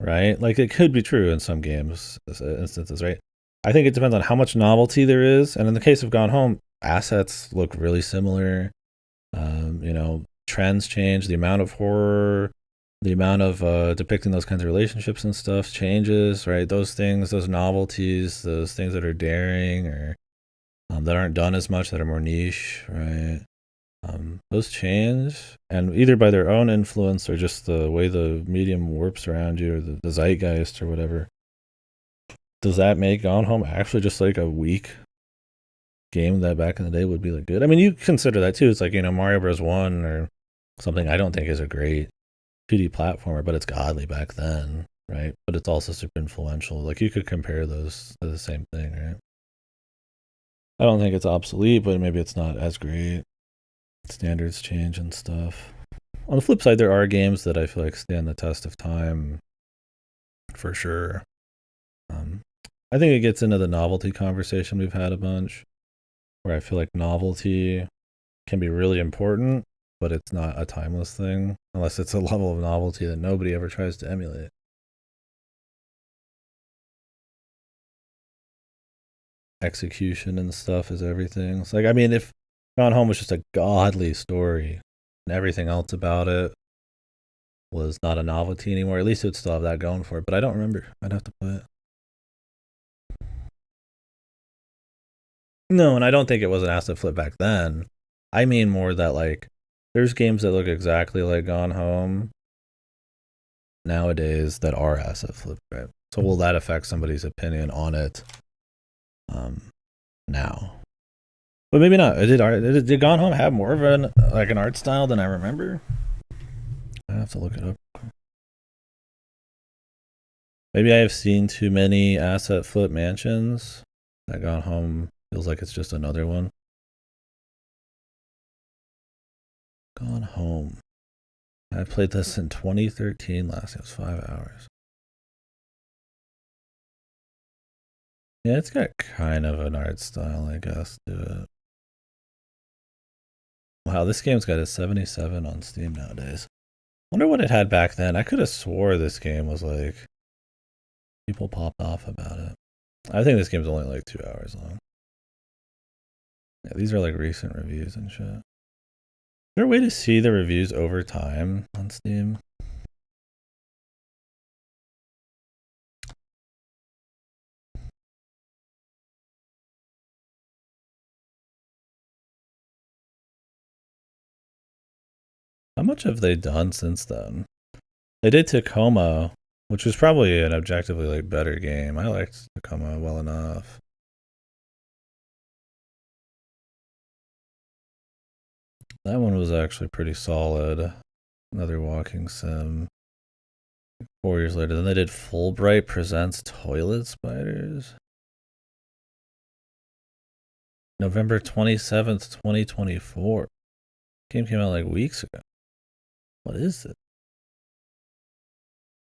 right? Like it could be true in some games instances, right? I think it depends on how much novelty there is, and in the case of Gone Home, assets look really similar. Trends change, the amount of horror, the amount of depicting those kinds of relationships and stuff changes, right? Those things, those novelties, those things that are daring or that aren't done as much, that are more niche, right? Those change, and either by their own influence or just the way the medium warps around you, or the zeitgeist or whatever. Does that make Gone Home actually just like a weak game that back in the day would be like good? I mean, you consider that too. It's like Mario Bros. 1 or something. I don't think is a great 2D platformer, but it's godly back then, right? But it's also super influential. Like you could compare those to the same thing, right? I don't think it's obsolete, but maybe it's not as great. Standards change and stuff. On the flip side, there are games that I feel like stand the test of time for sure. I think it gets into the novelty conversation we've had a bunch, where I feel like novelty can be really important, but it's not a timeless thing unless it's a level of novelty that nobody ever tries to emulate. Execution and stuff is everything. It's like, I mean, if Gone Home was just a godly story and everything else about it was not a novelty anymore, at least it would still have that going for it. But I don't remember. I'd have to play it. No, and I don't think it was an asset flip back then. I mean more that like there's games that look exactly like Gone Home nowadays that are asset flip, right? So will that affect somebody's opinion on it now? But maybe not. Did Gone Home have more of an art style than I remember? I have to look it up. Maybe I have seen too many asset flip mansions. That Gone Home feels like it's just another one. Gone Home. I played this in 2013 last. It was 5 hours. Yeah, it's got kind of an art style, I guess, to it. Wow, this game's got a 77 on Steam nowadays. Wonder what it had back then. I could have swore this game was like people popped off about it. I think this game's only like 2 hours long. Yeah, these are like recent reviews and shit. Is there a way to see the reviews over time on Steam? How much have they done since then? They did Tacoma, which was probably an objectively like better game. I liked Tacoma well enough. That one was actually pretty solid. Another walking sim. 4 years later, then they did Fulbright Presents Toilet Spiders. November 27th, 2024. Game came out like weeks ago. What is it?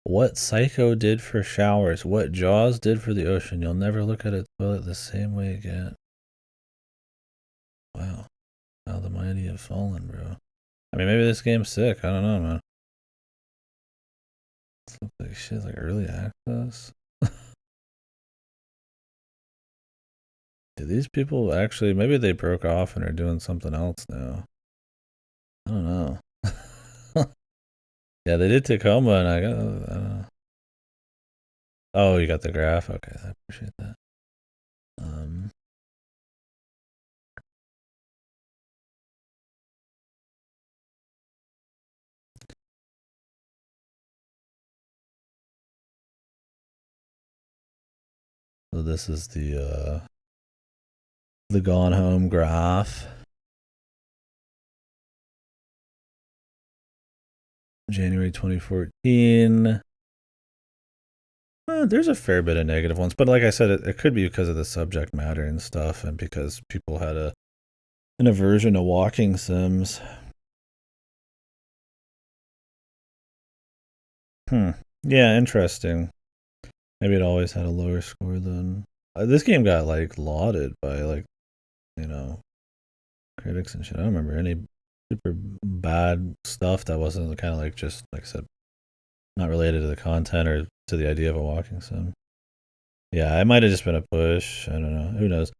What Psycho did for showers, what Jaws did for the ocean. You'll never look at a toilet the same way again. Wow. How the mighty have fallen, bro. I mean, maybe this game's sick. I don't know, man. This looks like shit, like early access. Do these people actually, maybe they broke off and are doing something else now? I don't know. Yeah, they did Tacoma, and I don't know. Oh, you got the graph? Okay, I appreciate that. Um, so this is the gone home graph. January 2014. There's a fair bit of negative ones, but like I said, it could be because of the subject matter and stuff, and because people had an aversion to walking sims. Hmm. Yeah, interesting. Maybe it always had a lower score than this game got like lauded by like you know critics and shit. I don't remember any super bad stuff that wasn't kind of like just like I said, not related to the content or to the idea of a walking sim. Yeah, it might have just been a push. I don't know. Who knows?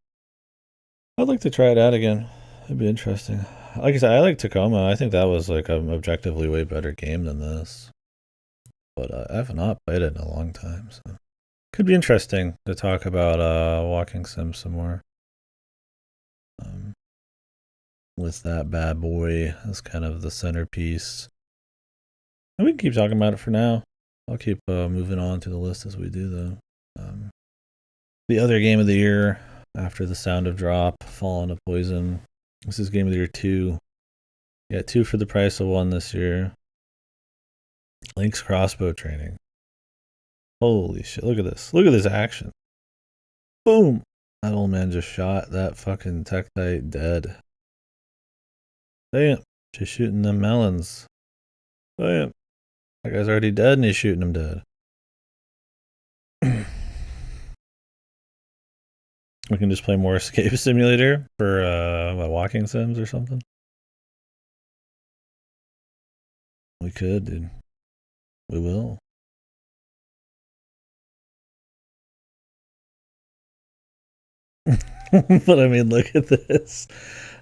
I'd like to try it out again. It'd be interesting. Like I said, I like Tacoma. I think that was like an objectively way better game than this. But I have not played it in a long time, so could be interesting to talk about walking sim some more. Um, with that bad boy as kind of the centerpiece. And we can keep talking about it for now. I'll keep moving on to the list as we do, though. The other game of the year after The Sound of Drop, Fall into Poison. This is game of the year 2. Yeah, 2 for the price of 1 this year. Link's crossbow training. Holy shit, look at this. Look at this action. Boom! That old man just shot that fucking Tektite dead. Damn. Just shooting them melons. Damn. That guy's already dead and he's shooting him dead. We can just play more Escape Simulator for walking sims or something. We could, dude. We will. But I mean, look at this.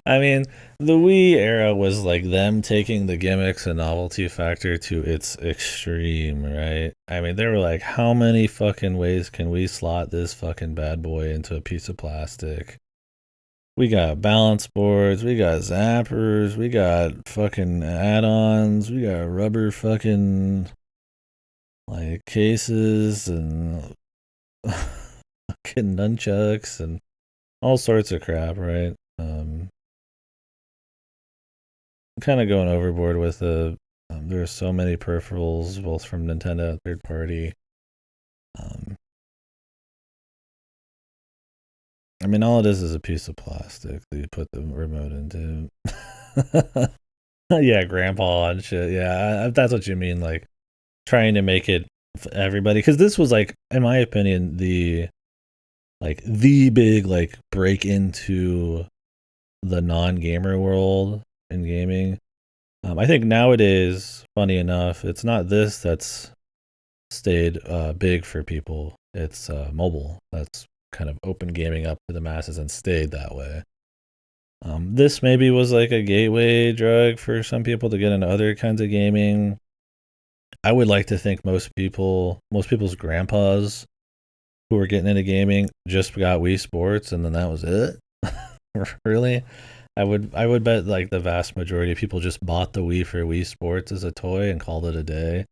I mean, the Wii era was like them taking the gimmicks and novelty factor to its extreme, right? I mean, they were like, how many fucking ways can we slot this fucking bad boy into a piece of plastic? We got balance boards, we got zappers, we got fucking add ons, we got rubber fucking like cases and fucking nunchucks and all sorts of crap, right? Kind of going overboard with the. There are so many peripherals, both from Nintendo and third party. Um, I mean, all it is a piece of plastic that you put the remote into. Yeah, grandpa and shit. Yeah, that's what you mean. Like trying to make it everybody, because this was like, in my opinion, the big like break into the non-gamer world in gaming. I think nowadays, funny enough, it's not this that's stayed big for people. It's mobile that's kind of open gaming up to the masses and stayed that way. This maybe was like a gateway drug for some people to get into other kinds of gaming. I would like to think most people's grandpas who were getting into gaming just got Wii Sports and then that was it. Really? I would bet like the vast majority of people just bought the Wii for Wii Sports as a toy and called it a day.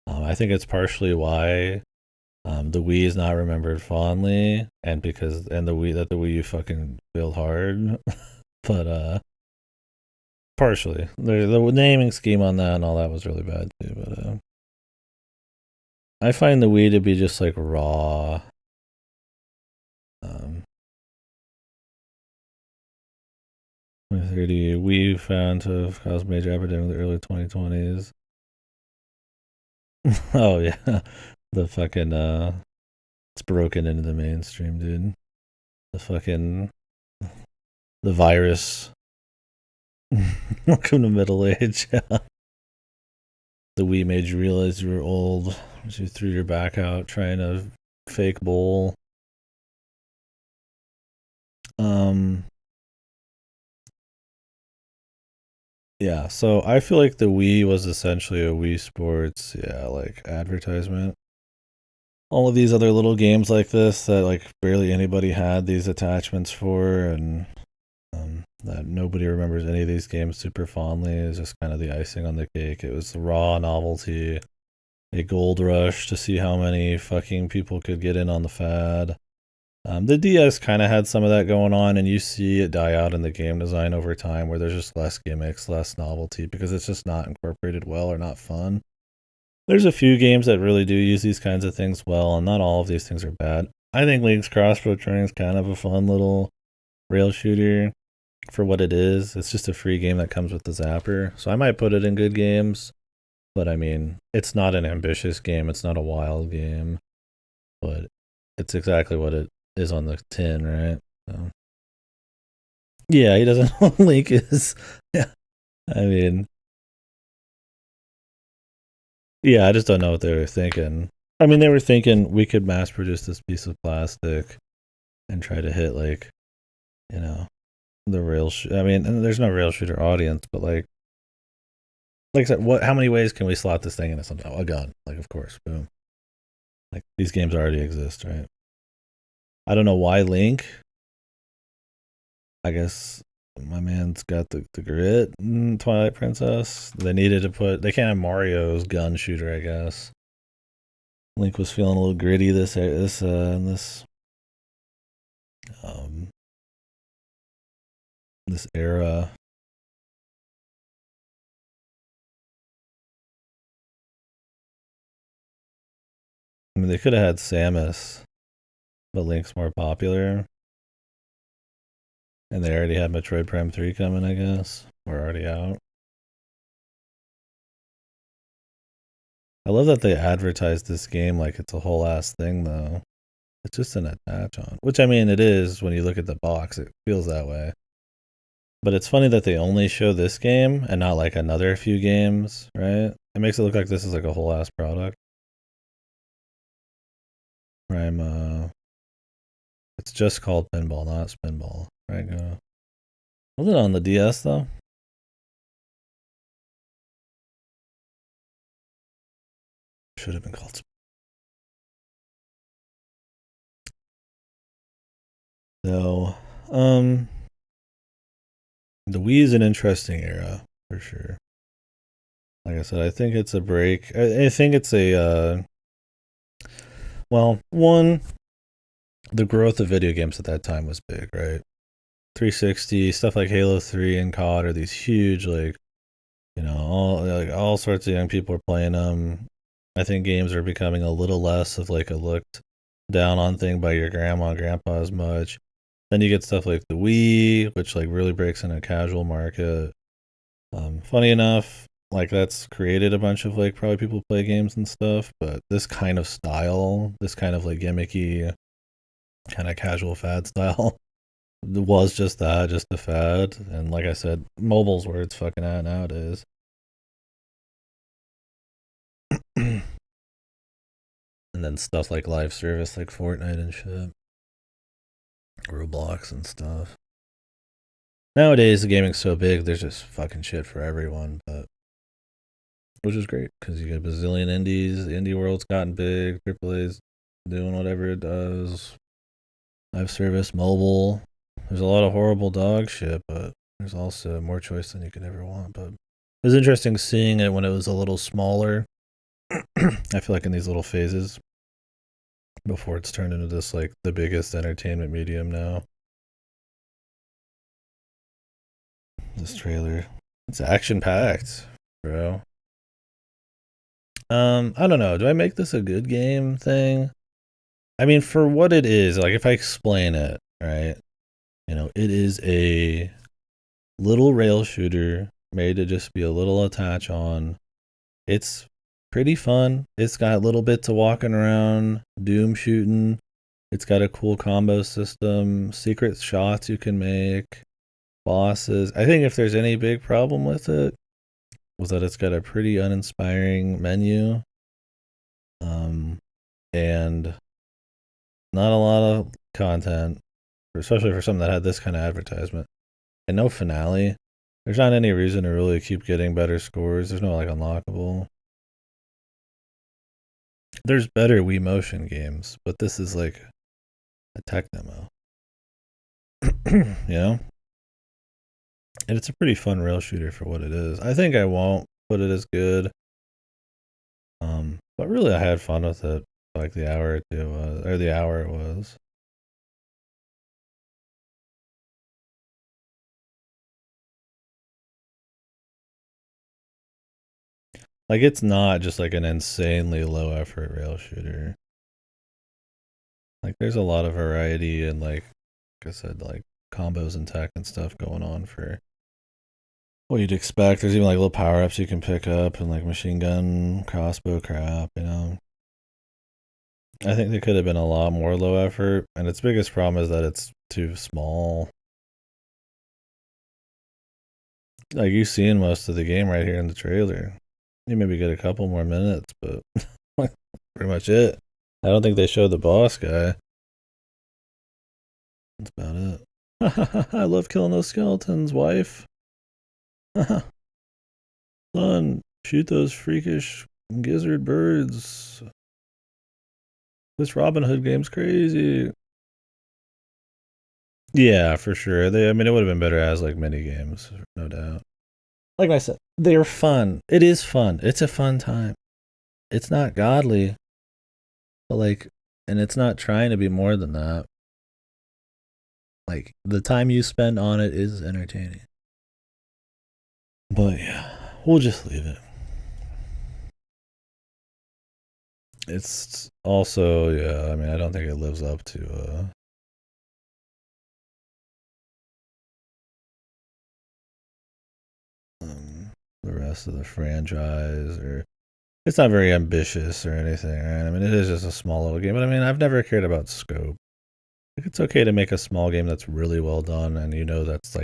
I think it's partially why the Wii is not remembered fondly, and the Wii U fucking failed hard. But partially the naming scheme on that and all that was really bad too. But I find the Wii to be just like raw. Um, 2030 Wii found to have caused major epidemic in the early 2020s. Oh yeah, the fucking it's broken into the mainstream, dude. The fucking the virus. Welcome to middle age. The Wii made you realize you were old. You threw your back out trying a fake bowl. Um, yeah. So I feel like the Wii was essentially a Wii Sports, yeah, like advertisement. all of these other little games like this that like barely anybody had these attachments for, and that nobody remembers any of these games super fondly, is just kind of the icing on the cake. It was the raw novelty, a gold rush to see how many fucking people could get in on the fad. The DS kind of had some of that going on, and you see it die out in the game design over time, where there's just less gimmicks, less novelty, because it's just not incorporated well or not fun. There's a few games that really do use these kinds of things well, and not all of these things are bad. I think Link's Crossroad Training is kind of a fun little rail shooter for what it is. It's just a free game that comes with the zapper, so I might put it in good games. But I mean, it's not an ambitious game. It's not a wild game, but it's exactly what it is on the tin, right? So, yeah, he doesn't. Link is. Yeah, I mean, yeah, I just don't know what they were thinking. I mean, they were thinking we could mass produce this piece of plastic and try to hit like, you know, the rail. I mean, and there's no rail shooter audience, but like I said, what? How many ways can we slot this thing into something? Oh, a gun, like of course, boom. Like these games already exist, right? I don't know why Link. I guess my man's got the grit in Twilight Princess. They needed to put. They can't have Mario's gun shooter, I guess. Link was feeling a little gritty um this era. I mean, they could have had Samus, but Link's more popular, and they already had Metroid Prime 3 coming. I guess we're already out. I love that they advertised this game like it's a whole ass thing, though. It's just an attach on, which I mean, it is when you look at the box. It feels that way. But it's funny that they only show this game and not like another few games, right? It makes it look like this is like a whole ass product. Prime, it's just called Pinball, not Spinball, right? Wasn't it on the DS though? Should have been called. So, the Wii is an interesting era for sure. Like I said, I think it's a break. I think it's a well, one, the growth of video games at that time was big, right? 360 stuff like Halo 3 and COD are these huge all sorts of young people are playing them. I think games are becoming a little less of like a looked down on thing by your grandma and grandpa as much. Then you get stuff like the Wii, which like really breaks in a casual market. Funny enough, like that's created a bunch of like probably people play games and stuff, but this kind of style, this kind of like gimmicky, kind of casual fad style, was just that, just a fad. And like I said, mobile's where it's fucking at nowadays. And then stuff like live service, like Fortnite and shit, Roblox and stuff. Nowadays, the gaming's so big, there's just fucking shit for everyone, but which is great because you get a bazillion indies. The indie world's gotten big. AAA's doing whatever it does. Live service, mobile. There's a lot of horrible dog shit, but there's also more choice than you could ever want. But it was interesting seeing it when it was a little smaller. I feel like in these little phases before it's turned into this like the biggest entertainment medium now. This trailer, it's action packed, bro. I don't know. Do I make this a good game thing? I mean, for what it is, like if I explain it, right? It is a little rail shooter made to just be a little attach on. It's pretty fun. It's got little bits of walking around, doom shooting. It's got a cool combo system, secret shots you can make, bosses. I think if there's any big problem with it, was that it's got a pretty uninspiring menu. And not a lot of content, especially for something that had this kind of advertisement. And no finale. There's not any reason to really keep getting better scores. There's no like unlockable. There's better Wii Motion games, but this is like a tech demo. You know? And it's a pretty fun rail shooter for what it is. I think I won't put it as good. But really I had fun with it like the hour or two was, or the hour it was. Like it's not just like an insanely low effort rail shooter. Like there's a lot of variety and like I said, like combos and tech and stuff going on for what you'd expect. There's even like little power ups you can pick up and like machine gun, crossbow crap, you know. I think they could have been a lot more low effort, and its biggest problem is that it's too small. Like you've seen most of the game right here in the trailer. You maybe get a couple more minutes, but pretty much it. I don't think they showed the boss guy. That's about it. I love killing those skeletons, wife. Son, shoot those freakish gizzard birds. This Robin Hood game's crazy. Yeah, for sure. I mean, it would have been better as like mini games, no doubt. Like I said, they're fun. It is fun. It's a fun time. It's not godly, but like, and it's not trying to be more than that. Like the time you spend on it is entertaining. But yeah, we'll just leave it. It's also, yeah, I mean, I don't think it lives up to the rest of the franchise, or it's not very ambitious or anything, right? I mean, it is just a small little game, but I mean, I've never cared about scope. Like, it's okay to make a small game that's really well done, and you know that's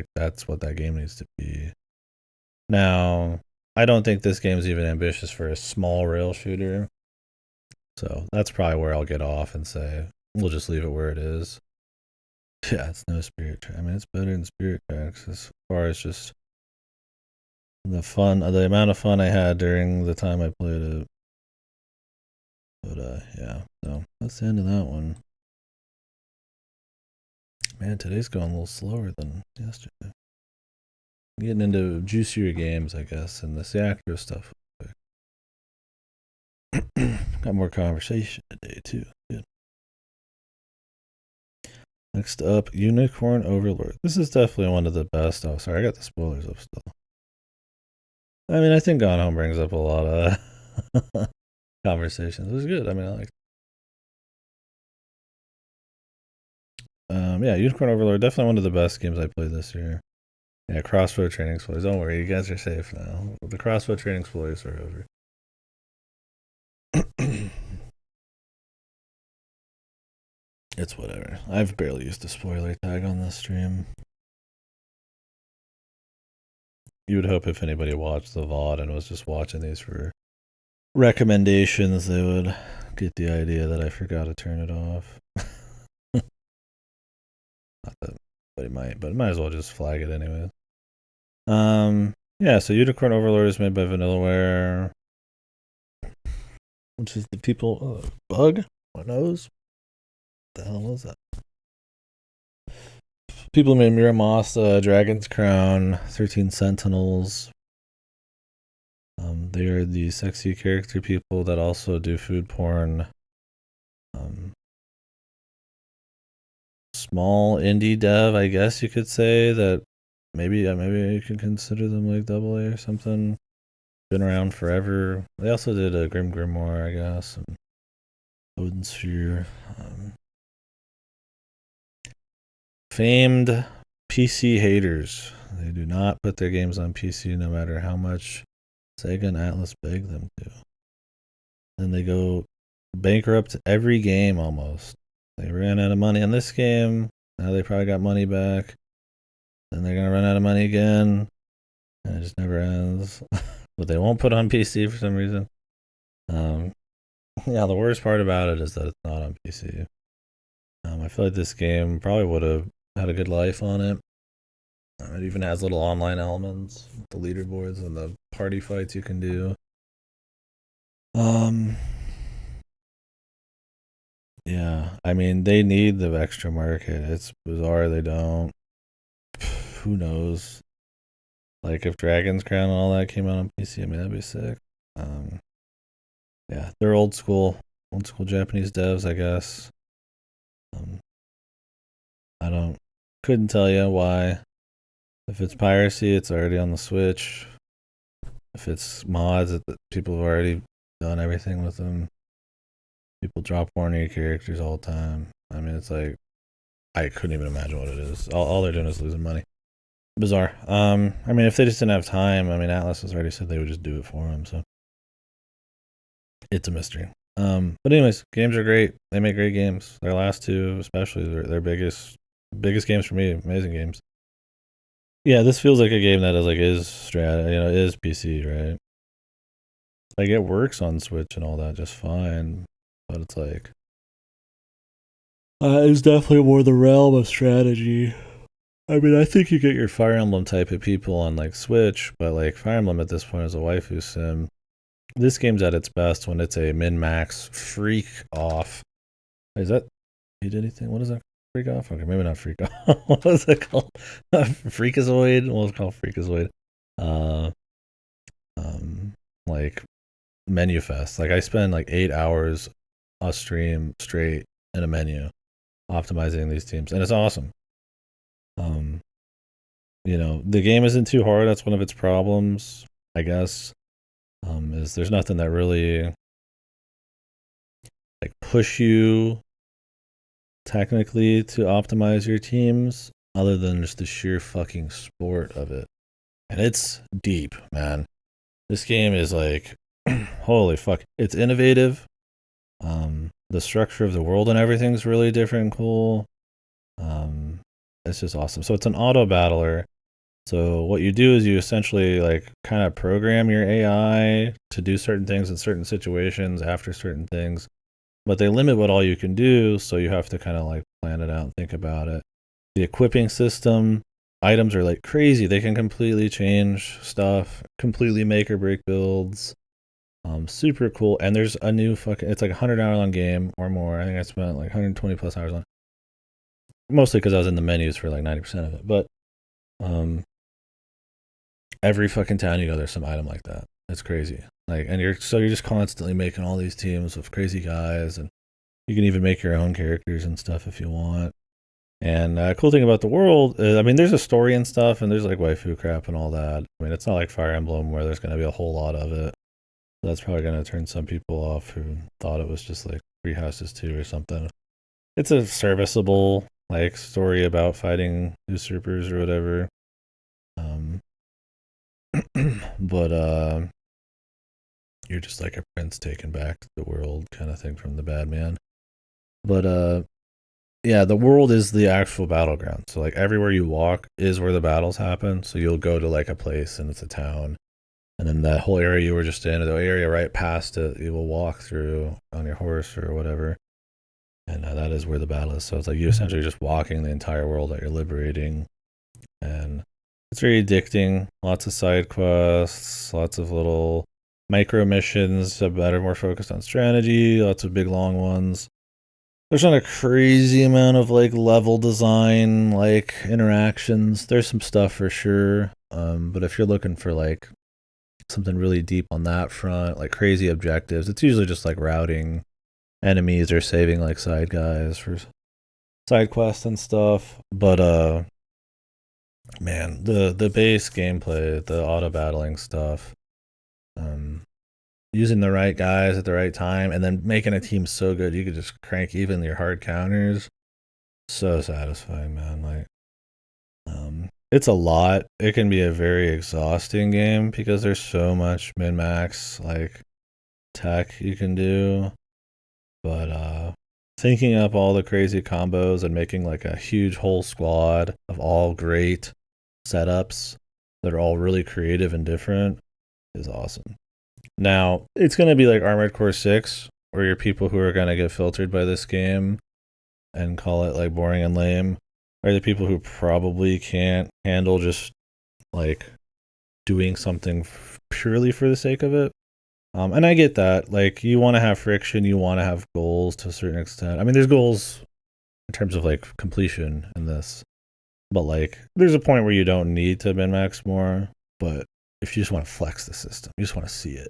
what that game needs to be. Now, I don't think this game's even ambitious for a small rail shooter, so that's probably where I'll get off and say we'll just leave it where it is. Yeah, it's no Spirit Tracks. I mean, it's better than Spirit Tracks as far as just the fun, the amount of fun I had during the time I played it. But yeah, so that's the end of that one. Man, today's going a little slower than yesterday. Getting into juicier games, I guess, and this actor stuff. Got more conversation today too. Good. Next up, Unicorn Overlord. This is definitely one of the best. Oh, sorry, I got the spoilers up still. I mean, I think Gone Home brings up a lot of conversations. It was good. I mean, I liked it. Yeah, Unicorn Overlord, definitely one of the best games I played this year. Yeah, crossbow training spoilers. Don't worry, you guys are safe now. The crossbow training spoilers are over. It's whatever. I've barely used the spoiler tag on this stream. You would hope if anybody watched the VOD and was just watching these for recommendations, they would get the idea that I forgot to turn it off. Not that anybody might, but might as well just flag it anyway. Yeah, so Unicorn Overlord is made by Vanillaware, which is the people bug. What knows? What the hell was that? People made Miramasa, Dragon's Crown, 13 Sentinels. They are the sexy character people that also do food porn. Small indie dev, I guess you could say that maybe you could consider them like AA or something. Been around forever. They also did a Grim Grimoire, I guess, and Odin Sphere. Famed PC haters. They do not put their games on PC no matter how much Sega and Atlas beg them to. Then they go bankrupt every game almost. They ran out of money on this game. Now they probably got money back. Then they're going to run out of money again. And it just never ends. But they won't put on PC for some reason. Yeah, the worst part about it is that it's not on PC. I feel like this game probably would have had a good life on it. It even has little online elements, the leaderboards and the party fights you can do. Yeah, I mean, they need the extra market. It's bizarre they don't. Who knows? Like if Dragon's Crown and all that came out on PC, I mean that'd be sick. Um, yeah, they're old school Japanese devs, I guess. Um, I don't, couldn't tell you why. If it's piracy, it's already on the Switch. If it's mods, people have already done everything with them. People drop warning characters all the time. I mean, it's like I couldn't even imagine what it is. All they're doing is losing money. Bizarre. I mean, if they just didn't have time, I mean, Atlas has already said they would just do it for them. So it's a mystery. But anyways, games are great. They make great games. Their last two, especially, their biggest games for me. Amazing games. Yeah, this feels like a game that is strat, is PC, right? Like it works on Switch and all that just fine, but it's like it's definitely more the realm of strategy. I mean, I think you get your Fire Emblem type of people on like Switch, but like Fire Emblem at this point is a waifu sim. This game's at its best when it's a min max freak off. Is that you did anything? What is that? Freak off? Okay, maybe not freak off. What was it called? Freakazoid? What was it called? Freakazoid. Uh, like menu fest. Like I spend like 8 hours a stream straight in a menu optimizing these teams, and it's awesome. Um, the game isn't too hard. That's one of its problems, I guess. Is there's nothing that really like push you technically to optimize your teams other than just the sheer fucking sport of it. And it's deep, man. This game is like holy fuck. It's innovative. The structure of the world and everything's really different and cool. It's just awesome. So it's an auto battler. So what you do is you essentially like kind of program your AI to do certain things in certain situations after certain things, but they limit what all you can do. So you have to kind of like plan it out and think about it. The equipping system, items are like crazy. They can completely change stuff, completely make or break builds. Super cool. And there's a new it's like a 100-hour long game or more. I think I spent like 120 plus hours on it. Mostly because I was in the menus for like 90% of it. But every fucking town you go, there's some item like that. It's crazy. Like, and you're just constantly making all these teams of crazy guys, and you can even make your own characters and stuff if you want. And cool thing about the world, I mean, there's a story and stuff, and there's like waifu crap and all that. I mean, it's not like Fire Emblem where there's going to be a whole lot of it. That's probably going to turn some people off who thought it was just like Three Houses 2 or something. It's a serviceable like story about fighting usurpers or whatever. But you're just like a prince taken back to the world kind of thing from the bad man. But yeah, the world is the actual battleground. So like everywhere you walk is where the battles happen. So you'll go to like a place and it's a town, and then that whole area you were just in, or the area right past it, you will walk through on your horse or whatever, and that is where the battle is. So it's like you essentially just walking the entire world that you're liberating, and it's very addicting. Lots of side quests, lots of little micro missions that are more focused on strategy, lots of big long ones. There's not a crazy amount of like level design, like interactions. There's some stuff for sure. But if you're looking for like something really deep on that front, like crazy objectives, it's usually just like routing enemies or saving like side guys for side quests and stuff. But man, the base gameplay, the auto battling stuff, using the right guys at the right time, and then making a team so good you could just crank even your hard counters. So satisfying, man. Like, it's a lot. It can be a very exhausting game because there's so much min max like tech you can do. But thinking up all the crazy combos and making like a huge whole squad of all great setups that are all really creative and different is awesome. Now, it's going to be like Armored Core 6, where you're people who are going to get filtered by this game and call it like boring and lame, are the people who probably can't handle just like doing something purely for the sake of it. And I get that. Like, you want to have friction, you want to have goals to a certain extent. I mean, there's goals in terms of like completion in this, but like, there's a point where you don't need to min max more. But if you just want to flex the system, you just want to see it.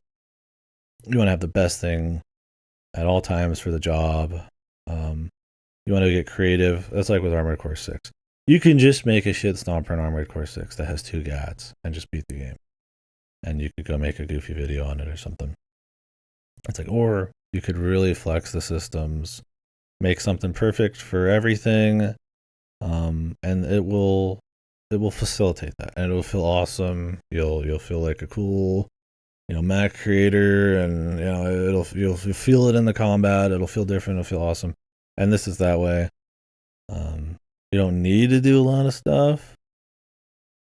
You want to have the best thing at all times for the job. You want to get creative. That's like with Armored Core 6. You can just make a shit stomper in Armored Core 6 that has 2 GATs and just beat the game. And you could go make a goofy video on it or something. It's like, or you could really flex the systems, make something perfect for everything, and it will facilitate that, and it will feel awesome. You'll feel like a cool, Mac creator, and you'll feel it in the combat. It'll feel different. It'll feel awesome, and this is that way. You don't need to do a lot of stuff,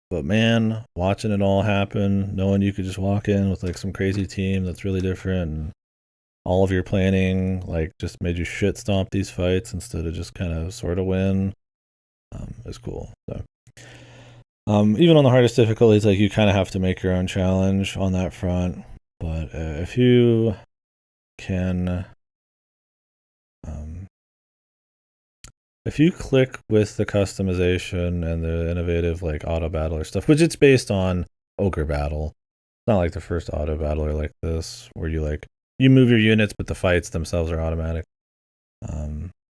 but man, watching it all happen, knowing you could just walk in with like some crazy team that's really different, and all of your planning like just made you shit stomp these fights instead of just kind of sort of win, is cool. So even on the hardest difficulties, like, you kind of have to make your own challenge on that front. But if you can, if you click with the customization and the innovative like auto battler stuff, which it's based on Ogre Battle, it's not like the first auto battler like this where you move your units, but the fights themselves are automatic.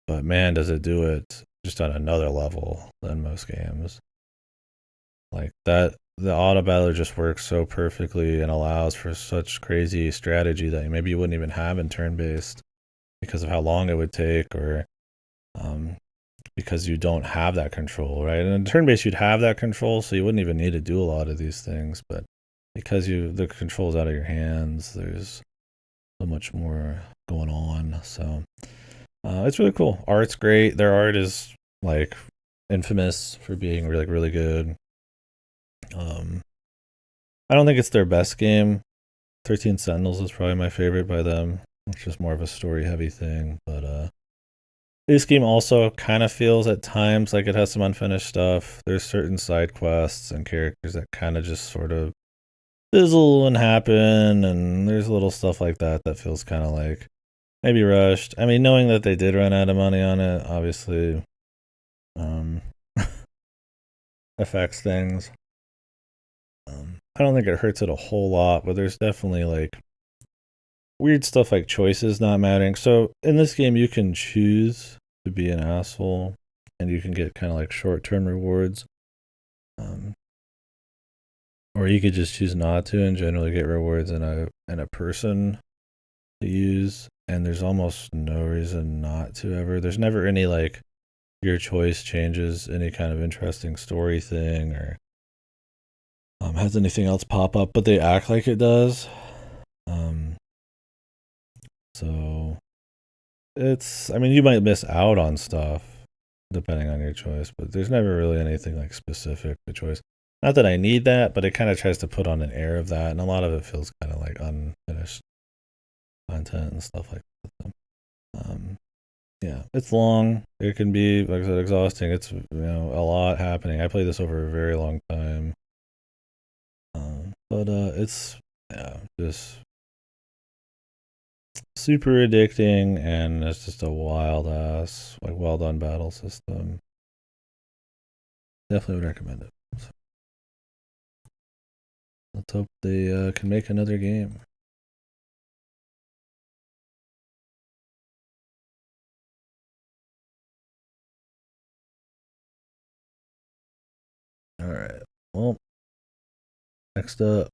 But man, does it do it just on another level than most games. Like that, the auto battler just works so perfectly and allows for such crazy strategy that maybe you wouldn't even have in turn-based because of how long it would take, or because you don't have that control, right? And in turn-based, you'd have that control, so you wouldn't even need to do a lot of these things. But because the control's out of your hands, there's so much more going on. So it's really cool. Art's great. Their art is like infamous for being really, really good. I don't think it's their best game. 13 Sentinels is probably my favorite by them. It's just more of a story heavy thing. But this game also kind of feels at times like it has some unfinished stuff. There's certain side quests and characters that kind of just sort of fizzle and happen, and there's little stuff like that that feels kind of like maybe rushed. I mean, knowing that they did run out of money on it, obviously affects things. I don't think it hurts it a whole lot, but there's definitely like weird stuff like choices not mattering. So in this game, you can choose to be an asshole, and you can get kind of like short-term rewards, or you could just choose not to and generally get rewards in a person to use. And there's almost no reason not to ever. There's never any like your choice changes any kind of interesting story thing, or has anything else pop up, but they act like it does. So I mean, you might miss out on stuff depending on your choice, but there's never really anything like specific to choice. Not that I need that, but it kind of tries to put on an air of that, and a lot of it feels kind of like unfinished content and stuff like that. Yeah, it's long. It can be, like I said, exhausting. It's a lot happening. I played this over a very long time. But it's just super addicting, and it's just a wild ass, like, well done battle system. Definitely would recommend it. So, let's hope they can make another game. All right. Well, next up.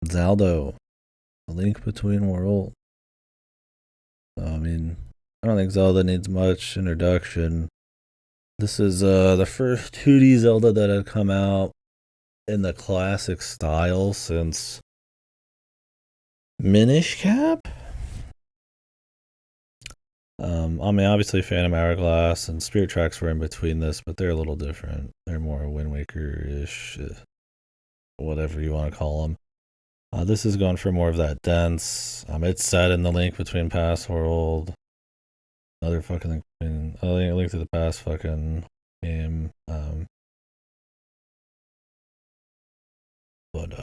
Zaldo, A Link Between Worlds. I mean, I don't think Zelda needs much introduction. This is the first 2D Zelda that had come out in the classic style since Minish Cap. I mean, obviously, Phantom Hourglass and Spirit Tracks were in between this, but they're a little different. They're more Wind Waker-ish, whatever you want to call them. This is going for more of that dense. It's set in the Link Between Past World. Another fucking thing. I think Link to the Past fucking game. But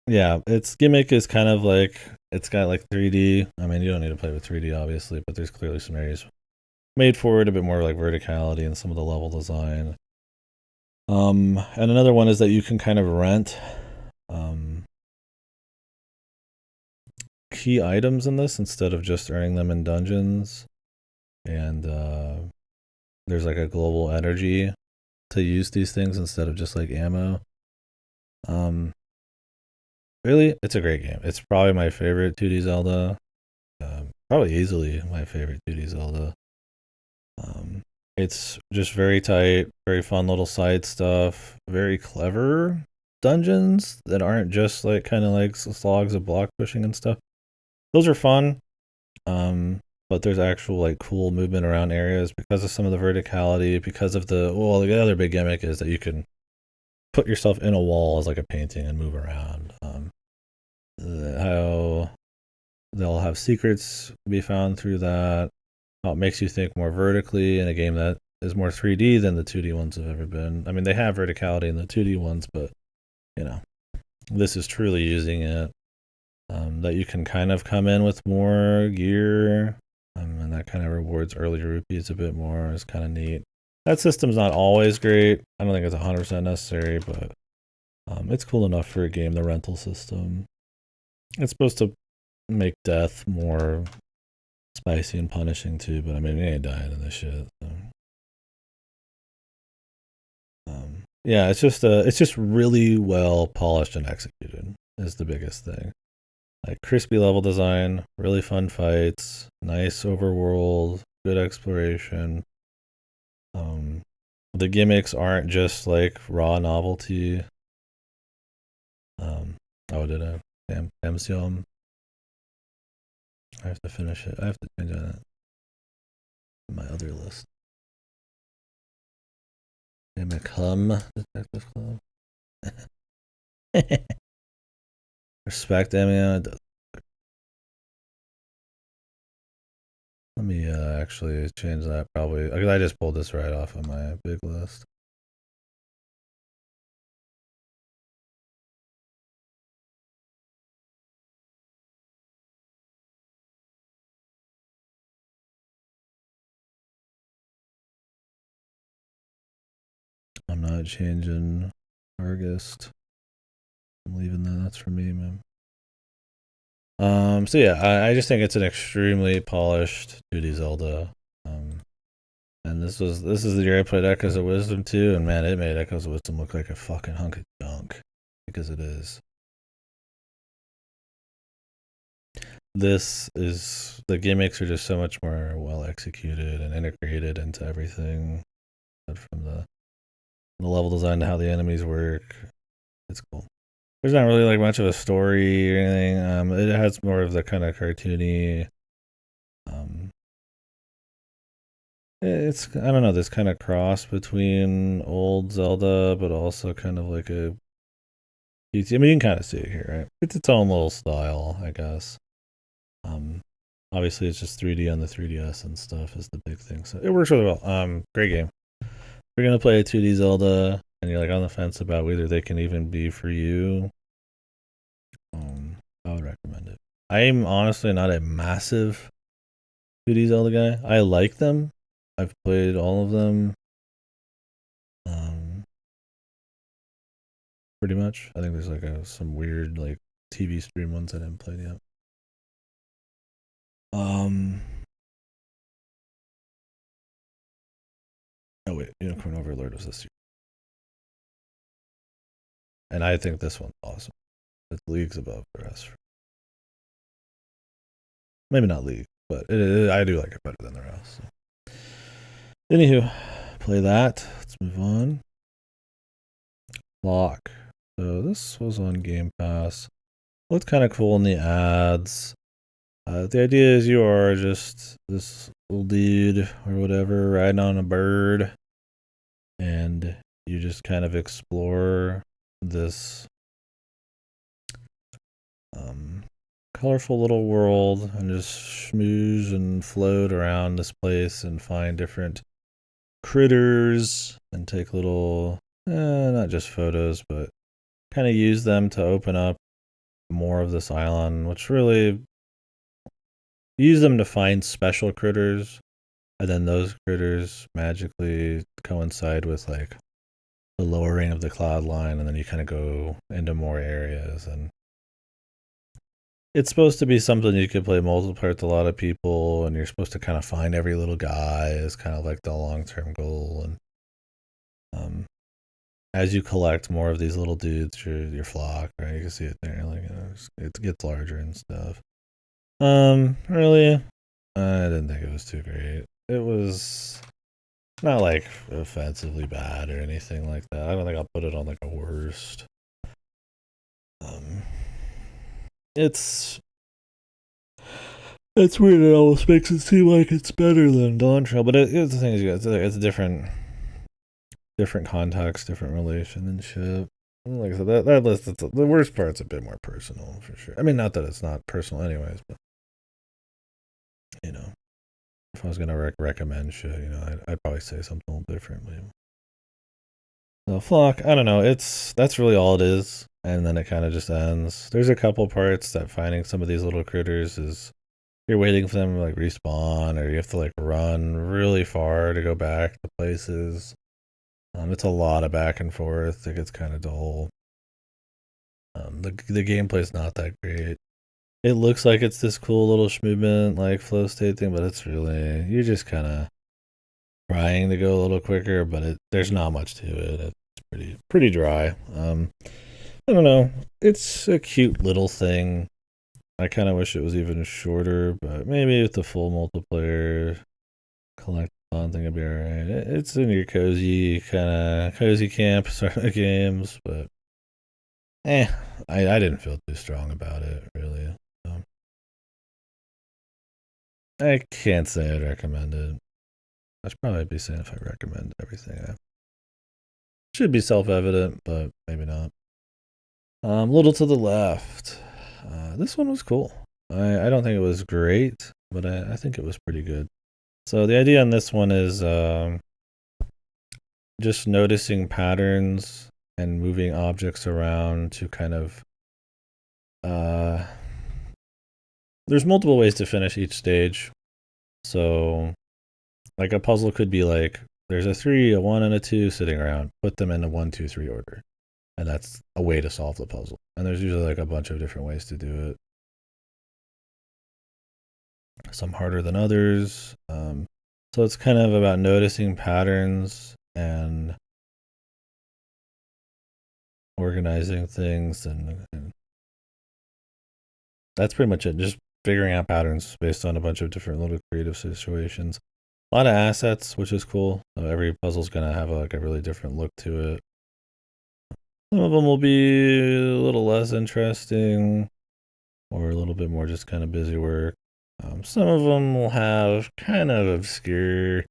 yeah, its gimmick is kind of like it's got like 3D. I mean, you don't need to play with 3D obviously, but there's clearly some areas made for it, a bit more like verticality in some of the level design. And another one is that you can kind of rent key items in this instead of just earning them in dungeons. And there's like a global energy to use these things instead of just like ammo. Really, it's a great game. It's probably my favorite 2D Zelda. Probably easily my favorite 2D Zelda. It's just very tight, very fun little side stuff, very clever dungeons that aren't just like kind of like slogs of block pushing and stuff. Those are fun. But there's actual like cool movement around areas because of some of the verticality, because of the other big gimmick is that you can put yourself in a wall as like a painting and move around. How they'll have secrets to be found through that. How it makes you think more vertically in a game that is more 3D than the 2D ones have ever been. I mean, they have verticality in the 2D ones, but you know, this is truly using it. That you can kind of come in with more gear, and that kind of rewards early rupees a bit more. It's kind of neat. That system's not always great. I don't think it's 100% necessary, but it's cool enough for a game. The rental system. It's supposed to make death more spicy and punishing too, but I mean, you ain't dying in this shit. So. Yeah, it's just really well polished and executed is the biggest thing. Like crispy level design, really fun fights, nice overworld, good exploration. The gimmicks aren't just like raw novelty. Oh, did I? Damn, Amsium. I have to finish it. I have to change that in my other list. Gimmick Detective Club. Respect Amia. Let me actually change that probably because I just pulled this right off of my big list. I'm not changing August. I'm leaving that. That's for me, man. So yeah, I just think it's an extremely polished 2D Zelda. And this is the year I played Echoes of Wisdom too, and man, it made Echoes of Wisdom look like a fucking hunk of junk because it is. This is the gimmicks are just so much more well executed and integrated into everything, from the level design to how the enemies work. It's cool. There's not really like much of a story or anything. It has more of the kind of cartoony. It's I don't know, this kind of cross between old Zelda, but also kind of like a. I mean, you can kind of see it here, right? It's its own little style, I guess. Obviously, it's just 3D on the 3DS and stuff is the big thing, so it works really well. Great game. If you're gonna play a 2D Zelda and you're like on the fence about whether they can even be for you, I would recommend it. I'm honestly not a massive 2D Zelda guy. I like them. I've played all of them. Pretty much. I think there's like some weird like TV stream ones I didn't play yet. Oh wait, Unicorn Overlord was this year, and I think this one's awesome. It's leagues above the rest. Maybe not league, but I do like it better than the rest. So. Anywho, play that. Let's move on. Lock. So this was on Game Pass. Looked kind of cool in the ads. The idea is you are just this little dude or whatever riding on a bird, and you just kind of explore this colorful little world and just schmooze and float around this place and find different critters and take little, not just photos, but kind of use them to open up more of this island, which really use them to find special critters, and then those critters magically coincide with like the lowering of the cloud line, and then you kind of go into more areas. And it's supposed to be something you could play multiplayer with a lot of people, and you're supposed to kind of find every little guy is kind of like the long-term goal. And as you collect more of these little dudes, your flock, right? You can see it there, like, you know, it gets larger and stuff. Really, I didn't think it was too great. It was not like offensively bad or anything like that. I don't think I'll put it on like a worst. It's weird. It almost makes it seem like it's better than Dawn Trail, but it's the thing is, it's a different context, different relationship. Like I said, that list, the worst part's a bit more personal for sure. I mean, not that it's not personal, anyways, but you know, if I was gonna recommend shit, you know, I'd probably say something a little differently. So Flock, I don't know. That's really all it is, and then it kind of just ends. There's a couple parts that finding some of these little critters is you're waiting for them to like respawn, or you have to like run really far to go back to places. It's a lot of back and forth. It gets kind of dull. The gameplay's not that great. It looks like it's this cool little movement like flow state thing, but it's really you're just kind of trying to go a little quicker, but there's not much to it. It's pretty dry. I don't know. It's a cute little thing. I kind of wish it was even shorter, but maybe with the full multiplayer collectathon thing, it'd be alright. It's in your cozy camp sort of games, but I didn't feel too strong about it really. So I can't say I'd recommend it. I should probably be saying if I recommend everything. I should be self-evident, but maybe not. Little to the left. This one was cool. I don't think it was great, but I think it was pretty good. So the idea on this one is just noticing patterns and moving objects around to kind of there's multiple ways to finish each stage. So like a puzzle could be like there's a 3, a 1, and a 2 sitting around. Put them in a 1, 2, 3 order. And that's a way to solve the puzzle. And there's usually like a bunch of different ways to do it. Some harder than others. So it's kind of about noticing patterns and organizing things, and that's pretty much it. Just figuring out patterns based on a bunch of different little creative situations. A lot of assets, which is cool. So every puzzle's gonna have like a really different look to it. Some of them will be a little less interesting, or a little bit more just kind of busy work. Some of them will have kind of obscure,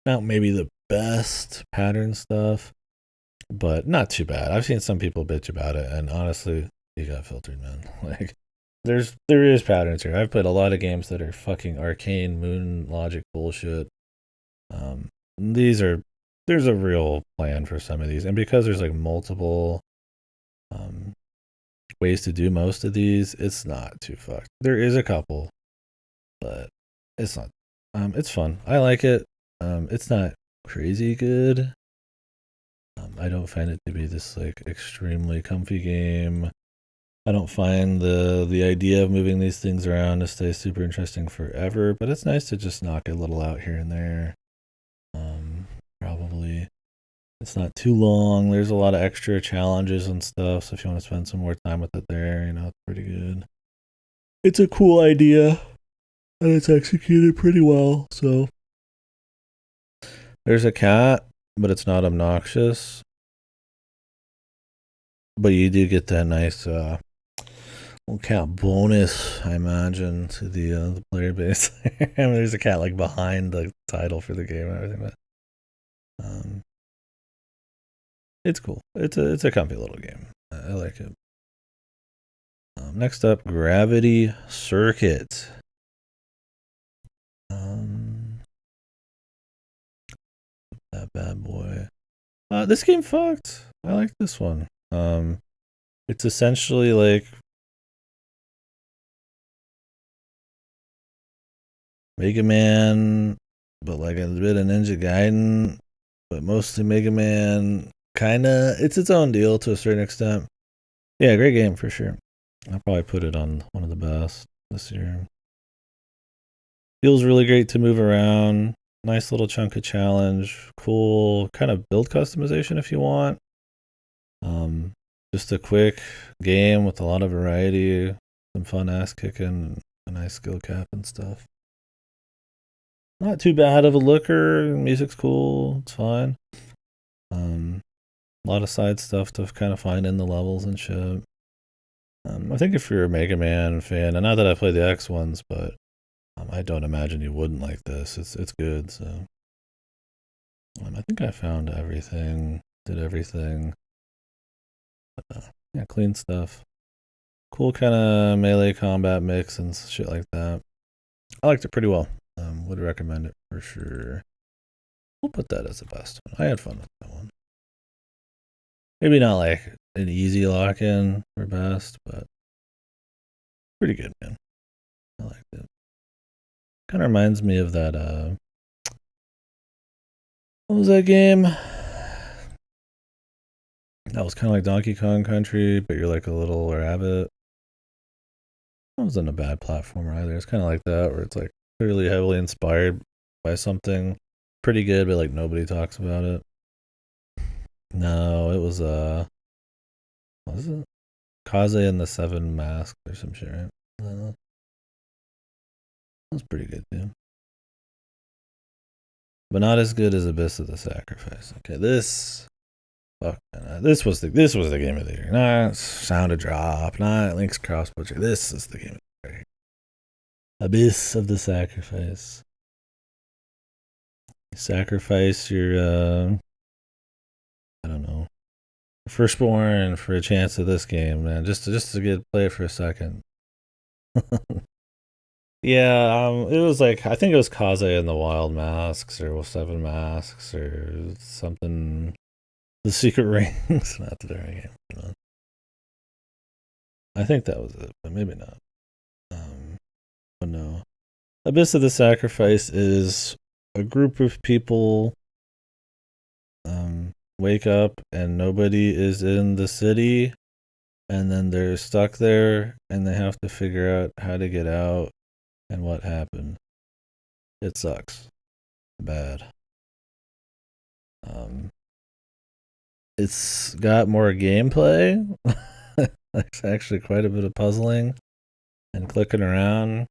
not maybe the best pattern stuff, but not too bad. I've seen some people bitch about it, and honestly, you got filtered, man. Like, there is patterns here. I've played a lot of games that are fucking arcane moon logic bullshit. There's a real plan for some of these, and because there's like multiple ways to do most of these, it's not too fucked. There is a couple, but it's not. It's fun. I like it. It's not crazy good. I don't find it to be this like extremely comfy game. I don't find the idea of moving these things around to stay super interesting forever, but it's nice to just knock a little out here and there. Probably it's not too long. There's a lot of extra challenges and stuff, so if you want to spend some more time with it there, you know, it's pretty good. It's a cool idea, and it's executed pretty well, so. There's a cat, but it's not obnoxious. But you do get that nice little cat bonus, I imagine, to the player base. I mean, there's a cat like behind the title for the game and everything, but it's cool. It's a comfy little game. I like it. Next up, Gravity Circuit. That bad boy. This game fucked. I like this one. It's essentially like Mega Man, but like a bit of Ninja Gaiden, but mostly Mega Man. Kinda, it's its own deal to a certain extent. Yeah, great game for sure. I'll probably put it on one of the best this year. Feels really great to move around. Nice little chunk of challenge. Cool kind of build customization if you want. Just a quick game with a lot of variety, some fun ass kicking, a nice skill cap and stuff. Not too bad of a looker. Music's cool. It's fine. A lot of side stuff to kind of find in the levels and shit. I think if you're a Mega Man fan, and not that I play the X ones, but I don't imagine you wouldn't like this. It's good. So I think I found everything, did everything. Yeah, clean stuff. Cool kind of melee combat mix and shit like that. I liked it pretty well. Would recommend it for sure. We'll put that as the best one. I had fun with that one. Maybe not like an easy lock-in for best, but pretty good, man. I liked it. Kind of reminds me of that, what was that game? That was kind of like Donkey Kong Country, but you're like a little rabbit. That wasn't a bad platformer either. It's kind of like that, where it's like clearly heavily inspired by something pretty good, but like nobody talks about it. No, it was what was it? Kaze and the Seven Masks or some shit, right? That was pretty good too. But not as good as Abyss of the Sacrifice. Okay, this was the game of the year. Not Sound of Drop, not Link's Crossbow. This is the game of the year. Abyss of the Sacrifice. Sacrifice your I don't know, firstborn for a chance at this game, man. Just to get play it for a second. Yeah, it was like I think it was Kaze and the Wild Masks or Seven Masks or something. The Secret Rings, not the very game. You I think that was it, but maybe not. But no, Abyss of the Sacrifice is a group of people wake up and nobody is in the city, and then they're stuck there and they have to figure out how to get out and what happened. It sucks. Bad. It's got more gameplay. It's actually quite a bit of puzzling and clicking around.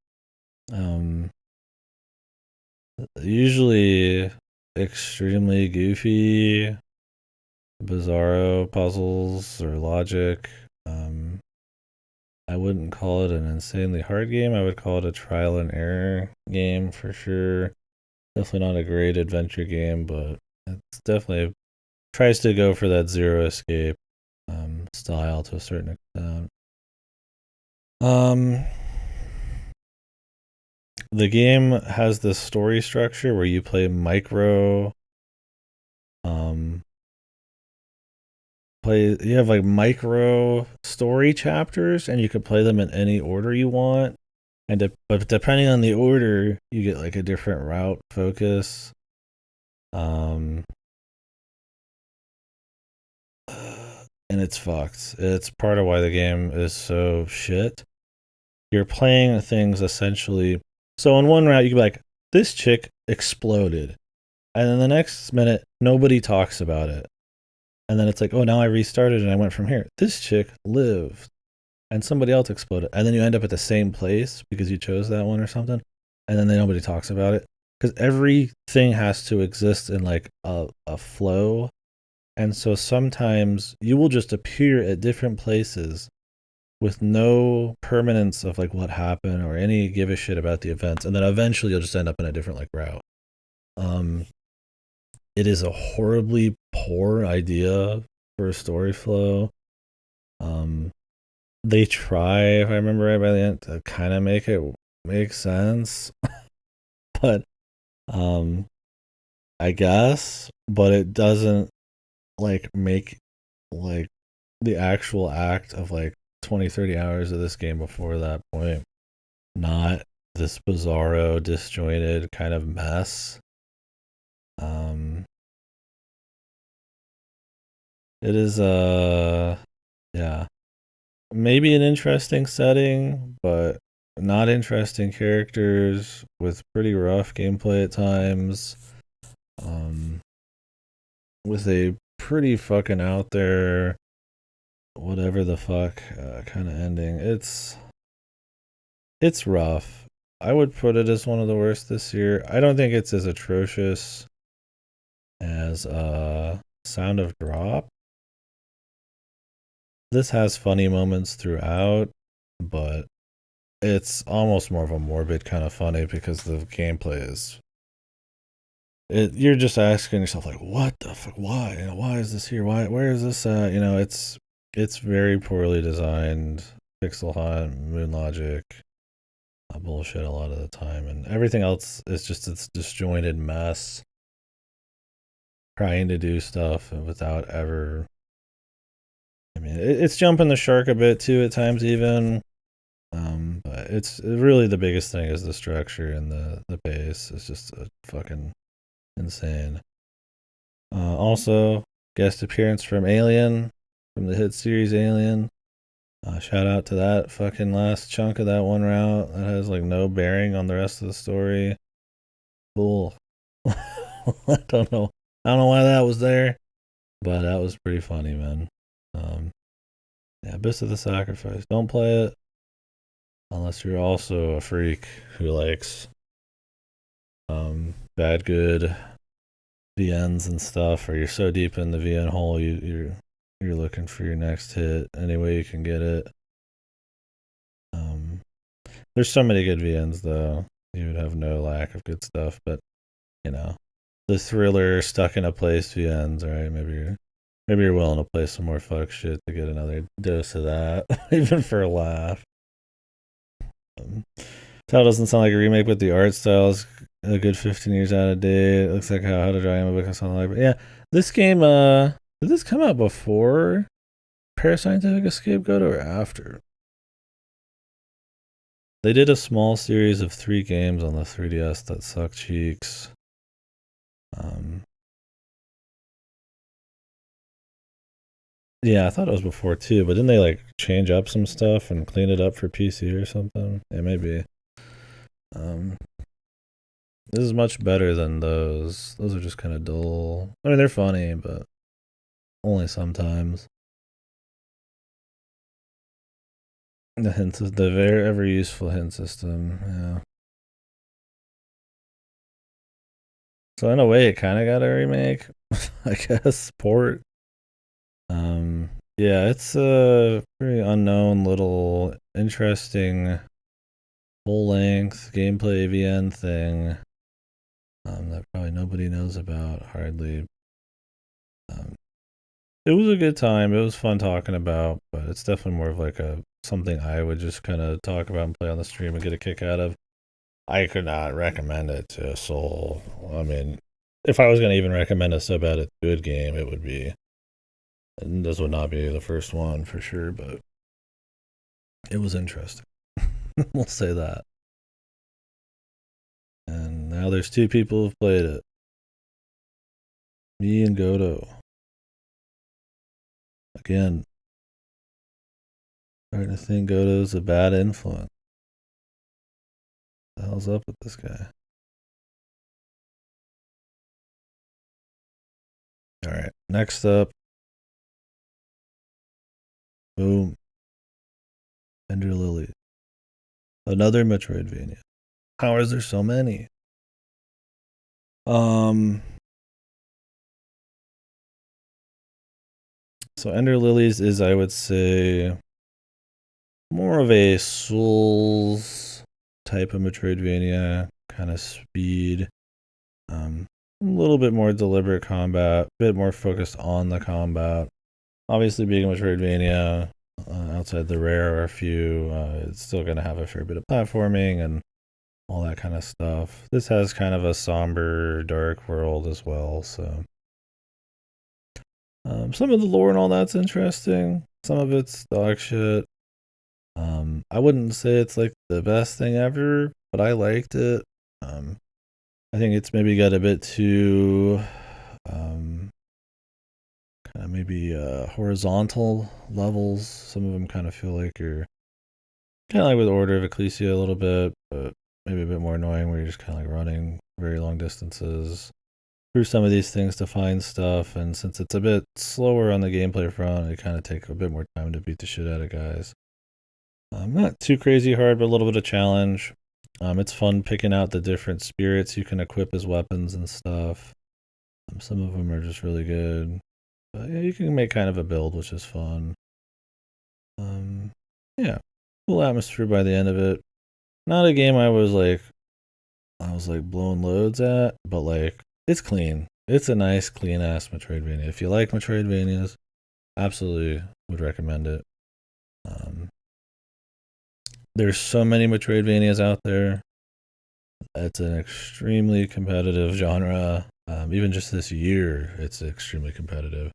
Usually extremely goofy, bizarro puzzles or logic. I wouldn't call it an insanely hard game. I would call it a trial and error game for sure. Definitely not a great adventure game, but it's definitely tries to go for that zero escape style to a certain extent. The game has this story structure where you play you have like micro story chapters, and you can play them in any order you want. But depending on the order, you get like a different route focus. And it's fucked. It's part of why the game is so shit. You're playing things essentially. So in one route, you can be like, this chick exploded. And then the next minute, nobody talks about it. And then it's like, oh, now I restarted and I went from here. This chick lived and somebody else exploded. And then you end up at the same place because you chose that one or something. And then nobody talks about it. Because everything has to exist in like a flow. And so sometimes you will just appear at different places with no permanence of like what happened or any give a shit about the events. And then eventually you'll just end up in a different like route. It is a horribly poor idea for a story flow. they try, if I remember right by the end, to kind of make it make sense. But I guess, but it doesn't like make like the actual act of like 20-30 hours of this game before that point not this bizarro disjointed kind of mess. um it is yeah, maybe an interesting setting, but not interesting characters with pretty rough gameplay at times, um with a pretty fucking out there whatever the fuck kind of ending. It's rough. I would put it as one of the worst this year. I don't think it's as atrocious as Sound of Drop. This has funny moments throughout, but it's almost more of a morbid kind of funny because the gameplay is you're just asking yourself like, what the fuck, why, why is this here, where is this at, it's very poorly designed, pixel hunt, moon logic, bullshit a lot of the time, and everything else is just this disjointed mess trying to do stuff without ever. I mean, it's jumping the shark a bit too at times, even. But it's really the biggest thing is the structure and the pace. It's just fucking insane. Also, guest appearance from Alien, from the hit series Alien. Shout out to that fucking last chunk of that one route that has like no bearing on the rest of the story. Cool. I don't know. I don't know why that was there, but that was pretty funny, man. Yeah, Abyss of the Sacrifice. Don't play it unless you're also a freak who likes bad good VNs and stuff, or you're so deep in the VN hole you're looking for your next hit any way you can get it. There's so many good VNs though. You would have no lack of good stuff, but you know, the thriller stuck in a place VNs, right? Maybe you're willing to play some more fuck shit to get another dose of that, even for a laugh. Title doesn't sound like a remake, but the art style is a good 15 years out of date. It looks like how to Draw Emo becomes something like. Yeah, this game. Did this come out before Parascientific Scapegoat or after? They did a small series of 3 games on the 3DS that suck cheeks. Yeah, I thought it was before too, but didn't they like change up some stuff and clean it up for PC or something? Yeah, maybe. This is much better than those. Those are just kind of dull. I mean, they're funny, but only sometimes. The hint is the very ever useful hint system. Yeah. So in a way, it kind of got a remake, I guess. Port. Yeah, it's a pretty unknown little interesting full length gameplay VN thing. That probably nobody knows about hardly. It was a good time. It was fun talking about, but it's definitely more of like a something I would just kind of talk about and play on the stream and get a kick out of. I could not recommend it to a soul. I mean, if I was going to even recommend a so bad it's good game, it would be. And this would not be the first one for sure, but it was interesting. We'll say that. And now there's 2 people who've played it. Me and Godo. Again, starting to think Godo's a bad influence. What the hell's up with this guy? Alright, next up. Boom. Ender Lily. Another Metroidvania. How is there so many? So Ender Lilies is, I would say, more of a Souls type of Metroidvania, kind of speed. A little bit more deliberate combat, a bit more focused on the combat. Obviously, being a Metroidvania, outside the rare or a few. It's still going to have a fair bit of platforming and all that kind of stuff. This has kind of a somber, dark world as well, so some of the lore and all that's interesting. Some of it's dog shit. I wouldn't say it's like the best thing ever, but I liked it. I think it's maybe got a bit too kind of maybe horizontal levels. Some of them kind of feel like you're kind of like with Order of Ecclesia a little bit, but maybe a bit more annoying where you're just kind of like running very long distances through some of these things to find stuff. And since it's a bit slower on the gameplay front, it kind of takes a bit more time to beat the shit out of guys. Not too crazy hard, but a little bit of challenge. It's fun picking out the different spirits you can equip as weapons and stuff. Some of them are just really good. But yeah, you can make kind of a build, which is fun. Yeah, cool atmosphere by the end of it. Not a game I was like blowing loads at, but like it's clean. It's a nice, clean ass Metroidvania. If you like Metroidvanias, absolutely would recommend it. There's so many Metroidvanias out there. It's an extremely competitive genre. Even just this year, it's extremely competitive.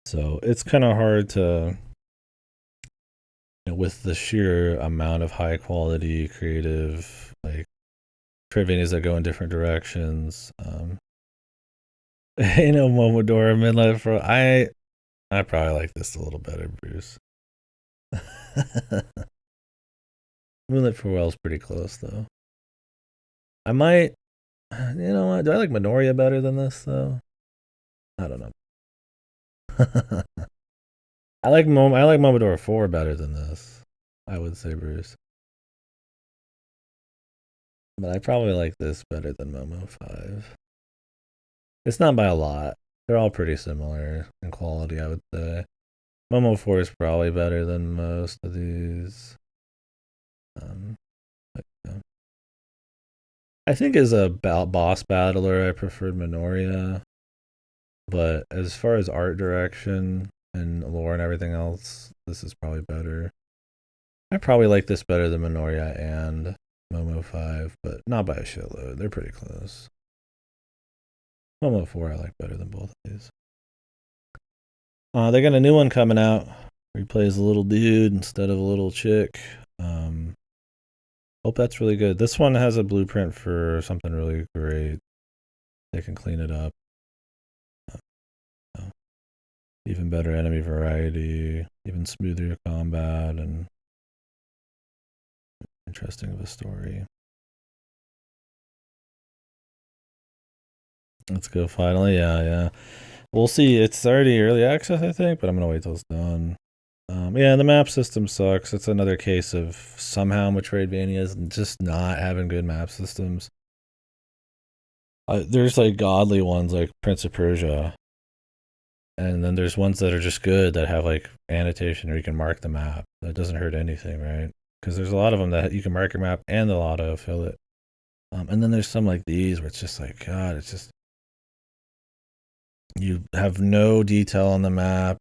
So it's kind of hard to, with the sheer amount of high quality, creative, like Metroidvanias that go in different directions. Momodora Midlife Pro. I probably like this a little better, Bruce. Moonlit Farewell is pretty close though. I might, you know what? Do I like Minoria better than this though? I don't know. I like Momodora 4 better than this. I would say, Bruce. But I probably like this better than Momo 5. It's not by a lot. They're all pretty similar in quality, I would say. Momo 4 is probably better than most of these. But, yeah. I think as a boss battler, I preferred Minoria. But as far as art direction and lore and everything else, this is probably better. I probably like this better than Minoria and Momo 5, but not by a shitload. They're pretty close. Momo 4 I like better than both of these. They got a new one coming out where he plays a little dude instead of a little chick. Hope that's really good. This one has a blueprint for something really great. They can clean it up. Even better enemy variety, even smoother combat, and interesting of a story. Let's go finally. Yeah. We'll see. It's already early access, I think, but I'm gonna wait till it's done. Yeah, the map system sucks. It's another case of somehow Metroidvanias just not having good map systems. There's like godly ones like Prince of Persia, and then there's ones that are just good that have like annotation or you can mark the map. That doesn't hurt anything, right? Because there's a lot of them that you can mark your map and they'll autofill it. And then there's some like these where it's just like, God, it's just you have no detail on the map.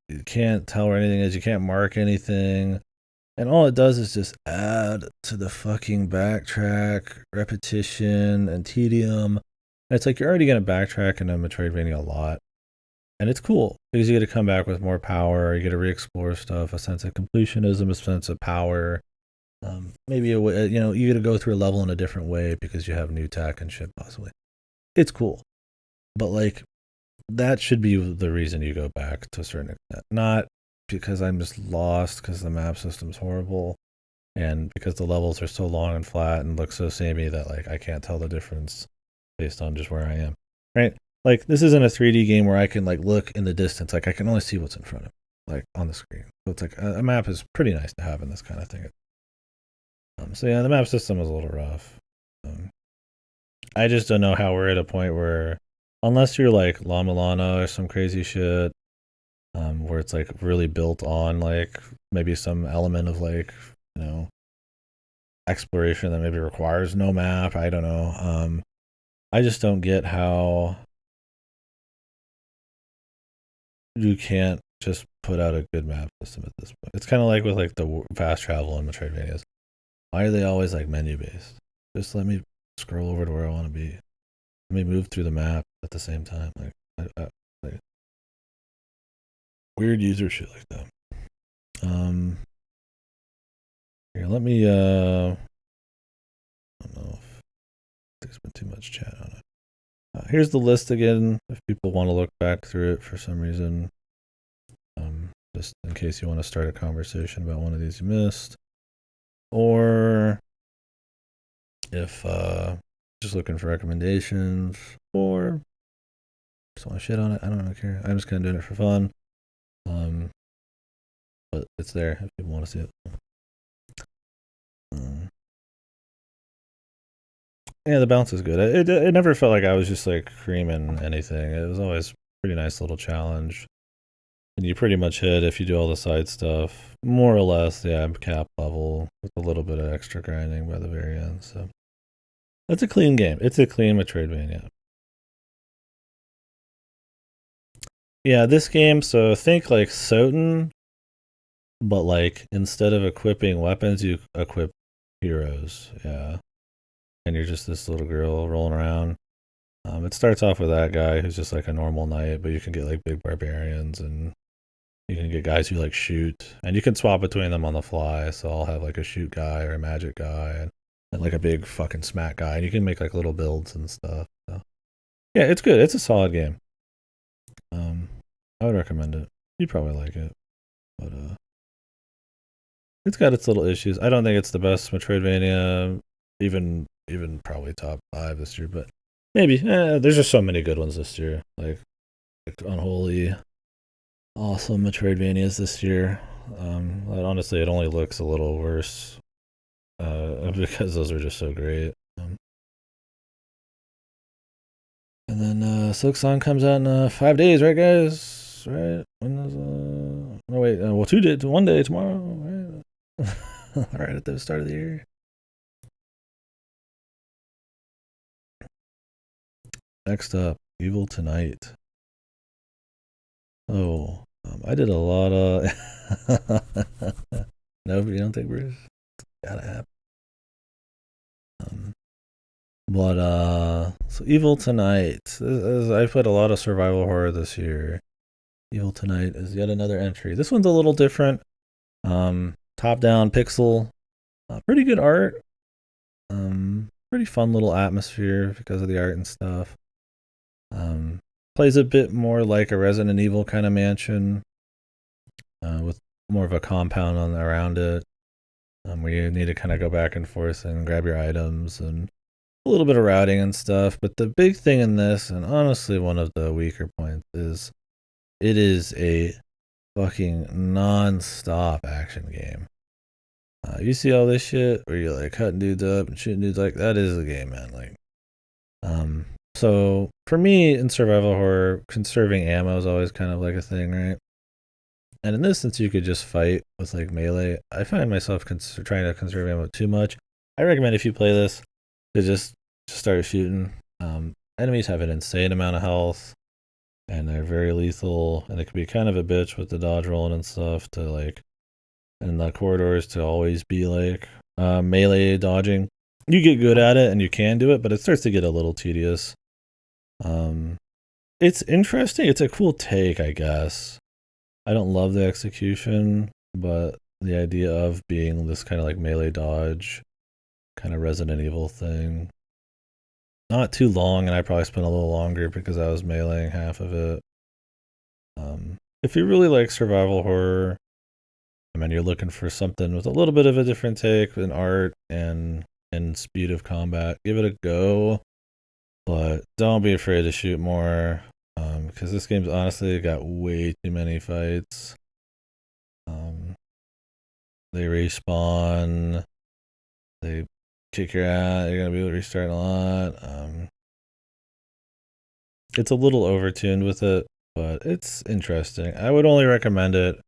You can't tell where anything is. You can't mark anything. And all it does is just add to the fucking backtrack, repetition, and tedium. And it's like you're already going to backtrack in a Metroidvania a lot. And it's cool because you get to come back with more power. You get to re-explore stuff, a sense of completionism, a sense of power. Maybe you get to go through a level in a different way because you have new tech and shit. Possibly, it's cool. But like, that should be the reason you go back to a certain extent, not because I'm just lost because the map system's horrible and because the levels are so long and flat and look so samey that like I can't tell the difference based on just where I am. Right? Like this isn't a 3D game where I can like look in the distance. Like I can only see what's in front of me, like on the screen. So it's like a map is pretty nice to have in this kind of thing. So yeah, the map system is a little rough. I just don't know how we're at a point where, unless you're like La Milana or some crazy shit, where it's like really built on like maybe some element of like exploration that maybe requires no map. I don't know. I just don't get how you can't just put out a good map system at this point. It's kind of like with like the fast travel and Metroidvanias. Why are they always like menu based? Just let me scroll over to where I want to be. Let me move through the map at the same time. Like weird user shit like that. Here, let me. I don't know if there's been too much chat on it. Here's the list again. If people want to look back through it for some reason, just in case you want to start a conversation about one of these you missed, or if just looking for recommendations, or just want to shit on it. I don't really care. I'm just kind of doing it for fun. But it's there if people want to see it. Yeah, the bounce is good. It never felt like I was just like creaming anything. It was always pretty nice little challenge. And you pretty much hit if you do all the side stuff. More or less, yeah, cap level with a little bit of extra grinding by the very end. So it's a clean game. It's a clean Metroidvania. Yeah, this game, so think like Soten, but like instead of equipping weapons, you equip heroes. Yeah. And you're just this little girl rolling around. It starts off with that guy who's just like a normal knight, but you can get like big barbarians and you can get guys who like shoot, and you can swap between them on the fly. So I'll have like a shoot guy or a magic guy and like a big fucking smack guy, and you can make like little builds and stuff. So yeah, it's good. It's a solid game. I would recommend it. You'd probably like it, but it's got its little issues. I don't think it's the best Metroidvania, even probably top 5 this year, but maybe. There's just so many good ones this year, like Unholy, awesome Metroidvanias this year. Honestly, it only looks a little worse because those are just so great. And then Silksong comes out in 5 days, right, guys? Right? When is, no, wait. Well, 2 days, 1 day tomorrow, right? Right at the start of the year. Next up, Evil Tonight. Oh, I did a lot of. No, you don't think Bruce? Gotta happen. So Evil Tonight. I played a lot of survival horror this year. Evil Tonight is yet another entry. This one's a little different. Top-down pixel, pretty good art. Pretty fun little atmosphere because of the art and stuff. Plays a bit more like a Resident Evil kind of mansion, with more of a compound around it, where you need to kind of go back and forth and grab your items and a little bit of routing and stuff. But the big thing in this, and honestly one of the weaker points, is it is a fucking non-stop action game. You see all this shit where you're like cutting dudes up and shooting dudes, like that is the game, man. Like, so for me in survival horror, conserving ammo is always kind of like a thing, right? And in this, since you could just fight with like melee, I find myself trying to conserve ammo too much. I recommend if you play this to just start shooting. Enemies have an insane amount of health, and they're very lethal, and it can be kind of a bitch with the dodge rolling and stuff to like, and the corridors to always be like melee dodging. You get good at it and you can do it, but it starts to get a little tedious. It's interesting. It's a cool take, I guess. I don't love the execution, but the idea of being this kind of like melee dodge, kind of Resident Evil thing. Not too long, and I probably spent a little longer because I was meleeing half of it. If you really like survival horror, I mean, you're looking for something with a little bit of a different take in art and speed of combat, give it a go. But don't be afraid to shoot more, because this game's honestly got way too many fights. They respawn, they kick your ass, you're gonna be able to restart a lot. It's a little overtuned with it, but it's interesting. I would only recommend it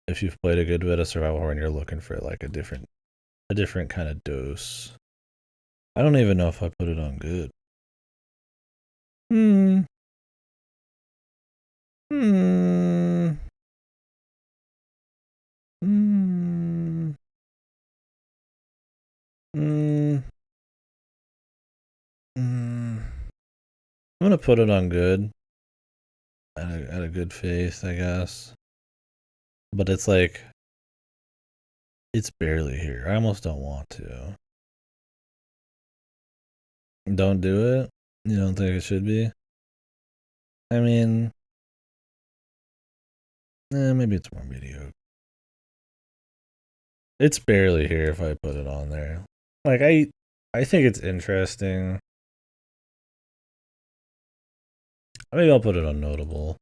if you've played a good bit of survival horror and you're looking for like a different kind of dose. I don't even know if I put it on good. Hmm. Hmm. Hmm. Hmm. I'm gonna put it on good. At a good faith, I guess. But it's like it's barely here. I almost don't want to. Don't do it. You don't think it should be? I mean, maybe it's more mediocre. It's barely here if I put it on there. Like I think it's interesting. Maybe I'll put it on notable.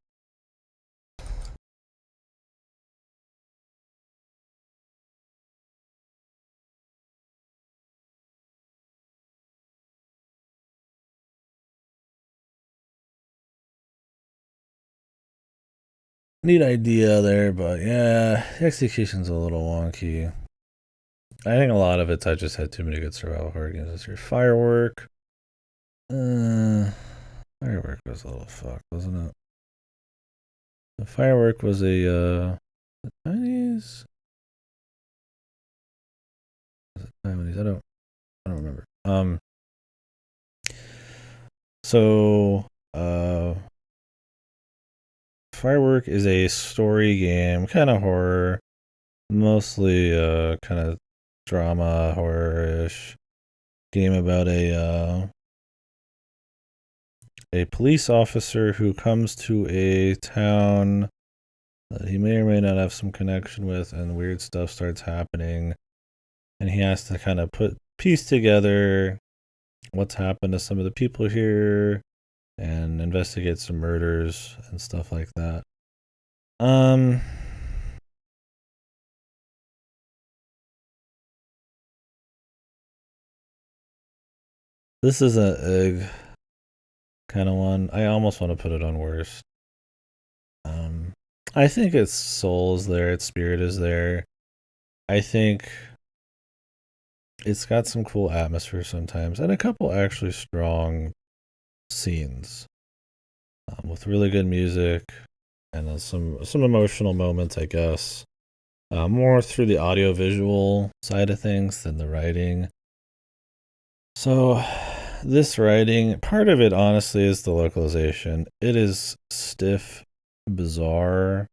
Neat idea there, but yeah, the execution's a little wonky. I think a lot of it's I just had too many good survival horror games this year. Firework. Firework was a little fucked, wasn't it? The firework was the Chinese. Was it Taiwanese? I don't remember. So Firework is a story game, kind of horror, mostly kind of drama horror-ish game about a police officer who comes to a town that he may or may not have some connection with, and weird stuff starts happening, and he has to kind of piece together what's happened to some of the people here and investigate some murders and stuff like that. Um, this is a egg kind of one. I almost want to put it on worst. Um, I think its soul is there, its spirit is there. I think it's got some cool atmosphere sometimes, and a couple actually strong scenes with really good music and some emotional moments, I guess. More through the audio visual side of things than the writing. So, this writing, part of it honestly is the localization. It is stiff, bizarre,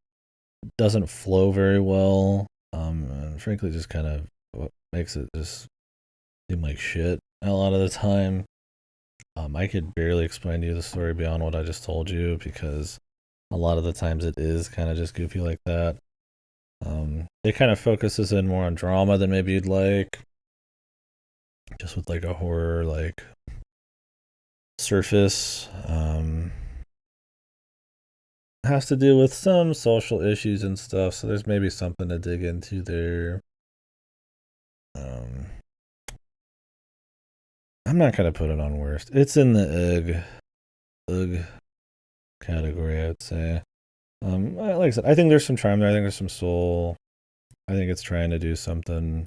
doesn't flow very well, and frankly, just kind of what makes it just seem like shit a lot of the time. I could barely explain to you the story beyond what I just told you because a lot of the times it is kind of just goofy like that. It kind of focuses in more on drama than maybe you'd like, just with like a horror like surface. Has to do with some social issues and stuff, so there's maybe something to dig into there. Um, I'm not gonna put it on worst. It's in the ugh category, I'd say. Like I said, I think there's some charm there. I think there's some soul. I think it's trying to do something.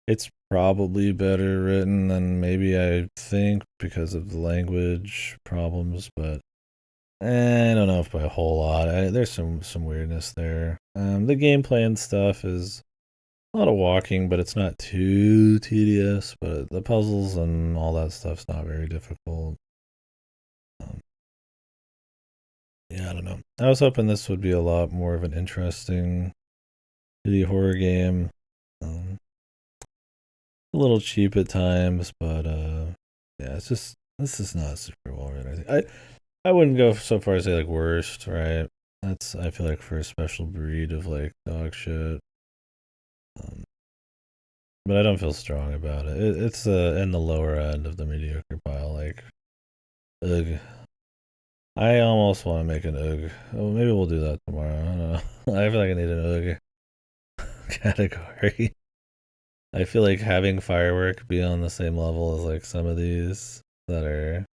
It's probably better written than maybe I think because of the language problems, but I don't know if by a whole lot. There's some weirdness there. The gameplay and stuff is a lot of walking, but it's not too tedious. But the puzzles and all that stuff's not very difficult. Um, yeah, I don't know. I was hoping this would be a lot more of an interesting indie horror game. Um, a little cheap at times, but yeah, it's just this is not super well written. I wouldn't go so far as say like worst, right? That's I feel like for a special breed of like dog shit. Um, but I don't feel strong about it. It's in the lower end of the mediocre pile. Like, ugh. I almost want to make an ugh. Oh, maybe we'll do that tomorrow. I don't know. I feel like I need an ugh category. I feel like having firework be on the same level as like some of these that are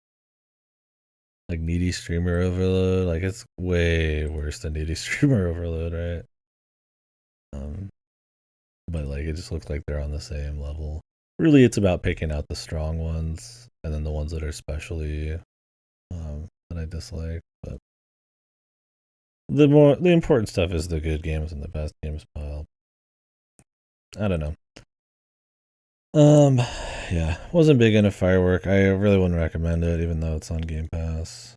like needy streamer overload. Like it's way worse than needy streamer overload, right? Um, but like it just looks like they're on the same level. Really, it's about picking out the strong ones and then the ones that are especially that I dislike. But the important stuff is the good games and the best games pile. I don't know. Yeah, wasn't big into Firework. I really wouldn't recommend it, even though it's on Game Pass.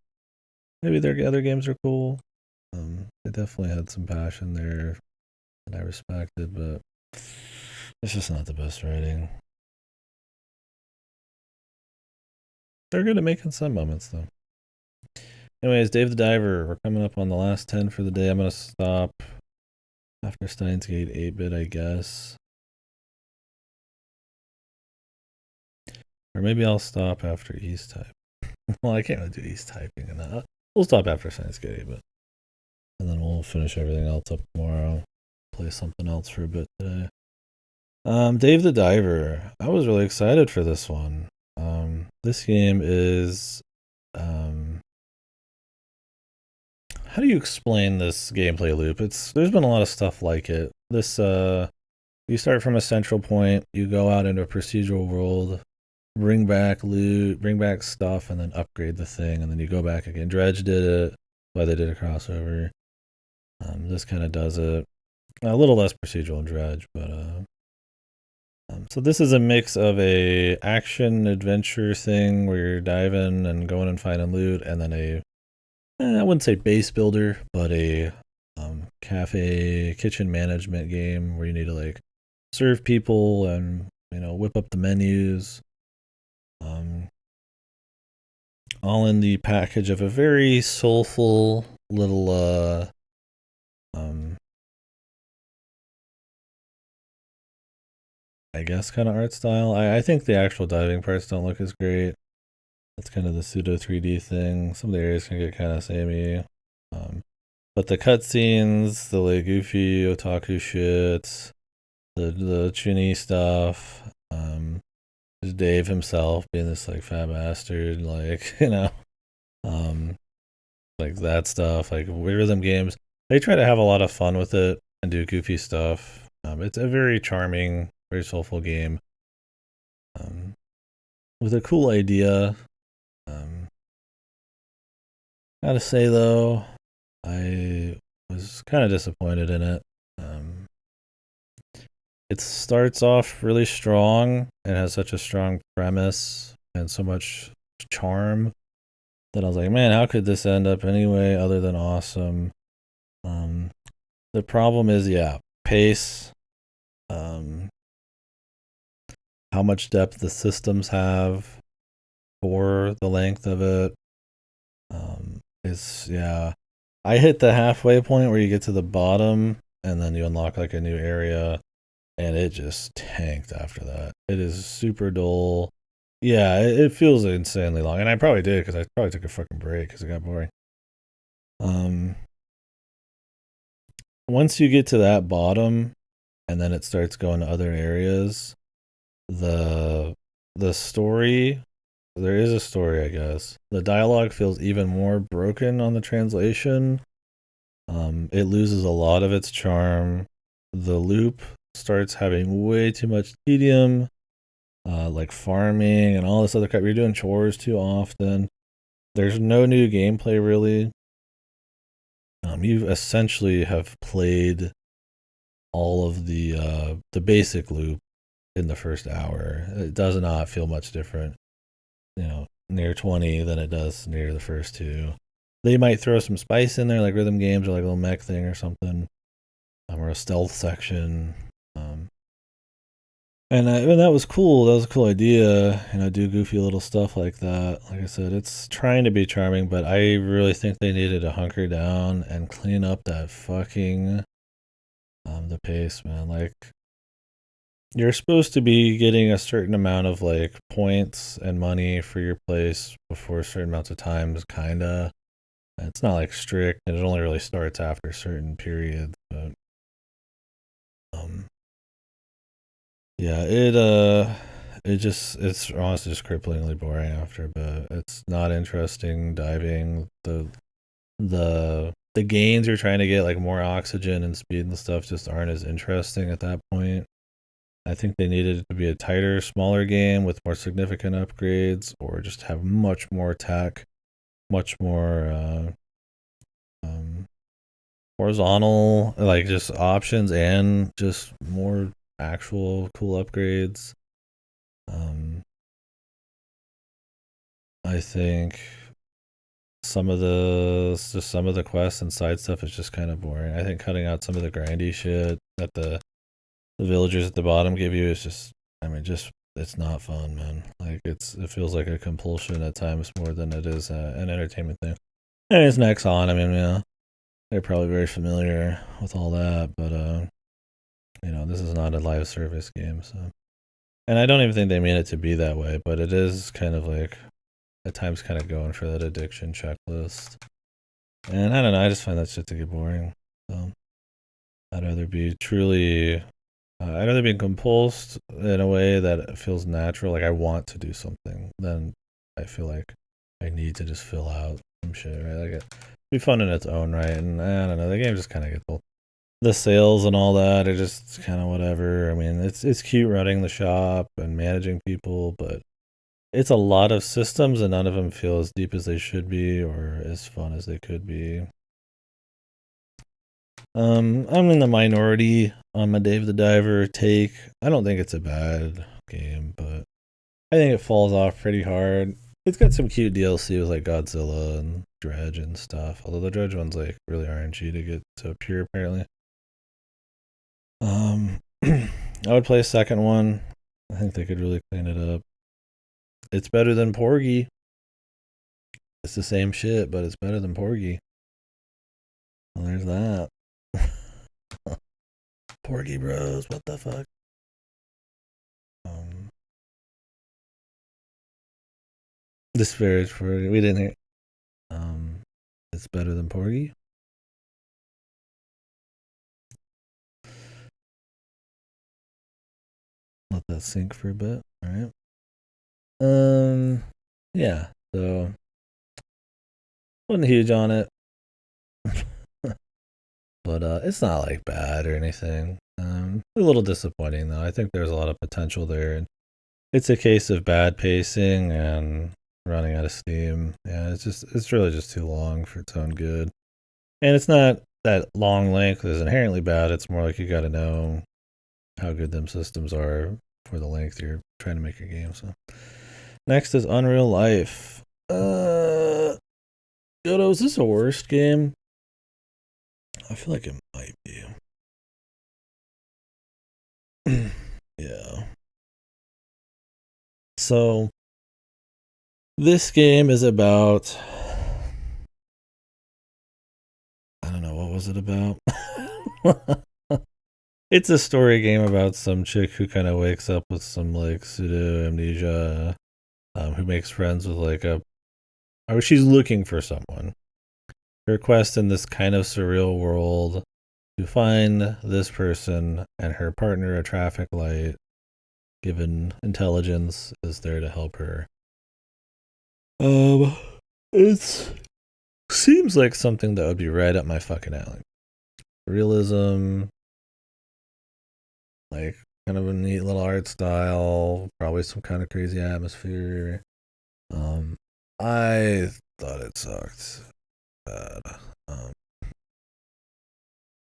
Maybe their other games are cool. They definitely had some passion there that I respected, but it's just not the best writing. They're good at making some moments, though. Anyways, Dave the Diver, we're coming up on the last 10 for the day. I'm going to stop after Steins Gate 8-bit, I guess. Or maybe I'll stop after East Type. Well, I can't really do East Typing. And we'll stop after Steins Gate 8-bit. And then we'll finish everything else up tomorrow. Play something else for a bit today. Dave the Diver. I was really excited for this one. This game is how do you explain this gameplay loop? There's been a lot of stuff like it. This you start from a central point, you go out into a procedural world, bring back loot, bring back stuff, and then upgrade the thing, and then you go back again. Dredge did it, but they did a crossover. This kind of does it. A little less procedural in Dredge, but so this is a mix of a action adventure thing where you're diving and going and finding loot, and then I wouldn't say base builder, but a cafe kitchen management game where you need to like serve people and whip up the menus. All in the package of a very soulful little I guess kind of art style. I think the actual diving parts don't look as great. That's kind of the pseudo 3D thing. Some of the areas can get kind of samey. But the cutscenes, the like goofy otaku shit, the Chuni stuff, just Dave himself being this like fat bastard, like like that stuff, like rhythm games. They try to have a lot of fun with it and do goofy stuff. It's a very charming, very soulful game. With a cool idea. Gotta say though, I was kind of disappointed in it. It starts off really strong and has such a strong premise and so much charm that I was like, man, how could this end up anyway other than awesome? The problem is, yeah, pace, how much depth the systems have for the length of it. Yeah, I hit the halfway point where you get to the bottom and then you unlock like a new area, and it just tanked after that. It is super dull. Yeah, it feels insanely long, and I probably did because I probably took a fucking break because it got boring. Once you get to that bottom, and then it starts going to other areas, the story, there is a story, I guess. The dialogue feels even more broken on the translation. It loses a lot of its charm. The loop starts having way too much tedium, like farming and all this other crap. You're doing chores too often. There's no new gameplay really. You essentially have played all of the basic loop in the first hour. It does not feel much different, near 20 than it does near the first two. They might throw some spice in there, like rhythm games or like a little mech thing or something, or a stealth section. And that was cool. That was a cool idea. Do goofy little stuff like that. Like I said, it's trying to be charming, but I really think they needed to hunker down and clean up that fucking the pace, man. Like you're supposed to be getting a certain amount of like points and money for your place before certain amounts of times, kinda. It's not like strict, and it only really starts after certain periods, but yeah, it's honestly just cripplingly boring after, but it's not interesting diving. The gains you're trying to get, like more oxygen and speed and stuff, just aren't as interesting at that point. I think they needed it to be a tighter, smaller game with more significant upgrades, or just have much more tech, much more horizontal, like just options and just more actual cool upgrades. I think some of the quests and side stuff is just kind of boring. I think cutting out some of the grindy shit that the villagers at the bottom give you is just, I mean, just it's not fun, man. Like it feels like a compulsion at times more than it is an entertainment thing. And it's next on. I mean, yeah, they're probably very familiar with all that, but this is not a live service game, so. And I don't even think they mean it to be that way, but it is kind of like at times kind of going for that addiction checklist. And I don't know, I just find that shit to get boring. So I'd rather be truly, I'd rather be compulsed in a way that feels natural, like I want to do something, than I feel like I need to just fill out some shit, right? Like it'd be fun in its own right, and I don't know, the game just kind of gets old. The sales and all that are just kind of whatever. I mean, it's cute running the shop and managing people, but it's a lot of systems and none of them feel as deep as they should be or as fun as they could be. I'm in the minority on my Dave the Diver take. I don't think it's a bad game, but I think it falls off pretty hard. It's got some cute DLC with like Godzilla and Dredge and stuff. Although the Dredge one's like really RNG to get to appear apparently. I would play a second one. I think they could really clean it up. It's better than Porgy. It's the same shit, but it's better than Porgy. Well, there's that. Porgy Bros, what the fuck? Disparage Porgy. We didn't hear. It's better than Porgy. Let that sink for a bit. All right. Yeah. So wasn't huge on it, but it's not like bad or anything. A little disappointing though. I think there's a lot of potential there, and it's a case of bad pacing and running out of steam. Yeah, it's really just too long for its own good, and it's not that long length is inherently bad. It's more like you got to know how good them systems are for the length you're trying to make your game. So next is Unreal Life. Yodo, is this a worst game? I feel like it might be. Yeah. So this game is about, I don't know, what was it about? It's a story game about some chick who kind of wakes up with some like pseudo amnesia, who makes friends with like or she's looking for someone. Her quest in this kind of surreal world to find this person and her partner, a traffic light, given intelligence, is there to help her. It seems like something that would be right up my fucking alley. Realism, like kind of a neat little art style, probably some kind of crazy atmosphere. I thought it sucked bad. Um,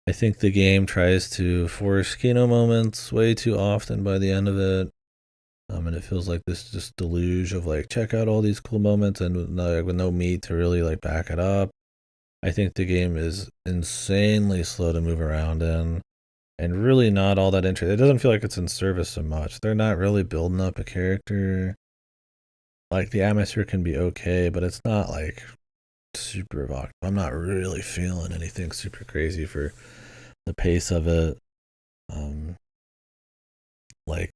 I think the game tries to force Kino moments way too often by the end of it. And it feels like this just deluge of like, check out all these cool moments and with no meat to really like back it up. I think the game is insanely slow to move around in and really not all that interesting. It doesn't feel like it's in service so much. They're not really building up a character. Like the atmosphere can be okay, but it's not like super evocative. I'm not really feeling anything super crazy for the pace of it. Like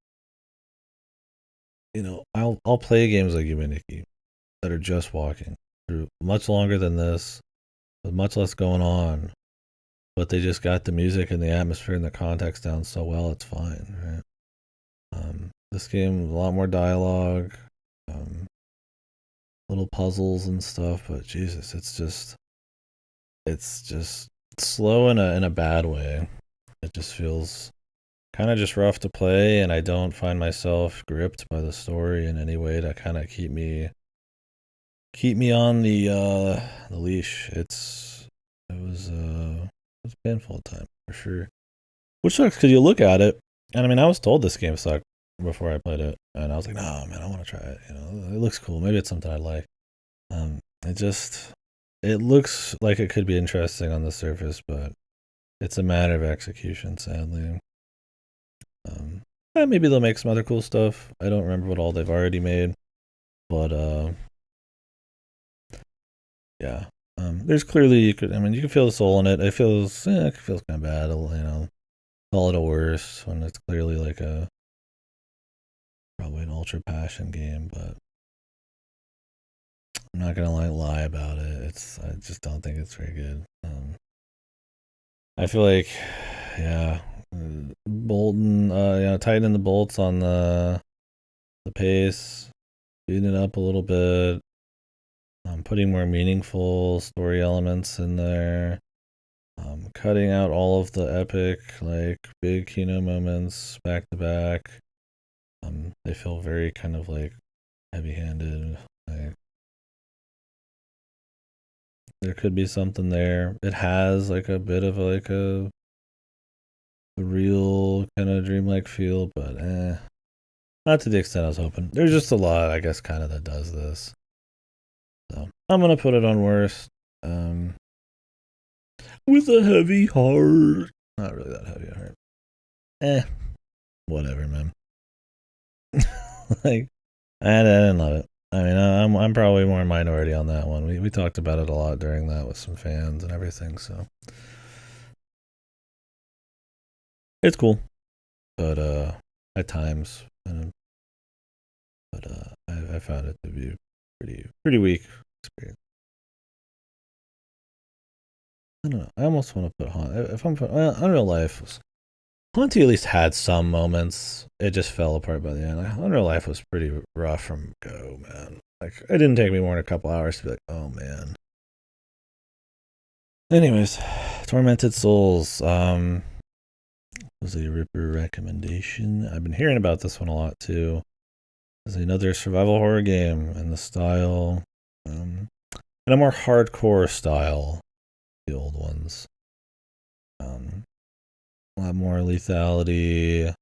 I'll play games like Yuminiki that are just walking through much longer than this, with much less going on, but they just got the music and the atmosphere and the context down so well, it's fine, right? This game, a lot more dialogue, little puzzles and stuff, but Jesus, it's just slow in a bad way. It just feels kind of just rough to play, and I don't find myself gripped by the story in any way to kind of keep me on the leash. It was was painful at times for sure. Which sucks because you look at it, and I mean, I was told this game sucked before I played it, and I was like, no, man, I want to try it. It looks cool. Maybe it's something I like. It looks like it could be interesting on the surface, but it's a matter of execution, sadly. Maybe they'll make some other cool stuff. I don't remember what all they've already made, but yeah. There's clearly you can feel the soul in it. It feels kind of bad, a little worse when it's clearly like probably an ultra passion game, but I'm not gonna lie about it. I just don't think it's very good. I feel like, yeah, Bolton, tightening the bolts on the pace, speeding it up a little bit, putting more meaningful story elements in there, cutting out all of the epic, like big keynote moments back to back. They feel very kind of like heavy-handed. Like, there could be something there. It has like a bit of like a real kind of dreamlike feel, but not to the extent I was hoping. There's just a lot, I guess, kind of that does this. So I'm gonna put it on worst. With a heavy heart. Not really that heavy heart. Whatever, man. Like, I didn't love it. I mean, I'm probably more minority on that one. We talked about it a lot during that with some fans and everything, so it's cool, but at times, I found it to be pretty weak experience. I don't know. I almost want to put if I'm putting Unreal Life. Plenty at least had some moments. It just fell apart by the end. Unreal Life was pretty rough from go, man. Like, it didn't take me more than a couple hours to be like, oh man. Anyways, Tormented Souls. Was a Ripper recommendation. I've been hearing about this one a lot too. It's another survival horror game in the style, in a more hardcore style, the old ones. A lot more lethality,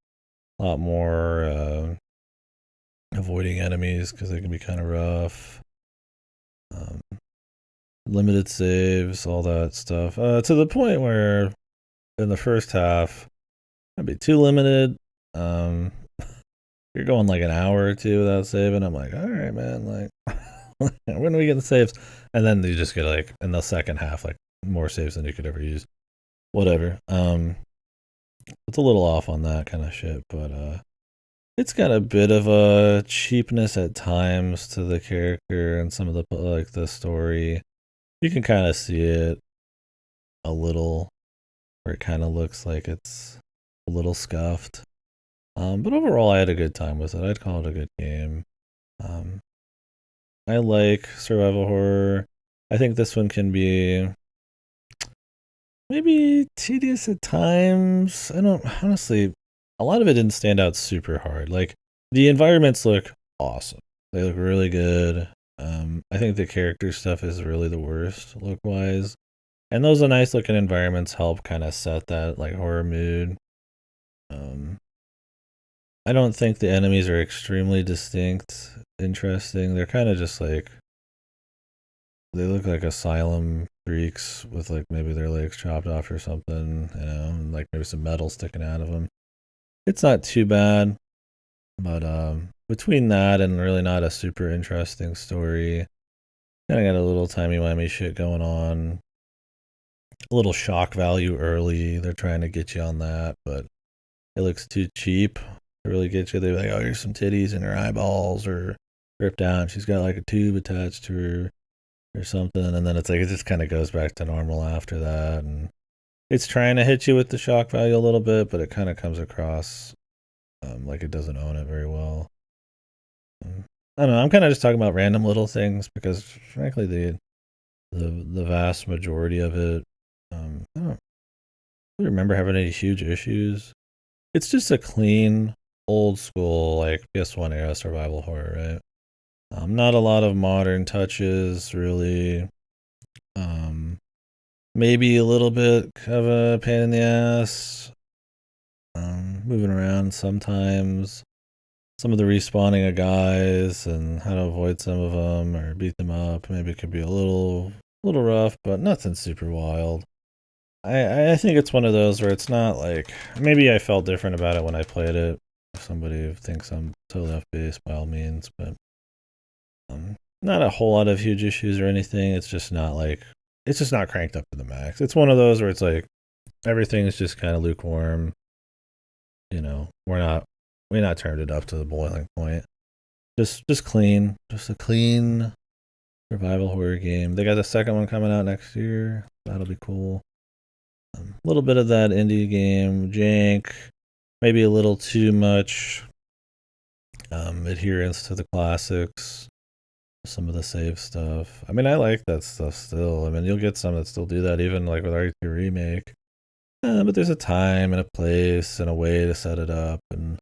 a lot more avoiding enemies because they can be kind of rough. Limited saves, all that stuff. To the point where in the first half, I'd be too limited. You're going like an hour or two without saving. I'm like, all right, man. Like, when do we get the saves? And then you just get like in the second half, like more saves than you could ever use. Whatever. It's a little off on that kind of shit, but it's got a bit of a cheapness at times to the character and some of the like the story. You can kind of see it a little, where it kind of looks like it's a little scuffed. But overall, I had a good time with it. I'd call it a good game. I like survival horror. I think this one can be maybe tedious at times. I don't honestly. A lot of it didn't stand out super hard. Like, the environments look awesome. They look really good. I think the character stuff is really the worst look wise. And those nice looking environments help kind of set that like horror mood. I don't think the enemies are extremely distinct, interesting. They're kind of just like, they look like asylum freaks with like maybe their legs chopped off or something, and like maybe some metal sticking out of them. It's not too bad, but between that and really not a super interesting story, kind of got a little timey-wimey shit going on. A little shock value early. They're trying to get you on that, but it looks too cheap to really get you. They're like, oh, here's some titties and her eyeballs are ripped out. She's got like a tube attached to her or something. And then it's like, it just kind of goes back to normal after that. And it's trying to hit you with the shock value a little bit, but it kind of comes across like it doesn't own it very well. I don't know. I'm kind of just talking about random little things because, frankly, the vast majority of it, I don't really remember having any huge issues. It's just a clean, old school like PS1 era survival horror, right? Not a lot of modern touches, really. maybe a little bit of a pain in the ass. Moving around sometimes. Some of the respawning of guys and how to avoid some of them or beat them up maybe could be a little rough, but nothing super wild. I think it's one of those where it's not like, maybe I felt different about it when I played it. If somebody thinks I'm totally off base, by all means, but not a whole lot of huge issues or anything. It's just not cranked up to the max. It's one of those where it's like everything is just kind of lukewarm. You know, we not turned it up to the boiling point. Just clean, just a clean survival horror game. They got the second one coming out next year. That'll be cool. A little bit of that indie game jank, maybe a little too much adherence to the classics. Some of the save stuff. I mean, I like that stuff still. I mean, you'll get some that still do that, even like with RE2 Remake. But there's a time and a place and a way to set it up, and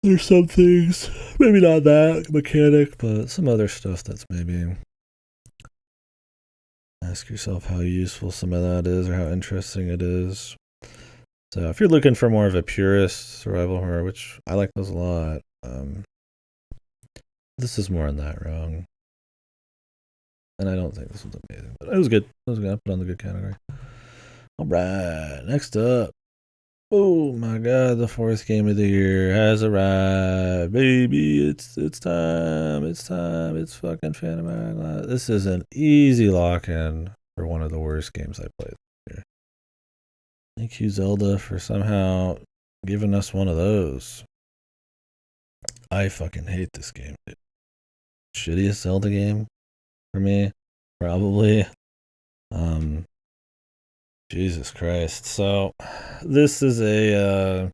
there's some things, maybe not that mechanic, but some other stuff that's maybe, ask yourself how useful some of that is or how interesting it is. So if you're looking for more of a purist survival horror, which I like those a lot, this is more in that realm. And I don't think this was amazing, but it was good. I was going to put it on the good category. All right, next up. Oh my god, the fourth game of the year has arrived. Baby, it's time. It's time. It's fucking Phantom Hourglass. This is an easy lock-in for one of the worst games I played this year. Thank you, Zelda, for somehow giving us one of those. I fucking hate this game, dude. Shittiest Zelda game for me, probably. Jesus Christ. So, this is a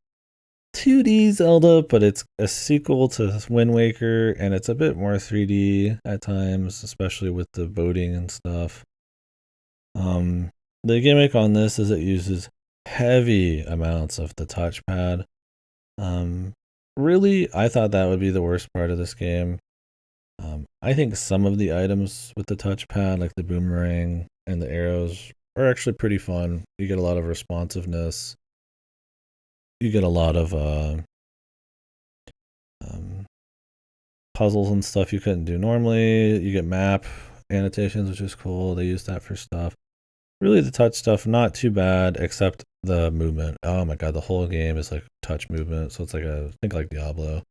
2D Zelda, but it's a sequel to Wind Waker, and it's a bit more 3D at times, especially with the boating and stuff. The gimmick on this is it uses heavy amounts of the touchpad. Really, I thought that would be the worst part of this game. I think some of the items with the touchpad, like the boomerang and the arrows, are actually pretty fun. You get a lot of responsiveness. You get a lot of puzzles and stuff you couldn't do normally. You get map annotations, which is cool. They use that for stuff. Really, the touch stuff, not too bad, except the movement. Oh my god, the whole game is like touch movement. So it's like think like Diablo.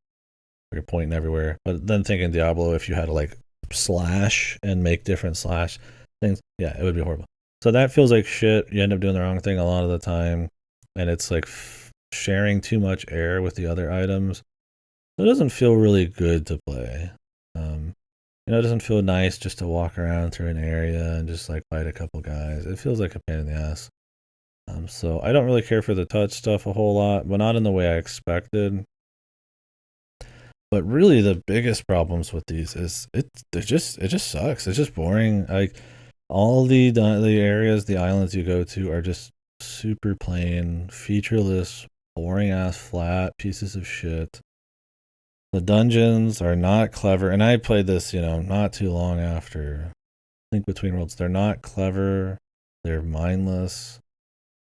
You're pointing everywhere. But then thinking Diablo, if you had to like slash and make different slash things, yeah, it would be horrible. So that feels like shit. You end up doing the wrong thing a lot of the time, and it's like sharing too much air with the other items. So it doesn't feel really good to play. It doesn't feel nice just to walk around through an area and just like fight a couple guys. It feels like a pain in the ass. So I don't really care for the touch stuff a whole lot, but not in the way I expected. But really, the biggest problems with these is it just sucks. It's just boring. Like all the areas, the islands you go to are just super plain, featureless, boring ass flat pieces of shit. The dungeons are not clever, and I played this, not too long after Link Between Worlds. They're not clever. They're mindless.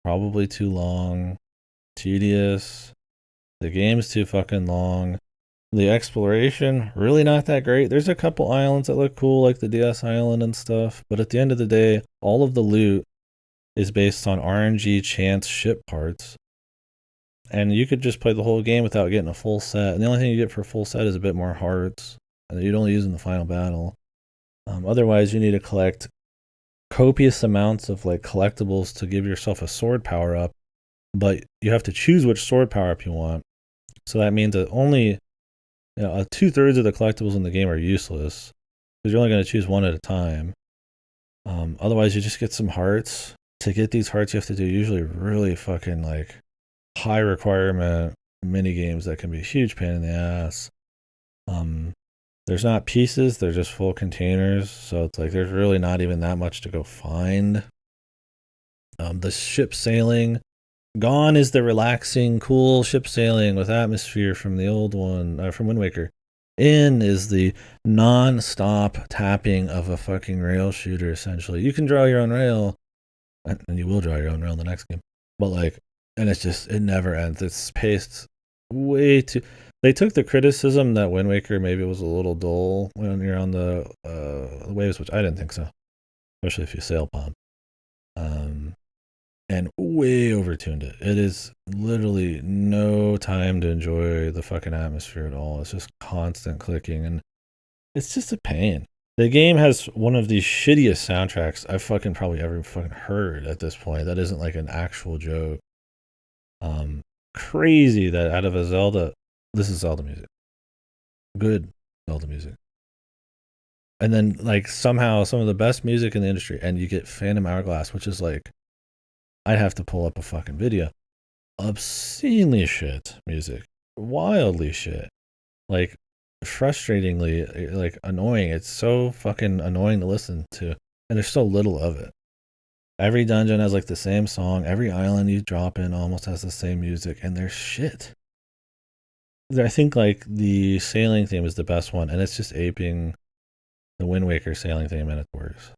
Probably too long. Tedious. The game's too fucking long. The exploration, really not that great. There's a couple islands that look cool, like the DS Island and stuff, but at the end of the day, all of the loot is based on RNG chance ship parts. And you could just play the whole game without getting a full set. And the only thing you get for a full set is a bit more hearts, and you'd only use in the final battle. Otherwise, you need to collect copious amounts of like collectibles to give yourself a sword power up, but you have to choose which sword power up you want. So that means that only 2/3 of the collectibles in the game are useless because you're only going to choose one at a time. Otherwise, you just get some hearts. To get these hearts, you have to do usually really fucking like high requirement mini games that can be a huge pain in the ass. There's not pieces, they're just full containers, so it's like there's really not even that much to go find. The ship sailing, gone is the relaxing, cool ship sailing with atmosphere from the old one, from Wind Waker. In is the non-stop tapping of a fucking rail shooter, essentially. You can draw your own rail, and you will draw your own rail in the next game. But like, and it's just, it never ends. It's paced way too. They took the criticism that Wind Waker maybe was a little dull when you're on the waves, which I didn't think so, especially if you sail pump. And way overtuned it. It is literally no time to enjoy the fucking atmosphere at all. It's just constant clicking, and it's just a pain. The game has one of the shittiest soundtracks I've fucking probably ever fucking heard at this point. That isn't like an actual joke. Crazy that out of a Zelda, this is Zelda music. Good Zelda music. And then like somehow some of the best music in the industry, and you get Phantom Hourglass, which is like, I'd have to pull up a fucking video. Obscenely shit music. Wildly shit. Like, frustratingly, like, annoying. It's so fucking annoying to listen to. And there's so little of it. Every dungeon has, like, the same song. Every island you drop in almost has the same music. And there's shit. I think, like, the sailing theme is the best one. And it's just aping the Wind Waker sailing theme, and it works.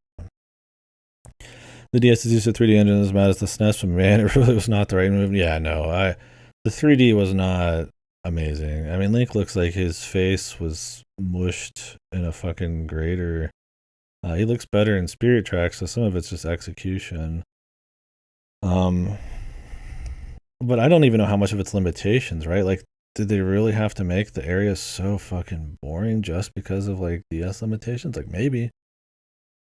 The DS is used to 3D engine as bad as the SNES, but man, it really was not the right move. Yeah, no, the 3D was not amazing. I mean, Link looks like his face was mushed in a fucking grater. He looks better in Spirit Tracks, so some of it's just execution. But I don't even know how much of its limitations, right? Like, did they really have to make the areas so fucking boring just because of like DS limitations? Like, maybe.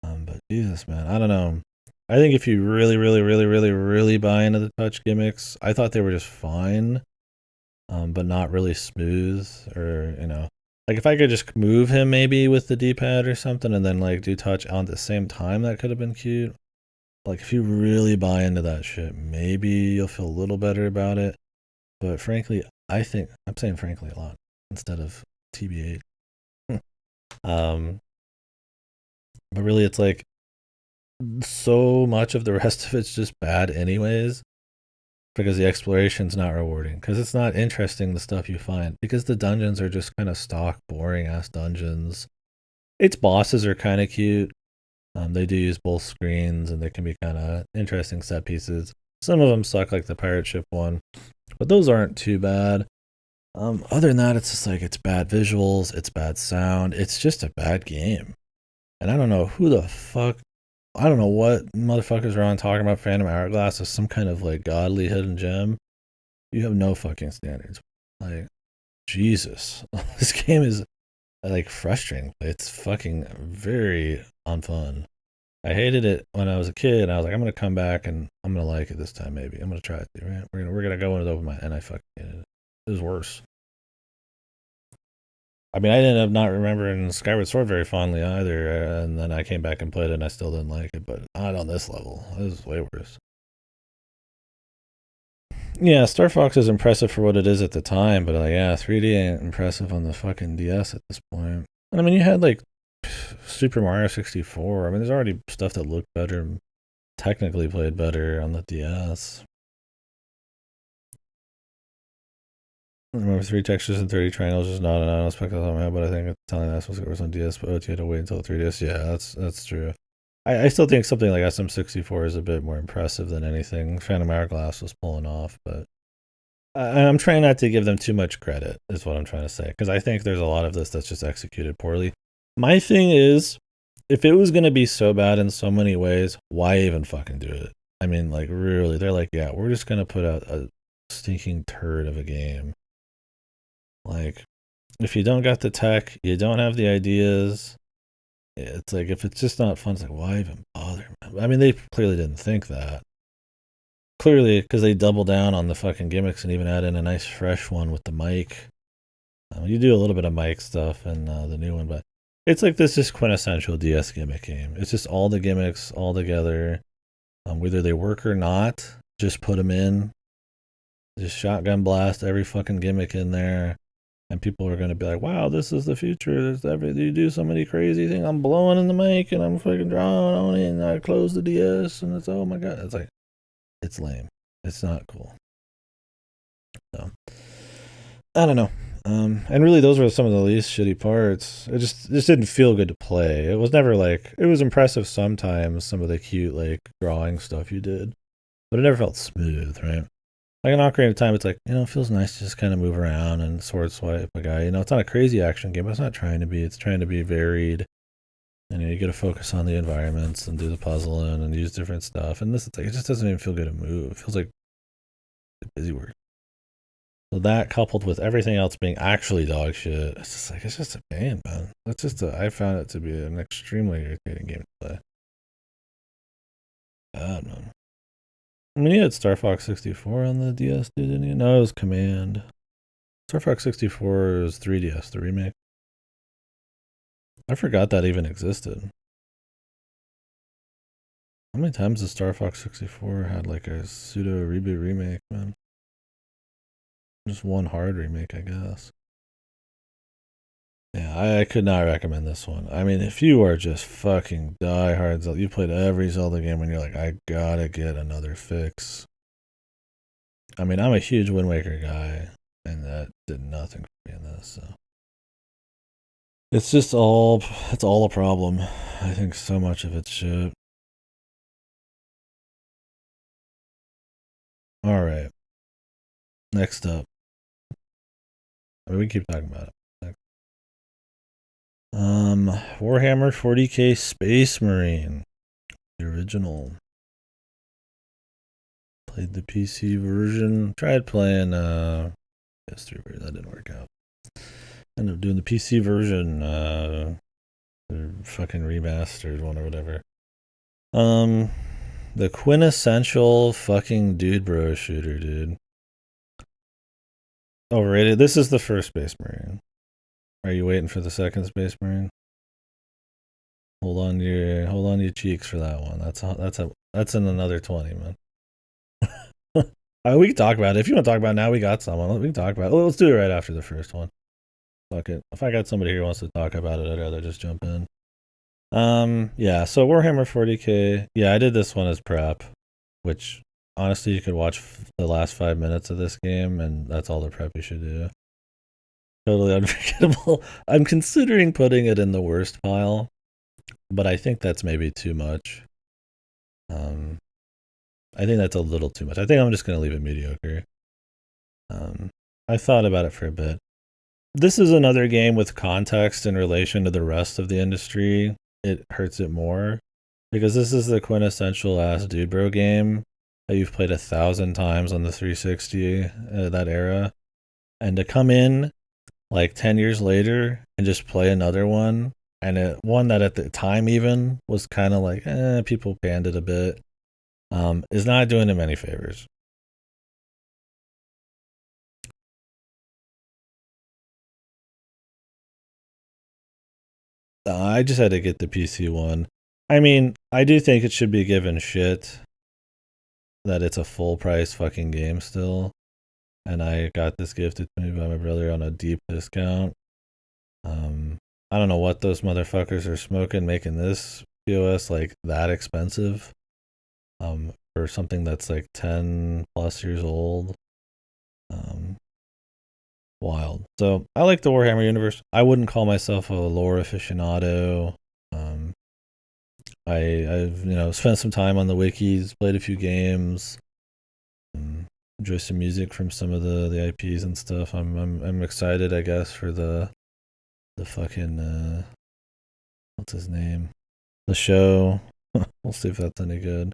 But Jesus, man, I don't know. I think if you really, really, really, really, really buy into the touch gimmicks, I thought they were just fine, but not really smooth, or, you know, like if I could just move him maybe with the D-pad or something and then like do touch on the same time, that could have been cute. Like if you really buy into that shit, maybe you'll feel a little better about it. But frankly, I think I'm saying frankly a lot instead of TB8. But really, it's like so much of the rest of it's just bad anyways, because the exploration's not rewarding, because it's not interesting, the stuff you find, because the dungeons are just kind of stock boring ass dungeons. Its bosses are kind of cute. They do use both screens, and they can be kind of interesting set pieces. Some of them suck, like the pirate ship one, but those aren't too bad. Other than that, it's just like, it's bad visuals, it's bad sound, it's just a bad game. And I don't know who the fuck, I don't know what motherfuckers are on talking about Phantom Hourglass as some kind of like godly hidden gem. You have no fucking standards. Like, Jesus. This game is like frustrating. It's fucking very unfun. I hated it when I was a kid. I was like, I'm gonna come back and I'm gonna like it this time. Maybe I'm gonna try it. Right? We're gonna go into it open mind, and I fucking hated it. It was worse. I mean, I ended up not remembering Skyward Sword very fondly either, and then I came back and played it, and I still didn't like it, but not on this level. It was way worse. Yeah, Star Fox is impressive for what it is at the time, but yeah, 3D ain't impressive on the fucking DS at this point. And I mean, you had like Super Mario 64. I mean, there's already stuff that looked better, technically played better on the DS. Remember, 3 textures and 30 triangles is not an honest spec on my head, but I think it's telling us it was on DS, but you had to wait until 3DS. Yeah, that's true. I still think something like SM64 is a bit more impressive than anything Phantom Hourglass was pulling off, but I'm trying not to give them too much credit, is what I'm trying to say, because I think there's a lot of this that's just executed poorly. My thing is, if it was going to be so bad in so many ways, why even fucking do it? I mean, like, really, they're like, yeah, we're just going to put out a stinking turd of a game. Like, if you don't got the tech, you don't have the ideas, it's like, if it's just not fun, it's like, why even bother? I mean, they clearly didn't think that. Clearly, because they double down on the fucking gimmicks and even add in a nice fresh one with the mic. You do a little bit of mic stuff in the new one, but it's like this is quintessential DS gimmick game. It's just all the gimmicks all together. Whether they work or not, just put them in. Just shotgun blast every fucking gimmick in there. And people are going to be like, wow, this is the future. You do so many crazy things. I'm blowing in the mic and I'm fucking drawing on it and I close the DS and it's, oh my God. It's like, it's lame. It's not cool. So, I don't know. And really, those were some of the least shitty parts. It just didn't feel good to play. It was never like it was impressive sometimes, some of the cute like drawing stuff you did, but it never felt smooth, right? Like in Ocarina of Time, it's like it feels nice to just kind of move around and sword swipe a guy. It's not a crazy action game, but it's not trying to be. It's trying to be varied, and you got to focus on the environments and do the puzzling and use different stuff. And this, it's like it just doesn't even feel good to move. It feels like busy work. So that coupled with everything else being actually dog shit, it's just a pain, man. I found it to be an extremely irritating game to play. God, man. I mean, you had Star Fox 64 on the DS, didn't you? No, it was Command. Star Fox 64 is 3DS, the remake. I forgot that even existed. How many times has Star Fox 64 had like a pseudo reboot remake, man? Just one hard remake, I guess. Yeah, I could not recommend this one. I mean, if you are just fucking diehard Zelda, you played every Zelda game and you're like, I gotta get another fix. I mean, I'm a huge Wind Waker guy, and that did nothing for me in this. So it's all a problem. I think so much of it's shit. All right, next up. I mean, we keep talking about it. Warhammer 40k Space Marine, the original. Played the PC version. Tried playing PS3 version. That didn't work out. Ended up doing the PC version. The fucking remastered one or whatever. The quintessential fucking dude bro shooter, dude. Overrated. This is the first Space Marine. Are you waiting for the second Space Marine? Hold on to your cheeks for that one. That's in another 20, man. We can talk about it. If you want to talk about it now, we got someone. We can talk about it. Let's do it right after the first one. Fuck it. If I got somebody here who wants to talk about it, I'd rather just jump in. Yeah, so Warhammer 40k. Yeah, I did this one as prep, which honestly, you could watch the last 5 minutes of this game, and that's all the prep you should do. Totally unforgettable. I'm considering putting it in the worst pile, but I think that's maybe too much. I think that's a little too much. I think I'm just going to leave it mediocre. I thought about it for a bit. This is another game with context in relation to the rest of the industry. It hurts it more because this is the quintessential ass dude bro game that you've played 1,000 times on the 360, that era, and to come in like 10 years later and just play another one, and one that at the time even was kind of like people panned it a bit, is not doing him any favors. I just had to get the PC one. I mean, I do think it should be given shit that it's a full price fucking game still. And I got this gifted to me by my brother on a deep discount. I don't know what those motherfuckers are smoking, making this POS like that expensive. For something that's like 10 plus years old. Wild. So I like the Warhammer universe. I wouldn't call myself a lore aficionado. I've spent some time on the wikis, played a few games, enjoy some music from some of the IPs and stuff. I'm excited, I guess, for the fucking what's his name? The show. We'll see if that's any good.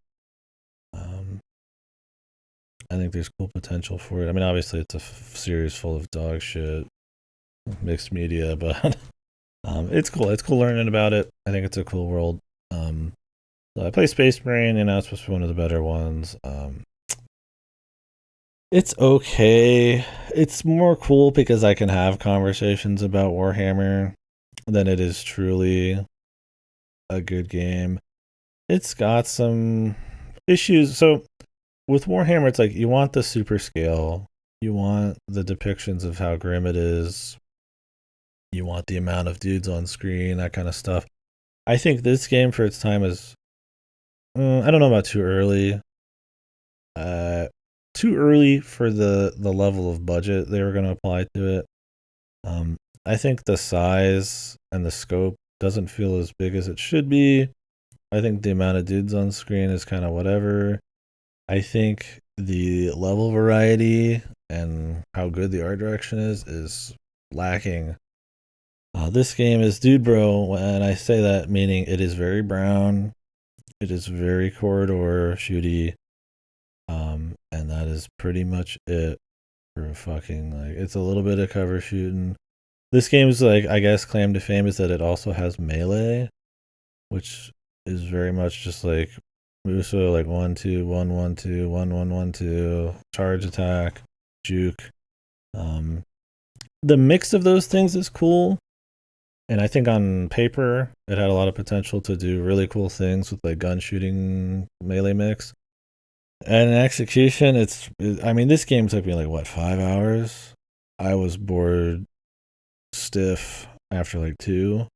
I think there's cool potential for it. I mean, obviously, it's a series full of dog shit, mixed media, but it's cool. It's cool learning about it. I think it's a cool world. So I play Space Marine, it's supposed to be one of the better ones. It's okay. It's more cool because I can have conversations about Warhammer than it is truly a good game. It's got some issues. So with Warhammer, it's like you want the super scale, you want the depictions of how grim it is, you want the amount of dudes on screen, that kind of stuff. I think this game for its time is, I don't know about too early. Too early for the level of budget they were going to apply to it. Um, I think the size and the scope doesn't feel as big as it should be. I think the amount of dudes on screen is kind of whatever. I think the level variety and how good the art direction is lacking. This game is dude bro, and I say that meaning it is very brown, it is very corridor shooty, and that is pretty much it for fucking like it's a little bit of cover shooting. This game's like I guess claim to fame is that it also has melee, which is very much just like Muso like 1-2-1-1-2 1-1-1-2 charge attack juke. Um, the mix of those things is cool, and I think on paper it had a lot of potential to do really cool things with like gun shooting melee mix. And in execution, I mean, this game took me like what 5 hours. I was bored stiff after like two.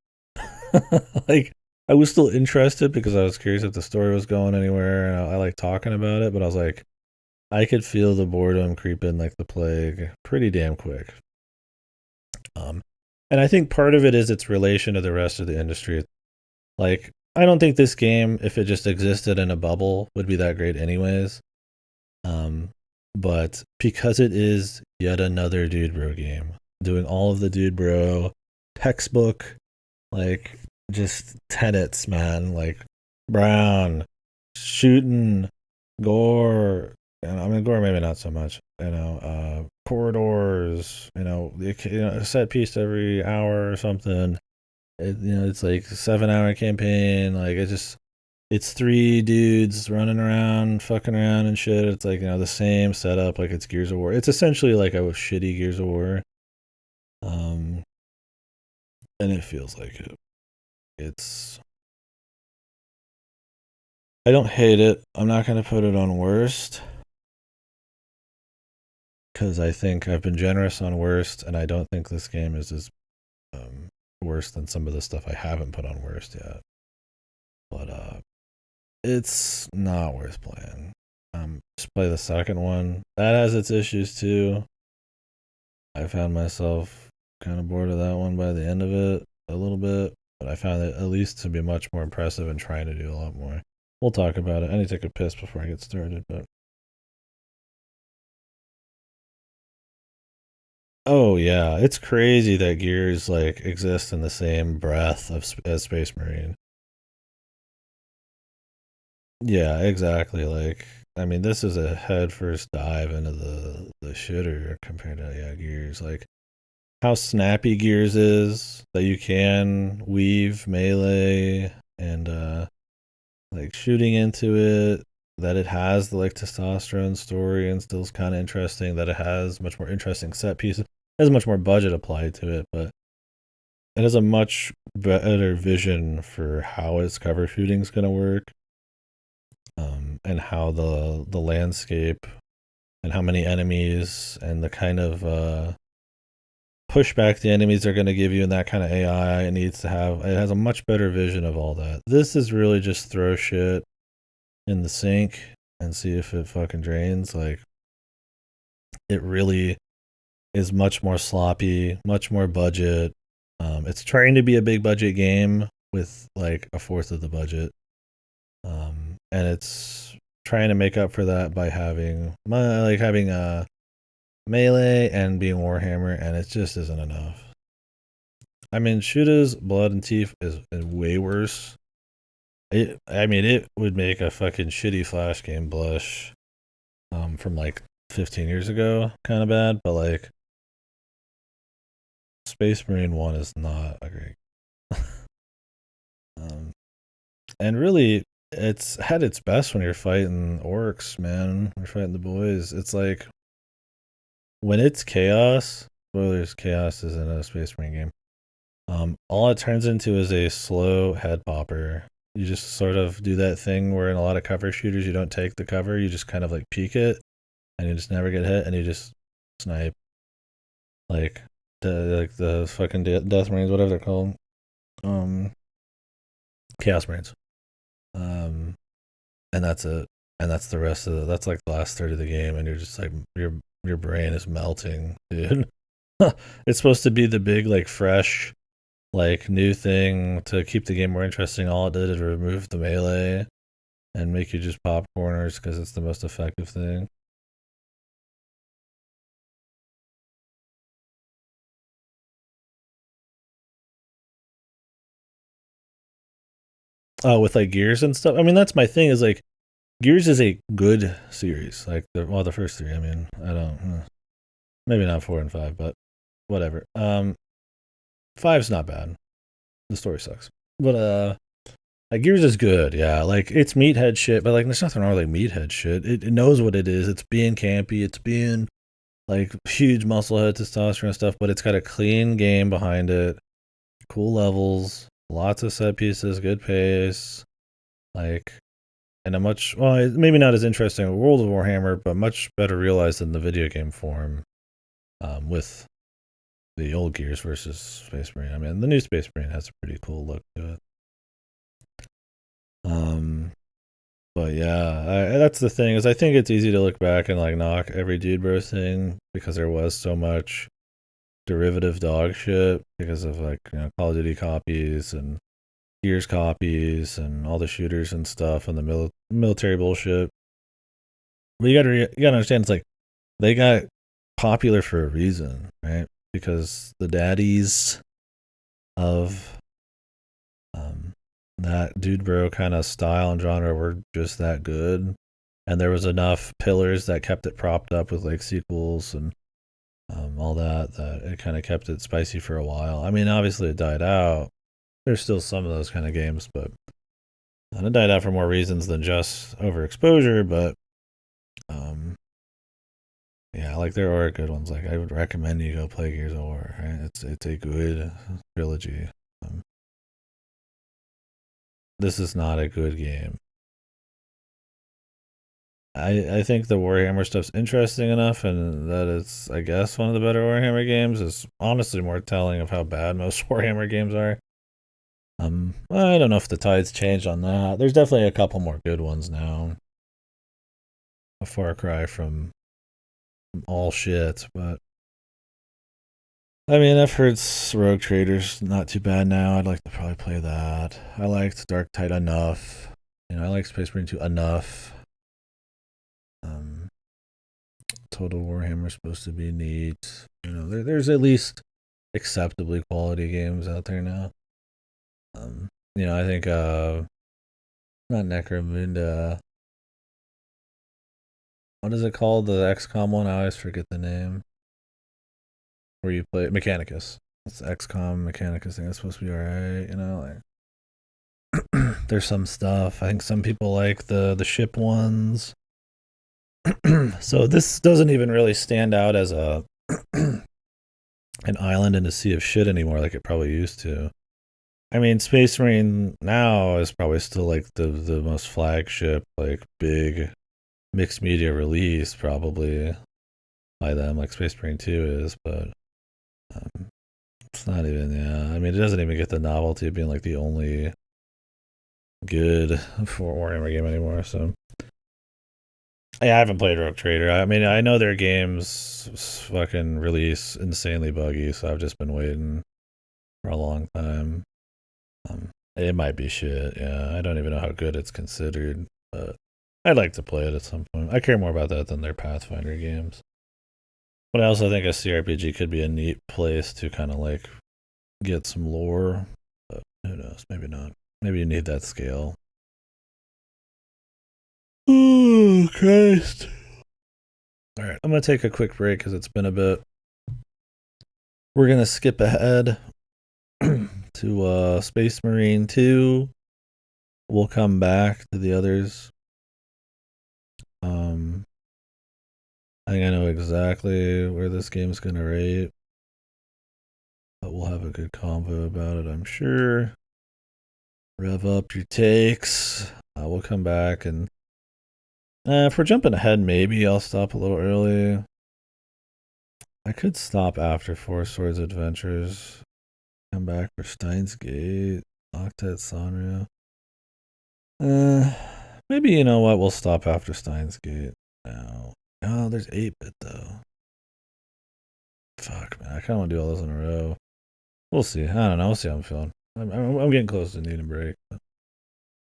Like I was still interested because I was curious if the story was going anywhere, and I like talking about it. But I was like, I could feel the boredom creep in like the plague pretty damn quick. Um, and I think part of it is its relation to the rest of the industry. Like, I don't think this game, if it just existed in a bubble, would be that great anyways. Um, but because it is yet another Dude Bro game, doing all of the Dude Bro textbook, like just tenets, man, like Brown, shooting, gore, and I mean gore maybe not so much, corridors, a set piece every hour or something. It's like a 7 hour campaign. Like it's three dudes running around, fucking around and shit. It's like, the same setup, like it's Gears of War. It's essentially like a shitty Gears of War. Um, and it feels like it. It's, I don't hate it. I'm not going to put it on worst because I think I've been generous on worst, and I don't think this game is as worse than some of the stuff I haven't put on worst yet. But it's not worth playing. Just play the second one. That has its issues too. I found myself kind of bored of that one by the end of it a little bit, but I found it at least to be much more impressive and trying to do a lot more. We'll talk about it. I need to take a piss before I get started, but oh yeah, it's crazy that Gears like exist in the same breath as Space Marine. Yeah, exactly. Like, I mean, this is a head first dive into the shitter compared to Gears. Like, how snappy Gears is that you can weave melee and like shooting into it. That it has the like testosterone story and still is kind of interesting. That it has much more interesting set pieces. It has much more budget applied to it, but it has a much better vision for how its cover shooting is going to work, and how the landscape and how many enemies and the kind of pushback the enemies are going to give you and that kind of AI it needs to have. It has a much better vision of all that. This is really just throw shit in the sink and see if it fucking drains. Like, it really is much more sloppy, much more budget. It's trying to be a big budget game with like a fourth of the budget. And it's trying to make up for that by having a melee and being Warhammer, and it just isn't enough. I mean, Shoota's Blood and Teeth is way worse. It would make a fucking shitty Flash game blush, from like 15 years ago, kind of bad. But like, Space Marine 1 is not a great. um, and really, it's had its best when you're fighting orcs, man. When you're fighting the boys. It's like when it's chaos. Spoilers: chaos is in a Space Marine game. All it turns into is a slow head popper. You just sort of do that thing where in a lot of cover shooters you don't take the cover, you just kind of like peek it, and you just never get hit, and you just snipe like the fucking Death Marines, whatever they're called, um, Chaos Marines, um, and that's it, and that's the rest of that's like the last third of the game, and you're just like your brain is melting, dude. It's supposed to be the big, like, fresh, like, new thing to keep the game more interesting. All it did is remove the melee and make you just pop corners because it's the most effective thing. Oh, with like Gears and stuff. I mean, that's my thing. Is like Gears is a good series. Like the first three. I mean, I don't. Maybe not 4 and 5, but whatever. Five's not bad. The story sucks, but like Gears is good. Yeah, like it's meathead shit, but like there's nothing wrong with like meathead shit. It knows what it is. It's being campy. It's being like huge musclehead testosterone stuff, but it's got a clean game behind it. Cool levels, lots of set pieces, good pace. Like and a much well, maybe not as interesting World of Warhammer, but much better realized in the video game form, with the old Gears versus Space Marine. I mean, the new Space Marine has a pretty cool look to it. But yeah, that's the thing is I think it's easy to look back and like knock every Dude Bro thing because there was so much derivative dog shit because of like Call of Duty copies and Gears copies and all the shooters and stuff and the military bullshit. But you gotta understand, it's like they got popular for a reason, right? Because the daddies of that Dude Bro kind of style and genre were just that good, and there was enough pillars that kept it propped up with like sequels and all that it kind of kept it spicy for a while. I mean, obviously it died out. There's still some of those kind of games, but it died out for more reasons than just overexposure. But yeah, like there are good ones. Like I would recommend you go play Gears of War. Right? It's a good trilogy. This is not a good game. I think the Warhammer stuff's interesting enough, and that it's I guess one of the better Warhammer games. Is honestly more telling of how bad most Warhammer games are. I don't know if the tide's changed on that. There's definitely a couple more good ones now. A far cry from all shit, but I mean, I've heard Rogue Trader's not too bad now. I'd like to probably play that. I liked Dark Tide enough. I like Space Marine 2 enough. Total Warhammer's supposed to be neat. There's at least acceptably quality games out there now. I think not Necromunda. What is it called? The XCOM one? I always forget the name. Where you play Mechanicus. It's the XCOM Mechanicus thing. That's supposed to be alright, like there's some stuff. I think some people like the ship ones. So this doesn't even really stand out as a an island in a sea of shit anymore like it probably used to. I mean, Space Marine now is probably still like the most flagship, like big mixed media release probably by them, like Space Marine 2 is, but it's not even, yeah. I mean, it doesn't even get the novelty of being like the only good for Warhammer game anymore, so. Yeah, I haven't played Rogue Trader. I mean, I know their games fucking release insanely buggy, so I've just been waiting for a long time. It might be shit, yeah. I don't even know how good it's considered, but I'd like to play it at some point. I care more about that than their Pathfinder games. But I also think a CRPG could be a neat place to kind of like get some lore, but who knows? Maybe not. Maybe you need that scale. Oh, Christ. All right, I'm going to take a quick break because it's been a bit. We're going to skip ahead to Space Marine 2. We'll come back to the others. I think I know exactly where this game's going to rate, but we'll have a good convo about it, I'm sure. Rev up your takes. We'll come back and if we're jumping ahead, maybe I'll stop a little early. I could stop after Four Swords Adventures. Come back for Steins Gate, Octet Sanrio. Maybe you know what? We'll stop after Steins Gate now. Oh, there's 8-bit though. Fuck, man. kind of want to do all this in a row. We'll see. I don't know. We'll see how I'm feeling. I'm getting close to needing a break.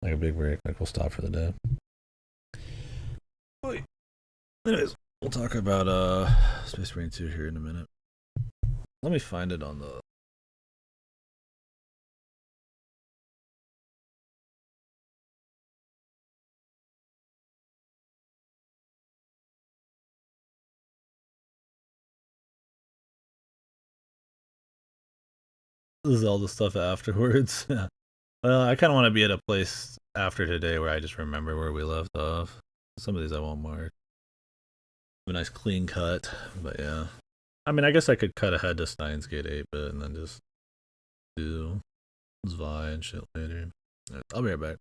Like a big break. Like we'll stop for the day. Wait. Anyways, we'll talk about Space Marine 2 here in a minute. Let me find it on the. This is all the stuff afterwards. Well, I kind of want to be at a place after today where I just remember where we left off. Some of these I won't mark. A nice clean cut, but yeah. I mean, I guess I could cut ahead to Steins Gate 8-bit and then just do Zwei and shit later. I'll be right back.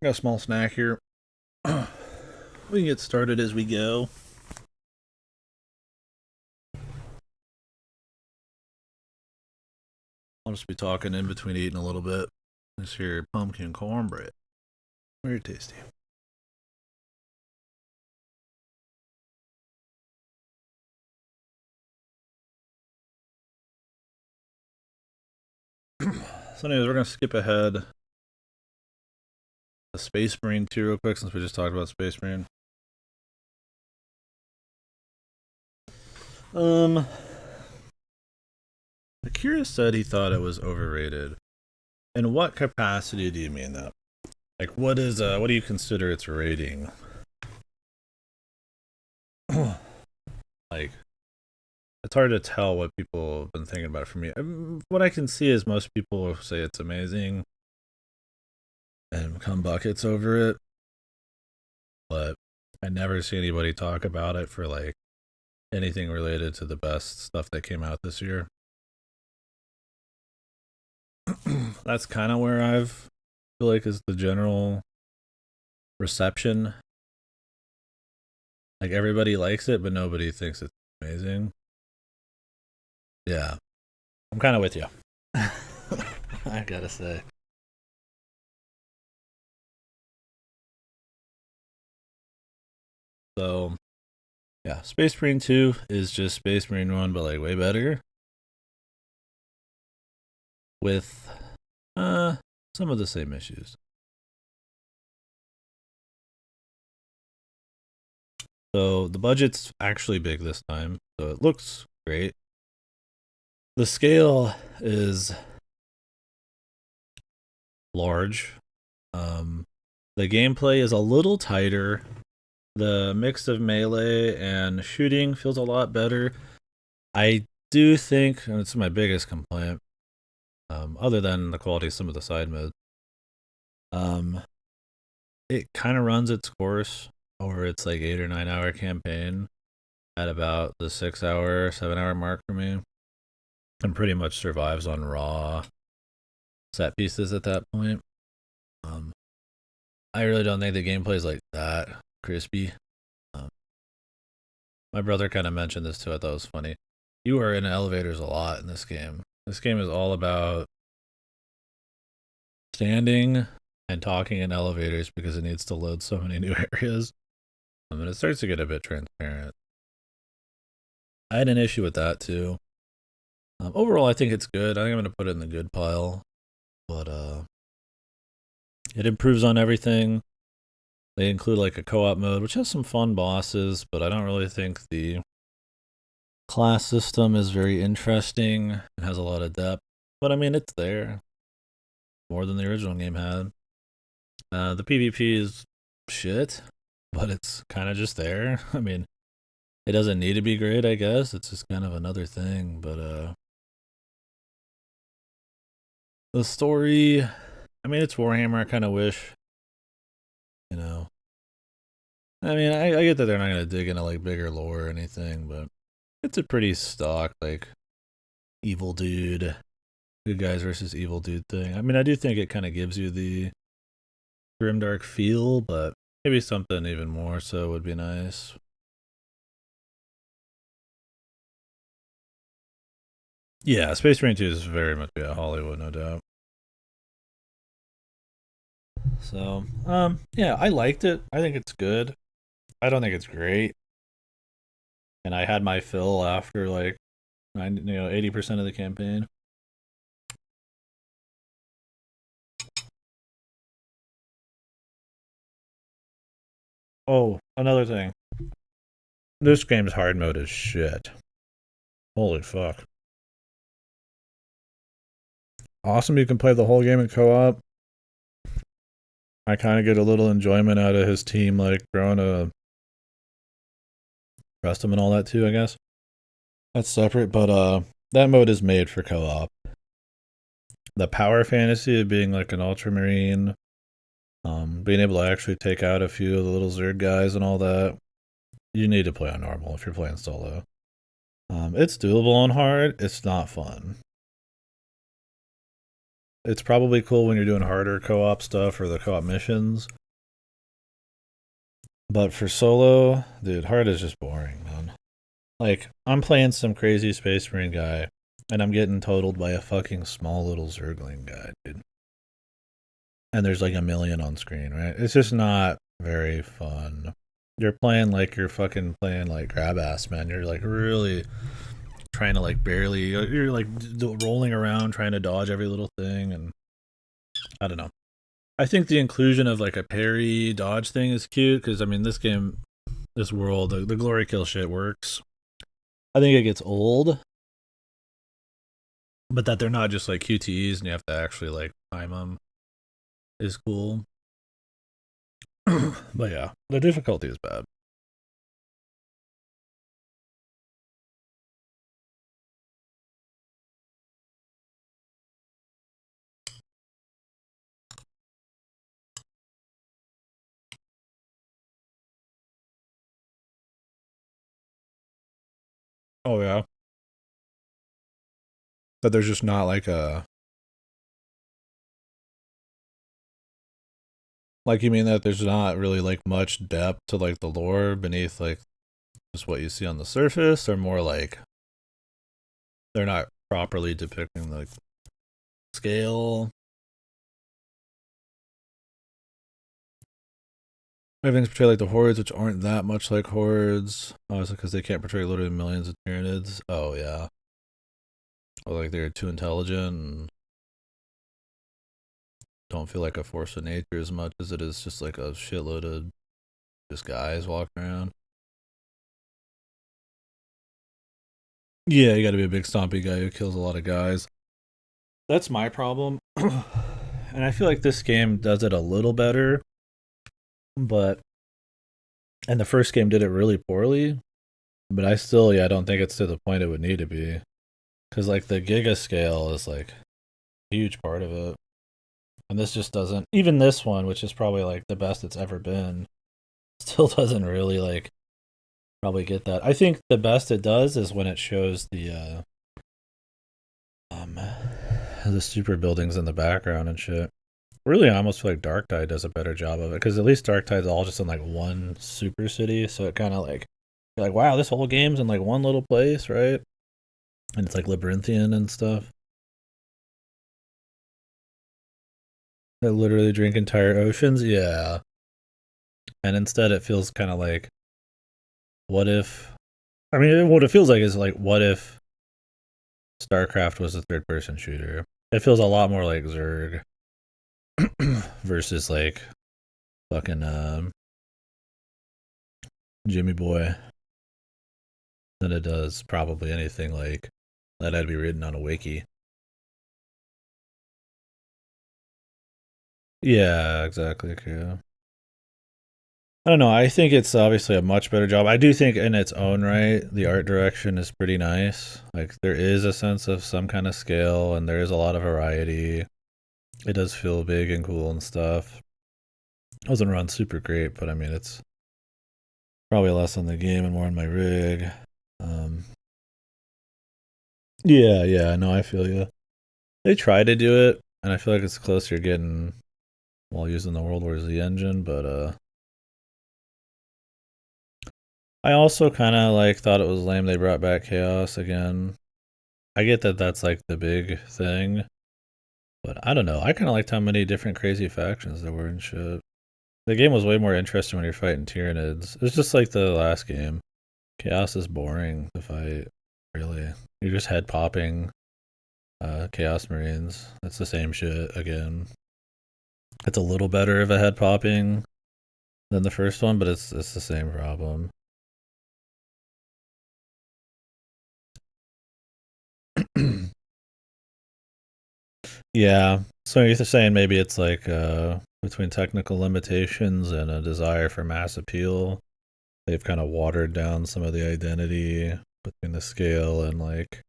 got a small snack here. We can get started as we go. I'll just be talking in between eating a little bit. This here pumpkin cornbread. Very tasty. So anyways, we're going to skip ahead the Space Marine 2 real quick since we just talked about Space Marine. Akira said he thought it was overrated. In what capacity do you mean that? Like, what do you consider its rating? Like, it's hard to tell what people have been thinking about it for me. What I can see is most people will say it's amazing and come buckets over it, but I never see anybody talk about it for like anything related to the best stuff that came out this year. That's kind of where I feel like is the general reception. Like everybody likes it, but nobody thinks it's amazing. Yeah, I'm kind of with you. I gotta say. So, yeah, Space Marine 2 is just Space Marine 1, but like way better. With some of the same issues. So the budget's actually big this time, so it looks great. The scale is large. The gameplay is a little tighter. The mix of melee and shooting feels a lot better. I do think, and it's my biggest complaint, other than the quality of some of the side modes, it kind of runs its course over its like 8 or 9 hour campaign at about the 6 hour, 7 hour mark for me, and pretty much survives on raw set pieces at that point. I really don't think the gameplay is like that crispy. My brother kind of mentioned this too. I thought it was funny. You are in elevators a lot in this game. This game is all about standing and talking in elevators because it needs to load so many new areas. And it starts to get a bit transparent. I had an issue with that too. Overall, I think it's good. I think I'm going to put it in the good pile. But it improves on everything. They include like a co-op mode, which has some fun bosses, but I don't really think the class system is very interesting. It has a lot of depth, but I mean, it's there. More than the original game had. The PvP is shit, but it's kind of just there. I mean, it doesn't need to be great, I guess. It's just kind of another thing, but the story, I mean, it's Warhammer. I kind of wish, you know. I mean, I get that they're not going to dig into like bigger lore or anything, but it's a pretty stock, like, evil dude, good guys versus evil dude thing. I mean, I do think it kind of gives you the grimdark feel, but maybe something even more so would be nice. Yeah, Space Marine 2 is very much Hollywood, no doubt. So, yeah, I liked it. I think it's good. I don't think it's great. And I had my fill after like 80% of the campaign. Oh, another thing. This game's hard mode is shit. Holy fuck. Awesome, you can play the whole game in co-op. I kind of get a little enjoyment out of his team, like growing to trust him and all that too, I guess. That's separate, but that mode is made for co-op. The power fantasy of being like an ultramarine, being able to actually take out a few of the little Zerg guys and all that, you need to play on normal if you're playing solo. It's doable on hard, it's not fun. it's probably cool when you're doing harder co-op stuff or the co-op missions. But for solo, dude, hard is just boring, man. Like, I'm playing some crazy Space Marine guy, and I'm getting totaled by a fucking small little Zergling guy, dude. And there's like a million on screen, right? It's just not very fun. You're playing like you're fucking playing like grab ass, man. You're like really trying to like barely, you're like rolling around trying to dodge every little thing, and I don't know. I think the inclusion of like a parry dodge thing is cute because I mean this game, this world, the glory kill shit works. I think it gets old, but that they're not just like QTEs and you have to actually like time them is cool. But yeah, the difficulty is bad. Oh yeah, but there's just not like a like you mean that there's not really like much depth to like the lore beneath like just what you see on the surface, or more like they're not properly depicting the scale. Everything's portrayed like the hordes, which aren't that much like hordes. Obviously, because they can't portray literally millions of Tyranids. Oh yeah, or like they're too intelligent and don't feel like a force of nature as much as it is just like a shitload of just guys walking around. Yeah, you got to be a big stompy guy who kills a lot of guys. That's my problem, and I feel like this game does it a little better. But and the first game did it really poorly. But I still, yeah, I don't think it's to the point it would need to be. Because like the giga scale is like a huge part of it. And this just doesn't, even this one, which is probably like the best it's ever been, still doesn't really like probably get that. I think the best it does is when it shows um the super buildings in the background and shit. Really, I almost feel like Dark Tide does a better job of it because at least Dark Tide's all just in like one super city, so it kind of like you're like, wow, this whole game's in like one little place, right? And it's like labyrinthian and stuff. They literally drink entire oceans, yeah. And instead, it feels kind of like, what if? I mean, what it feels like is like, what if StarCraft was a third-person shooter? It feels a lot more like Zerg versus like fucking Jimmy Boy than it does probably anything like that had to be written on a wiki. Yeah, exactly. Yeah. I don't know. I think it's obviously a much better job. I do think, in its own right, the art direction is pretty nice. Like, there is a sense of some kind of scale, and there is a lot of variety. It does feel big and cool and stuff. It doesn't run super great, but I mean, it's probably less on the game and more on my rig. Um, yeah, no, I feel you. They try to do it, and I feel like it's close you're getting while using the World War Z engine, but I also kind of like thought it was lame they brought back Chaos again. I get that that's like the big thing, but I don't know. I kind of liked how many different crazy factions there were and shit. The game was way more interesting when you're fighting Tyranids. It's just like the last game. Chaos is boring to fight, really. You're just head popping Chaos Marines. It's the same shit again. It's a little better of a head popping than the first one, but it's the same problem. Yeah. So you're saying maybe it's like between technical limitations and a desire for mass appeal, they've kind of watered down some of the identity between the scale and like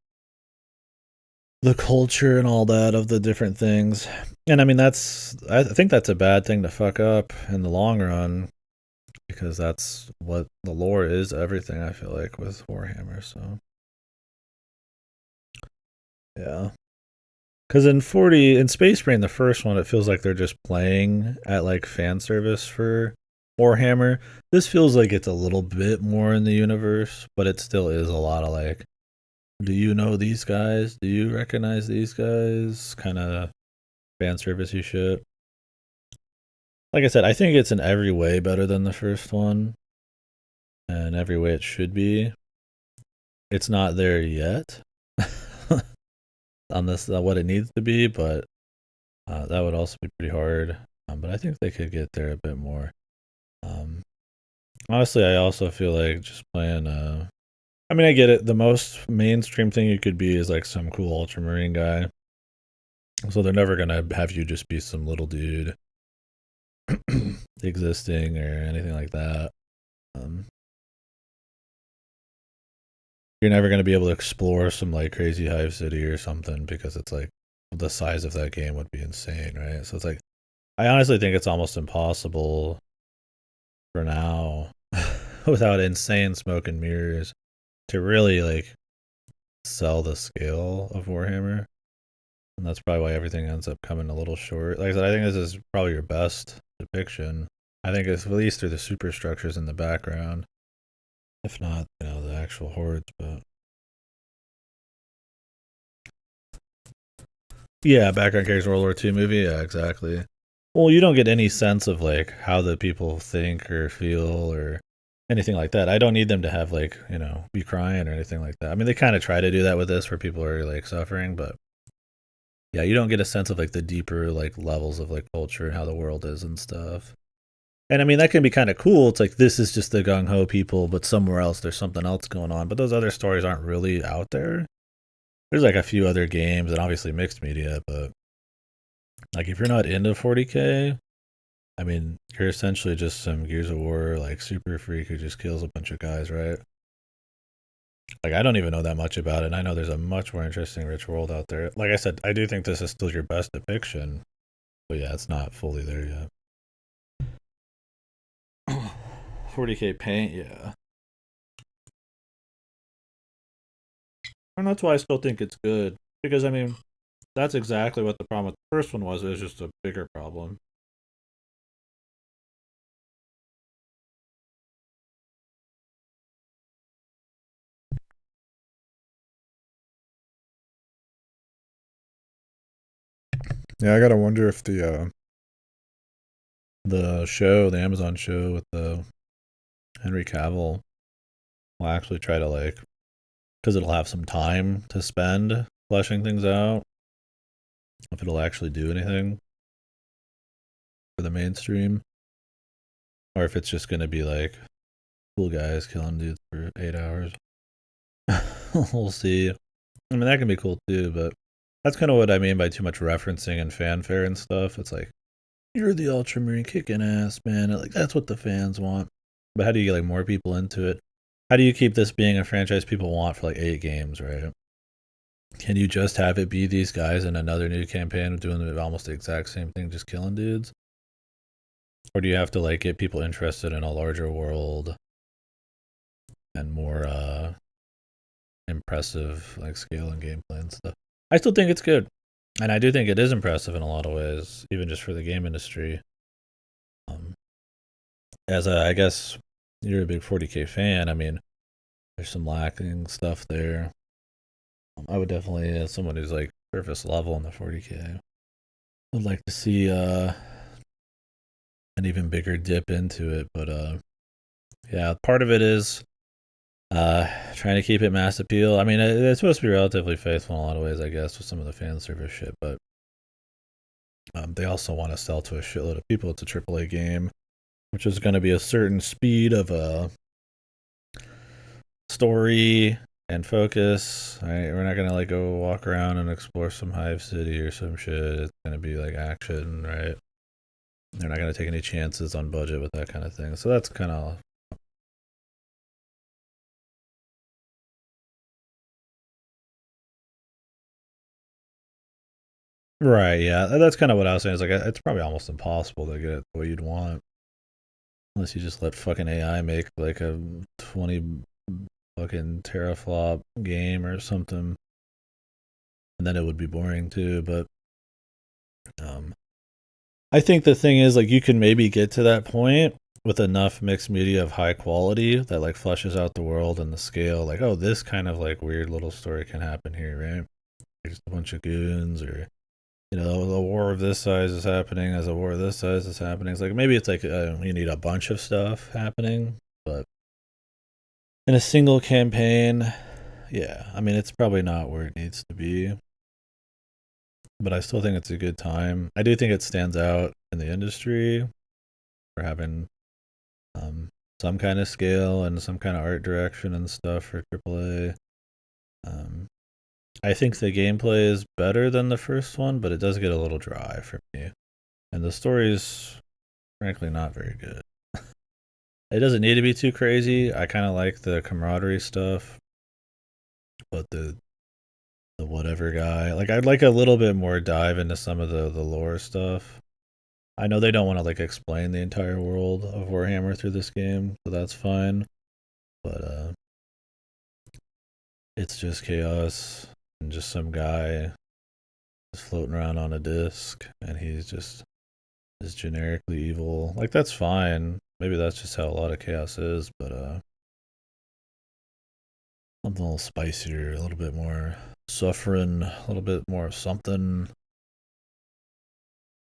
the culture and all that of the different things. And I mean I think that's a bad thing to fuck up in the long run because that's what the lore is, everything I feel like with Warhammer, so yeah. Because in Space Marine, the first one, it feels like they're just playing at like fan service for Warhammer. This feels like it's a little bit more in the universe, but it still is a lot of like, do you know these guys? Do you recognize these guys? Kind of fan servicey shit. Like I said, I think it's in every way better than the first one, and every way it should be. It's not there yet on this what it needs to be, but that would also be pretty hard. But I think they could get there a bit more. Um, Honestly, I also feel like just playing. I mean, I get it. The most mainstream thing you could be is like some cool ultramarine guy. So they're never gonna have you just be some little dude existing or anything like that. Um, you're never gonna be able to explore some like crazy hive city or something because it's like the size of that game would be insane, right? So it's like I honestly think it's almost impossible for now without insane smoke and mirrors to really like sell the scale of Warhammer. And that's probably why everything ends up coming a little short. Like I said, I think this is probably your best depiction. I think it's at least through the superstructures in the background, if not, the actual hordes. But yeah, background characters World War II movie. Yeah, exactly. Well, you don't get any sense of like how the people think or feel or anything like that. I don't need them to have like be crying or anything like that. I mean, they kind of try to do that with this, where people are like suffering, but yeah, you don't get a sense of like the deeper like levels of like culture and how the world is and stuff. And I mean, that can be kind of cool. It's like this is just the gung ho people, but somewhere else there's something else going on. But those other stories aren't really out there. There's like a few other games and obviously mixed media, but like if you're not into 40K, I mean, you're essentially just some Gears of War like super freak who just kills a bunch of guys, right? Like I don't even know that much about it. And I know there's a much more interesting, rich world out there. Like I said, I do think this is still your best depiction, but yeah, it's not fully there yet. 40K paint, yeah. And that's why I still think it's good. Because I mean, that's exactly what the problem with the first one was. It was just a bigger problem. Yeah, I gotta wonder if the show, the Amazon show with the Henry Cavill, will actually try to like, because it'll have some time to spend fleshing things out. If it'll actually do anything for the mainstream, or if it's just gonna be like cool guys killing dudes for 8 hours. We'll see. I mean, that can be cool too, but that's kind of what I mean by too much referencing and fanfare and stuff. It's like you're the Ultramarine kicking ass, man. Like that's what the fans want. But how do you get like more people into it? How do you keep this being a franchise people want for like 8 games, right? Can you just have it be these guys in another new campaign doing almost the exact same thing, just killing dudes? Or do you have to like get people interested in a larger world and more impressive like scale and gameplay and stuff? I still think it's good. And I do think it is impressive in a lot of ways, even just for the game industry. Um, I guess you're a big 40K fan. I mean, there's some lacking stuff there. I would definitely, as someone who's like surface level in the 40K, would like to see an even bigger dip into it. But yeah, part of it is trying to keep it mass appeal. I mean, it's supposed to be relatively faithful in a lot of ways, I guess, with some of the fan service shit. But they also want to sell to a shitload of people. It's a AAA game, which is going to be a certain speed of a story and focus. Right? We're not gonna like go walk around and explore some hive city or some shit. It's gonna be like action, right? They're not gonna take any chances on budget with that kind of thing. So that's kind of right. Yeah, that's kind of what I was saying. It's like it's probably almost impossible to get it the way you'd want, unless you just let fucking AI make like a 20 fucking teraflop game or something. and then it would be boring too. But I think the thing is, like, you can maybe get to that point with enough mixed media of high quality that like fleshes out the world and the scale. Like, oh, this kind of like weird little story can happen here, right? There's a bunch of goons, or a war of this size is happening as a war of this size is happening. It's like maybe it's like you need a bunch of stuff happening, but in a single campaign, yeah, I mean, it's probably not where it needs to be, but I still think it's a good time. I do think it stands out in the industry for having some kind of scale and some kind of art direction and stuff for AAA. Um, I think the gameplay is better than the first one, but it does get a little dry for me. And the story's frankly not very good. It doesn't need to be too crazy. I kind of like the camaraderie stuff, but the whatever guy, like, I'd like a little bit more dive into some of the lore stuff. I know they don't want to like explain the entire world of Warhammer through this game, so that's fine. But it's just chaos and just some guy just floating around on a disc, and he's just is generically evil. Like, that's fine. Maybe that's just how a lot of chaos is, but something a little spicier, a little bit more suffering, a little bit more of something.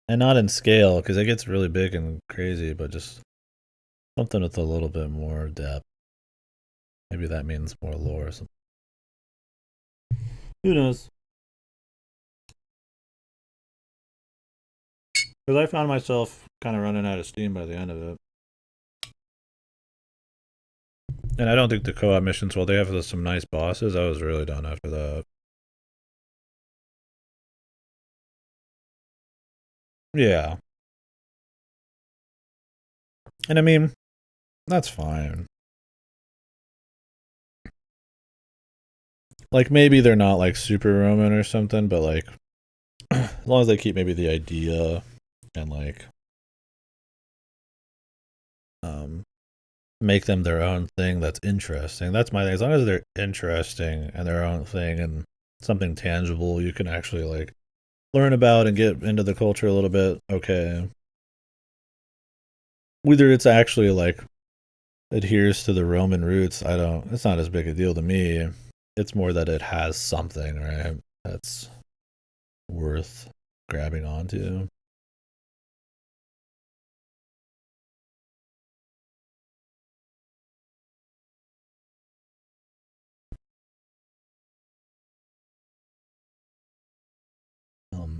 And not in scale, because it gets really big and crazy, but just something with a little bit more depth. Maybe that means more lore or something. Who knows? Because I found myself kind of running out of steam by the end of it. And I don't think the co-op missions, while they have some nice bosses, I was really done after that. Yeah. And I mean, that's fine. Like, maybe they're not like super Roman or something, but like, as long as they keep maybe the idea and like um make them their own thing that's interesting. That's my thing. As long as they're interesting and their own thing and something tangible you can actually like learn about and get into the culture a little bit, okay. Whether it's actually like adheres to the Roman roots, I don't, it's not as big a deal to me. It's more that it has something, right? That's worth grabbing onto.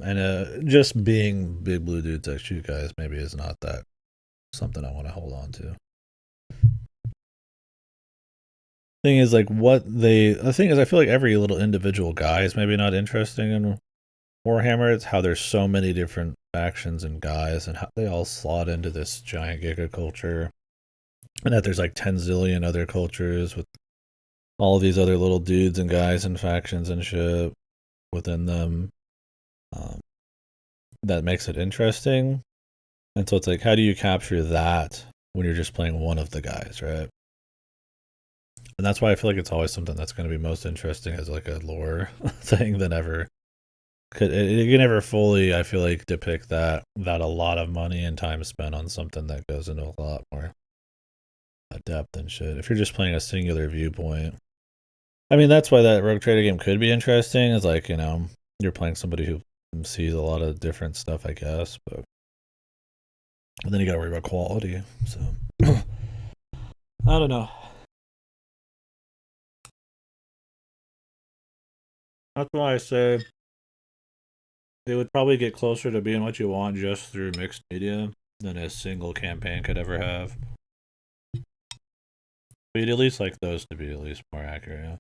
And just being big blue dudes like you guys maybe is not that something I want to hold on to. Thing is, like, the thing is, I feel like every little individual guy is maybe not interesting in Warhammer. It's how there's so many different factions and guys, and how they all slot into this giant giga culture, and that there's like 10 zillion other cultures with all these other little dudes and guys and factions and shit within them. Um, that makes it interesting. And so it's like, how do you capture that when you're just playing one of the guys, right? And that's why I feel like it's always something that's going to be most interesting as like a lore thing than ever. Could it can never fully, I feel like, depict that without a lot of money and time spent on something that goes into a lot more depth and shit. If you're just playing a singular viewpoint, I mean, that's why that Rogue Trader game could be interesting. Is like, you're playing somebody who sees a lot of different stuff, I guess, but then you got to worry about quality. So I don't know. That's why I say it would probably get closer to being what you want just through mixed media than a single campaign could ever have. But you'd at least like those to be at least more accurate. Yeah.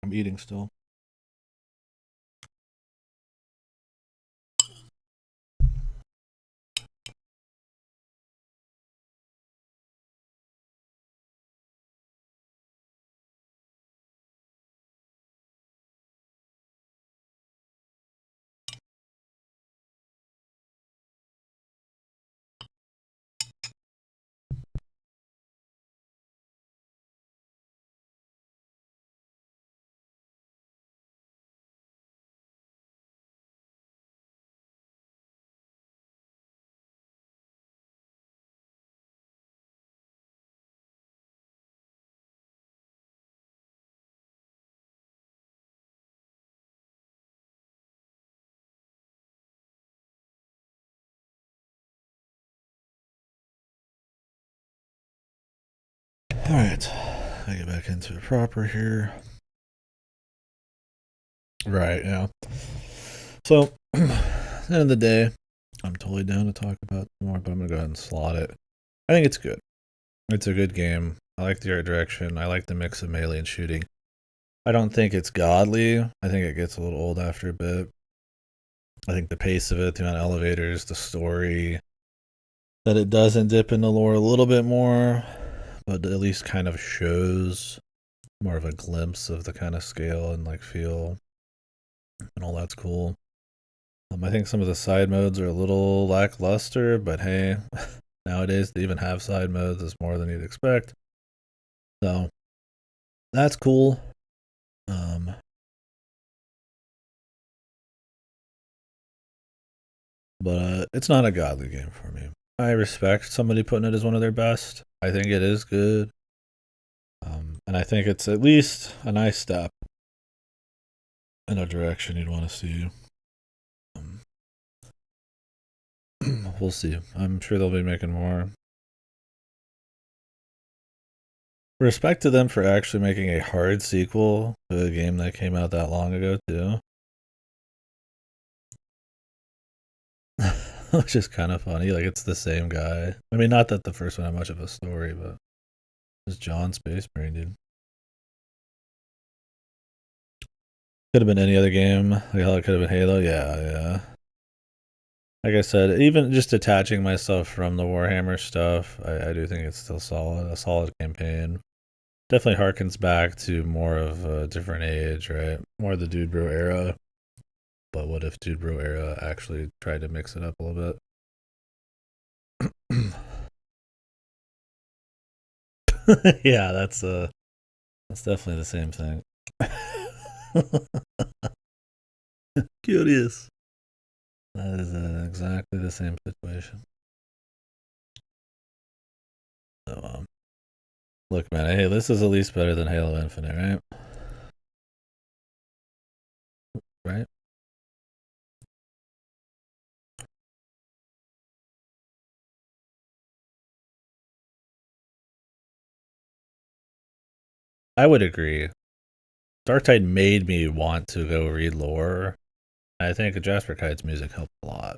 I'm eating still. Alright, I get back into it proper here. Right, yeah. So, at the end of the day, I'm totally down to talk about it more, but I'm gonna go ahead and slot it. I think it's good. It's a good game. I like the art direction. I like the mix of melee and shooting. I don't think it's godly. I think it gets a little old after a bit. I think the pace of it, the amount of elevators, the story, that it doesn't dip into lore a little bit more, but at least kind of shows more of a glimpse of the kind of scale and like feel, and all that's cool. I think some of the side modes are a little lackluster, but hey, nowadays to even have side modes is more than you'd expect. So that's cool. Um, but it's not a godly game for me. I respect somebody putting it as one of their best. I think it is good. And I think it's at least a nice step in a direction you'd want to see. Um, we'll see. I'm sure they'll be making more. Respect to them for actually making a hard sequel to a game that came out that long ago, too. Which is kind of funny. Like, it's the same guy. I mean, not that the first one had much of a story, but it's John Space Marine, dude. Could have been any other game. Like, hell, it could have been Halo. Yeah. Like I said, even just detaching myself from the Warhammer stuff, I do think it's still solid. A solid campaign. Definitely harkens back to more of a different age, right? More the Dude Bro era. But what if Dude Bro era actually tried to mix it up a little bit? Yeah, that's definitely the same thing. Curious. That is exactly the same situation. So, look, man, hey, this is at least better than Halo Infinite, right? Right? I would agree. Dark Tide made me want to go read lore. I think Jasper Kite's music helped a lot.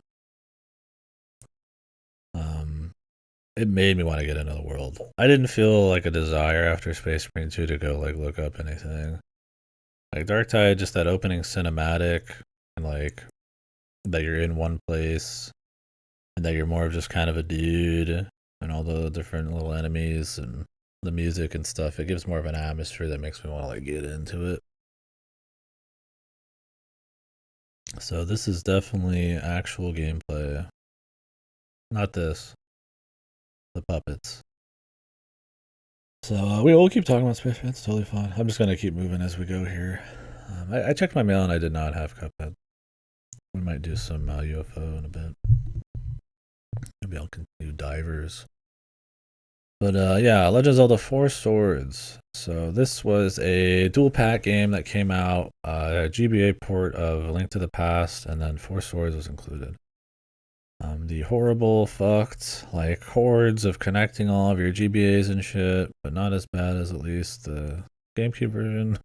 It made me want to get into the world. I didn't feel like a desire after Space Marine 2 to go like look up anything. Like Dark Tide, just that opening cinematic and like that you're in one place and that you're more of just kind of a dude and all the different little enemies and the music and stuff. It gives more of an atmosphere that makes me want to like get into it. So this is definitely actual gameplay. Not this. The puppets. So we'll keep talking about Space Marine. It's totally fine. I'm just gonna keep moving as we go here. I checked my mail and I did not have Cuphead. We might do some UFO in a bit. Maybe I'll continue Divers. But yeah, Legend of Zelda Four Swords. So this was a dual pack game that came out, a GBA port of A Link to the Past, and then Four Swords was included. The horrible, fucked, like hordes of connecting all of your GBAs and shit, but not as bad as at least the GameCube version.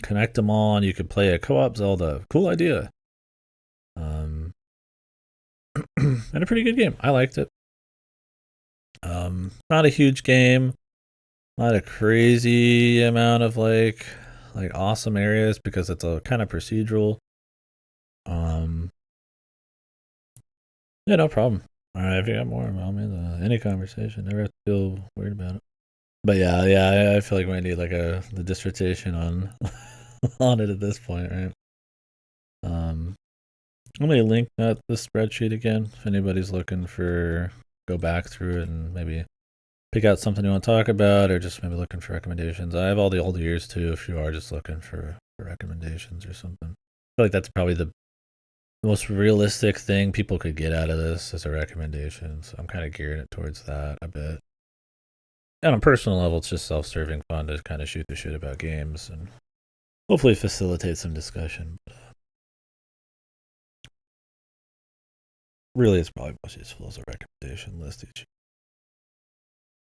Connect them all, and you could play a co-op Zelda. Cool idea. And a pretty good game. I liked it. Not a huge game. Not a crazy amount of like awesome areas because it's a kind of procedural. Yeah, no problem. All right, if you got more, I mean, any conversation. Never have to feel weird about it. But yeah, I feel like we might need like the dissertation on on it at this point, right? Um, Let me link that the spreadsheet again if anybody's looking for go back through it and maybe pick out something you want to talk about or just maybe looking for recommendations. I have all the old years too if you are just looking for recommendations or something. I feel like that's probably the most realistic thing people could get out of this as a recommendation. So I'm kind of gearing it towards that a bit. And on a personal level, it's just self-serving fun to kind of shoot the shit about games and hopefully facilitate some discussion. But, really, it's probably most useful as a recommendation list each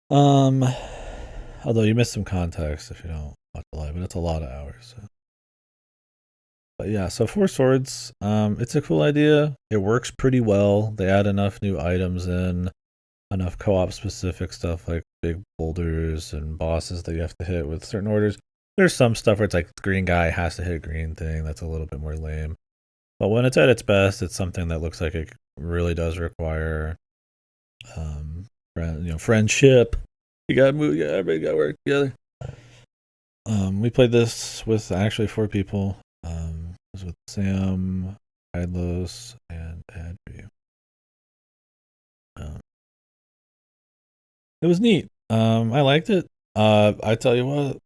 Um, although you missed some context if you don't watch the live, but it's a lot of hours. So. But yeah, so Four Swords, it's a cool idea. It works pretty well. They add enough new items in, enough co-op specific stuff like big boulders and bosses that you have to hit with certain orders. There's some stuff where it's like the green guy has to hit a green thing. That's a little bit more lame. But when it's at its best, it's something that looks like it really does require, friendship. You got to move. Everybody got to work together. We played this with actually 4 people. It was with Sam, Idlos, and Adri. It was neat. I liked it. I tell you what,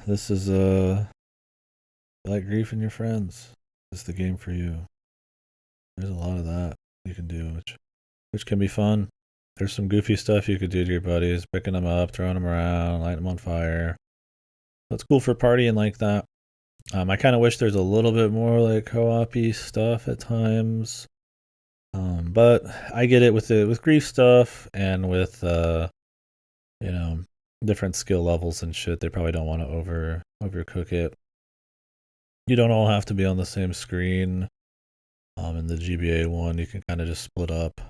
this is like Grief and Your Friends. This is the game for you. There's a lot of that you can do, which can be fun. There's some goofy stuff you could do to your buddies, picking them up, throwing them around, lighting them on fire. That's cool for partying like that. I kind of wish there's a little bit more like co-op-y stuff at times. But I get it with grief stuff and with different skill levels and shit. They probably don't want to overcook it. You don't all have to be on the same screen. In the GBA one, you can kind of just split up.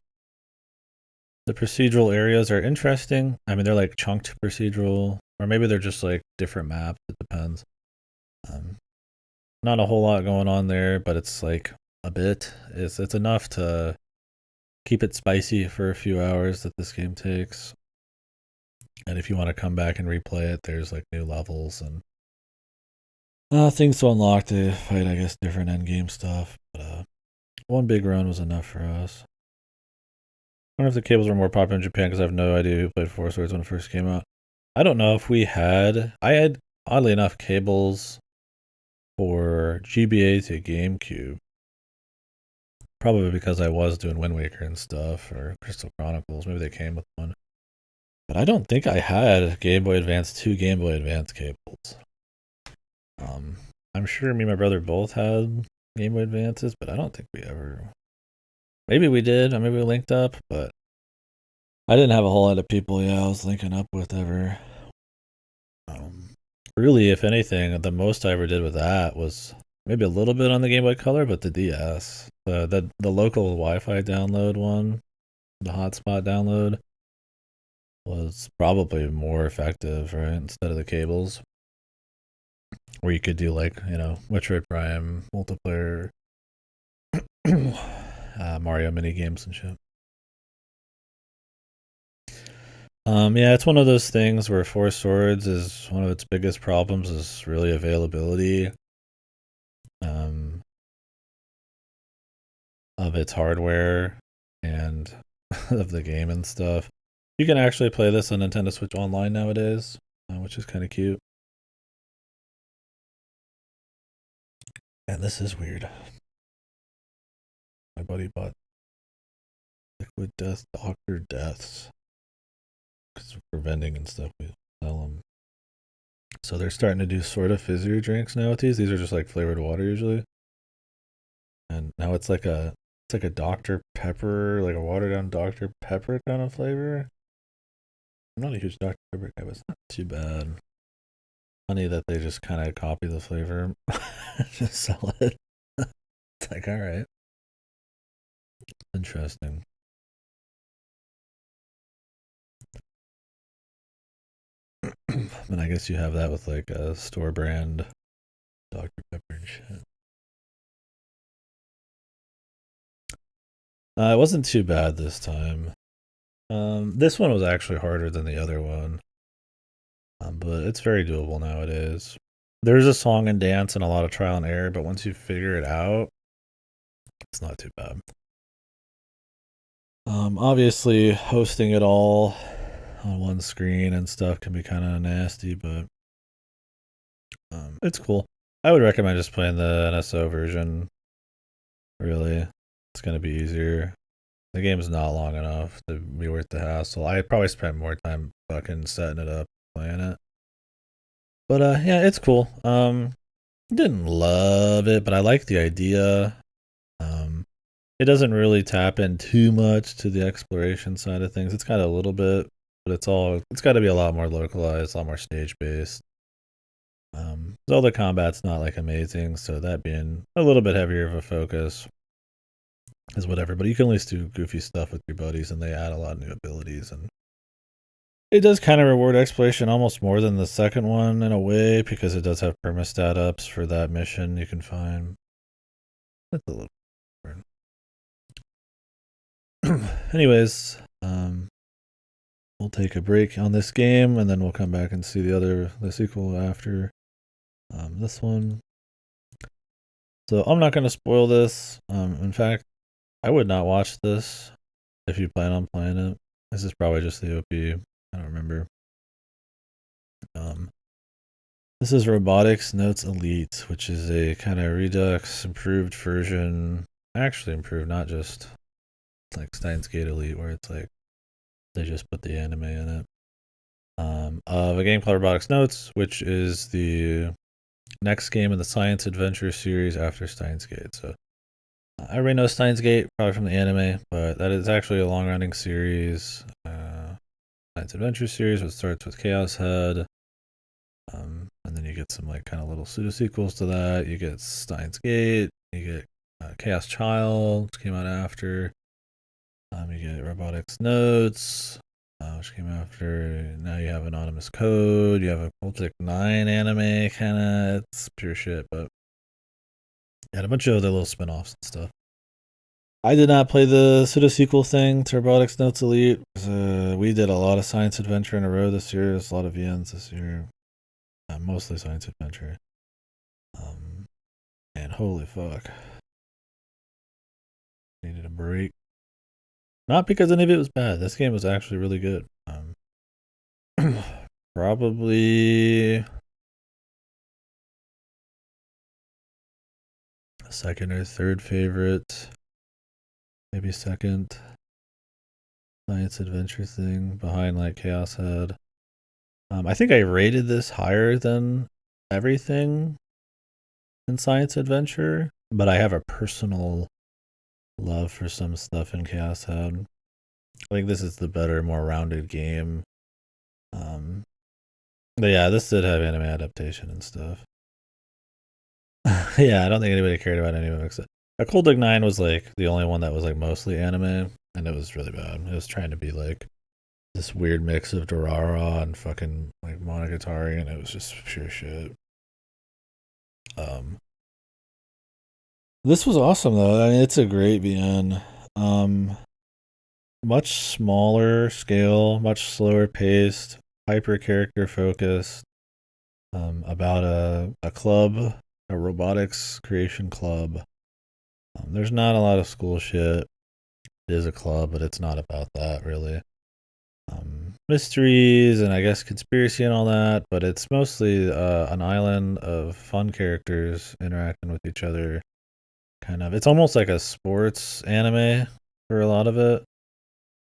The procedural areas are interesting. I mean, they're like chunked procedural, or maybe they're just like different maps. It depends. Not a whole lot going on there, but it's like a bit. It's enough to keep it spicy for a few hours that this game takes. And if you want to come back and replay it, there's like new levels and things to unlock to fight, I guess, different endgame stuff. But one big run was enough for us. I wonder if the cables were more popular in Japan because I have no idea who played Four Swords when it first came out. I don't know if we had. I had, oddly enough, cables for GBA to GameCube. Probably because I was doing Wind Waker and stuff, or Crystal Chronicles. Maybe they came with one. But I don't think I had Game Boy Advance to Game Boy Advance cables. I'm sure me and my brother both had Game Boy Advances, but I don't think we ever. Maybe we did, or maybe we linked up, but I didn't have a whole lot of people, I was linking up with ever. Really, if anything, the most I ever did with that was maybe a little bit on the Game Boy Color, but the DS. The local Wi-Fi download one, the hotspot download, was probably more effective, right? Instead of the cables. Where you could do like, Metroid Prime multiplayer, Mario mini games and shit. Yeah, it's one of those things where Four Swords is one of its biggest problems is really availability of its hardware and of the game and stuff. You can actually play this on Nintendo Switch Online nowadays, which is kind of cute. And this is weird. My buddy bought Liquid Death Doctor Deaths because for vending and stuff. We sell them. So they're starting to do sort of fizzier drinks now with these. These are just like flavored water usually. And now it's like a Dr. Pepper, like a watered down Dr. Pepper kind of flavor. I'm not a huge Dr. Pepper guy, but it's not too bad. Funny that they just kind of copy the flavor, just sell it. It's like, all right, interesting. And I guess you have that with like a store brand Dr. Pepper and shit. It wasn't too bad this time. This one was actually harder than the other one, but it's very doable nowadays. There's a song and dance and a lot of trial and error, but once you figure it out, it's not too bad. Obviously, hosting it all on one screen and stuff can be kind of nasty, but it's cool. I would recommend just playing the NSO version. Really, it's gonna be easier. The game's not long enough to be worth the hassle. I probably spent more time fucking setting it up, playing it. But yeah, it's cool. Didn't love it, but I like the idea. It doesn't really tap in too much to the exploration side of things. It's got a little bit, but it's got to be a lot more localized, a lot more stage based. All the combat's not like amazing, so that being a little bit heavier of a focus is whatever. But you can at least do goofy stuff with your buddies, and they add a lot of new abilities, and it does kind of reward exploration almost more than the second one in a way, because it does have permastat ups for that mission you can find. That's a little weird. Anyways, we'll take a break on this game, and then we'll come back and see the sequel after this one. So I'm not going to spoil this. In fact, I would not watch this if you plan on playing it. This is probably just the OP. I don't remember. This is Robotics Notes Elite, which is a kind of Redux improved version. Actually improved, not just like Steins Gate Elite, where it's like they just put the anime in it. Of a game called Robotics Notes, which is the next game in the Science Adventure series after Steins Gate. So everybody knows Steins Gate probably from the anime, but that is actually a long-running series. Science Adventure series, which starts with Chaos Head. And then you get some like kind of little pseudo sequels to that. You get Steins Gate, you get Chaos Child, which came out after. You get Robotics Notes, which came after. Now you have Anonymous Code. You have a Cultic 9 anime, kind of. It's pure shit, but yeah, a bunch of other little spin-offs and stuff. I did not play the pseudo sequel thing to Robotics Notes Elite. We did a lot of Science Adventure in a row this year. There's a lot of VNs this year. Mostly Science Adventure. And holy fuck. Needed a break. Not because any of it was bad. This game was actually really good. Probably second or third favorite. Maybe second Science Adventure thing behind like Chaos Head. I think I rated this higher than everything in Science Adventure, but I have a personal love for some stuff in Chaos Head. I think this is the better, more rounded game. But yeah, this did have anime adaptation and stuff. Yeah, I don't think anybody cared about any of it except Cold Dig 9 was like the only one that was like mostly anime, and it was really bad. It was trying to be like this weird mix of Durara and fucking like Monogatari, and it was just pure shit. This was awesome though. I mean, it's a great VN. Much smaller scale, much slower paced, hyper character focused. About a club, a robotics creation club. There's not a lot of school shit. It is a club, but it's not about that really. Mysteries and I guess conspiracy and all that, but it's mostly an island of fun characters interacting with each other. Kind of, it's almost like a sports anime for a lot of it.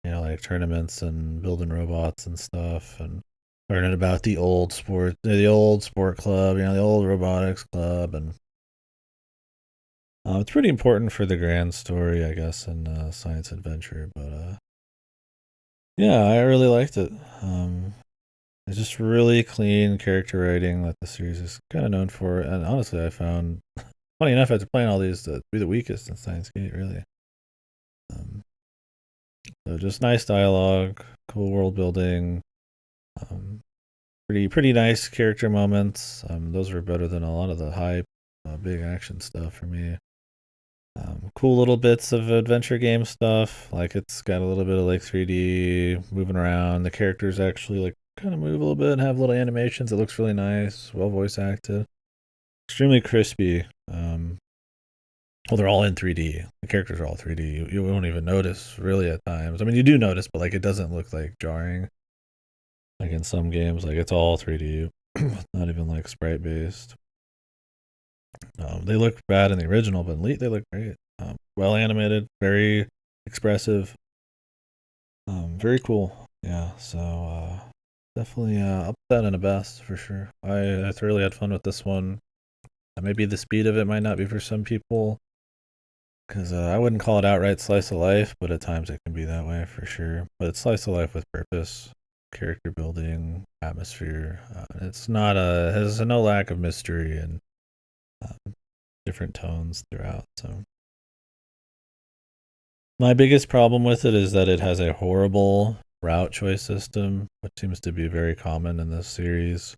You know, like tournaments and building robots and stuff, and learning about the old sport club, you know, the old robotics club, and it's pretty important for the grand story, I guess, in Science Adventure. But yeah, I really liked it. It's just really clean character writing that the series is kind of known for, and honestly, I found funny enough after playing all these to be the weakest in Steins Gate, really. So just nice dialogue, cool world building, pretty nice character moments. Those were better than a lot of the hype, big action stuff for me. Cool little bits of adventure game stuff. Like it's got a little bit of like 3D moving around. The characters actually like kind of move a little bit and have little animations. It looks really nice. Well voice acted. Extremely crispy. Well, they're all in 3D. The characters are all 3D. You won't even notice really at times. I mean, you do notice, but like it doesn't look like jarring. Like in some games, like it's all 3D, not even like sprite based. They look bad in the original, but in Elite they look great. Well animated, very expressive, very cool. Yeah, so definitely up that and a best for sure. I thoroughly had fun with this one. Maybe the speed of it might not be for some people, because I wouldn't call it outright slice of life, but at times it can be that way for sure. But it's slice of life with purpose, character building, atmosphere. It's not a has no lack of mystery and different tones throughout. So my biggest problem with it is that it has a horrible route choice system, which seems to be very common in this series.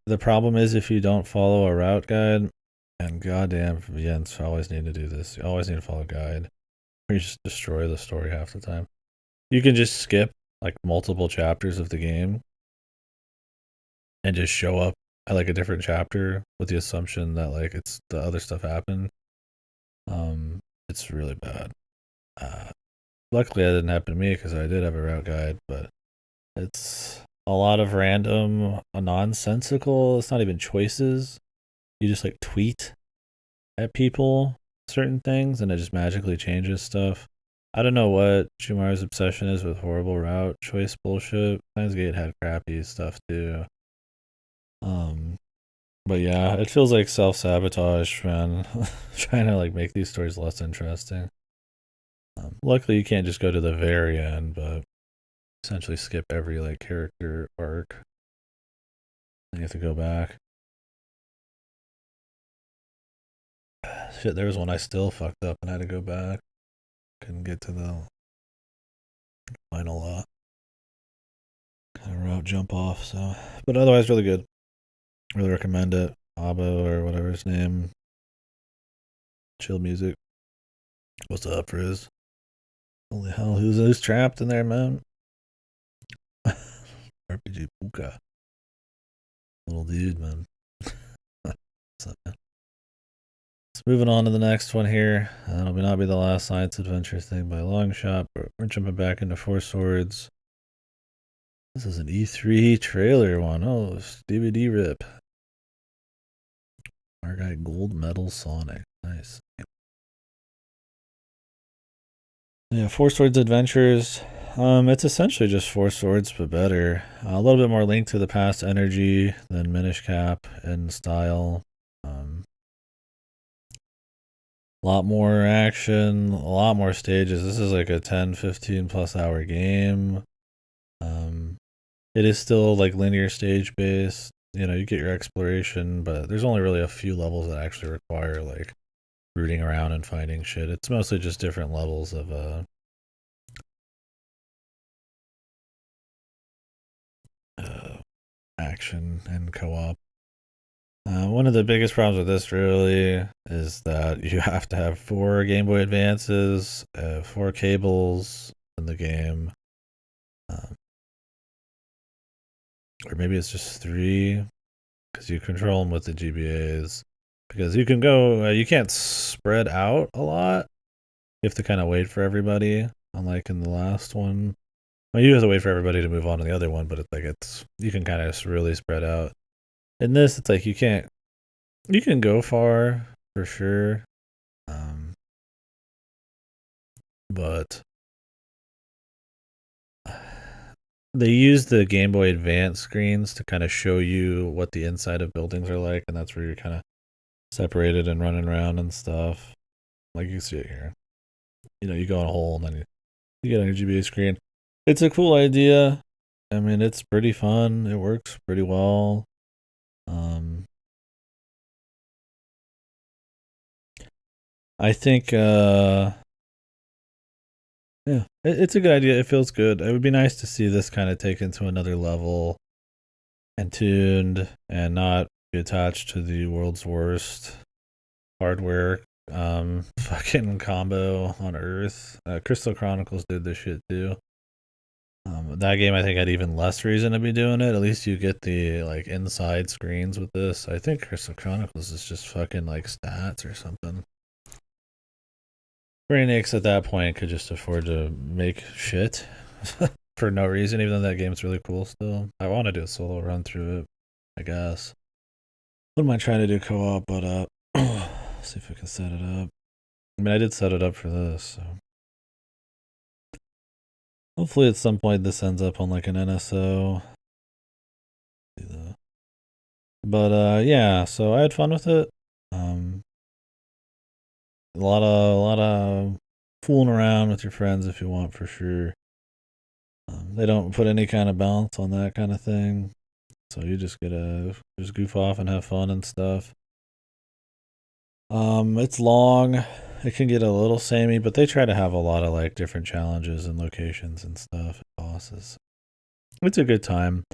The problem is if you don't follow a route guide, and goddamn, VNs always need to do this. You always need to follow a guide, or you just destroy the story half the time. You can just skip like multiple chapters of the game and just show up at like a different chapter with the assumption that like it's the other stuff happened. It's really bad. Luckily, that didn't happen to me because I did have a route guide, but it's a lot of random, nonsensical. It's not even choices. You just like tweet at people certain things, and it just magically changes stuff. I don't know what Shumar's obsession is with horrible route choice bullshit. Lionsgate had crappy stuff too. But yeah, it feels like self-sabotage, man. Trying to like make these stories less interesting. Luckily, you can't just go to the very end, but essentially skip every like character arc. And you have to go back. Shit, there was one I still fucked up and had to go back. Couldn't get to the final kind of route jump off. So, but otherwise, really good. Really recommend it. Abo or whatever his name. Chill music. What's up, Riz? Holy hell, who's trapped in there, man? RPG Puka. Little dude, man. What's up, man? So moving on to the next one here. That'll not be the last science adventure thing by a long shot, but we're jumping back into Four Swords. This is an E3 trailer one. Oh, DVD rip. Our guy Gold Medal Sonic. Nice. Yeah, Four Swords Adventures. It's essentially just Four Swords, but better. A little bit more Link to the Past energy than Minish Cap in style. A lot more action, a lot more stages. This is like a 10, 15 plus hour game. It is still like linear stage based. You know, you get your exploration, but there's only really a few levels that actually require like rooting around and finding shit. It's mostly just different levels of action and co-op. One of the biggest problems with this really is that you have to have 4 Game Boy Advances, 4 cables in the game, or maybe it's just 3 because you control them with the GBAs. Because you can go, you can't spread out a lot. You have to kind of wait for everybody, unlike in the last one. Well, you have to wait for everybody to move on to the other one, but it's you can kind of really spread out. In this, it's like you can't. You can go far for sure, but they use the Game Boy Advance screens to kind of show you what the inside of buildings are like, and that's where you're kind of separated and running around and stuff. Like you see it here. You know, you go in a hole and then you get on your GBA screen. It's a cool idea. I mean, it's pretty fun. It works pretty well. I think, yeah, it's a good idea. It feels good. It would be nice to see this kind of taken to another level and tuned and not be attached to the world's worst hardware fucking combo on Earth. Crystal Chronicles did this shit too. That game I think had even less reason to be doing it. At least you get the like inside screens with this. I think Crystal Chronicles is just fucking like stats or something. Brain Aches at that point could just afford to make shit for no reason, even though that game's really cool still. I want to do a solo run through it, I guess. What am I trying to do co-op, but see if I can set it up. I mean, I did set it up for this, so hopefully at some point this ends up on like an NSO. But yeah, so I had fun with it. A lot of fooling around with your friends if you want, for sure. They don't put any kind of balance on that kind of thing, so you just gotta just goof off and have fun and stuff. It's long. It can get a little samey, but they try to have a lot of like different challenges and locations and stuff, and bosses. It's a good time.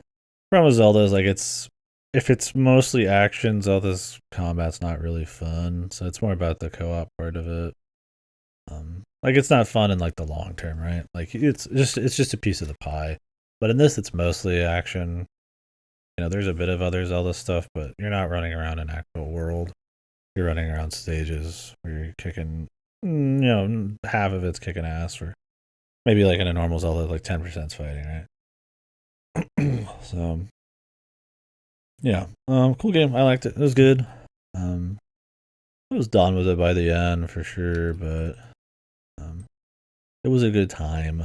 Problem with Zelda is like if it's mostly action, Zelda's combat's not really fun. So it's more about the co-op part of it. Like it's not fun in like the long term, right? Like it's just a piece of the pie. But in this, it's mostly action. There's a bit of other Zelda stuff, but you're not running around an actual world. You're running around stages where you're kicking. Half of it's kicking ass, for maybe like in a normal Zelda, like 10% fighting, right? So yeah, cool game. I liked it. It was good. Um, I was done with it by the end for sure, but um, it was a good time.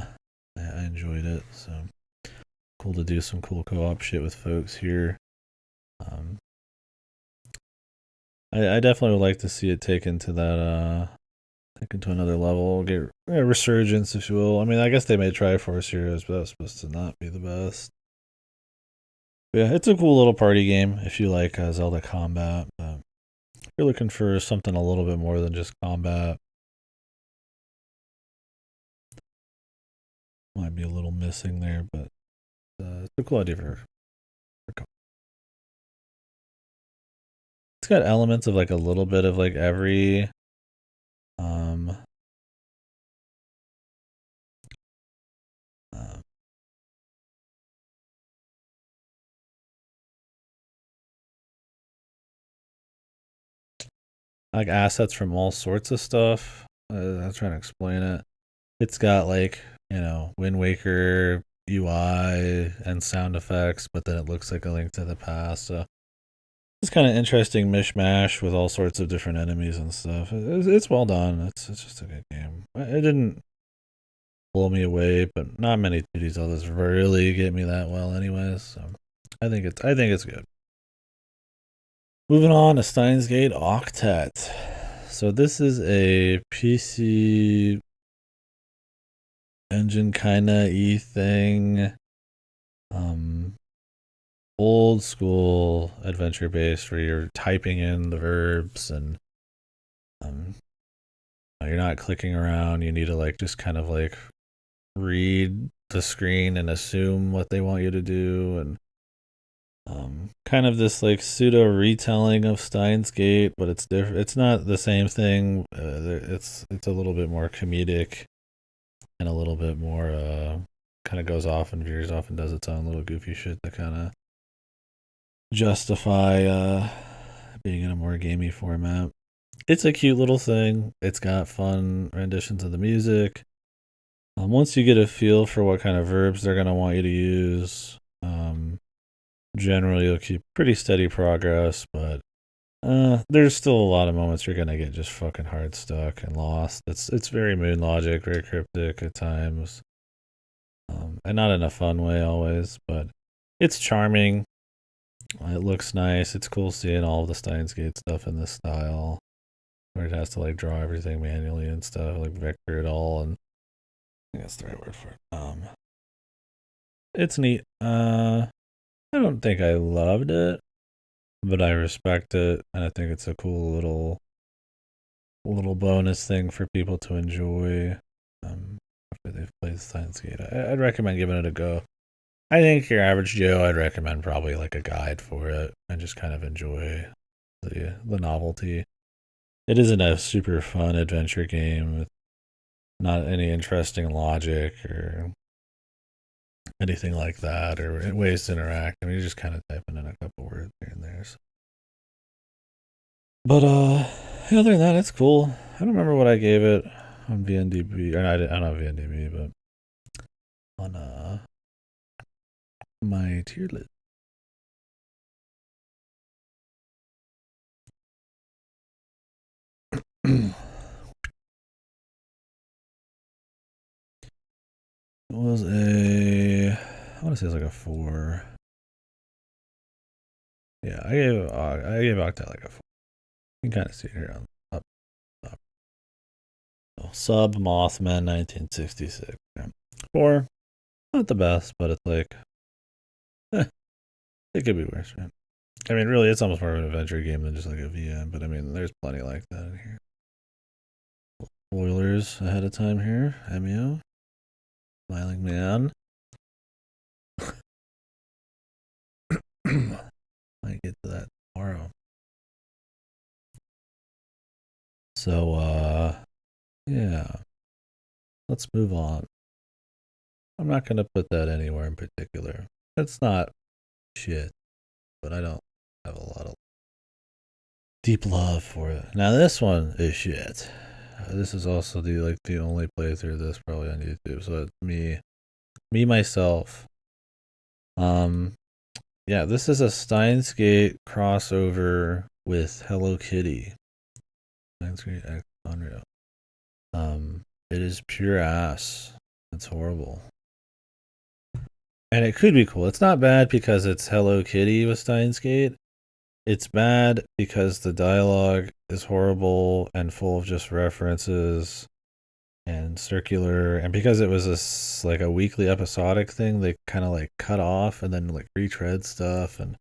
I enjoyed it. So cool to do some cool co-op shit with folks here. Um, I definitely would like to see it taken to that taken to another level, get a resurgence, if you will. I mean, I guess they may try Force Heroes, but that's supposed to not be the best. But yeah, it's a cool little party game if you like Zelda combat. But if you're looking for something a little bit more than just combat, might be a little missing there, but it's a cool idea for. It's got elements of like a little bit of like every um uh, like assets from all sorts of stuff. I'm trying to explain it. It's got like Wind Waker UI and sound effects, but then it looks like a Link to the Past. So it's kind of interesting mishmash with all sorts of different enemies and stuff. It's well done. It's just a good game. It didn't blow me away, but not many 2D Zeldas really get me that well, anyways. So I think it's good. Moving on to Steins Gate Octet. So this is a PC engine kinda thing. Um, Old school adventure based where you're typing in the verbs and um, you're not clicking around. You need to like just kind of like read the screen and assume what they want you to do, and kind of this like pseudo retelling of Steins Gate, but it's different. It's not the same thing. It's a little bit more comedic and a little bit more kind of goes off and veers off and does its own little goofy shit to kind of justify being in a more gamey format. It's a cute little thing. It's got fun renditions of the music. Once you get a feel for what kind of verbs they're gonna want you to use, generally you'll keep pretty steady progress, but there's still a lot of moments you're gonna get just fucking hard stuck and lost. It's very moon logic, very cryptic at times, and not in a fun way always, but it's charming. It looks nice. It's cool seeing all of the Steins Gate stuff in this style, where it has to like draw everything manually and stuff, like vector it all, and I think that's the right word for it. It's neat. I don't think I loved it, but I respect it, and I think it's a cool little bonus thing for people to enjoy after they've played Steins Gate. I'd recommend giving it a go. I think your average Joe, I'd recommend probably like a guide for it and just kind of enjoy the novelty. It isn't a super fun adventure game with not any interesting logic or anything like that or ways to interact. I mean, you're just kind of typing in a couple words here and there. So. But other than that, it's cool. I don't remember what I gave it on VNDB. Or I don't know VNDB, but on my tier list. It was I want to say it's like a 4. Yeah, I gave Octa like a 4. You can kind of see it here on up. Sub Mothman 1966. 4, not the best, but it's like, it could be worse, right? I mean, really, it's almost more of an adventure game than just like a VM, but I mean, there's plenty like that in here. Spoilers ahead of time here. MEO. Smiling Man. Might get to that tomorrow. So, yeah. Let's move on. I'm not going to put that anywhere in particular. It's not shit, but I don't have a lot of deep love for it. Now, this one is shit. This is also the only playthrough of this probably on YouTube. So it's me myself. Yeah, this is a Steins Gate crossover with Hello Kitty. Steins Gate X Unreal. It is pure ass. It's horrible. And it could be cool. It's not bad because it's Hello Kitty with Steins Gate. It's bad because the dialogue is horrible and full of just references and circular, and because it was like a weekly episodic thing, they kind of like cut off and then like retread stuff, and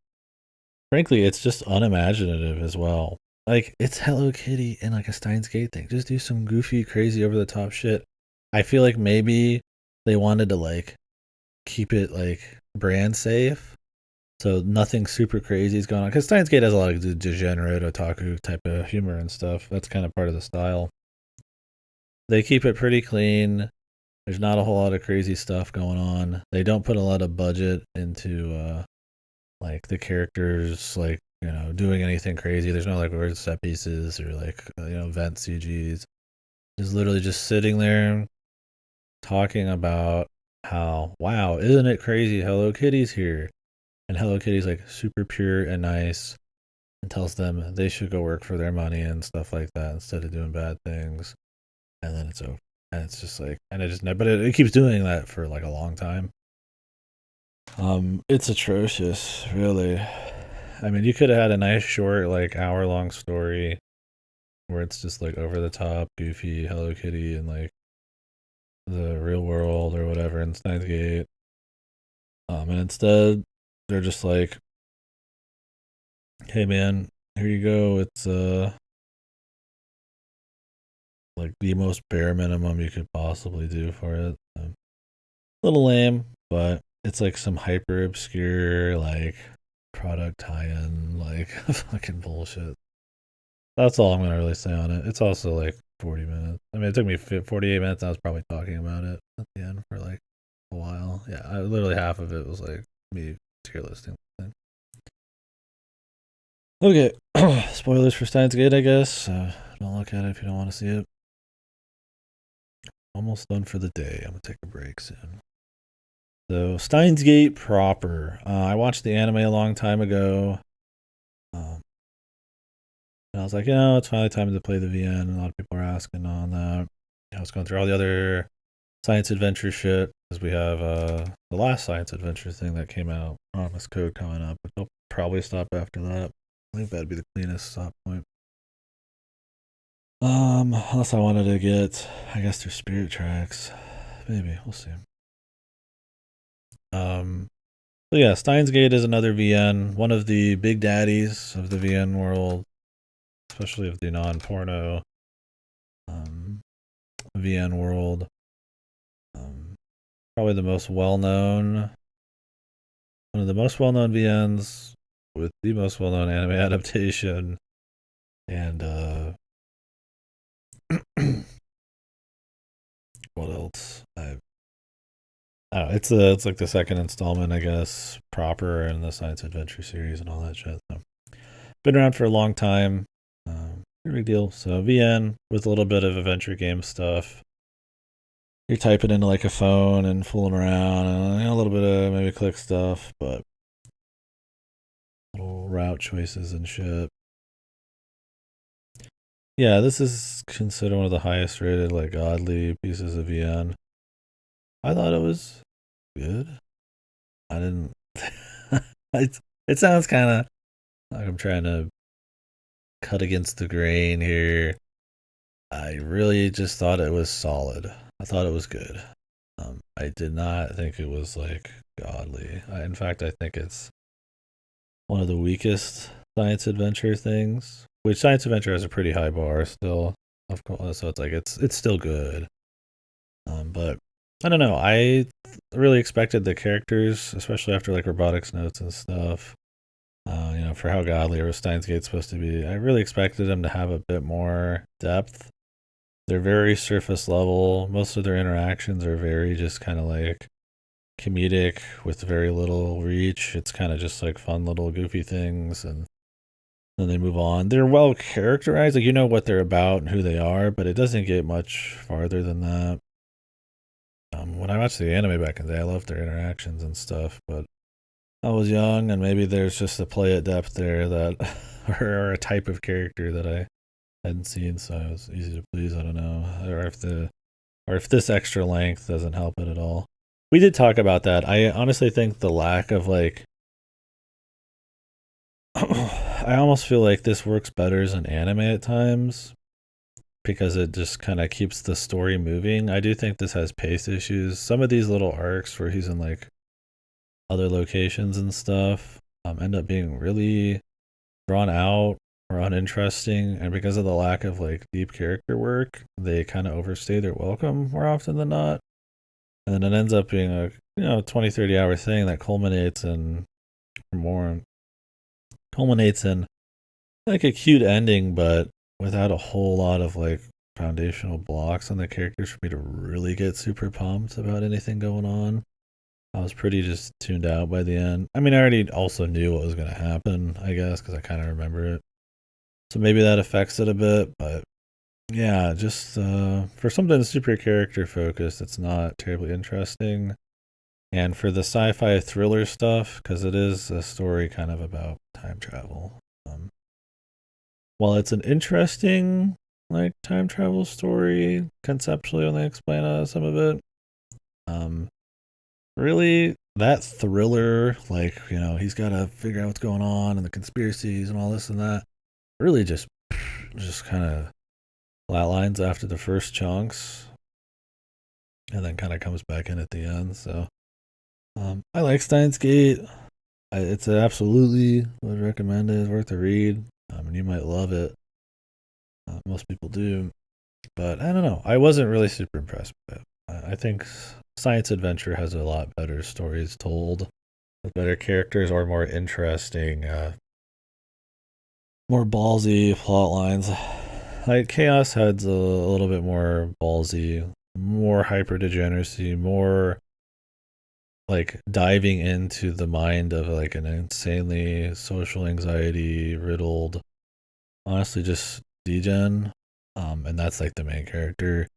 frankly it's just unimaginative as well. Like, it's Hello Kitty and like a Steins Gate thing, just do some goofy crazy over the top shit. I feel like maybe they wanted to like keep it like brand safe, so nothing super crazy is going on, because Steins Gate has a lot of degenerate otaku type of humor and stuff. That's kind of part of the style. They keep it pretty clean. There's not a whole lot of crazy stuff going on. They don't put a lot of budget into like the characters, like, you know, doing anything crazy. There's no like weird set pieces or like vent CGs. Just literally just sitting there talking about how, wow, isn't it crazy? Hello Kitty's here, and Hello Kitty's like super pure and nice, and tells them they should go work for their money and stuff like that instead of doing bad things. And then it's over. And it's just like, and it keeps doing that for like a long time. It's atrocious, really. I mean, you could have had a nice short, like hour-long story where it's just like over the top, goofy Hello Kitty and like the real world or whatever in Steins Gate. And instead, they're just like, "Hey, man, here you go. It's like the most bare minimum you could possibly do for it." A little lame, but it's like some hyper obscure like product tie-in, like fucking bullshit. That's all I'm gonna really say on it. It's also like 40 minutes. I mean, it took me 48 minutes. And I was probably talking about it at the end for like a while. Yeah, literally half of it was like me tier listing. Okay, spoilers for Steins Gate, I guess. Don't look at it if you don't want to see it. Almost done for the day. I'm gonna take a break soon. So Steins Gate proper. I watched the anime a long time ago. And I was like, it's finally time to play the VN. A lot of people are asking on that. I was going through all the other science adventure shit, because we have the last science adventure thing that came out, Anonymous Code, coming up, which I'll probably stop after that. I think that'd be the cleanest stop point. Unless I wanted to get, I guess, through Spirit Tracks. Maybe, we'll see. So yeah, Steins Gate is another VN, one of the big daddies of the VN world, especially of the non-porno VN world. Probably the most well-known, one of the most well-known VNs with the most well-known anime adaptation, and what else? I don't know. It's like the second installment, I guess, proper in the science adventure series and all that shit. So, been around for a long time. Pretty big deal. So VN with a little bit of adventure game stuff. You're typing into like a phone and fooling around, and a little bit of maybe click stuff, but little route choices and shit. Yeah, this is considered one of the highest rated, like, godly pieces of VN. I thought it was good. I didn't. It sounds kind of like I'm trying to cut against the grain here. I really just thought it was solid. I thought it was good. I did not think it was like godly. In fact, I think it's one of the weakest science adventure things. Which science adventure has a pretty high bar still, of course. So it's like it's still good. But I don't know. I really expected the characters, especially after like robotics notes and stuff. For how godly or Steins Gate's supposed to be, I really expected them to have a bit more depth. They're very surface level. Most of their interactions are very just kind of like comedic with very little reach. It's kind of just like fun little goofy things, and then they move on. They're well characterized, like you know what they're about and who they are, but it doesn't get much farther than that. When I watched the anime back in the day, I loved their interactions and stuff, but I was young, and maybe there's just a play at depth there that, or a type of character that I hadn't seen, so it was easy to please. I don't know, or if this extra length doesn't help it at all. We did talk about that. I honestly think the lack of like, I almost feel like this works better as an anime at times because it just kind of keeps the story moving. I do think this has pace issues. Some of these little arcs where he's in like other locations and stuff end up being really drawn out or uninteresting, and because of the lack of like deep character work, they kind of overstay their welcome more often than not, and then it ends up being a 20-30 hour thing that culminates in like a cute ending, but without a whole lot of like foundational blocks on the characters for me to really get super pumped about anything going on. I was pretty just tuned out by the end. I mean, I already also knew what was going to happen, I guess, because I kind of remember it. So maybe that affects it a bit, but yeah, just for something super character focused, it's not terribly interesting. And for the sci-fi thriller stuff, because it is a story kind of about time travel. While it's an interesting like time travel story conceptually when they explain some of it, really that thriller, like he's got to figure out what's going on and the conspiracies and all this and that, really just kind of flatlines after the first chunks, and then kind of comes back in at the end. So I like Steins Gate. It's absolutely would recommend it. It's worth a read. And you might love it. Most people do, but I don't know. I wasn't really super impressed with it. I think science adventure has a lot better stories told, with better characters or more interesting, more ballsy plot lines. Like Chaos had a little bit more ballsy, more hyper degeneracy, more like diving into the mind of like an insanely social anxiety riddled, honestly just degen. And that's like the main character,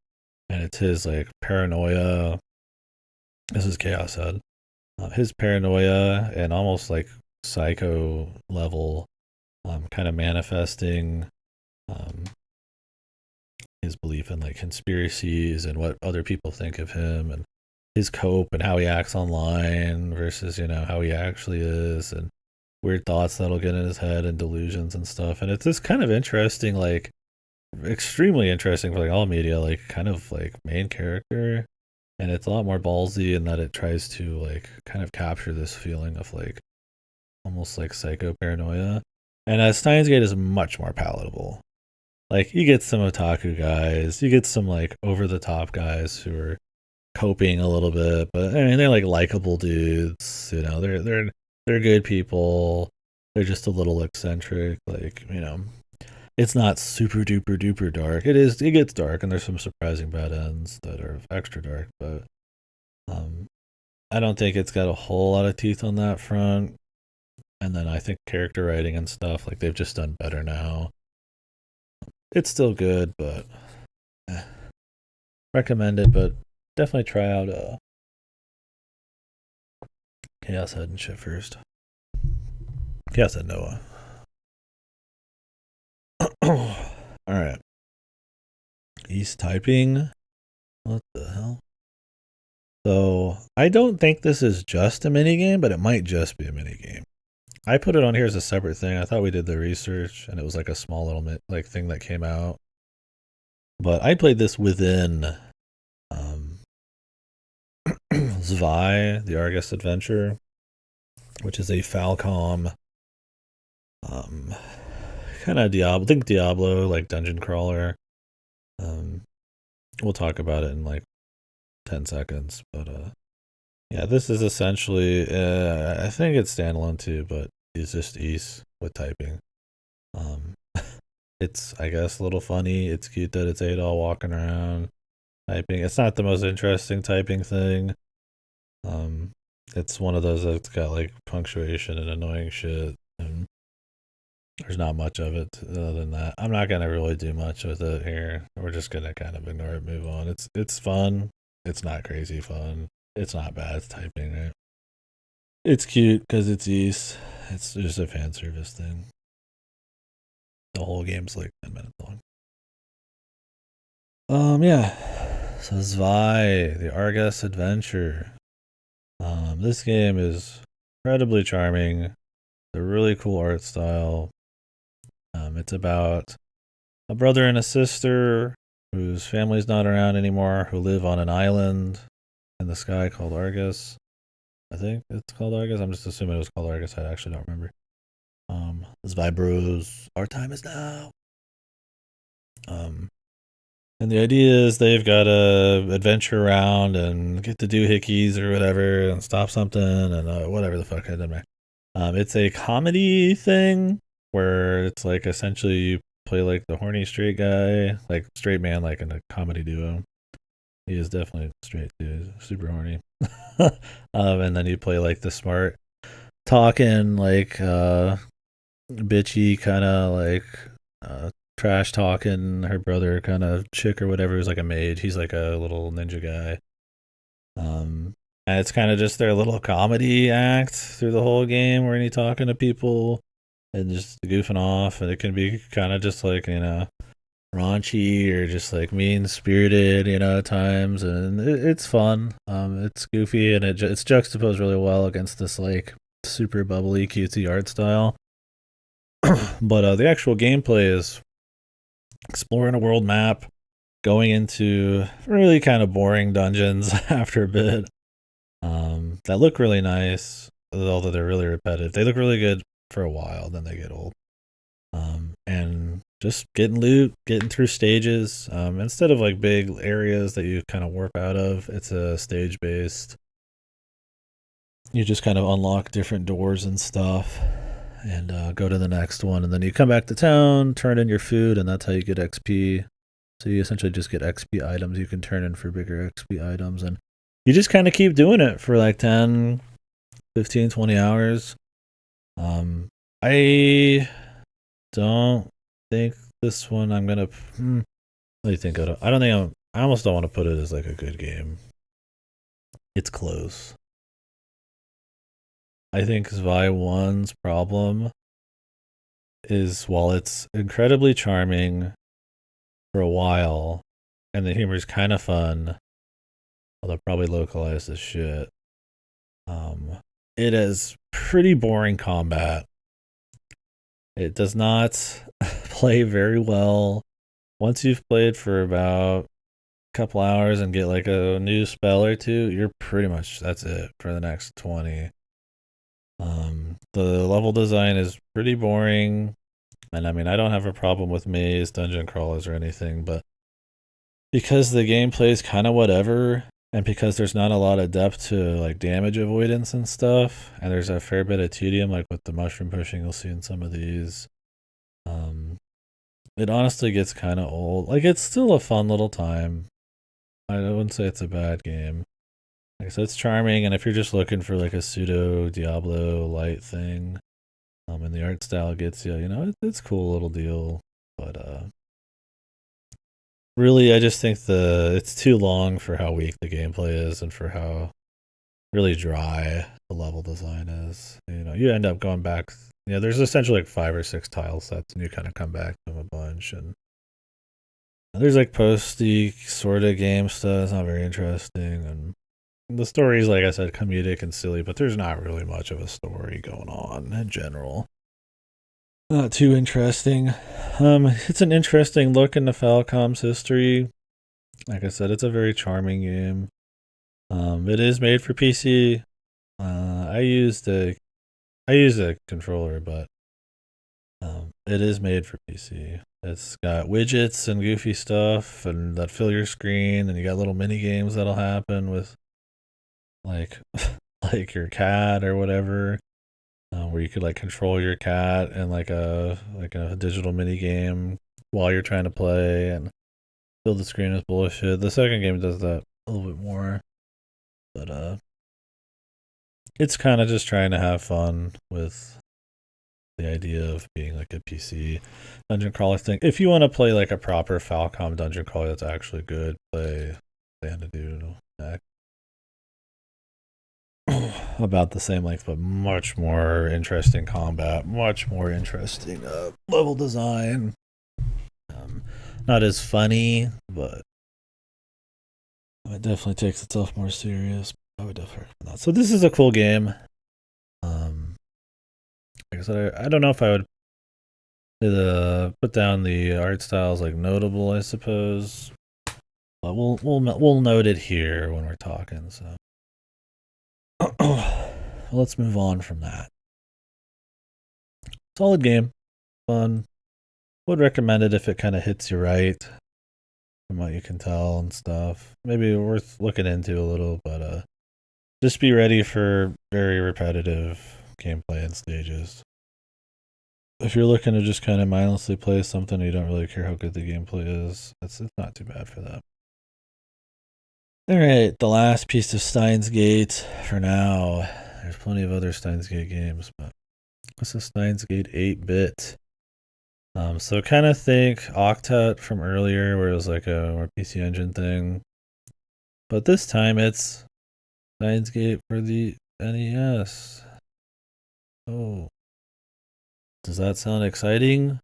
and it's his like paranoia. This is Chaos Head. His paranoia and almost like psycho level, kind of manifesting um, his belief in like conspiracies and what other people think of him, and his cope and how he acts online versus how he actually is, and weird thoughts that'll get in his head and delusions and stuff. And it's this kind of interesting, like extremely interesting for like all media, like kind of like main character. And it's a lot more ballsy in that it tries to like kind of capture this feeling of like almost like psycho paranoia. And as Steins Gate is much more palatable. Like you get some otaku guys, you get some like over the top guys who are coping a little bit, but I mean they're like likable dudes. They're good people. They're just a little eccentric. Like it's not super duper duper dark. It gets dark, and there's some surprising bad ends that are extra dark, but I don't think it's got a whole lot of teeth on that front. And then I think character writing and stuff, like they've just done better now. It's still good, but recommend it, but definitely try out Chaos Head and shit first. Chaos Head Noah. Alright. He's typing. What the hell? So I don't think this is just a minigame, but it might just be a minigame. I put it on here as a separate thing. I thought we did the research, and it was like a small little like thing that came out. But I played this within um, Zwei, the Argus Adventure, which is a Falcom um, kind of Diablo. Think Diablo, like dungeon crawler. Um, we'll talk about it in like 10 seconds, but yeah, this is essentially I think it's standalone too, but it's just East with typing. Um, it's I guess a little funny. It's cute that it's Adol walking around typing. It's not the most interesting typing thing. Um, it's one of those that's got like punctuation and annoying shit, and there's not much of it other than that. I'm not gonna really do much with it here. We're just gonna kind of ignore it, move on. It's fun. It's not crazy fun. It's not bad. It's typing, right? It's cute because it's East. It's just a fan service thing. The whole game's like 10 minutes long. Yeah. So Zwei, the Argus Adventure. This game is incredibly charming. A really cool art style. It's about a brother and a sister whose family's not around anymore, who live on an island in the sky called Argus. I think it's called Argus. I'm just assuming it was called Argus. I actually don't remember. This Vibros. Our time is now. Um, and the idea is they've got to adventure around and get to do hickeys or whatever and stop something and whatever the fuck. I don't know. It's a comedy thing where it's like essentially you play like the horny straight guy, like straight man, like in a comedy duo. He is definitely straight dude, super horny. And then you play like the smart talking, like bitchy kind of like trash talking her brother kind of chick or whatever who's like a mage. He's like a little ninja guy. And it's kind of just their little comedy act through the whole game where you're talking to people and just goofing off, and it can be kind of just like raunchy or just like mean spirited, at times, and it's fun. It's goofy and it's juxtaposed really well against this like super bubbly cutesy art style. But the actual gameplay is exploring a world map, going into really kind of boring dungeons after a bit. That look really nice, although they're really repetitive. They look really good for a while, then they get old. And just getting loot, getting through stages. Instead of like big areas that you kind of warp out of, it's a stage based. You just kind of unlock different doors and stuff and go to the next one. And then you come back to town, turn in your food, and that's how you get XP. So you essentially just get XP items you can turn in for bigger XP items. And you just kind of keep doing it for like 10, 15, 20 hours. I don't think this one I'm going to... Let me think. I don't think I almost don't want to put it as like a good game. It's close. I think Zwei 1's problem is while it's incredibly charming for a while and the humor is kind of fun, although probably localized as shit, it is pretty boring combat. It does not play very well. Once you've played for about a couple hours and get like a new spell or two, you're pretty much that's it for the next 20. The level design is pretty boring, and I mean I don't have a problem with maze dungeon crawlers or anything, but because the gameplay is kind of whatever, and because there's not a lot of depth to like damage avoidance and stuff, and there's a fair bit of tedium like with the mushroom pushing you'll see in some of these, it honestly gets kind of old. Like it's still a fun little time. I wouldn't say it's a bad game. Like I said, it's charming, and if you're just looking for like a pseudo Diablo light thing, and the art style gets you, it's a cool little deal. But really, I just think it's too long for how weak the gameplay is and for how really dry the level design is. You end up going back. There's essentially like 5 or 6 tile sets, and you kind of come back to them a bunch. And there's like posty sort of game stuff. It's not very interesting, and the story is, like I said, comedic and silly, but there's not really much of a story going on in general. Not too interesting. It's an interesting look into Falcom's history. Like I said, it's a very charming game. It is made for PC. I use a controller, but it is made for PC. It's got widgets and goofy stuff, and that fill your screen, and you got little mini games that'll happen with like like your cat or whatever, where you could like control your cat and like a digital mini game while you're trying to play and fill the screen with bullshit. The second game does that a little bit more, but it's kind of just trying to have fun with the idea of being like a PC dungeon crawler thing. If you want to play like a proper Falcom dungeon crawler that's actually good, play Xanadu. About the same length, but much more interesting combat, much more interesting level design. Not as funny, but it definitely takes itself more serious. I would definitely recommend that. So this is a cool game. Like I said, I don't know if I would put down the art styles like notable, I suppose. But we'll note it here when we're talking. So let's move on from that. Solid game, fun. Would recommend it if it kind of hits you right, from what you can tell and stuff. Maybe worth looking into a little, but just be ready for very repetitive gameplay and stages. If you're looking to just kind of mindlessly play something, you don't really care how good the gameplay is. It's not too bad for that. All right, the last piece of Steins Gate for now. There's plenty of other Steins Gate games, but this is Steins Gate 8-bit. So kind of think Octet from earlier, where it was like a more PC Engine thing, but this time it's Steins Gate for the NES. Oh, does that sound exciting?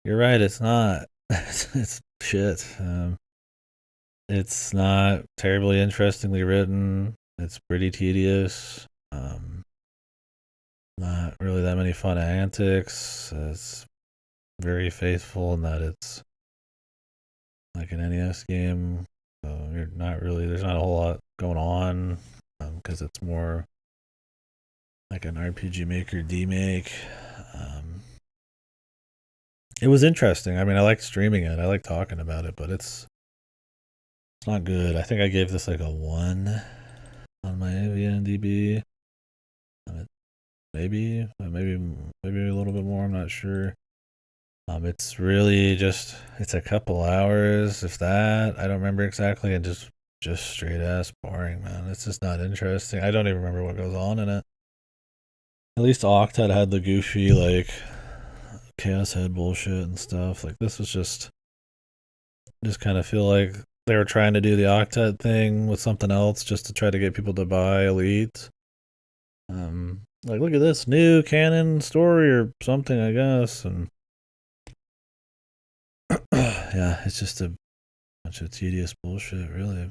You're right, it's not. It's shit. It's not terribly interestingly written. It's pretty tedious. Not really that many fun antics. It's very faithful in that it's like an NES game. So you're not really, there's not a whole lot going on because it's more like an RPG Maker demake. It was interesting. I mean, I liked streaming it. I like talking about it, but it's not good. I think I gave this like a 1 on my VNDB. Maybe a little bit more. I'm not sure. It's really it's a couple hours, if that. I don't remember exactly, and just straight ass boring, man. It's just not interesting. I don't even remember what goes on in it. At least Octet had the goofy like Chaos Head bullshit and stuff. Like this was just kind of feel like they were trying to do the Octet thing with something else just to try to get people to buy Elite. Like look at this new canon story or something, I guess, and yeah, it's just a bunch of tedious bullshit, really.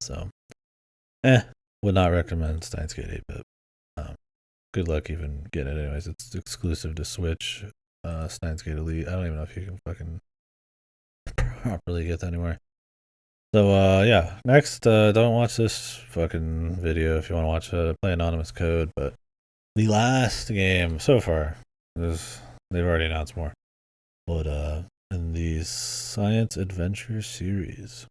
So, would not recommend Steins Gate 8-bit. Good luck even getting it. Anyways, it's exclusive to Switch. Steins Gate Elite. I don't even know if you can fucking properly get that anywhere. So, yeah. Next, don't watch this fucking video if you want to watch play Anonymous Code. But the last game so far is they've already announced more. But in the Science Adventure series,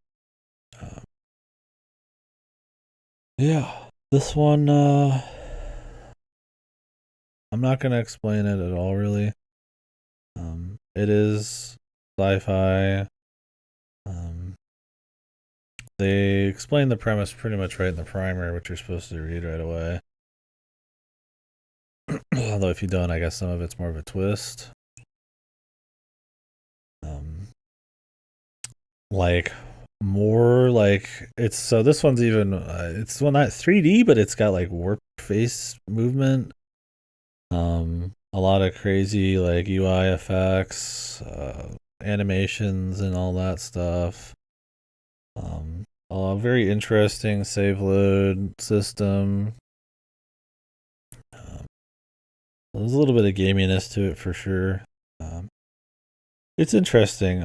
yeah, this one I'm not gonna explain it at all, really. It is sci-fi. They explain the premise pretty much right in the primer, which you're supposed to read right away. Although if you don't, I guess some of it's more of a twist. Like more like it's so this one's even it's well not 3D, but it's got like warp face movement. A lot of crazy like UI effects, animations, and all that stuff. A very interesting save load system. There's a little bit of gaminess to it for sure. It's interesting.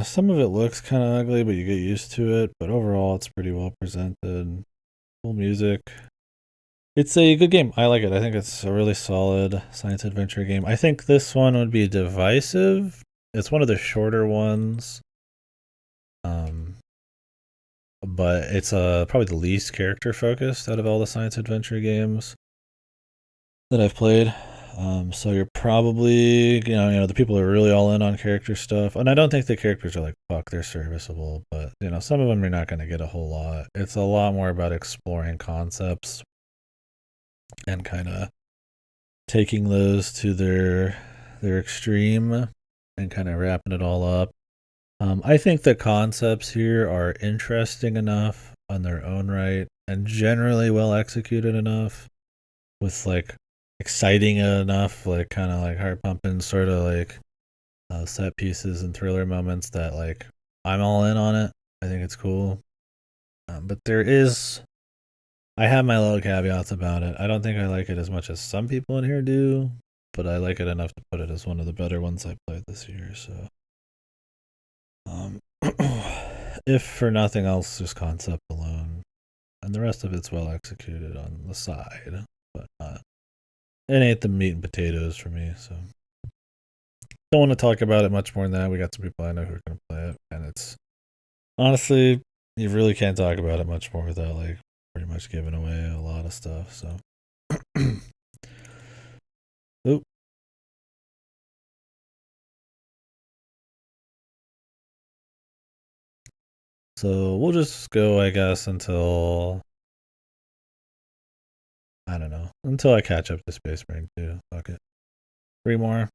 Some of it looks kind of ugly, but you get used to it. But overall, it's pretty well presented. Cool music. It's a good game. I like it. I think it's a really solid science adventure game. I think this one would be divisive. It's one of the shorter ones. But it's probably the least character focused out of all the science adventure games that I've played. So you're probably the people are really all in on character stuff, and I don't think the characters are like fuck, they're serviceable, but some of them you're not going to get a whole lot. It's a lot more about exploring concepts and kind of taking those to their extreme and kind of wrapping it all up. I think the concepts here are interesting enough on their own right and generally well executed enough with like exciting enough, like kind of like heart pumping sort of like set pieces and thriller moments that like I'm all in on it. I think it's cool. But I have my little caveats about it. I don't think I like it as much as some people in here do, but I like it enough to put it as one of the better ones I played this year. So, if for nothing else, just concept alone, and the rest of it's well executed on the side, but it ain't the meat and potatoes for me. So, don't want to talk about it much more than that. We got some people I know who are going to play it, and it's honestly, you really can't talk about it much more without like pretty much giving away a lot of stuff. So, oop. So we'll just go, I guess, until I don't know, until I catch up to Space Marine 2. Fuck it. 3 more,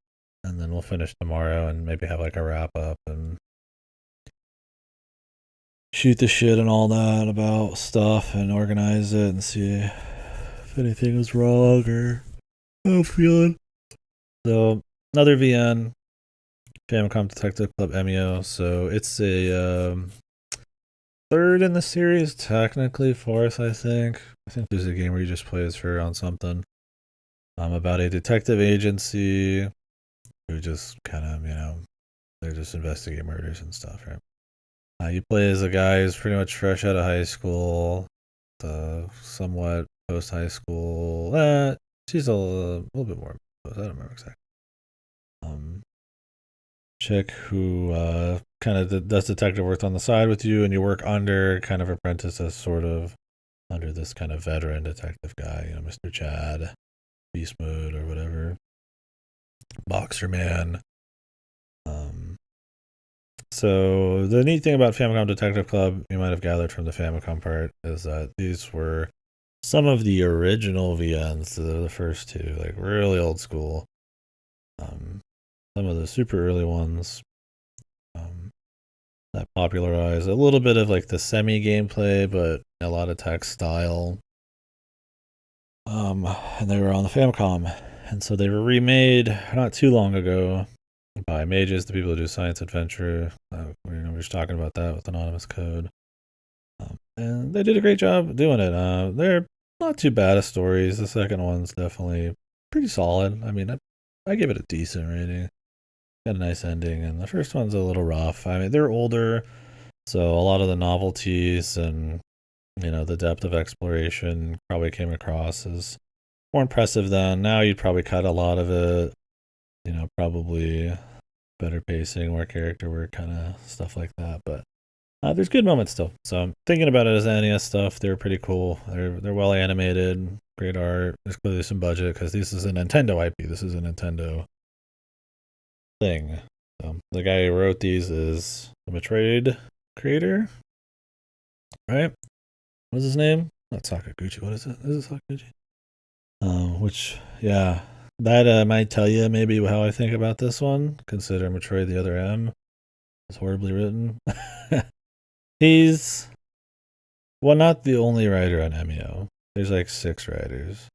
and then we'll finish tomorrow and maybe have like a wrap up and shoot the shit and all that about stuff and organize it and see if anything was wrong or how I'm feeling. So another VN, Famicom Detective Club MEO. So it's a third in the series, technically fourth, I think. I think there's a game where you just play as her on something. About a detective agency who just kind of, they just investigate murders and stuff, right? You play as a guy who's pretty much fresh out of high school, somewhat post high school. She's a little bit more. I don't remember exactly. Chick who kind of does detective work on the side with you, and you work under kind of apprentice as sort of under this kind of veteran detective guy, Mr. Chad, Beast Mode or whatever, Boxer Man. So the neat thing about Famicom Detective Club, you might have gathered from the Famicom part, is that these were some of the original VNs, the first two, like really old school. Some of the super early ones that popularized a little bit of like the semi gameplay, but a lot of text style. And they were on the Famicom, and so they were remade not too long ago by Mages, the people who do science adventure. We were just talking about that with Anonymous Code, and they did a great job doing it. They're not too bad of stories. The second one's definitely pretty solid. I mean, I give it a decent rating. Got a nice ending, and the first one's a little rough. I mean, they're older, so a lot of the novelties and the depth of exploration probably came across as more impressive then. Now you'd probably cut a lot of it. Probably better pacing, more character work, kind of stuff like that. But there's good moments still. So I'm thinking about it as NES stuff. They're pretty cool. They're well animated, great art. There's clearly some budget because this is a Nintendo IP. This is a Nintendo thing. The guy who wrote these is the Metroid creator, right? What's his name? Not Sakaguchi. What is it? Is it Sakaguchi? Which, yeah, that might tell you maybe how I think about this one. Consider Metroid the Other M. It's horribly written. He's, well, not the only writer on MEO. There's like 6 writers.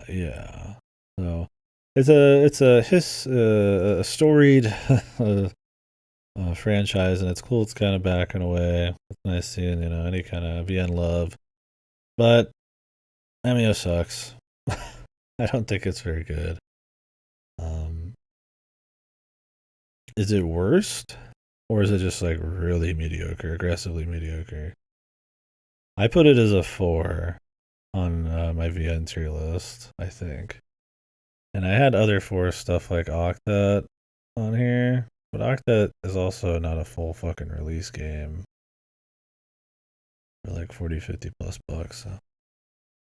Yeah. So it's a storied franchise, and it's cool. It's kind of back in a way. It's nice seeing any kind of VN love But MEO sucks. I don't think it's very good. Is it worst? Or is it just like really mediocre, aggressively mediocre? I put it as a 4 on my VN tier list, I think. And I had other 4 stuff like Octet on here, but Octet is also not a full fucking release game for like 40, 50 plus bucks.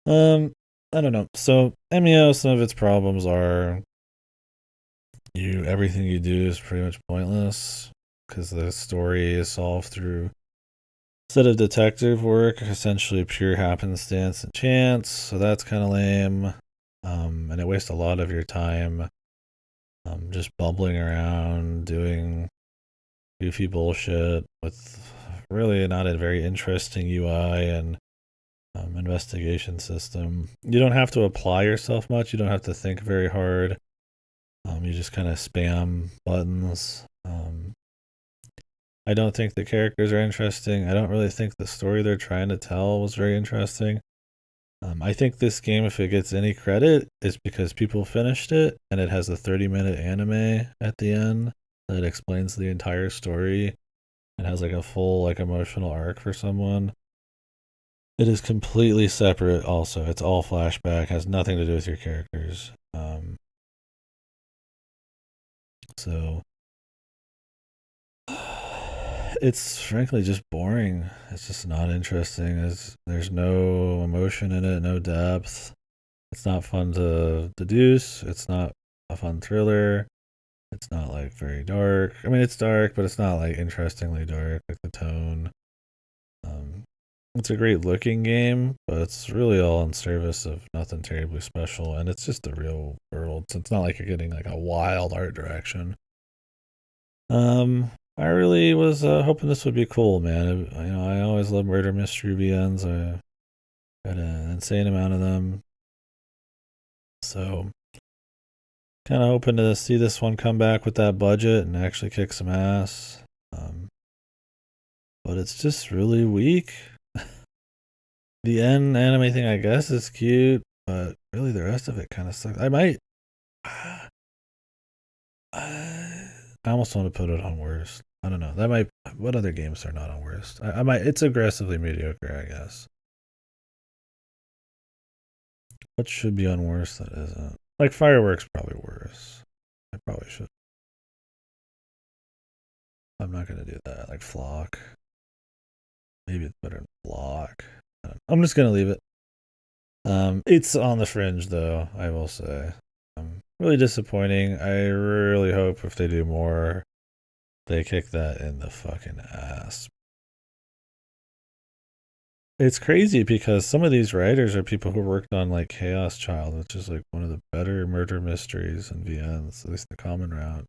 So. I don't know. So MEO, some of its problems are everything you do is pretty much pointless because the story is solved through instead of detective work, essentially pure happenstance and chance. So that's kind of lame. And it wastes a lot of your time just bumbling around doing goofy bullshit with really not a very interesting UI and investigation system. You don't have to apply yourself much. You don't have to think very hard. You just kind of spam buttons. I don't think the characters are interesting. I don't really think the story they're trying to tell was very interesting. I think this game, if it gets any credit, is because people finished it and it has a 30-minute anime at the end that explains the entire story and has like a full like emotional arc for someone. It is completely separate also. It's all flashback, has nothing to do with your characters. So it's frankly just boring. It's just not interesting. There's no emotion in it, no depth. It's not fun to deduce. It's not a fun thriller. It's not like very dark. I mean, it's dark, but it's not like interestingly dark, like the tone. Um, it's a great looking game, but it's really all in service of nothing terribly special, and it's just the real world. So it's not like you're getting like a wild art direction. I really was hoping this would be cool, man. I always love murder mystery VNs. I got an insane amount of them, so kind of hoping to see this one come back with that budget and actually kick some ass. But it's just really weak. The end anime thing, I guess, is cute, but really the rest of it kind of sucks. I might. I almost want to put it on worst. I don't know. That might. What other games are not on worst? I might. It's aggressively mediocre, I guess. What should be on worst that isn't? Like Fireworks, probably worse. I probably should. I'm not gonna do that. Like Flock. Maybe it's better than Flock. I'm just gonna leave it. It's on the fringe, though. I will say. Really disappointing. I really hope if they do more, they kick that in the fucking ass. It's crazy because some of these writers are people who worked on like Chaos Child, which is like one of the better murder mysteries in VNs, at least the common route.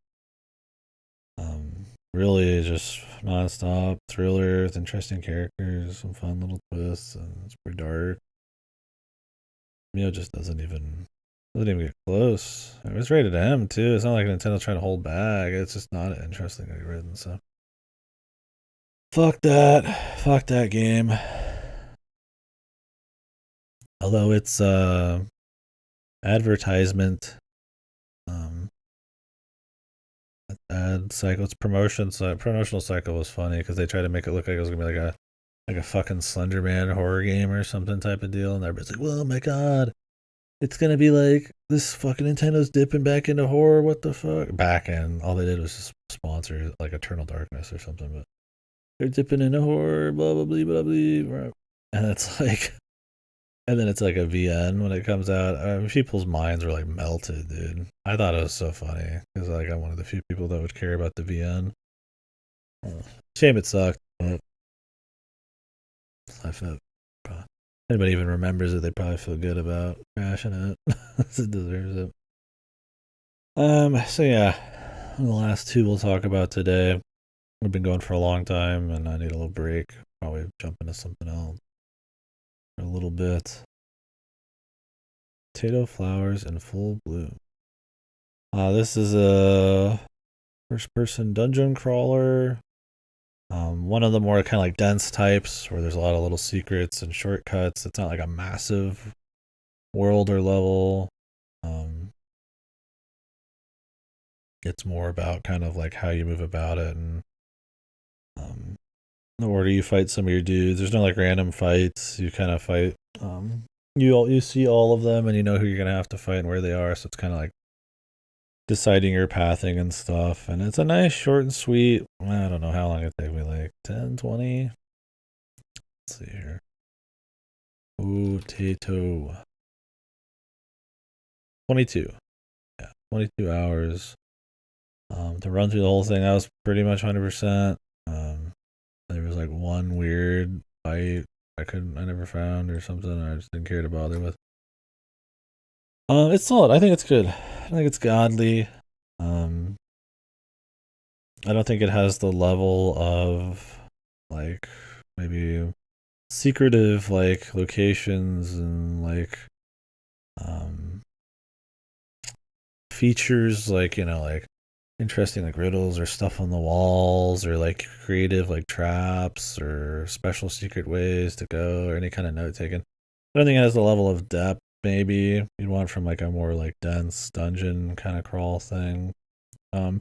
Really just nonstop thriller with interesting characters, some fun little twists, and it's pretty dark. Just doesn't even get close. It was rated M too. It's not like Nintendo's trying to hold back. It's just not interestingly written. So fuck that. Fuck that game. Although it's advertisement ad cycle, it's promotion. So promotional cycle was funny because they tried to make it look like it was gonna be like a fucking Slenderman horror game or something type of deal, and everybody's like, "Well, oh my god, it's gonna be like this fucking Nintendo's dipping back into horror. What the fuck?" Back in, all they did was just sponsor like Eternal Darkness or something, but they're dipping into horror, blah blah blah blah blah. And it's like, and then it's like a VN when it comes out. People's minds were like melted, dude. I thought it was so funny because like I'm one of the few people that would care about the VN. Shame it sucked, but I felt anybody even remembers it, they probably feel good about crashing it. It deserves it. So yeah, the last two we'll talk about today. We've been going for a long time, and I need a little break. Probably jump into something else for a little bit. Potato flowers in full bloom. This is a first-person dungeon crawler. One of the more kind of like dense types where there's a lot of little secrets and shortcuts. It's not like a massive world or level. Um, it's more about kind of like how you move about it and um, the order you fight some of your dudes. There's no like random fights. You kind of fight. You see all of them and you know who you're gonna have to fight and where they are. So it's kind of like deciding your pathing and stuff. And it's a nice, short and sweet. I don't know how long it takes me, like 10, 20. Let's see here. Potato. 22. Yeah, 22 hours. To run through the whole thing, that was pretty much 100%. There was like one weird fight I never found or something. I just didn't care to bother with. It's solid. I think it's good. I think it's godly. Um, I don't think it has the level of like maybe secretive like locations and like um features like like interesting like riddles or stuff on the walls or like creative like traps or special secret ways to go or any kind of note taken. I don't think it has the level of depth maybe you'd want from like a more like dense dungeon kind of crawl thing. Um,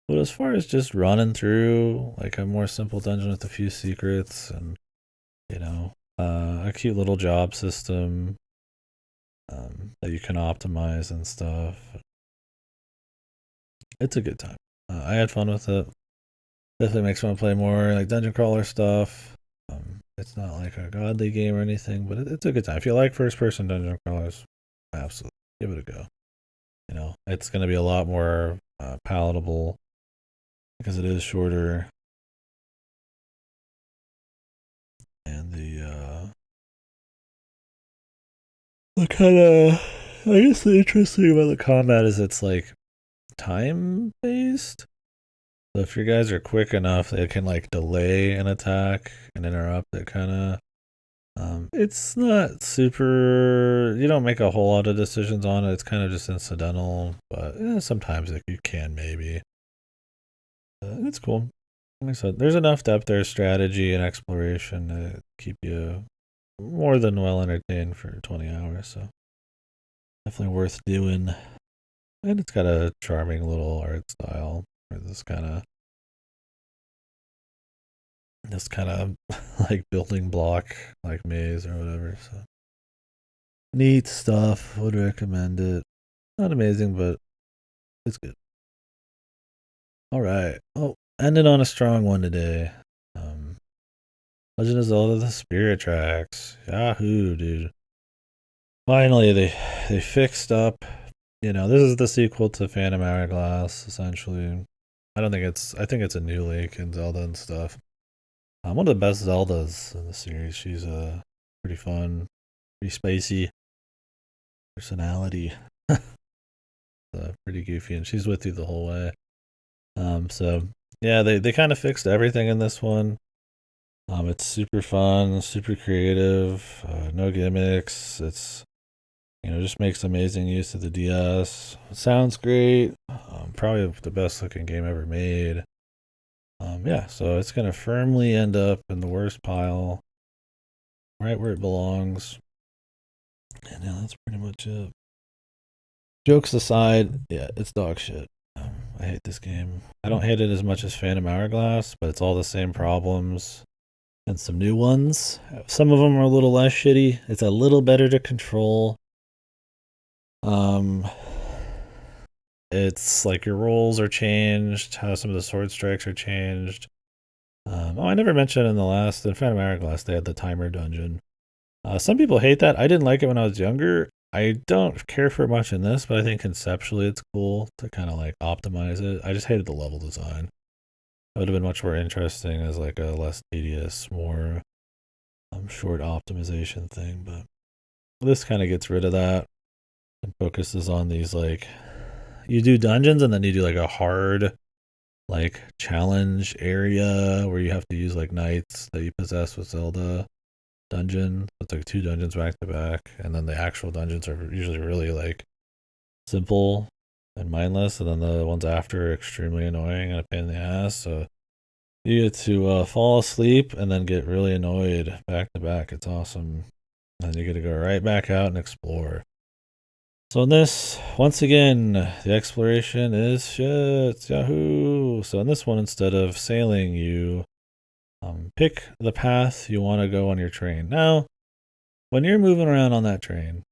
but as far as just running through like a more simple dungeon with a few secrets and a cute little job system that you can optimize and stuff, it's a good time. I had fun with it. Definitely makes me want to play more like dungeon crawler stuff. It's not like a godly game or anything, but it's a good time. If you like first person dungeon crawlers, absolutely give it a go. It's going to be a lot more palatable because it is shorter, and the kind of I guess the interesting about the combat is it's like time based. So if your guys are quick enough, they can like delay an attack and interrupt it kind of. It's not super. You don't make a whole lot of decisions on it. It's kind of just incidental, but sometimes like you can maybe. It's cool. Like I said, there's enough depth there, strategy and exploration to keep you more than well entertained for 20 hours. So definitely worth doing. And it's got a charming little art style for this kind of like building block like maze or whatever. So neat stuff. Would recommend it. Not amazing, but it's good. All right. Oh, ended on a strong one today. Um, Legend of Zelda: The Spirit Tracks. Yahoo, dude. Finally, they fixed up. This is the sequel to Phantom Hourglass, essentially. I think it's a new lake in Zelda and stuff. One of the best Zeldas in the series. She's pretty fun, pretty spacey personality. Pretty goofy, and she's with you the whole way. So yeah, they kind of fixed everything in this one. It's super fun, super creative, no gimmicks. It's just makes amazing use of the DS. It sounds great. Probably the best looking game ever made. Yeah, so it's gonna firmly end up in the worst pile, right where it belongs. And yeah, that's pretty much it. Jokes aside, yeah, it's dog shit. I hate this game. I don't hate it as much as Phantom Hourglass, but it's all the same problems and some new ones. Some of them are a little less shitty. It's a little better to control. Um, it's like your rolls are changed, how some of the sword strikes are changed. I never mentioned in Phantom Hourglass, they had the timer dungeon. Some people hate that. I didn't like it when I was younger. I don't care for it much in this, but I think conceptually it's cool to kind of like optimize it. I just hated the level design. It would have been much more interesting as like a less tedious, more short optimization thing. But this kind of gets rid of that and focuses on these like you do dungeons and then you do like a hard like challenge area where you have to use like knights that you possess with Zelda dungeon. It's like two dungeons back to back, and then the actual dungeons are usually really like simple and mindless, and then the ones after are extremely annoying and a pain in the ass. So You get to fall asleep and then get really annoyed back to back. It's awesome. And you get to go right back out and explore. So in this, once again, the exploration is shit. Yahoo! So in this one, instead of sailing, you pick the path you want to go on your train. Now, when you're moving around on that train,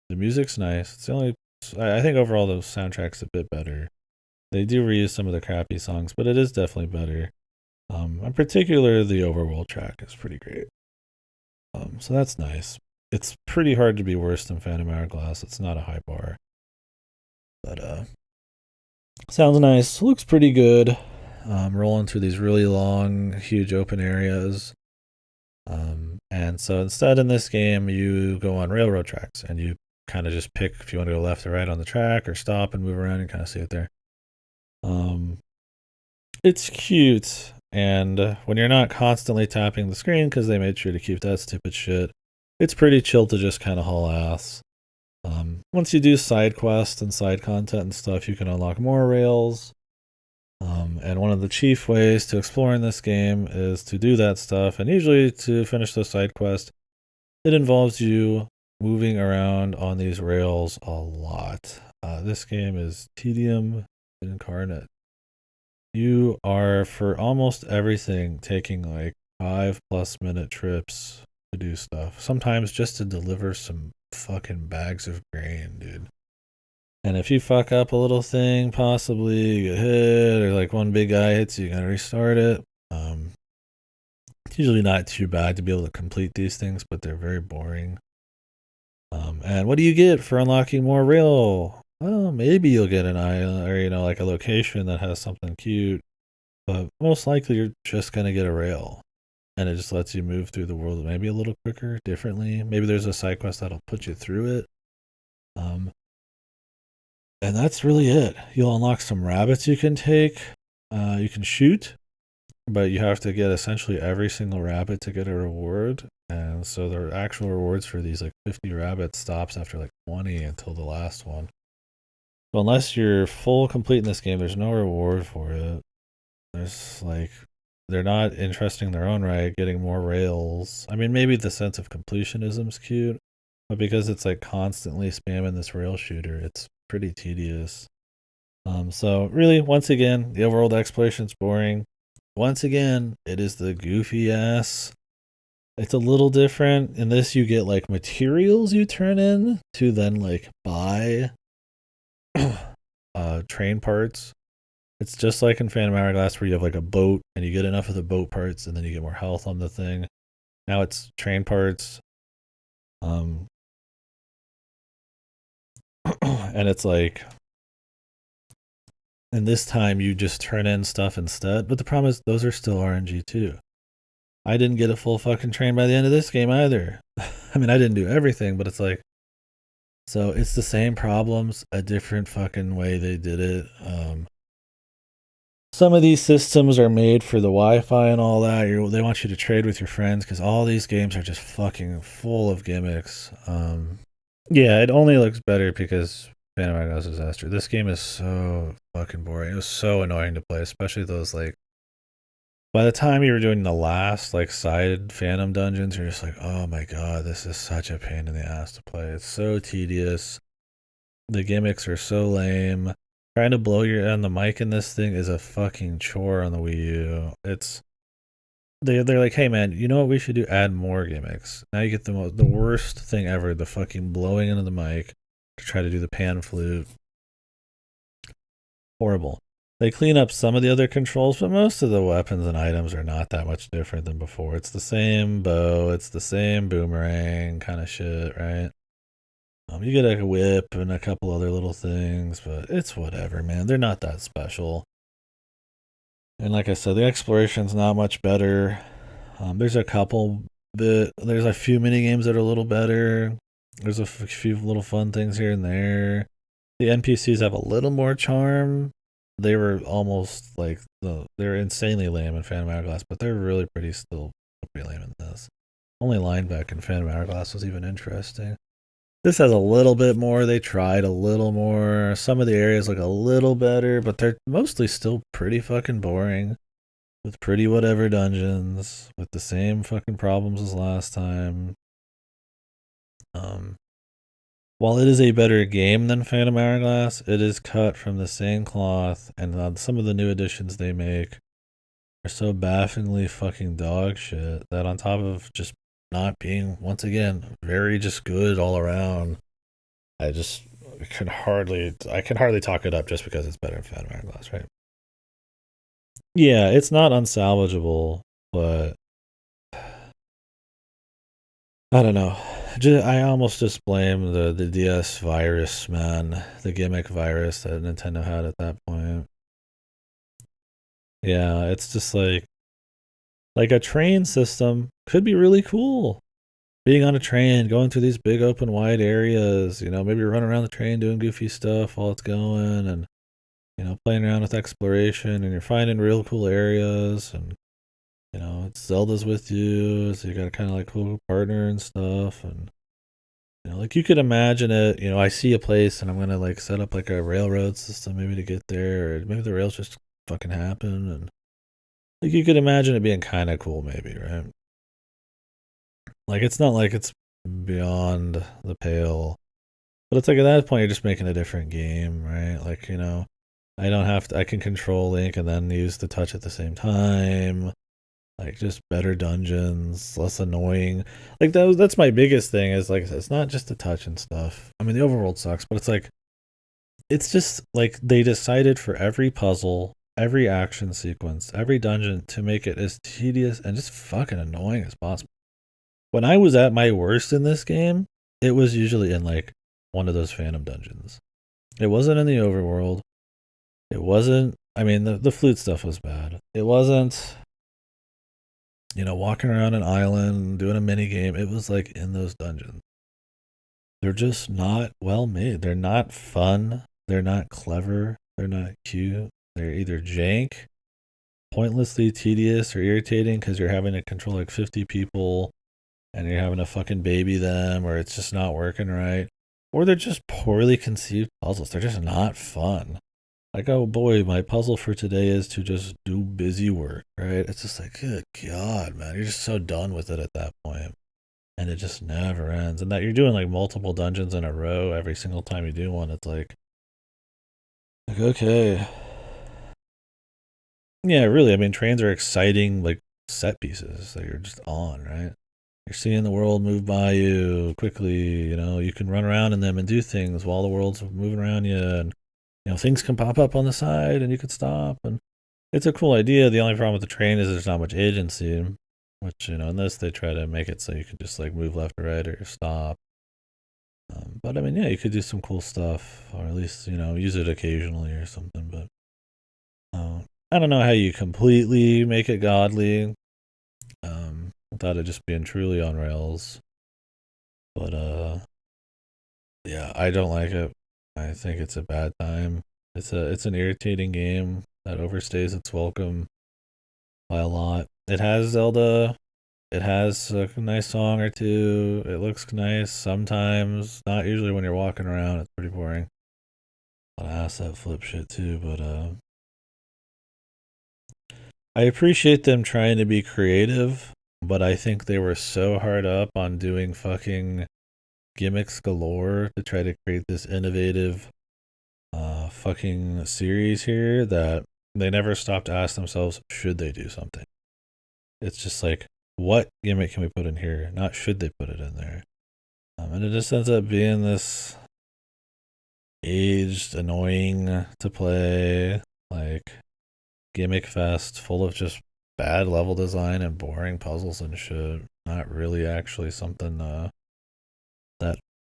the music's nice. It's the only. I think overall the soundtrack's a bit better. They do reuse some of the crappy songs, but it is definitely better. In particular, the overworld track is pretty great. So that's nice. It's pretty hard to be worse than Phantom Hourglass. It's not a high bar, but sounds nice. Looks pretty good. Rolling through these really long, huge open areas. And so instead in this game, you go on railroad tracks and you kind of just pick if you want to go left or right on the track or stop and move around and kind of see it there. It's cute. And when you're not constantly tapping the screen, because they made sure to keep that stupid shit, it's pretty chill to just kind of haul ass. Once you do side quests and side content and stuff, you can unlock more rails. And one of the chief ways to explore in this game is to do that stuff. And usually to finish those side quests, it involves you moving around on these rails a lot. This game is tedium incarnate. You are, for almost everything, taking like 5+ minute trips to do stuff. Sometimes just to deliver some fucking bags of grain, dude. And if you fuck up a little thing, possibly you get hit, or like one big guy hits you, you gotta restart it. It's usually not too bad to be able to complete these things, but they're very boring. And what do you get for unlocking more rail? Well, maybe you'll get an island, or like a location that has something cute, but most likely you're just gonna get a rail, and it just lets you move through the world maybe a little quicker, differently. Maybe there's a side quest that'll put you through it. And that's really it. You'll unlock some rabbits you can take. You can shoot, but you have to get essentially every single rabbit to get a reward. And so the actual rewards for these like 50 rabbits stops after like 20 until the last one. So unless you're full complete in this game, there's no reward for it. There's like, they're not interesting in their own right, getting more rails. I mean, maybe the sense of completionism's cute, but because it's like constantly spamming this rail shooter, it's pretty tedious. So really, once again, the overworld exploration's boring. Once again, it is the goofy ass. It's a little different. In this, you get like materials you turn in to then like buy train parts. It's just like in Phantom Hourglass where you have like a boat and you get enough of the boat parts and then you get more health on the thing. Now it's train parts. And it's like, and this time you just turn in stuff instead. But the problem is those are still RNG too. I didn't get a full fucking train by the end of this game either. I mean, I didn't do everything, but it's like, so it's the same problems, a different fucking way they did it. Some of these systems are made for the Wi-Fi and all that. They want you to trade with your friends because all these games are just fucking full of gimmicks. Yeah, it only looks better because Phantom Hourglass Disaster. This game is so fucking boring. It was so annoying to play, especially those like. By the time you were doing the last like side Phantom dungeons, you're just like, oh my god, this is such a pain in the ass to play. It's so tedious. The gimmicks are so lame. Trying to blow your on the mic in this thing is a fucking chore on the Wii U. They're like, hey man, you know what we should do? Add more gimmicks. Now you get the worst thing ever, the fucking blowing into the mic to try to do the pan flute. Horrible. They clean up some of the other controls, but most of the weapons and items are not that much different than before. It's the same bow, it's the same boomerang kind of shit, right? You get a whip and a couple other little things, but it's whatever, man. They're not that special. And like I said, the exploration's not much better. There's a few mini games that are a little better. There's a few little fun things here and there. The NPCs have a little more charm. They were almost like they're insanely lame in Phantom Hourglass, but they're really pretty lame in this. Only Lineback in Phantom Hourglass was even interesting. This has a little bit more. They tried a little more. Some of the areas look a little better, but they're mostly still pretty fucking boring. with pretty whatever dungeons, with the same fucking problems as last time. Um, while it is a better game than Phantom Hourglass, it is cut from the same cloth, and some of the new additions they make are so bafflingly fucking dog shit that on top of just not being, once again, very just good all around, I just I can hardly talk it up just because it's better than Phantom Hourglass, right? Yeah, it's not unsalvageable, but I don't know. I almost just blame the DS virus, man. The gimmick virus that Nintendo had at that point. Yeah, it's just like a train system could be really cool. Being on a train, going through these big open wide areas, maybe run around the train doing goofy stuff while it's going and playing around with exploration and you're finding real cool areas and it's Zelda's with you, so you got a kind of like cool partner and stuff and like you could imagine it, I see a place and I'm gonna like set up like a railroad system maybe to get there, or maybe the rails just fucking happen and like you could imagine it being kind of cool maybe, right? Like it's not like it's beyond the pale, but it's like at that point you're just making a different game, right? Like, I don't have to I can control Link and then use the touch at the same time. Like just better dungeons, less annoying. Like that's my biggest thing is like it's not just the touch and stuff. I mean the overworld sucks, but it's just like they decided for every puzzle, every action sequence, every dungeon to make it as tedious and just fucking annoying as possible. When I was at my worst in this game, it was usually in like one of those Phantom dungeons. It wasn't in the overworld. It wasn't. I mean, the flute stuff was bad. It wasn't, walking around an island doing a mini game. It was like in those dungeons. They're just not well made. They're not fun. They're not clever. They're not cute. They're either jank, pointlessly tedious, or irritating because you're having to control like 50 people and you're having to fucking baby them, or it's just not working right. Or they're just poorly conceived puzzles. They're just not fun. Like, oh boy, my puzzle for today is to just do busy work, right? It's just like, good God, man. You're just so done with it at that point. And it just never ends. And that you're doing like multiple dungeons in a row every single time you do one, it's like okay. Yeah, really. I mean, trains are exciting, like set pieces that you're just on, right? You're seeing the world move by you quickly. You can run around in them and do things while the world's moving around you. And, things can pop up on the side and you can stop. And it's a cool idea. The only problem with the train is there's not much agency, which, in this, they try to make it so you can just like move left or right or stop. But I mean, yeah, you could do some cool stuff, or at least, use it occasionally or something. But I don't know how you completely make it godly without it just being truly on rails. But yeah, I don't like it. I think it's a bad time. It's an irritating game that overstays its welcome by a lot. It has Zelda. It has a nice song or two. It looks nice sometimes. Not usually when you're walking around. It's pretty boring. A lot of asset flip shit too, but I appreciate them trying to be creative, but I think they were so hard up on doing fucking gimmicks galore to try to create this innovative fucking series here that they never stopped to ask themselves, should they do something? It's just like, what gimmick can we put in here? Not should they put it in there. And it just ends up being this aged, annoying to play, like gimmick fest full of just bad level design and boring puzzles and shit. Not really actually something that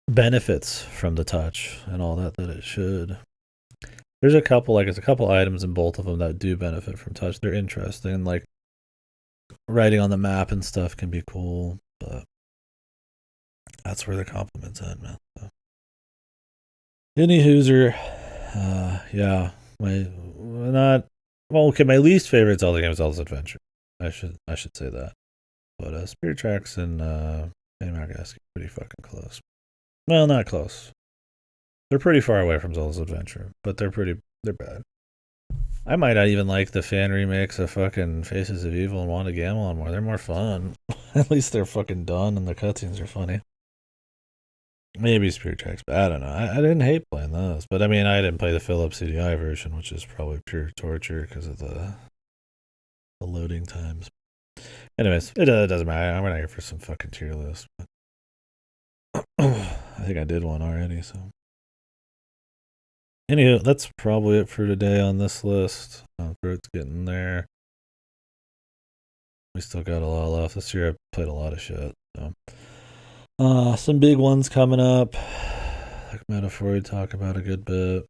benefits from the touch and all that it should. There's a couple items in both of them that do benefit from touch. They're interesting, like writing on the map and stuff can be cool, but that's where the compliments end, man. So. Any hooser, yeah, my least favorite Zelda game is Zelda's Adventure. I should say that, but Spirit Tracks and Animal Gas get pretty fucking close. Well, not close. They're pretty far away from Zelda's Adventure, but they're bad. I might not even like the fan remakes of fucking Faces of Evil and Wanda Gamelon more. They're more fun. At least they're fucking done and the cutscenes are funny. Maybe Spirit Tracks, but I don't know. I didn't hate playing those, but I mean, I didn't play the Philips CDI version, which is probably pure torture because of the loading times. Anyways, it doesn't matter. I'm not here for some fucking tier list. But I think I did one already, so. Anywho, that's probably it for today on this list. It's getting there. We still got a lot left. This year I played a lot of shit. So. Some big ones coming up. Like Metaphor we talk about a good bit.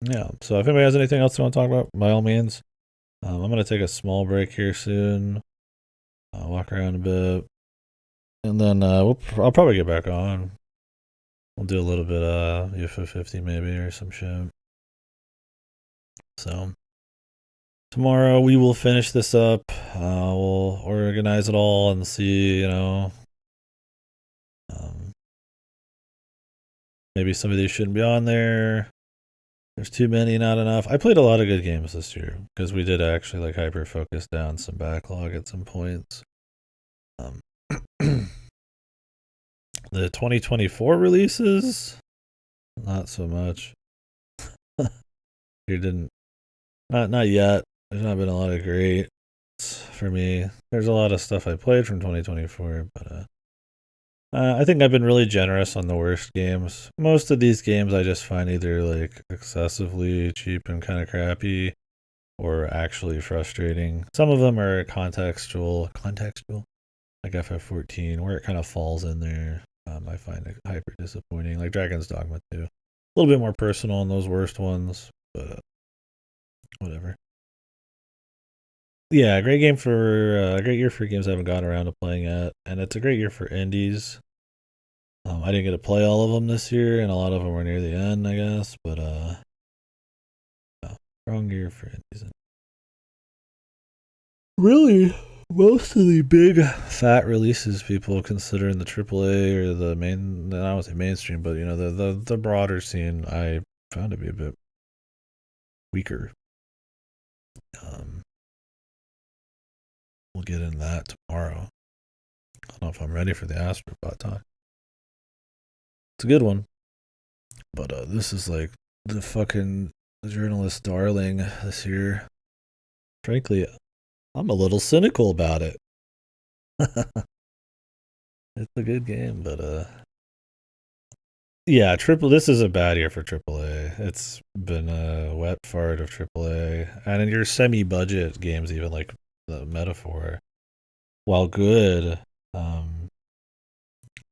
Yeah, so if anybody has anything else they want to talk about, by all means. I'm going to take a small break here soon. Walk around a bit. And then I'll probably get back on. We'll do a little bit of UFO 50 maybe or some shit. So tomorrow we will finish this up. We'll organize it all and see, maybe some of these shouldn't be on there. There's too many, not enough. I played a lot of good games this year because we did actually like hyper focus down some backlog at some points. The 2024 releases, not so much. You didn't, not yet. There's not been a lot of great for me. There's a lot of stuff I played from 2024, but I think I've been really generous on the worst games. Most of these games I just find either like excessively cheap and kind of crappy, or actually frustrating. Some of them are contextual, like FF14, where it kind of falls in there. I find it hyper disappointing. Like Dragon's Dogma 2. A little bit more personal on those worst ones, but whatever. Yeah, great game for a great year for games I haven't gotten around to playing yet, and it's a great year for indies. I didn't get to play all of them this year, and a lot of them were near the end, I guess. But strong year for indies. Really, most of the big fat releases people consider in the AAA or the main, I don't say mainstream, but the broader scene, I found to be a bit weaker. We'll get into that tomorrow. I don't know if I'm ready for the Astrobot talk. It's a good one, but this is like the fucking journalist darling this year. Frankly, I'm a little cynical about it. It's a good game, but yeah, this is a bad year for AAA. It's been a wet fart of AAA, and in your semi-budget games, even like the Metaphor, while good,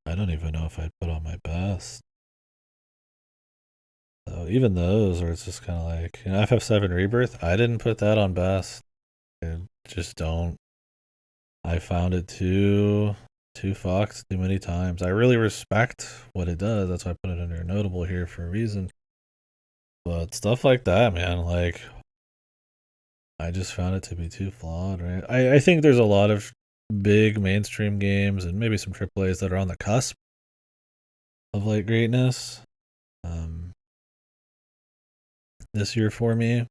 I don't even know if I'd put on my best. So even those, where it's just kind of like FF7 Rebirth, I didn't put that on best. I just don't. I found it too fucked too many times. I really respect what it does. That's why I put it under notable here for a reason. But stuff like that, man, like I just found it to be too flawed, right? I think there's a lot of big mainstream games and maybe some AAAs that are on the cusp of like greatness. This year for me.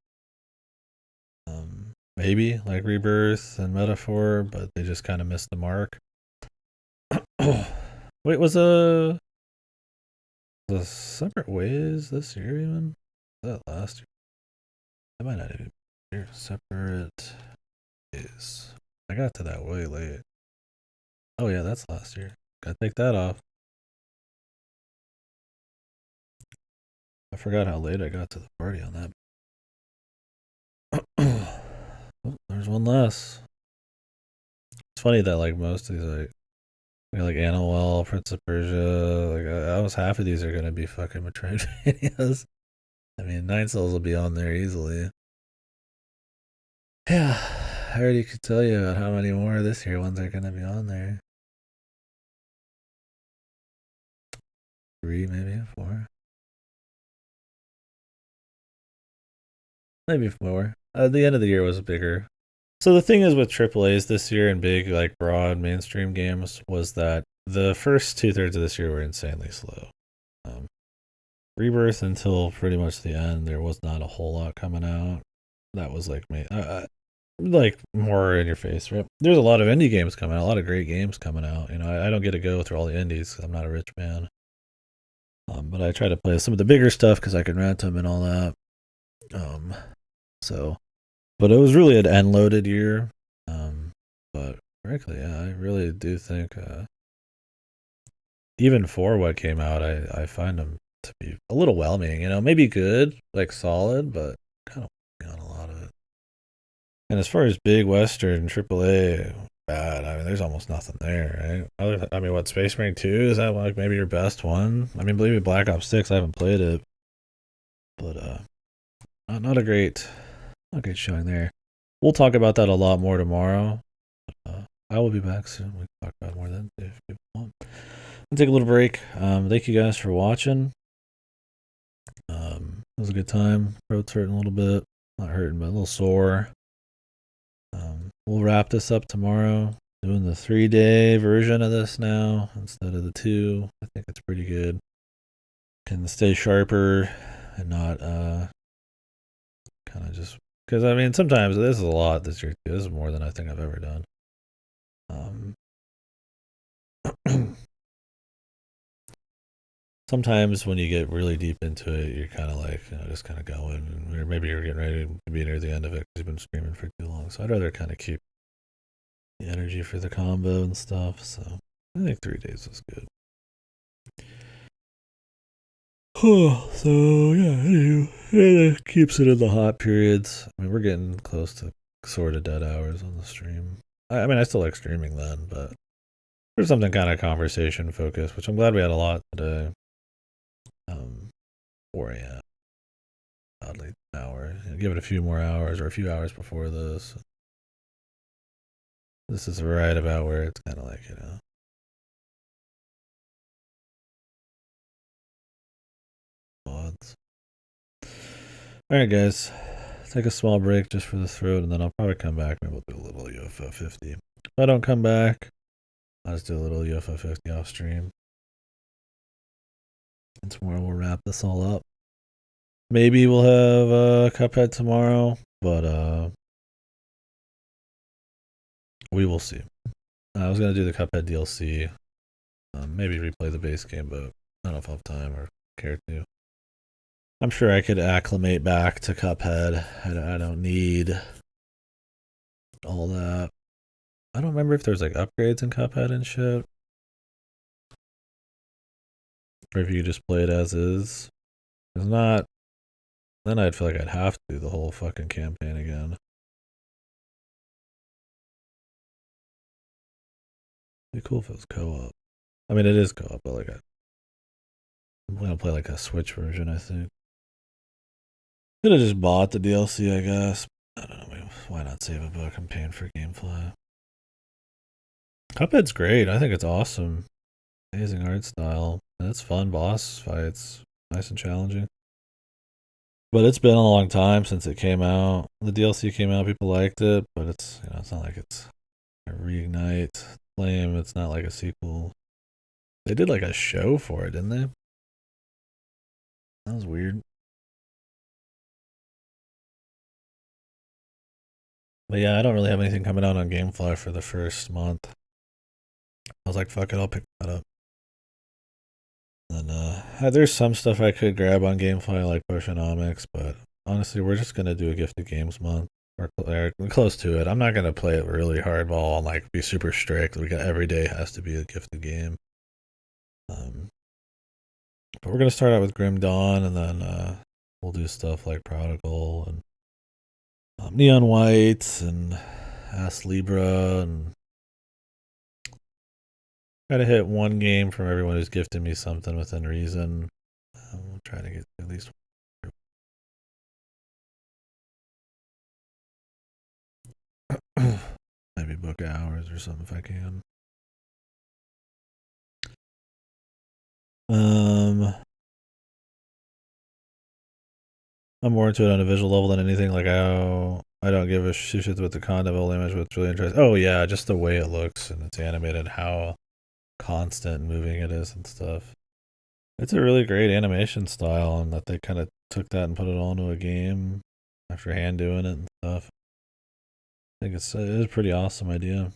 Maybe like Rebirth and Metaphor, but they just kind of missed the mark. Wait, was the Separate Ways this year even? Was that last year? That might not even be here. Separate Ways. I got to that way late. Oh yeah, that's last year. Gotta take that off. I forgot how late I got to the party on that. Oh, there's one less. It's funny that like most of these like Annowell, Prince of Persia, like almost half of these are gonna be fucking Metroidvanias. I mean, Nine Souls will be on there easily. Yeah, I already could tell you about how many more this year ones are gonna be on there. 3, maybe 4, maybe 4. The end of the year was bigger. So the thing is with AAA's this year and big like broad mainstream games was that the first 2/3 of this year were insanely slow. Rebirth until pretty much the end, there was not a whole lot coming out. That was like me, like more in your face, right? There's a lot of indie games coming out, a lot of great games coming out. You know, I don't get to go through all the indies because I'm not a rich man. But I try to play some of the bigger stuff because I can rent them and all that. So, but it was really an end loaded year. But frankly, yeah, I really do think, even for what came out, I find them to be a little whelming. You know, maybe good, like solid, but kind of on a lot of it. And as far as big Western AAA, bad. I mean, there's almost nothing there, right? I mean, what Space Marine 2 is that like maybe your best one? I mean, believe me, Black Ops 6. I haven't played it, but not a great showing there. We'll talk about that a lot more tomorrow. I will be back soon. We can talk about more then if you want. I'll take a little break. Thank you guys for watching. It was a good time. Throat's hurting a little bit. Not hurting, but a little sore. We'll wrap this up tomorrow. Doing the 3-day version of this now instead of the 2. I think it's pretty good. Can stay sharper and not kind of just because I mean sometimes this is a lot this year. This is more than I think I've ever done. Sometimes when you get really deep into it, you're kind of like, you know, just kind of going, or maybe you're getting ready to be near the end of it because you've been screaming for too long. So I'd rather kind of keep the energy for the combo and stuff. So I think 3 days is good. So yeah, anyway, it keeps it in the hot periods. I mean, we're getting close to sort of dead hours on the stream. I mean, I still like streaming then, but there's something kind of conversation focused, which I'm glad we had a lot today. 4 a.m. Oddly, an hour. You know, give it a few more hours or a few hours before this. This is right about where it's kind of like, you know. Odds. Alright, guys. Take a small break just for the throat, and then I'll probably come back. Maybe we'll do a little UFO 50. If I don't come back, I'll just do a little UFO 50 off stream. And tomorrow we'll wrap this all up. Maybe we'll have Cuphead tomorrow, but we will see. I was gonna do the Cuphead DLC, maybe replay the base game, but I don't know if I'll have time or care to. I'm sure I could acclimate back to Cuphead. I don't need all that. I don't remember if there's like upgrades in Cuphead and shit, or if you just play it as is. It's not. Then I'd feel like I'd have to do the whole fucking campaign again. It'd be cool if it was co-op. I mean, it is co-op, but like I'm gonna play like a Switch version, I think. Could have just bought the DLC, I guess. I don't know. I mean, why not save a buck? I'm paying for GameFly. Cuphead's great. I think it's awesome. Amazing art style. And it's fun. Boss fights. Nice and challenging. But it's been a long time since it came out. The DLC came out. People liked it, but it's, you know, it's not like it's a reignite flame. It's not like a sequel. They did like a show for it, didn't they? That was weird. But yeah, I don't really have anything coming out on GameFly for the first month. I was like, fuck it, I'll pick that up. And there's some stuff I could grab on GameFly like Pushonomics, but honestly, we're just gonna do a Gifted Games month. Or close to it. I'm not gonna play it really hardball and like be super strict. Every day has to be a gifted game. But we're gonna start out with Grim Dawn, and then we'll do stuff like Prodigal and Neon White and Ass Libra, and try to hit one game from everyone who's gifted me something within reason. We'll try to get at least maybe book hours or something if I can. I'm more into it on a visual level than anything. Like I don't give a shit with the level image, but it's really interesting. Oh yeah, just the way it looks and it's animated, how constant and moving it is and stuff. It's a really great animation style, and that they kind of took that and put it all into a game after hand doing it and stuff. I think it is a pretty awesome idea.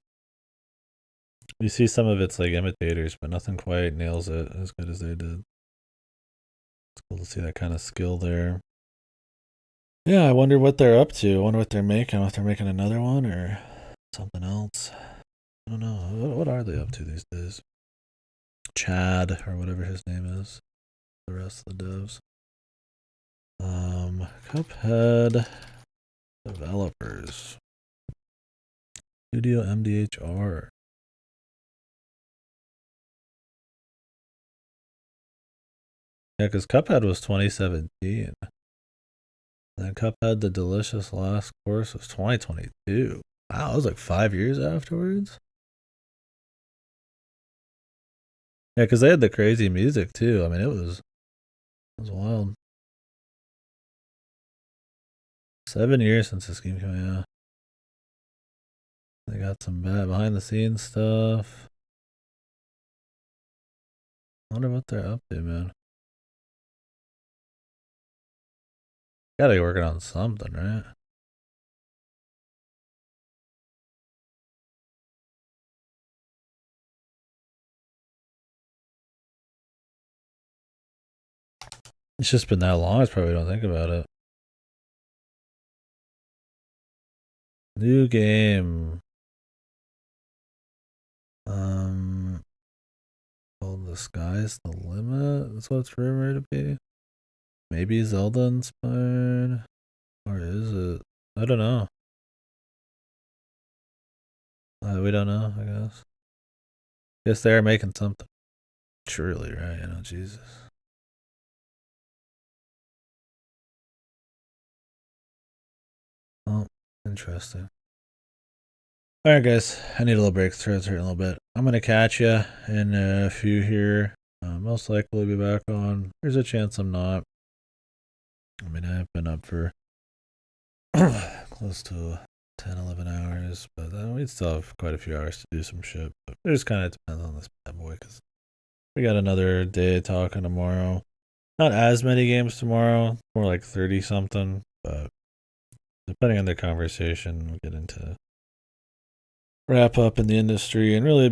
You see some of its like imitators, but nothing quite nails it as good as they did. It's cool to see that kind of skill there. Yeah, I wonder what they're up to. I wonder what they're making. If they're making another one or something else. I don't know. What are they up to these days? Chad or whatever his name is. The rest of the devs. Cuphead developers. Studio MDHR. Yeah, because Cuphead was 2017. And then Cuphead the Delicious Last Course was 2022. Wow, it was like 5 years afterwards. Yeah, because they had the crazy music too. I mean, it was wild. 7 years since this game came out. They got some bad behind the scenes stuff. I wonder what they're up to, man. Gotta be working on something, right? It's just been that long, I probably don't think about it. New game. Called The Sky's the Limit. That's what it's rumored to be. Maybe Zelda inspired. Or is it? I don't know. We don't know, I guess. Guess they're making something. Surely, right? You know, Jesus. Oh, interesting. All right, guys. I need a little break. Throat's hurting a little bit. I'm gonna catch you in a few here. Most likely be back on. There's a chance I'm not. I mean, I've been up for close to 10, 11 hours, but we still have quite a few hours to do some shit. But it just kind of depends on this bad boy because we got another day talking tomorrow. Not as many games tomorrow, more like 30 something, but depending on the conversation, we'll get into wrap up in the industry and really